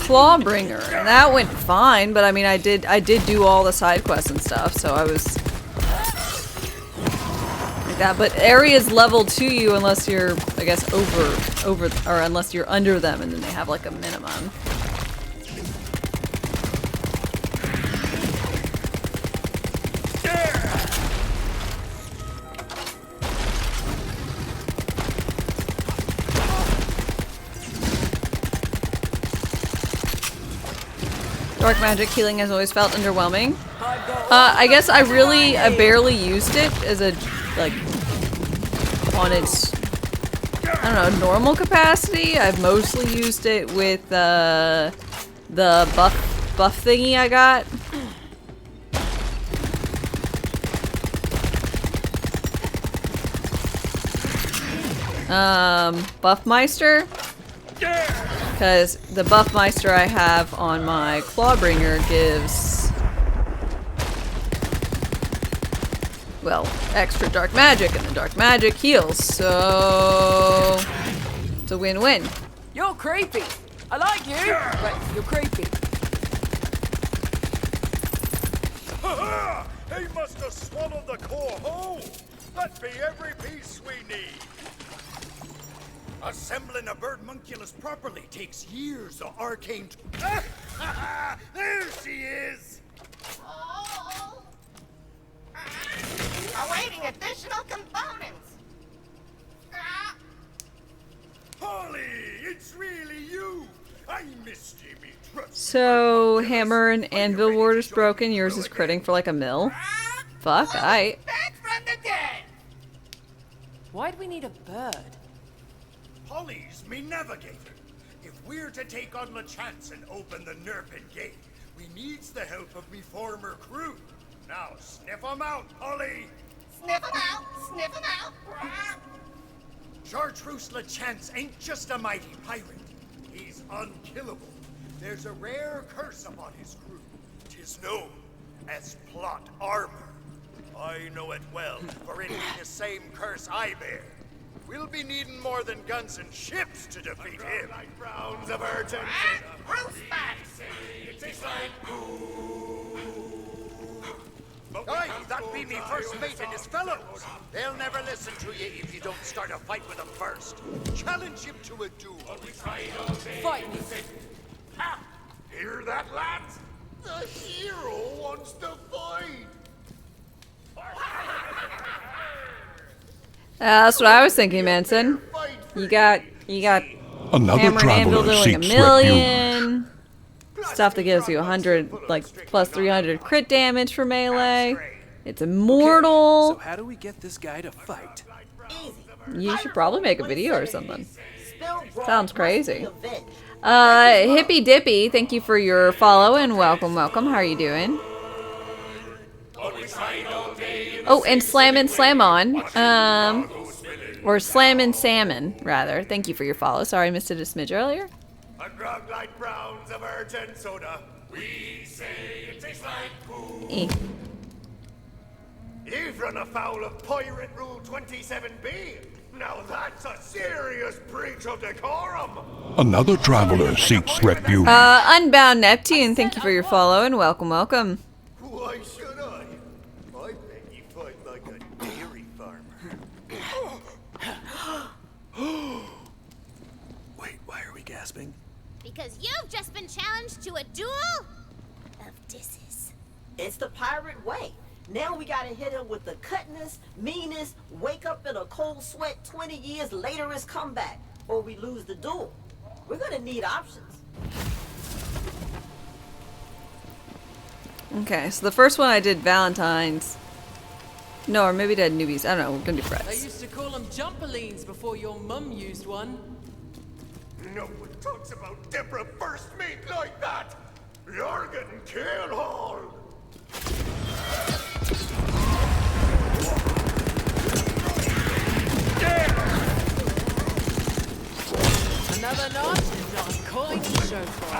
Clawbringer, and that went fine, but I mean I did do all the side quests and stuff, so I was like that, but areas level to you unless you're, I guess, over, or unless you're under them, and then they have like a minimum. Dark magic healing has always felt underwhelming. I guess I barely used it as a, like, on its, I don't know, normal capacity. I've mostly used it with the buff thingy I got. Buffmeister. Because the Buffmeister I have on my Clawbringer gives, well, extra dark magic, and the dark magic heals, so it's a win-win. You're creepy. I like you, but you're creepy. Ha-ha! He must have swallowed the core whole. That'd be every piece we need. Assembling a birdmunculus properly takes years of arcane. There she is! Oh. Awaiting additional components. Polly, it's really you. I missed you, me trust. So, hammer and anvil ward is broken, yours is critting for like a mil? Fuck, aight. Back from the dead. Why'd we need a bird? Polly's me navigator. If we're to take on LeChance and open the Nerpin Gate, we needs the help of me former crew. Now sniff 'em out, Polly. Sniff 'em out. Sniff 'em out. Chartreuse LeChance ain't just a mighty pirate. He's unkillable. There's a rare curse upon his crew. 'Tis known as plot armor. I know it well, for it be the same curse I bear. We'll be needing more than guns and ships to defeat him. Like rounds of urgency. Aye, that be me first mate and his fellows. They'll never listen to you if you don't start a fight with them first. Challenge him to a duel. Fight me. Ha! Hear that, lads? The hero wants to fight. That's what I was thinking, Manson. You got Another hammer and anvil traveler doing a seeks million. Stuff that gives you 100, like, plus 300 crit damage for melee. It's immortal. So how do we get this guy to fight? You should probably make a video or something. Sounds crazy. Hippy Dippy, thank you for your follow and welcome. How are you doing? Oh, and Slammin' Slam On. Or Slammin' Salmon, rather. Thank you for your follow. Sorry I missed it a smidge earlier. A grog like browns of urgent soda. We say it tastes like poo. You've run afoul of Pirate Rule 27B. Now that's a serious breach of decorum. Another traveler seeks refuge. Unbound Neptune, thank you for your follow and welcome. Why should I? I bet you fight like a dairy farmer. Wait, why are we gasping? Because you've just been challenged to a duel of disses. It's the pirate way. Now we gotta hit him with the cutness, meanness, wake up in a cold sweat 20 years later his comeback, or we lose the duel. We're gonna need options. Okay, so the first one I did Valentine's. No, or maybe did newbies. I don't know, we're gonna do They frets. used to call them jumperlines before your mum used one. No one talks about Deborah first mate like that. You're getting killed, Hall. Another notch is not a coin to show for.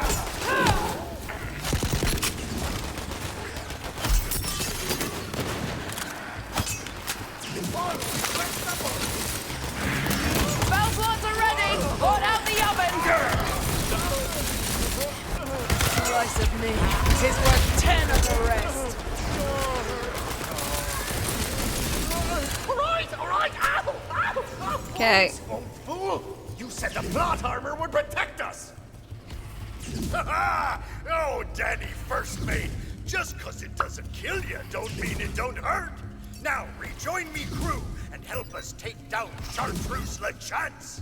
Bell swords are ready! Hold out the oven! Slice of me. 'Tis worth 10 of the rest. All right, Okay. Oh, fool! You said the plot armor would protect us! Ha Oh, Danny First Mate, just 'cause it doesn't kill you don't mean it don't hurt! Now, rejoin me crew and help us take down Chartreuse LeChance!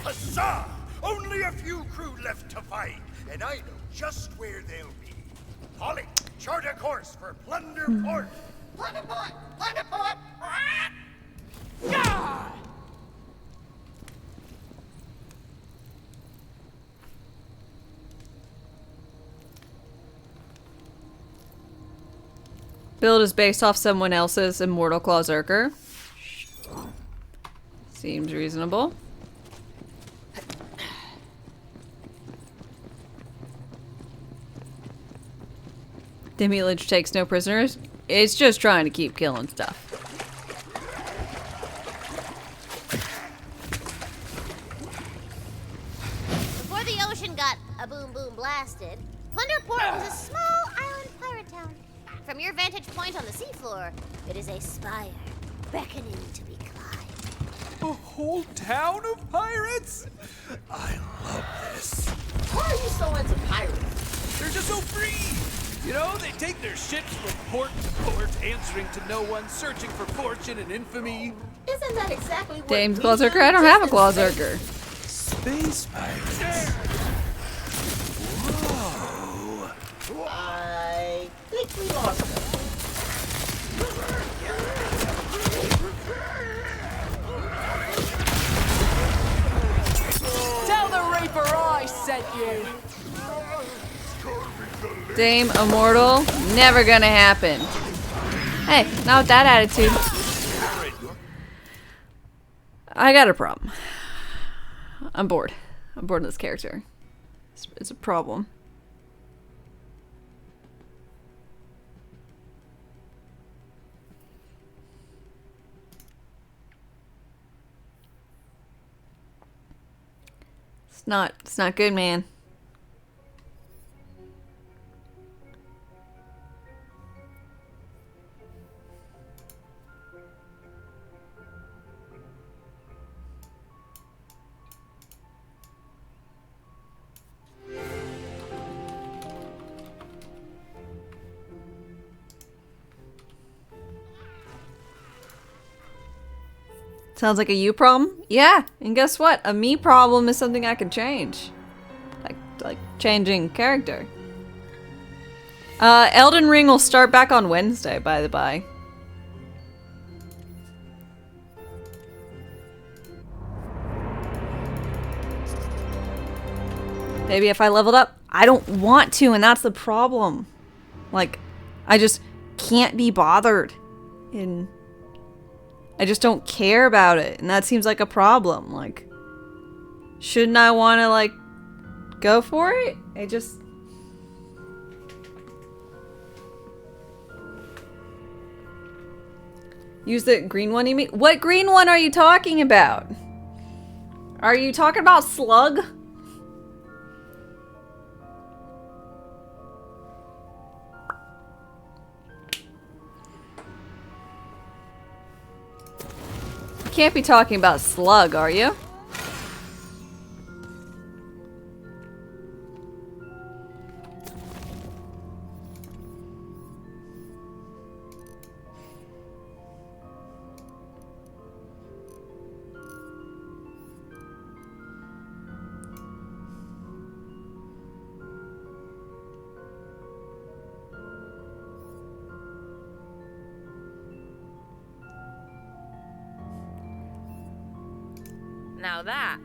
Huzzah! Only a few crew left to find, and I know just where they'll be. Polly, chart a course for Plunder Port! Plunder Port! Plunder Port! Yeah! Build is based off someone else's Immortal Claw Zerker. Seems reasonable. The Village takes no prisoners. It's just trying to keep killing stuff. Before the ocean got a boom boom blasted, Plunder Port was a small island pirate town. From your vantage point on the seafloor, it is a spire beckoning to be climbed. A whole town of pirates? I love this. Why are you so into pirates? They're just so free. You know, they take their ships from port to port, answering to no one, searching for fortune and infamy. Isn't that exactly what Dame's we Claw do Zerker? I don't have a just Claw in space? Zerker. Space pirates. Whoa. I think we lost them. Tell the Reaper I sent you. Dame Immortal? Never gonna happen. Hey, not with that attitude. I got a problem. I'm bored. I'm bored of this character. It's a problem. It's not good, man. Sounds like a you problem? Yeah, and guess what? A me problem is something I can change. Like changing character. Elden Ring will start back on Wednesday, by the by. Maybe if I leveled up. I don't want to, and that's the problem. Like, I just can't be bothered. And I just don't care about it, and that seems like a problem. Like, shouldn't I want to, like, go for it? I just... Use the green one, you mean? What green one are you talking about? Are you talking about Slug? You can't be talking about Slug, are you? Now that.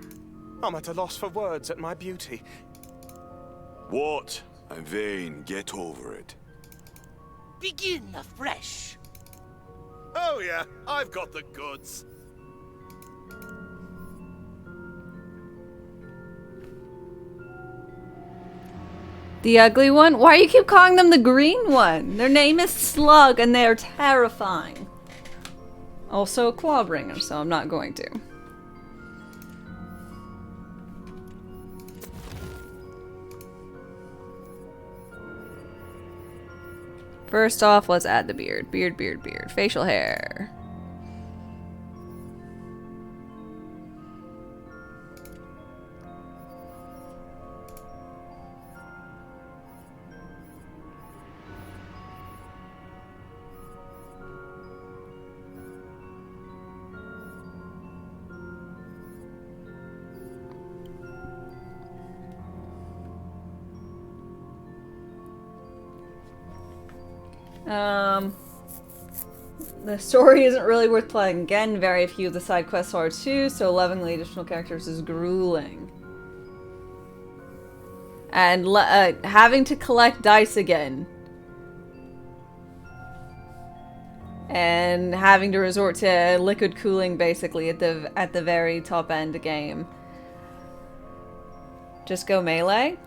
I'm at a loss for words at my beauty. What? I'm vain. Get over it. Begin afresh. Oh yeah, I've got the goods. The ugly one? Why do you keep calling them the green one? Their name is Slug and they're terrifying. Also a Clawbringer, so I'm not going to. First off, let's add the beard. Beard, beard, beard. Facial hair. The story isn't really worth playing. Again, very few of the side quests are too, so 11 additional characters is grueling. And having to collect dice again. And having to resort to liquid cooling basically at the very top end game. Just go melee.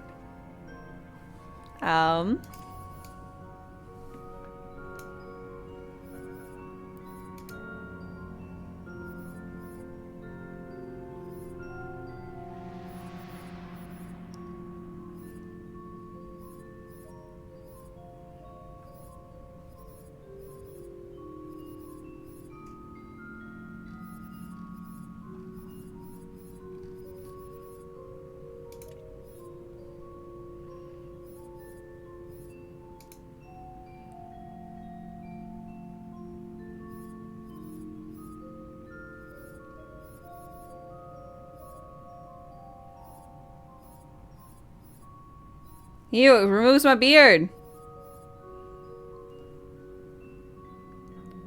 Ew, it removes my beard.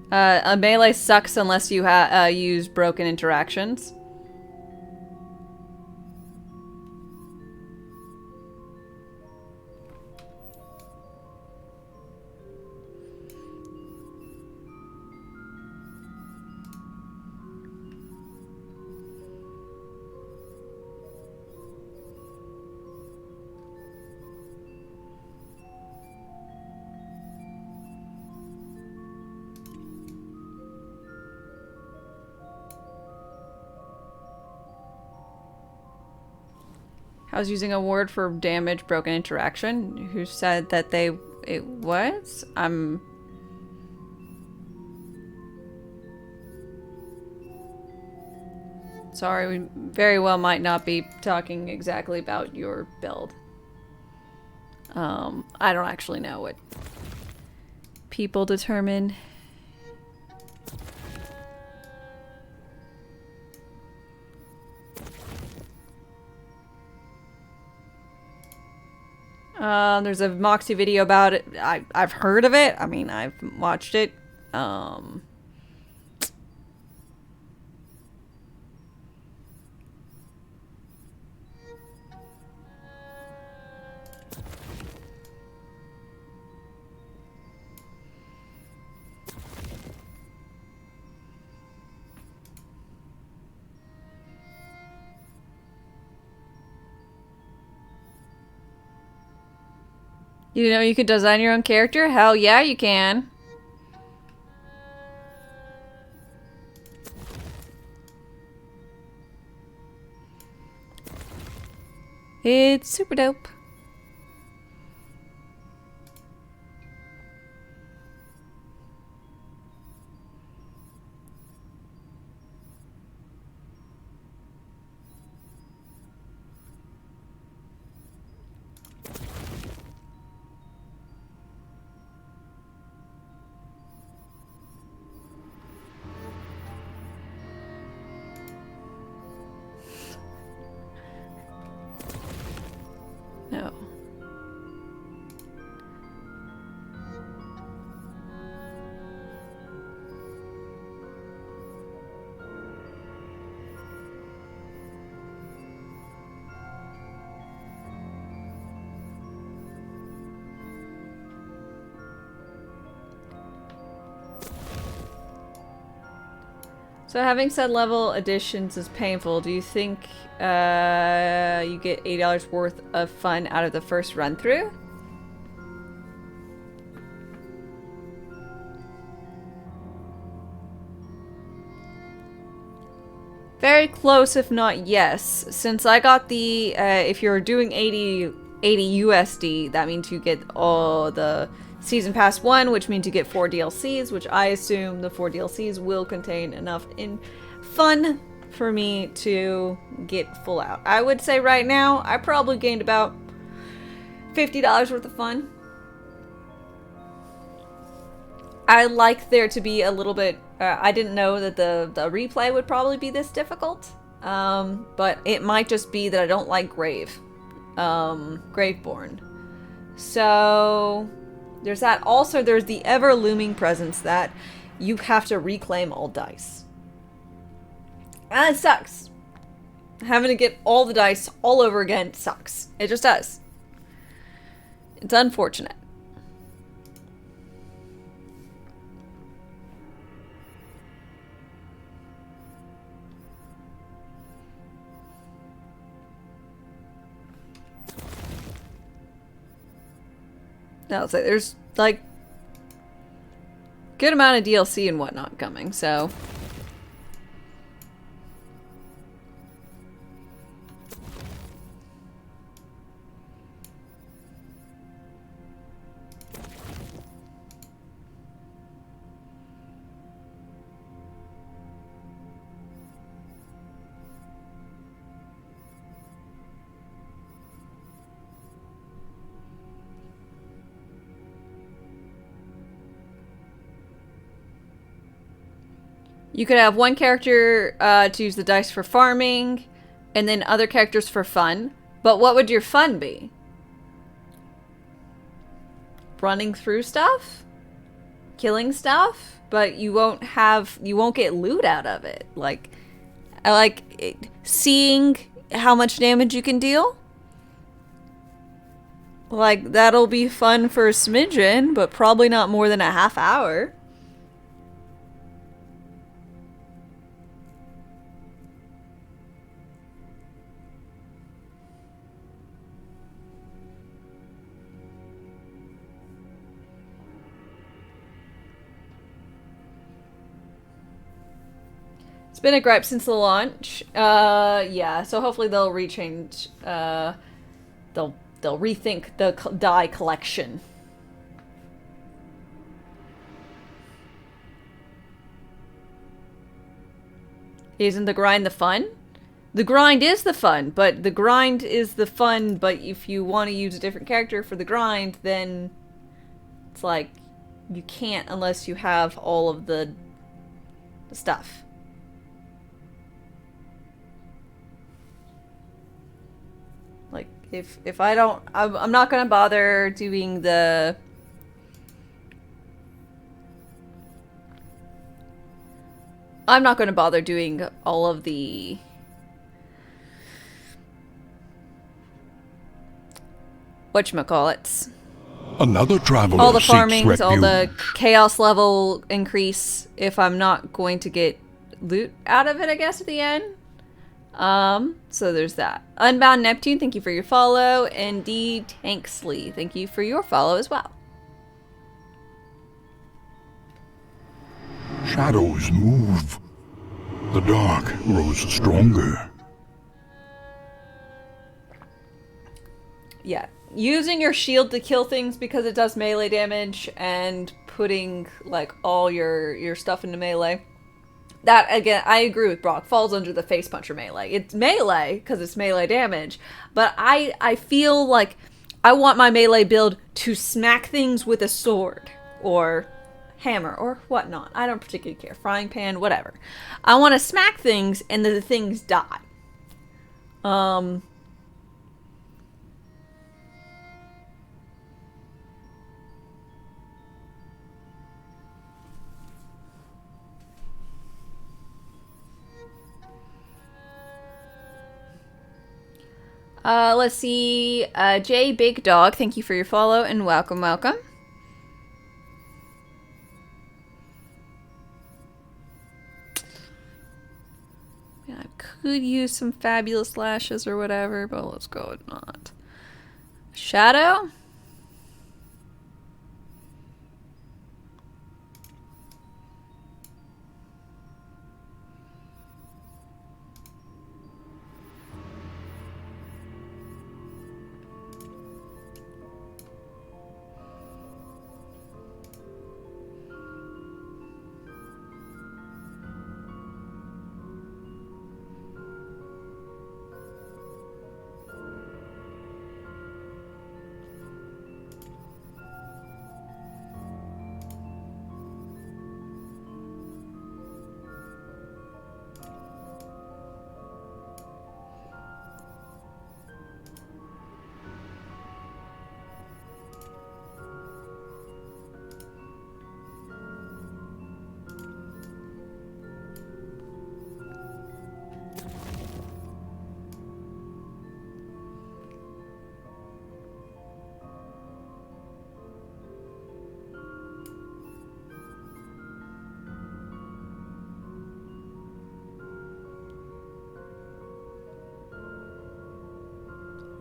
A melee sucks unless you use broken interactions. I was using a word for damage, broken interaction. Who said that it was? Sorry, we very well might not be talking exactly about your build. I don't actually know what people determine. There's a Moxie video about it. I've heard of it. I mean, I've watched it. You know you could design your own character? Hell yeah, you can. It's super dope. No. So having said level additions is painful. Do you think you get $80 worth of fun out of the first run through? Very close, if not yes. Since I got the, if you're doing 80 USD, that means you get all the Season Pass 1, which means you get 4 DLCs, which I assume the 4 DLCs will contain enough in fun for me to get full out. I would say right now, I probably gained about $50 worth of fun. I like there to be a little bit, I didn't know that the replay would probably be this difficult, but it might just be that I don't like Graveborn. So There's that. Also, there's the ever-looming presence that you have to reclaim all dice. And it sucks. Having to get all the dice all over again sucks. It just does. It's unfortunate. No, so there's like good amount of DLC and whatnot coming, so you could have one character to use the dice for farming, and then other characters for fun. But what would your fun be? Running through stuff? Killing stuff? But you won't get loot out of it. Like, I like seeing how much damage you can deal. Like, that'll be fun for a smidgen, but probably not more than a half hour. Been a gripe since the launch. Yeah, so hopefully they'll rechange, they'll rethink the die collection. Isn't the grind the fun? The grind is the fun, but if you want to use a different character for the grind, then it's like you can't unless you have all of the stuff. Like, if I don't... I'm not gonna bother doing the... I'm not gonna bother doing all of the... whatchamacallits. Another traveler all the seeks farmings, refuge. all the chaos level increase if I'm not going to get loot out of it, I guess, at the end. So there's that. Unbound Neptune, thank you for your follow. And D Tanksley, thank you for your follow as well. Shadows move. The dark grows stronger. Yeah. Using your shield to kill things because it does melee damage and putting like all your stuff into melee. That, again, I agree with Brock, falls under the face puncher melee. It's melee, because it's melee damage, but I feel like I want my melee build to smack things with a sword, or hammer, or whatnot. I don't particularly care. Frying pan, whatever. I want to smack things, and the things die. Let's see. Jay Big Dog, thank you for your follow and welcome, welcome. Yeah, I could use some fabulous lashes or whatever, but let's go with not. Shadow?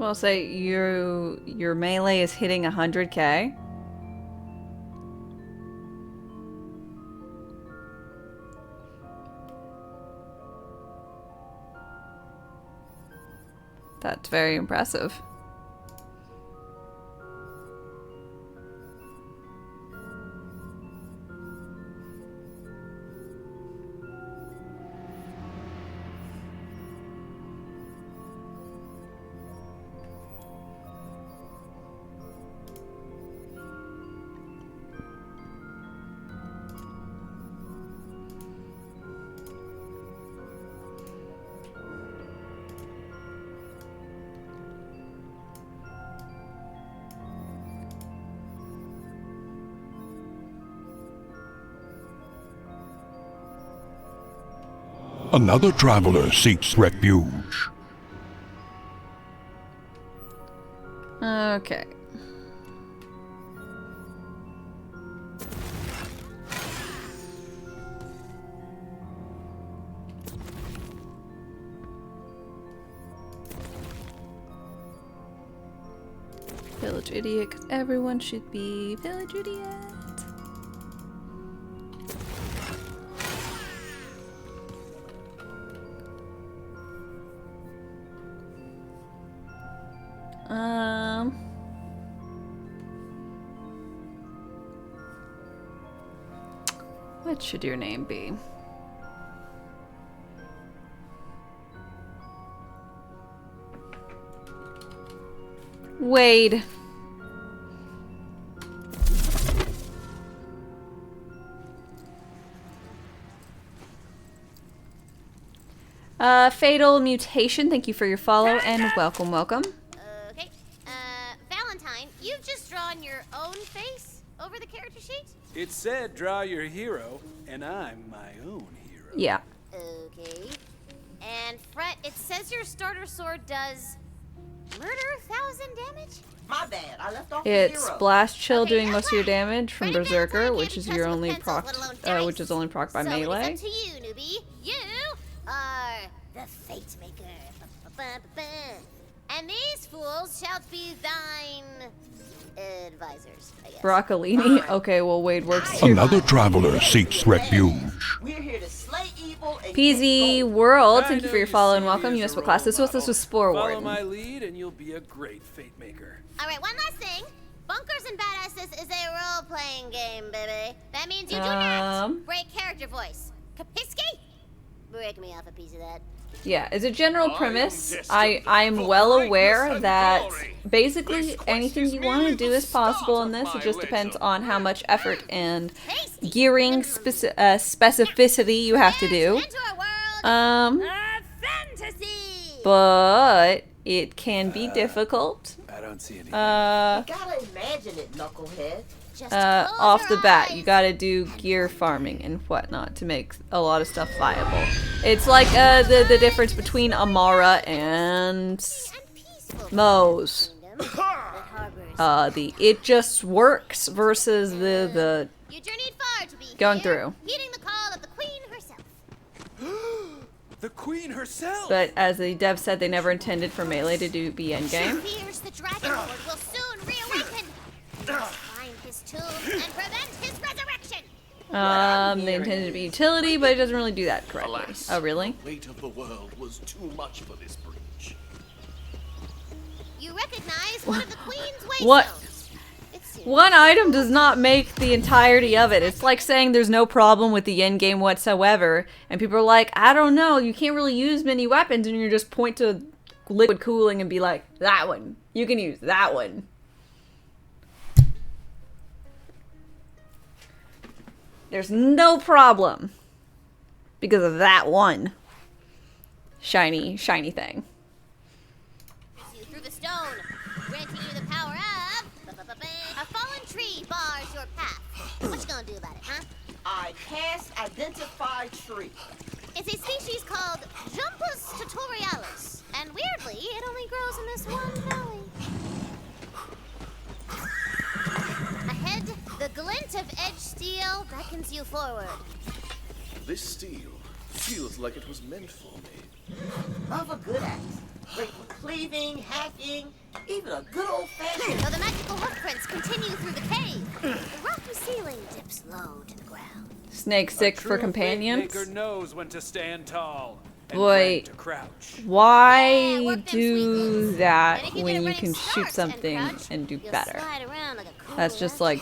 Well, say your melee is hitting 100k. That's very impressive. Another traveler seeks refuge. Okay. Village idiot, 'cause everyone should be village idiot. What should your name be? Wade. Fatal Mutation, thank you for your follow and welcome, welcome. Okay. Valentine, you've just drawn your own face over the character sheet? It said draw your hero, and I'm my own hero. Yeah. Okay. And Fret, it says your starter sword does murder 1,000 damage? My bad, I left off It's the Blast Chill doing most of your damage from Berserker, which is your only proc, which is only proc by melee. So it is up to you, newbie. You are the Fate Maker. And these fools shall be thine advisors, I guess. Broccolini? Okay, well Wade works too. Another traveler seeks refuge. We're here to slay evil and PZ World, thank you for your follow and welcome. You missed what class this was Spore Follow Warden. my lead and you'll be a great fate maker. Alright, one last thing. Bunkers and Badasses is a role-playing game, baby. That means you do not break character voice. Kapiski? Break me off a piece of that. Yeah, as a general premise, I am well aware that basically anything you want to do is possible in this. It just depends on how much effort and gearing specificity you have to do. But it can be difficult. I don't see any. You gotta imagine it, knucklehead. Off the bat, you gotta do gear farming and whatnot to make a lot of stuff viable. It's like the difference between Amara and Moe's. The it just works versus the going through. Heeding the call of the queen herself. The queen herself. But as the dev said, they never intended for melee to be endgame. Fears the Dragon Lord will soon reawaken. Find his tomb and prevent his resurrection. They intended to be utility, but it doesn't really do that correctly. Alas, Oh, really? The weight of the world was too much for this breach. You recognize one of the queen's What? waystones. One item does not make the entirety of it. It's like saying there's no problem with the end game whatsoever, and people are like, I don't know, you can't really use many weapons, and you just point to liquid cooling and be like, that one. You can use that one. There's no problem because of that one shiny thing. You through the stone, granting you the power of a fallen tree bars your path. What you gonna do about it, huh? I cast Identify Tree. It's a species called Jumpus tutorialis, and weirdly, it only grows in this one valley. Ahead, the glint of edge steel beckons you forward. This steel feels like it was meant for me. Of a good axe. Great for cleaving, hacking, even a good old-fashioned... So the magical hoofprints continue through the cave. The rocky ceiling dips low to the ground. Snake sick for companions. Maker knows when to stand tall. Wait, why do that when you can shoot something and do better? That's just like,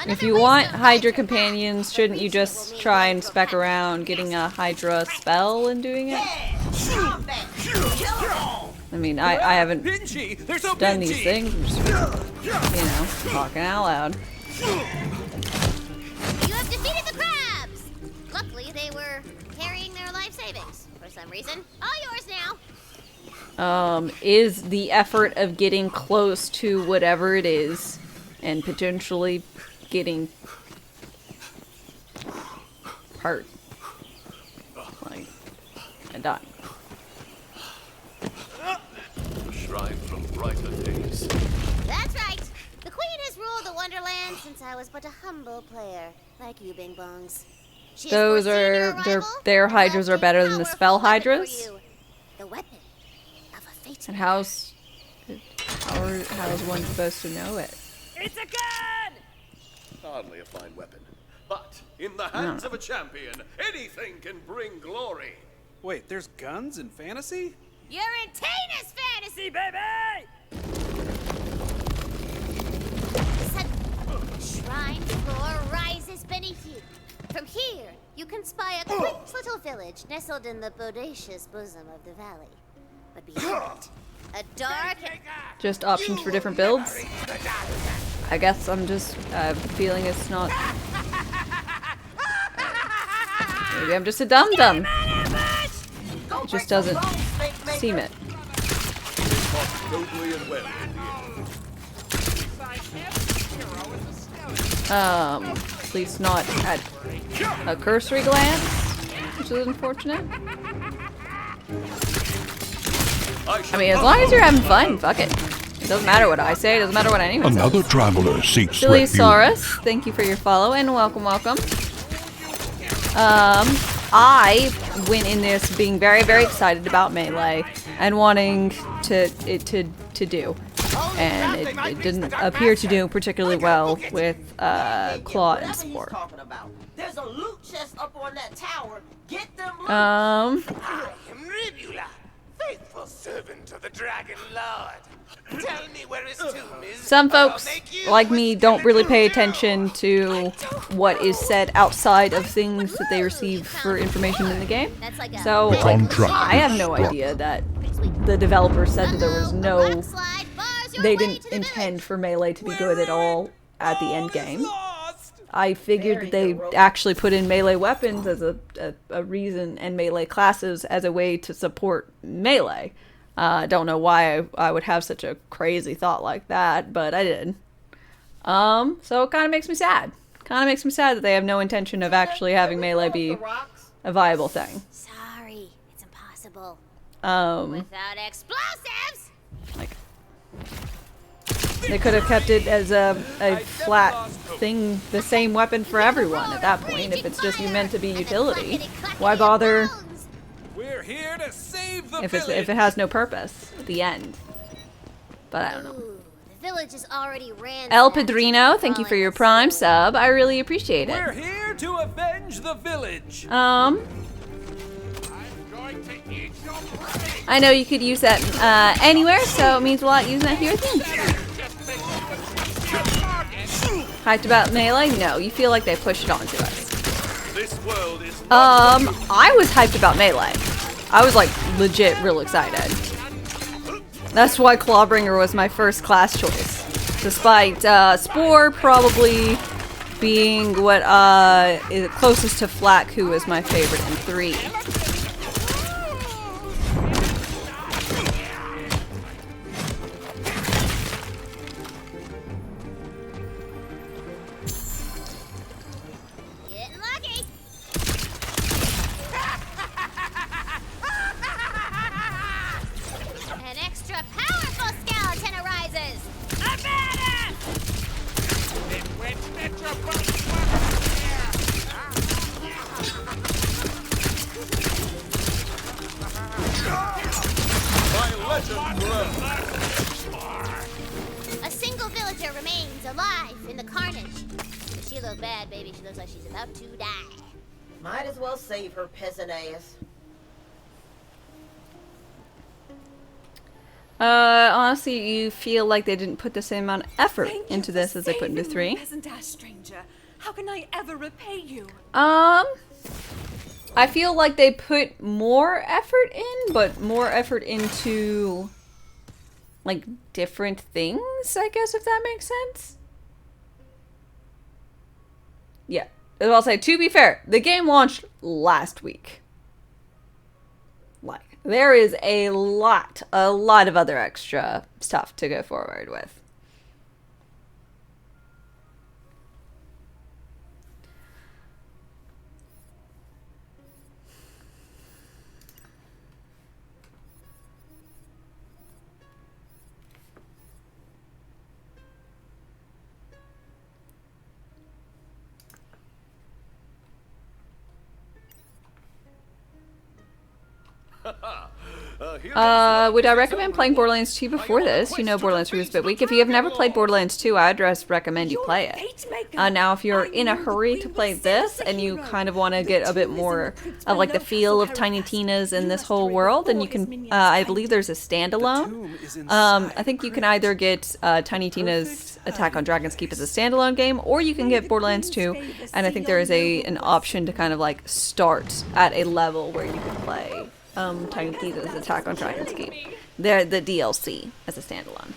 if you want Hydra companions, shouldn't you just try and spec around getting a Hydra spell and doing it? I mean, I haven't done these things, I'm just, you know, talking out loud. You have defeated the crabs! Luckily, they were carrying their life savings for some reason. All yours now. Is the effort of getting close to whatever it is and potentially getting hurt, like, and dying. A shrine from brighter days. That's right. The Queen has ruled the Wonderlands since I was but a humble player, like you, Bing Bongs. Those are their Hydras are better than the spell Hydras. The weapon of a fate. And how is one supposed to know it? It's a gun! Hardly a fine weapon. But in the hands of a champion, anything can bring glory. Wait, there's guns in fantasy? You're in Tina's fantasy, baby! Suddenly, the shrine floor rises beneath you. From here, you can spy a quaint little village nestled in the bodacious bosom of the valley. But beyond it, a dark and... Just options for different builds? I guess I'm just feeling it's not... Maybe I'm just a dum-dum. It just doesn't seem it. At least not at a cursory glance, which is unfortunate. I mean, as long as you're having fun, fuck it. It doesn't matter what I say, it doesn't matter what anyone says. Another traveler seeks Billy refuge. Saurus, thank you for your follow and welcome. I went in this being very, very excited about Melee and wanting to do. And it didn't appear to do particularly well with Claw and Spore. There's a loot chest up on that tower. Get them loot. I am Ribula, faithful servant of the Dragon Lord. Tell me where his tomb is. Some folks, like me, don't really pay attention to what is said outside of things that they receive for information in the game. So, like, I have no idea that the developer said that there was no... They didn't intend for Melee to be good at all at the end game. I figured that they actually put in Melee weapons as a reason and Melee classes as a way to support Melee. Don't know why I would have such a crazy thought like that, but I did. So it kind of makes me sad. Kind of makes me sad that they have no intention of actually having Melee be a viable thing. Sorry, it's impossible. Without explosives! Like, they could have kept it as a flat thing, the same weapon for everyone at that point, if it's just meant to be utility. Why bother We're here to save the if it has no purpose at the end? But I don't know. The village is already ran. El Padrino, thank you for your Prime sub. I really appreciate it. We're here to avenge the village. I know you could use that anywhere, so it means a lot using that here too. Hyped about Melee? No, you feel like they pushed it onto us. This world is I was hyped about Melee. I was like legit real excited. That's why Clawbringer was my first class choice. Despite Spore probably being what is closest to Flack, who is my favorite in 3. look bad, baby. She looks like she's about to die. Might as well save her peasant ass. Honestly, you feel like they didn't put the same amount of effort into this as they put into 3. Peasant ass stranger. How can I ever repay you? I feel like they put more effort in, but more effort into, like, different things, I guess, if that makes sense. Yeah. I'll say, to be fair, the game launched last week. Like, there is a lot of other extra stuff to go forward with. Would I recommend playing Borderlands 2 before this? You know Borderlands 3 was a bit weak. If you have never played Borderlands 2, I'd just recommend you play it. Now, if you're in a hurry to play this, and you kind of want to get a bit more of like the feel of Tiny Tina's in this whole world, then you can, I believe there's a standalone. I think you can either get Tiny Tina's Attack on Dragon's Keep as a standalone game, or you can get Borderlands 2, and I think there is an option to kind of like start at a level where you can play Tiny Tina's Attack on Dragon's Keep. They're the DLC as a standalone.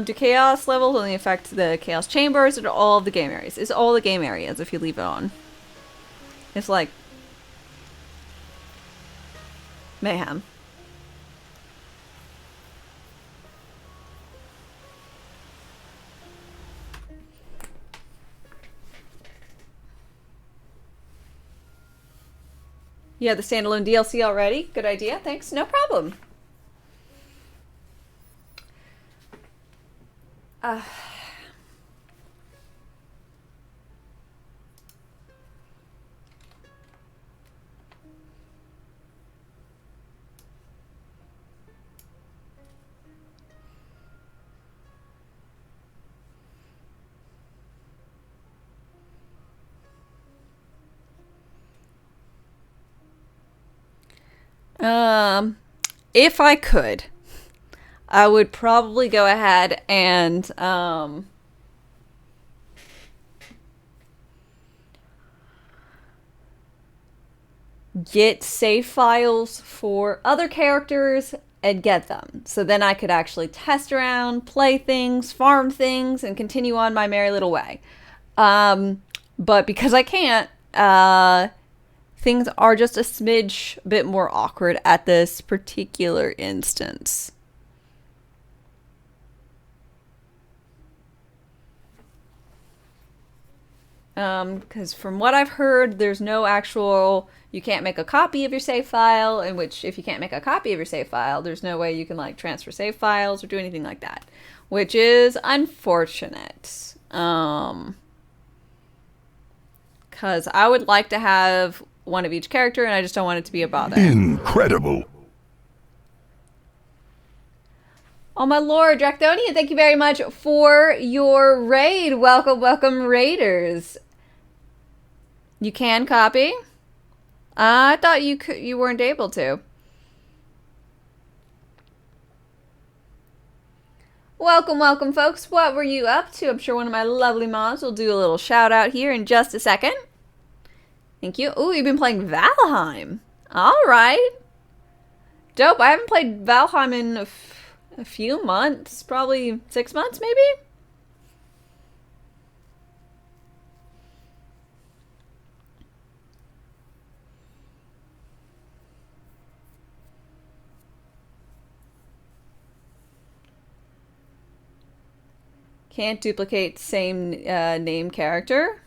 Do chaos levels only affect the chaos chambers or all of the game areas? It's all the game areas if you leave it on. It's like mayhem. Yeah, the standalone DLC already. Good idea. Thanks. No problem. If I could, I would probably go ahead and get save files for other characters and get them. So then I could actually test around, play things, farm things, and continue on my merry little way. But because I can't, things are just a smidge bit more awkward at this particular instance. Because from what I've heard, there's no actual, you can't make a copy of your save file, in which if you can't make a copy of your save file, there's no way you can like transfer save files or do anything like that, which is unfortunate. Because I would like to have one of each character, and I just don't want it to be a bother. Incredible. Oh my lord, Dractonian, thank you very much for your raid. Welcome, welcome, raiders. You can copy? I thought you weren't able to. Welcome, welcome, folks. What were you up to? I'm sure one of my lovely moms will do a little shout out here in just a second. Thank you. Ooh, you've been playing Valheim. All right. Dope. I haven't played Valheim in a few months. Probably 6 months, maybe? Can't duplicate same name character,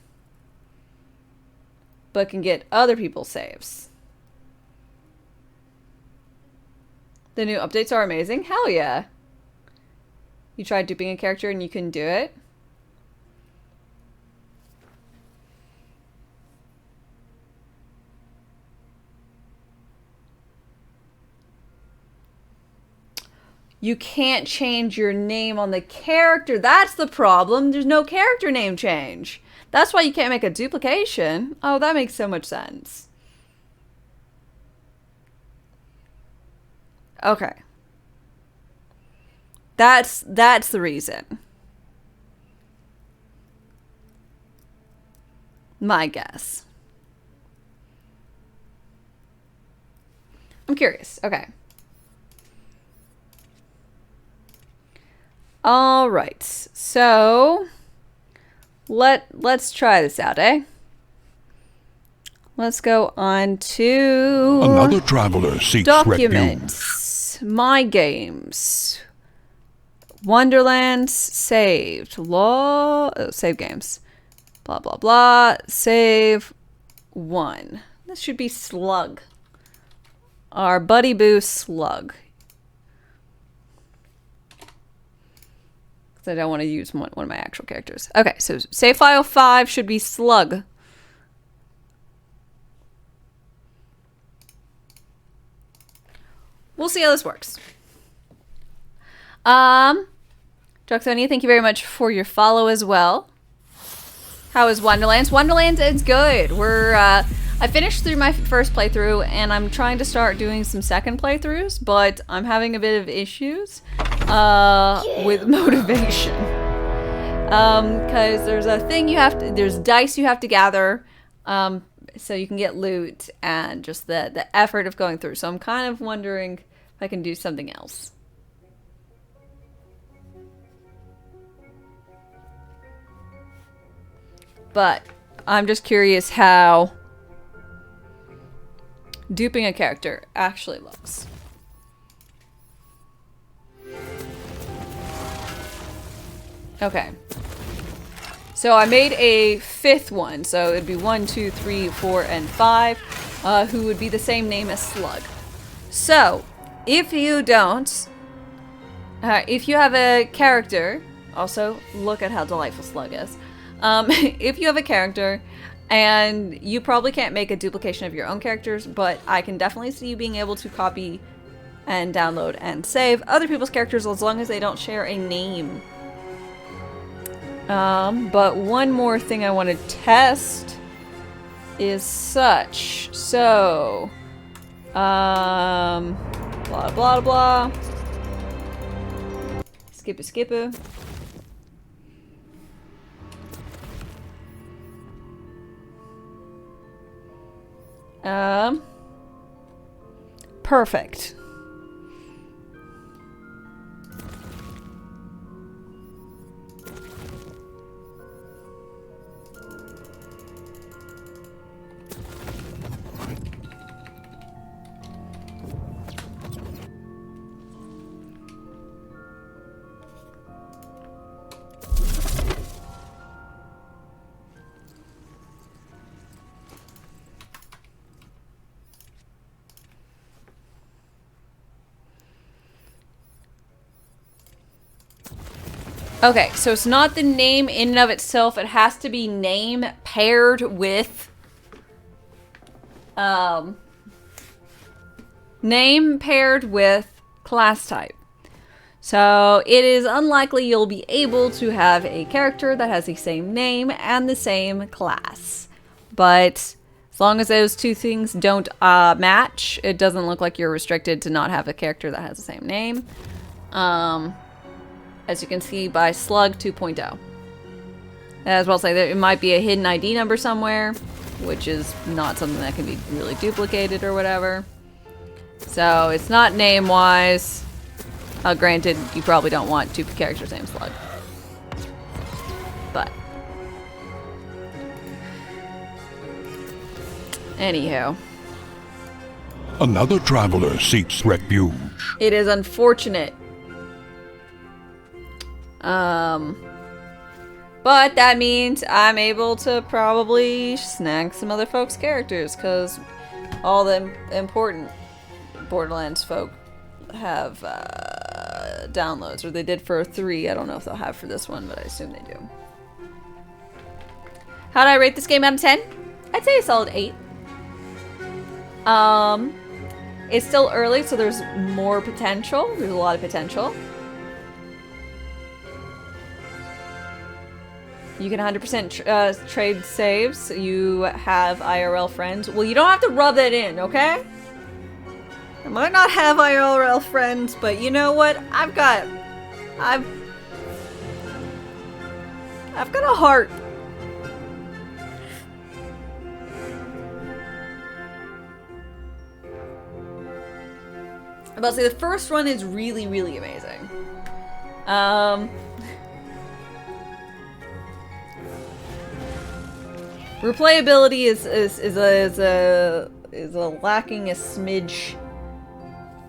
but can get other people's saves. The new updates are amazing. Hell yeah. You tried duping a character and you couldn't do it? You can't change your name on the character. That's the problem. There's no character name change. That's why you can't make a duplication. Oh, that makes so much sense. Okay. That's the reason. My guess. I'm curious. Okay. All right. So let's try this out, eh? Let's go on to another traveler seeks documents. refuge. My games. Wonderlands saved. Save games. Blah blah blah. Save 1. This should be Slug. Our buddy boo Slug. Because I don't want to use one of my actual characters. Okay, so save file 5 should be Slug. We'll see how this works. Droxonia, thank you very much for your follow as well. How is Wonderlands? Wonderlands is good. I finished through my first playthrough, and I'm trying to start doing some second playthroughs, but I'm having a bit of issues with motivation. Because there's a thing there's dice you have to gather, so you can get loot, and just the effort of going through. So I'm kind of wondering if I can do something else. But I'm just curious how duping a character actually looks. Okay. So I made a 5th one, so it'd be 1, 2, 3, 4, and 5, who would be the same name as Slug. So, if you don't, if you have a character, also look at how delightful Slug is. If you have a character, and you probably can't make a duplication of your own characters, but I can definitely see you being able to copy and download and save other people's characters as long as they don't share a name. But one more thing I want to test is such. So, blah, blah, blah. Skipper. Perfect. Okay, so it's not the name in and of itself. It has to be name paired with class type. So it is unlikely you'll be able to have a character that has the same name and the same class. But as long as those two things don't match, it doesn't look like you're restricted to not have a character that has the same name. As you can see by Slug 2.0. As well say that it might be a hidden ID number somewhere, which is not something that can be really duplicated or whatever. So it's not name-wise. Granted, you probably don't want two characters named Slug. But anywho. Another traveler seeks refuge. It is unfortunate. But that means I'm able to probably snag some other folks' characters, because all the important Borderlands folk have downloads, or they did for 3. I don't know if they'll have for this one, but I assume they do. How do I rate this game out of 10? I'd say a solid 8. It's still early, so there's more potential. There's a lot of potential. You can 100% trade saves. You have IRL friends. Well, you don't have to rub that in, okay? I might not have IRL friends, but you know what? I've got a heart. I'm about to say the first run is really, really amazing. Replayability is lacking a smidge.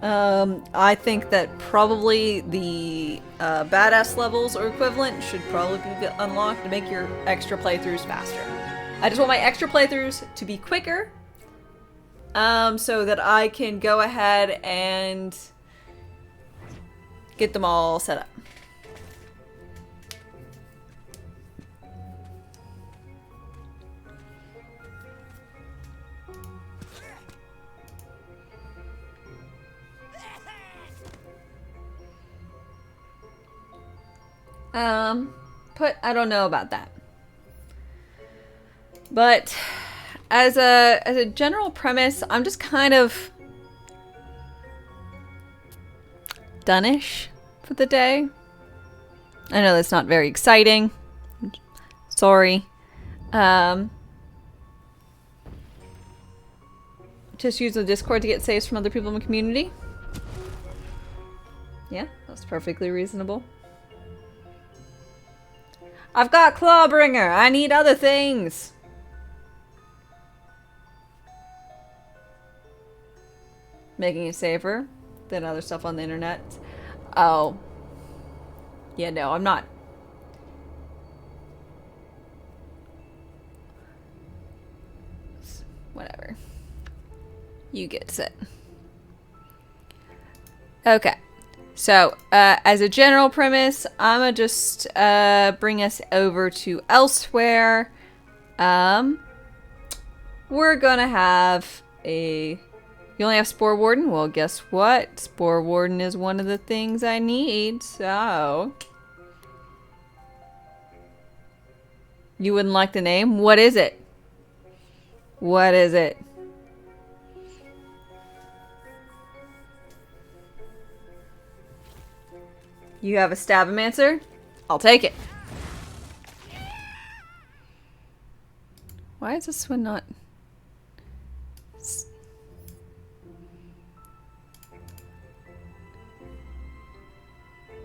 I think that probably the badass levels or equivalent should probably be unlocked to make your extra playthroughs faster. I just want my extra playthroughs to be quicker, so that I can go ahead and get them all set up. I don't know about that. But as a general premise, I'm just kind of done-ish for the day. I know that's not very exciting. Sorry. Just use the Discord to get saves from other people in the community. Yeah, that's perfectly reasonable. I've got Clawbringer. I need other things. Making it safer than other stuff on the internet. Oh. Yeah, no, I'm not. Whatever. You get it. Okay. So, as a general premise, I'm gonna just bring us over to elsewhere. We're gonna have a... You only have Spore Warden? Well, guess what? Spore Warden is one of the things I need, so... You wouldn't like the name? What is it? What is it? You have a Stabomancer? I'll take it. Why is this one not...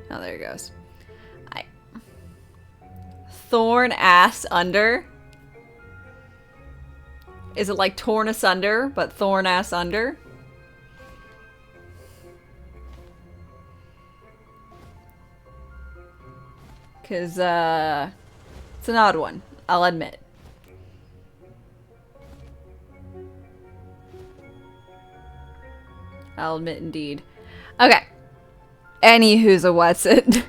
Oh, there it goes. Thorn ass under. Is it like torn asunder, but thorn ass under? Because, it's an odd one, I'll admit. I'll admit indeed. Okay. Anywho's a Wed-Sat.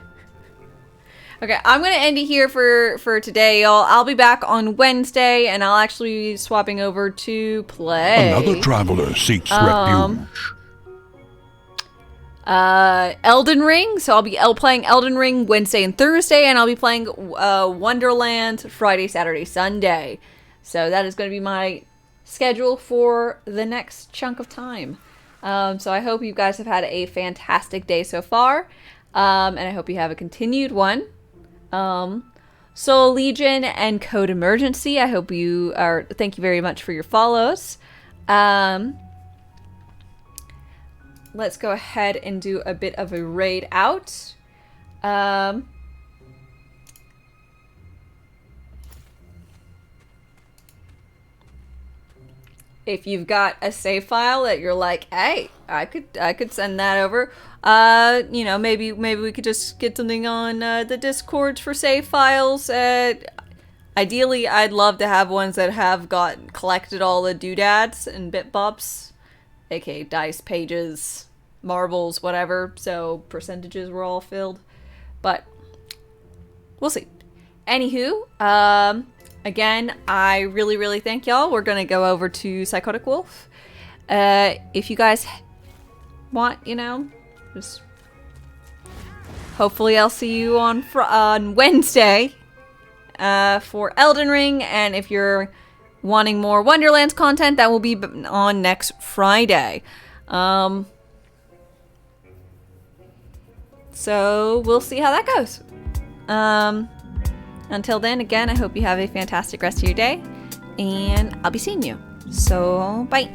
Okay, I'm gonna end it here for today, y'all. I'll be back on Wednesday, and I'll actually be swapping over to play... Another traveler seeks refuge. Elden Ring. So I'll be playing Elden Ring Wednesday and Thursday, and I'll be playing Wonderlands Friday, Saturday, Sunday. So that is going to be my schedule for the next chunk of time. So I hope you guys have had a fantastic day so far, and I hope you have a continued one. Soul Legion and Code Emergency, I hope you are... Thank you very much for your follows. Let's go ahead and do a bit of a raid out. If you've got a save file that you're like, hey, I could send that over. You know, maybe we could just get something on the Discord for save files. Ideally, I'd love to have ones that have collected all the doodads and bitbops, aka dice, pages, marbles, whatever. So percentages were all filled, but we'll see. Anywho, again, I really thank y'all. We're gonna go over to Psychotic Wolf. If you guys want, you know, just hopefully I'll see you on Wednesday for Elden Ring, and if you're wanting more Wonderlands content, that will be on next Friday. So we'll see how that goes. Until then, again, I hope you have a fantastic rest of your day, and I'll be seeing you. So, bye.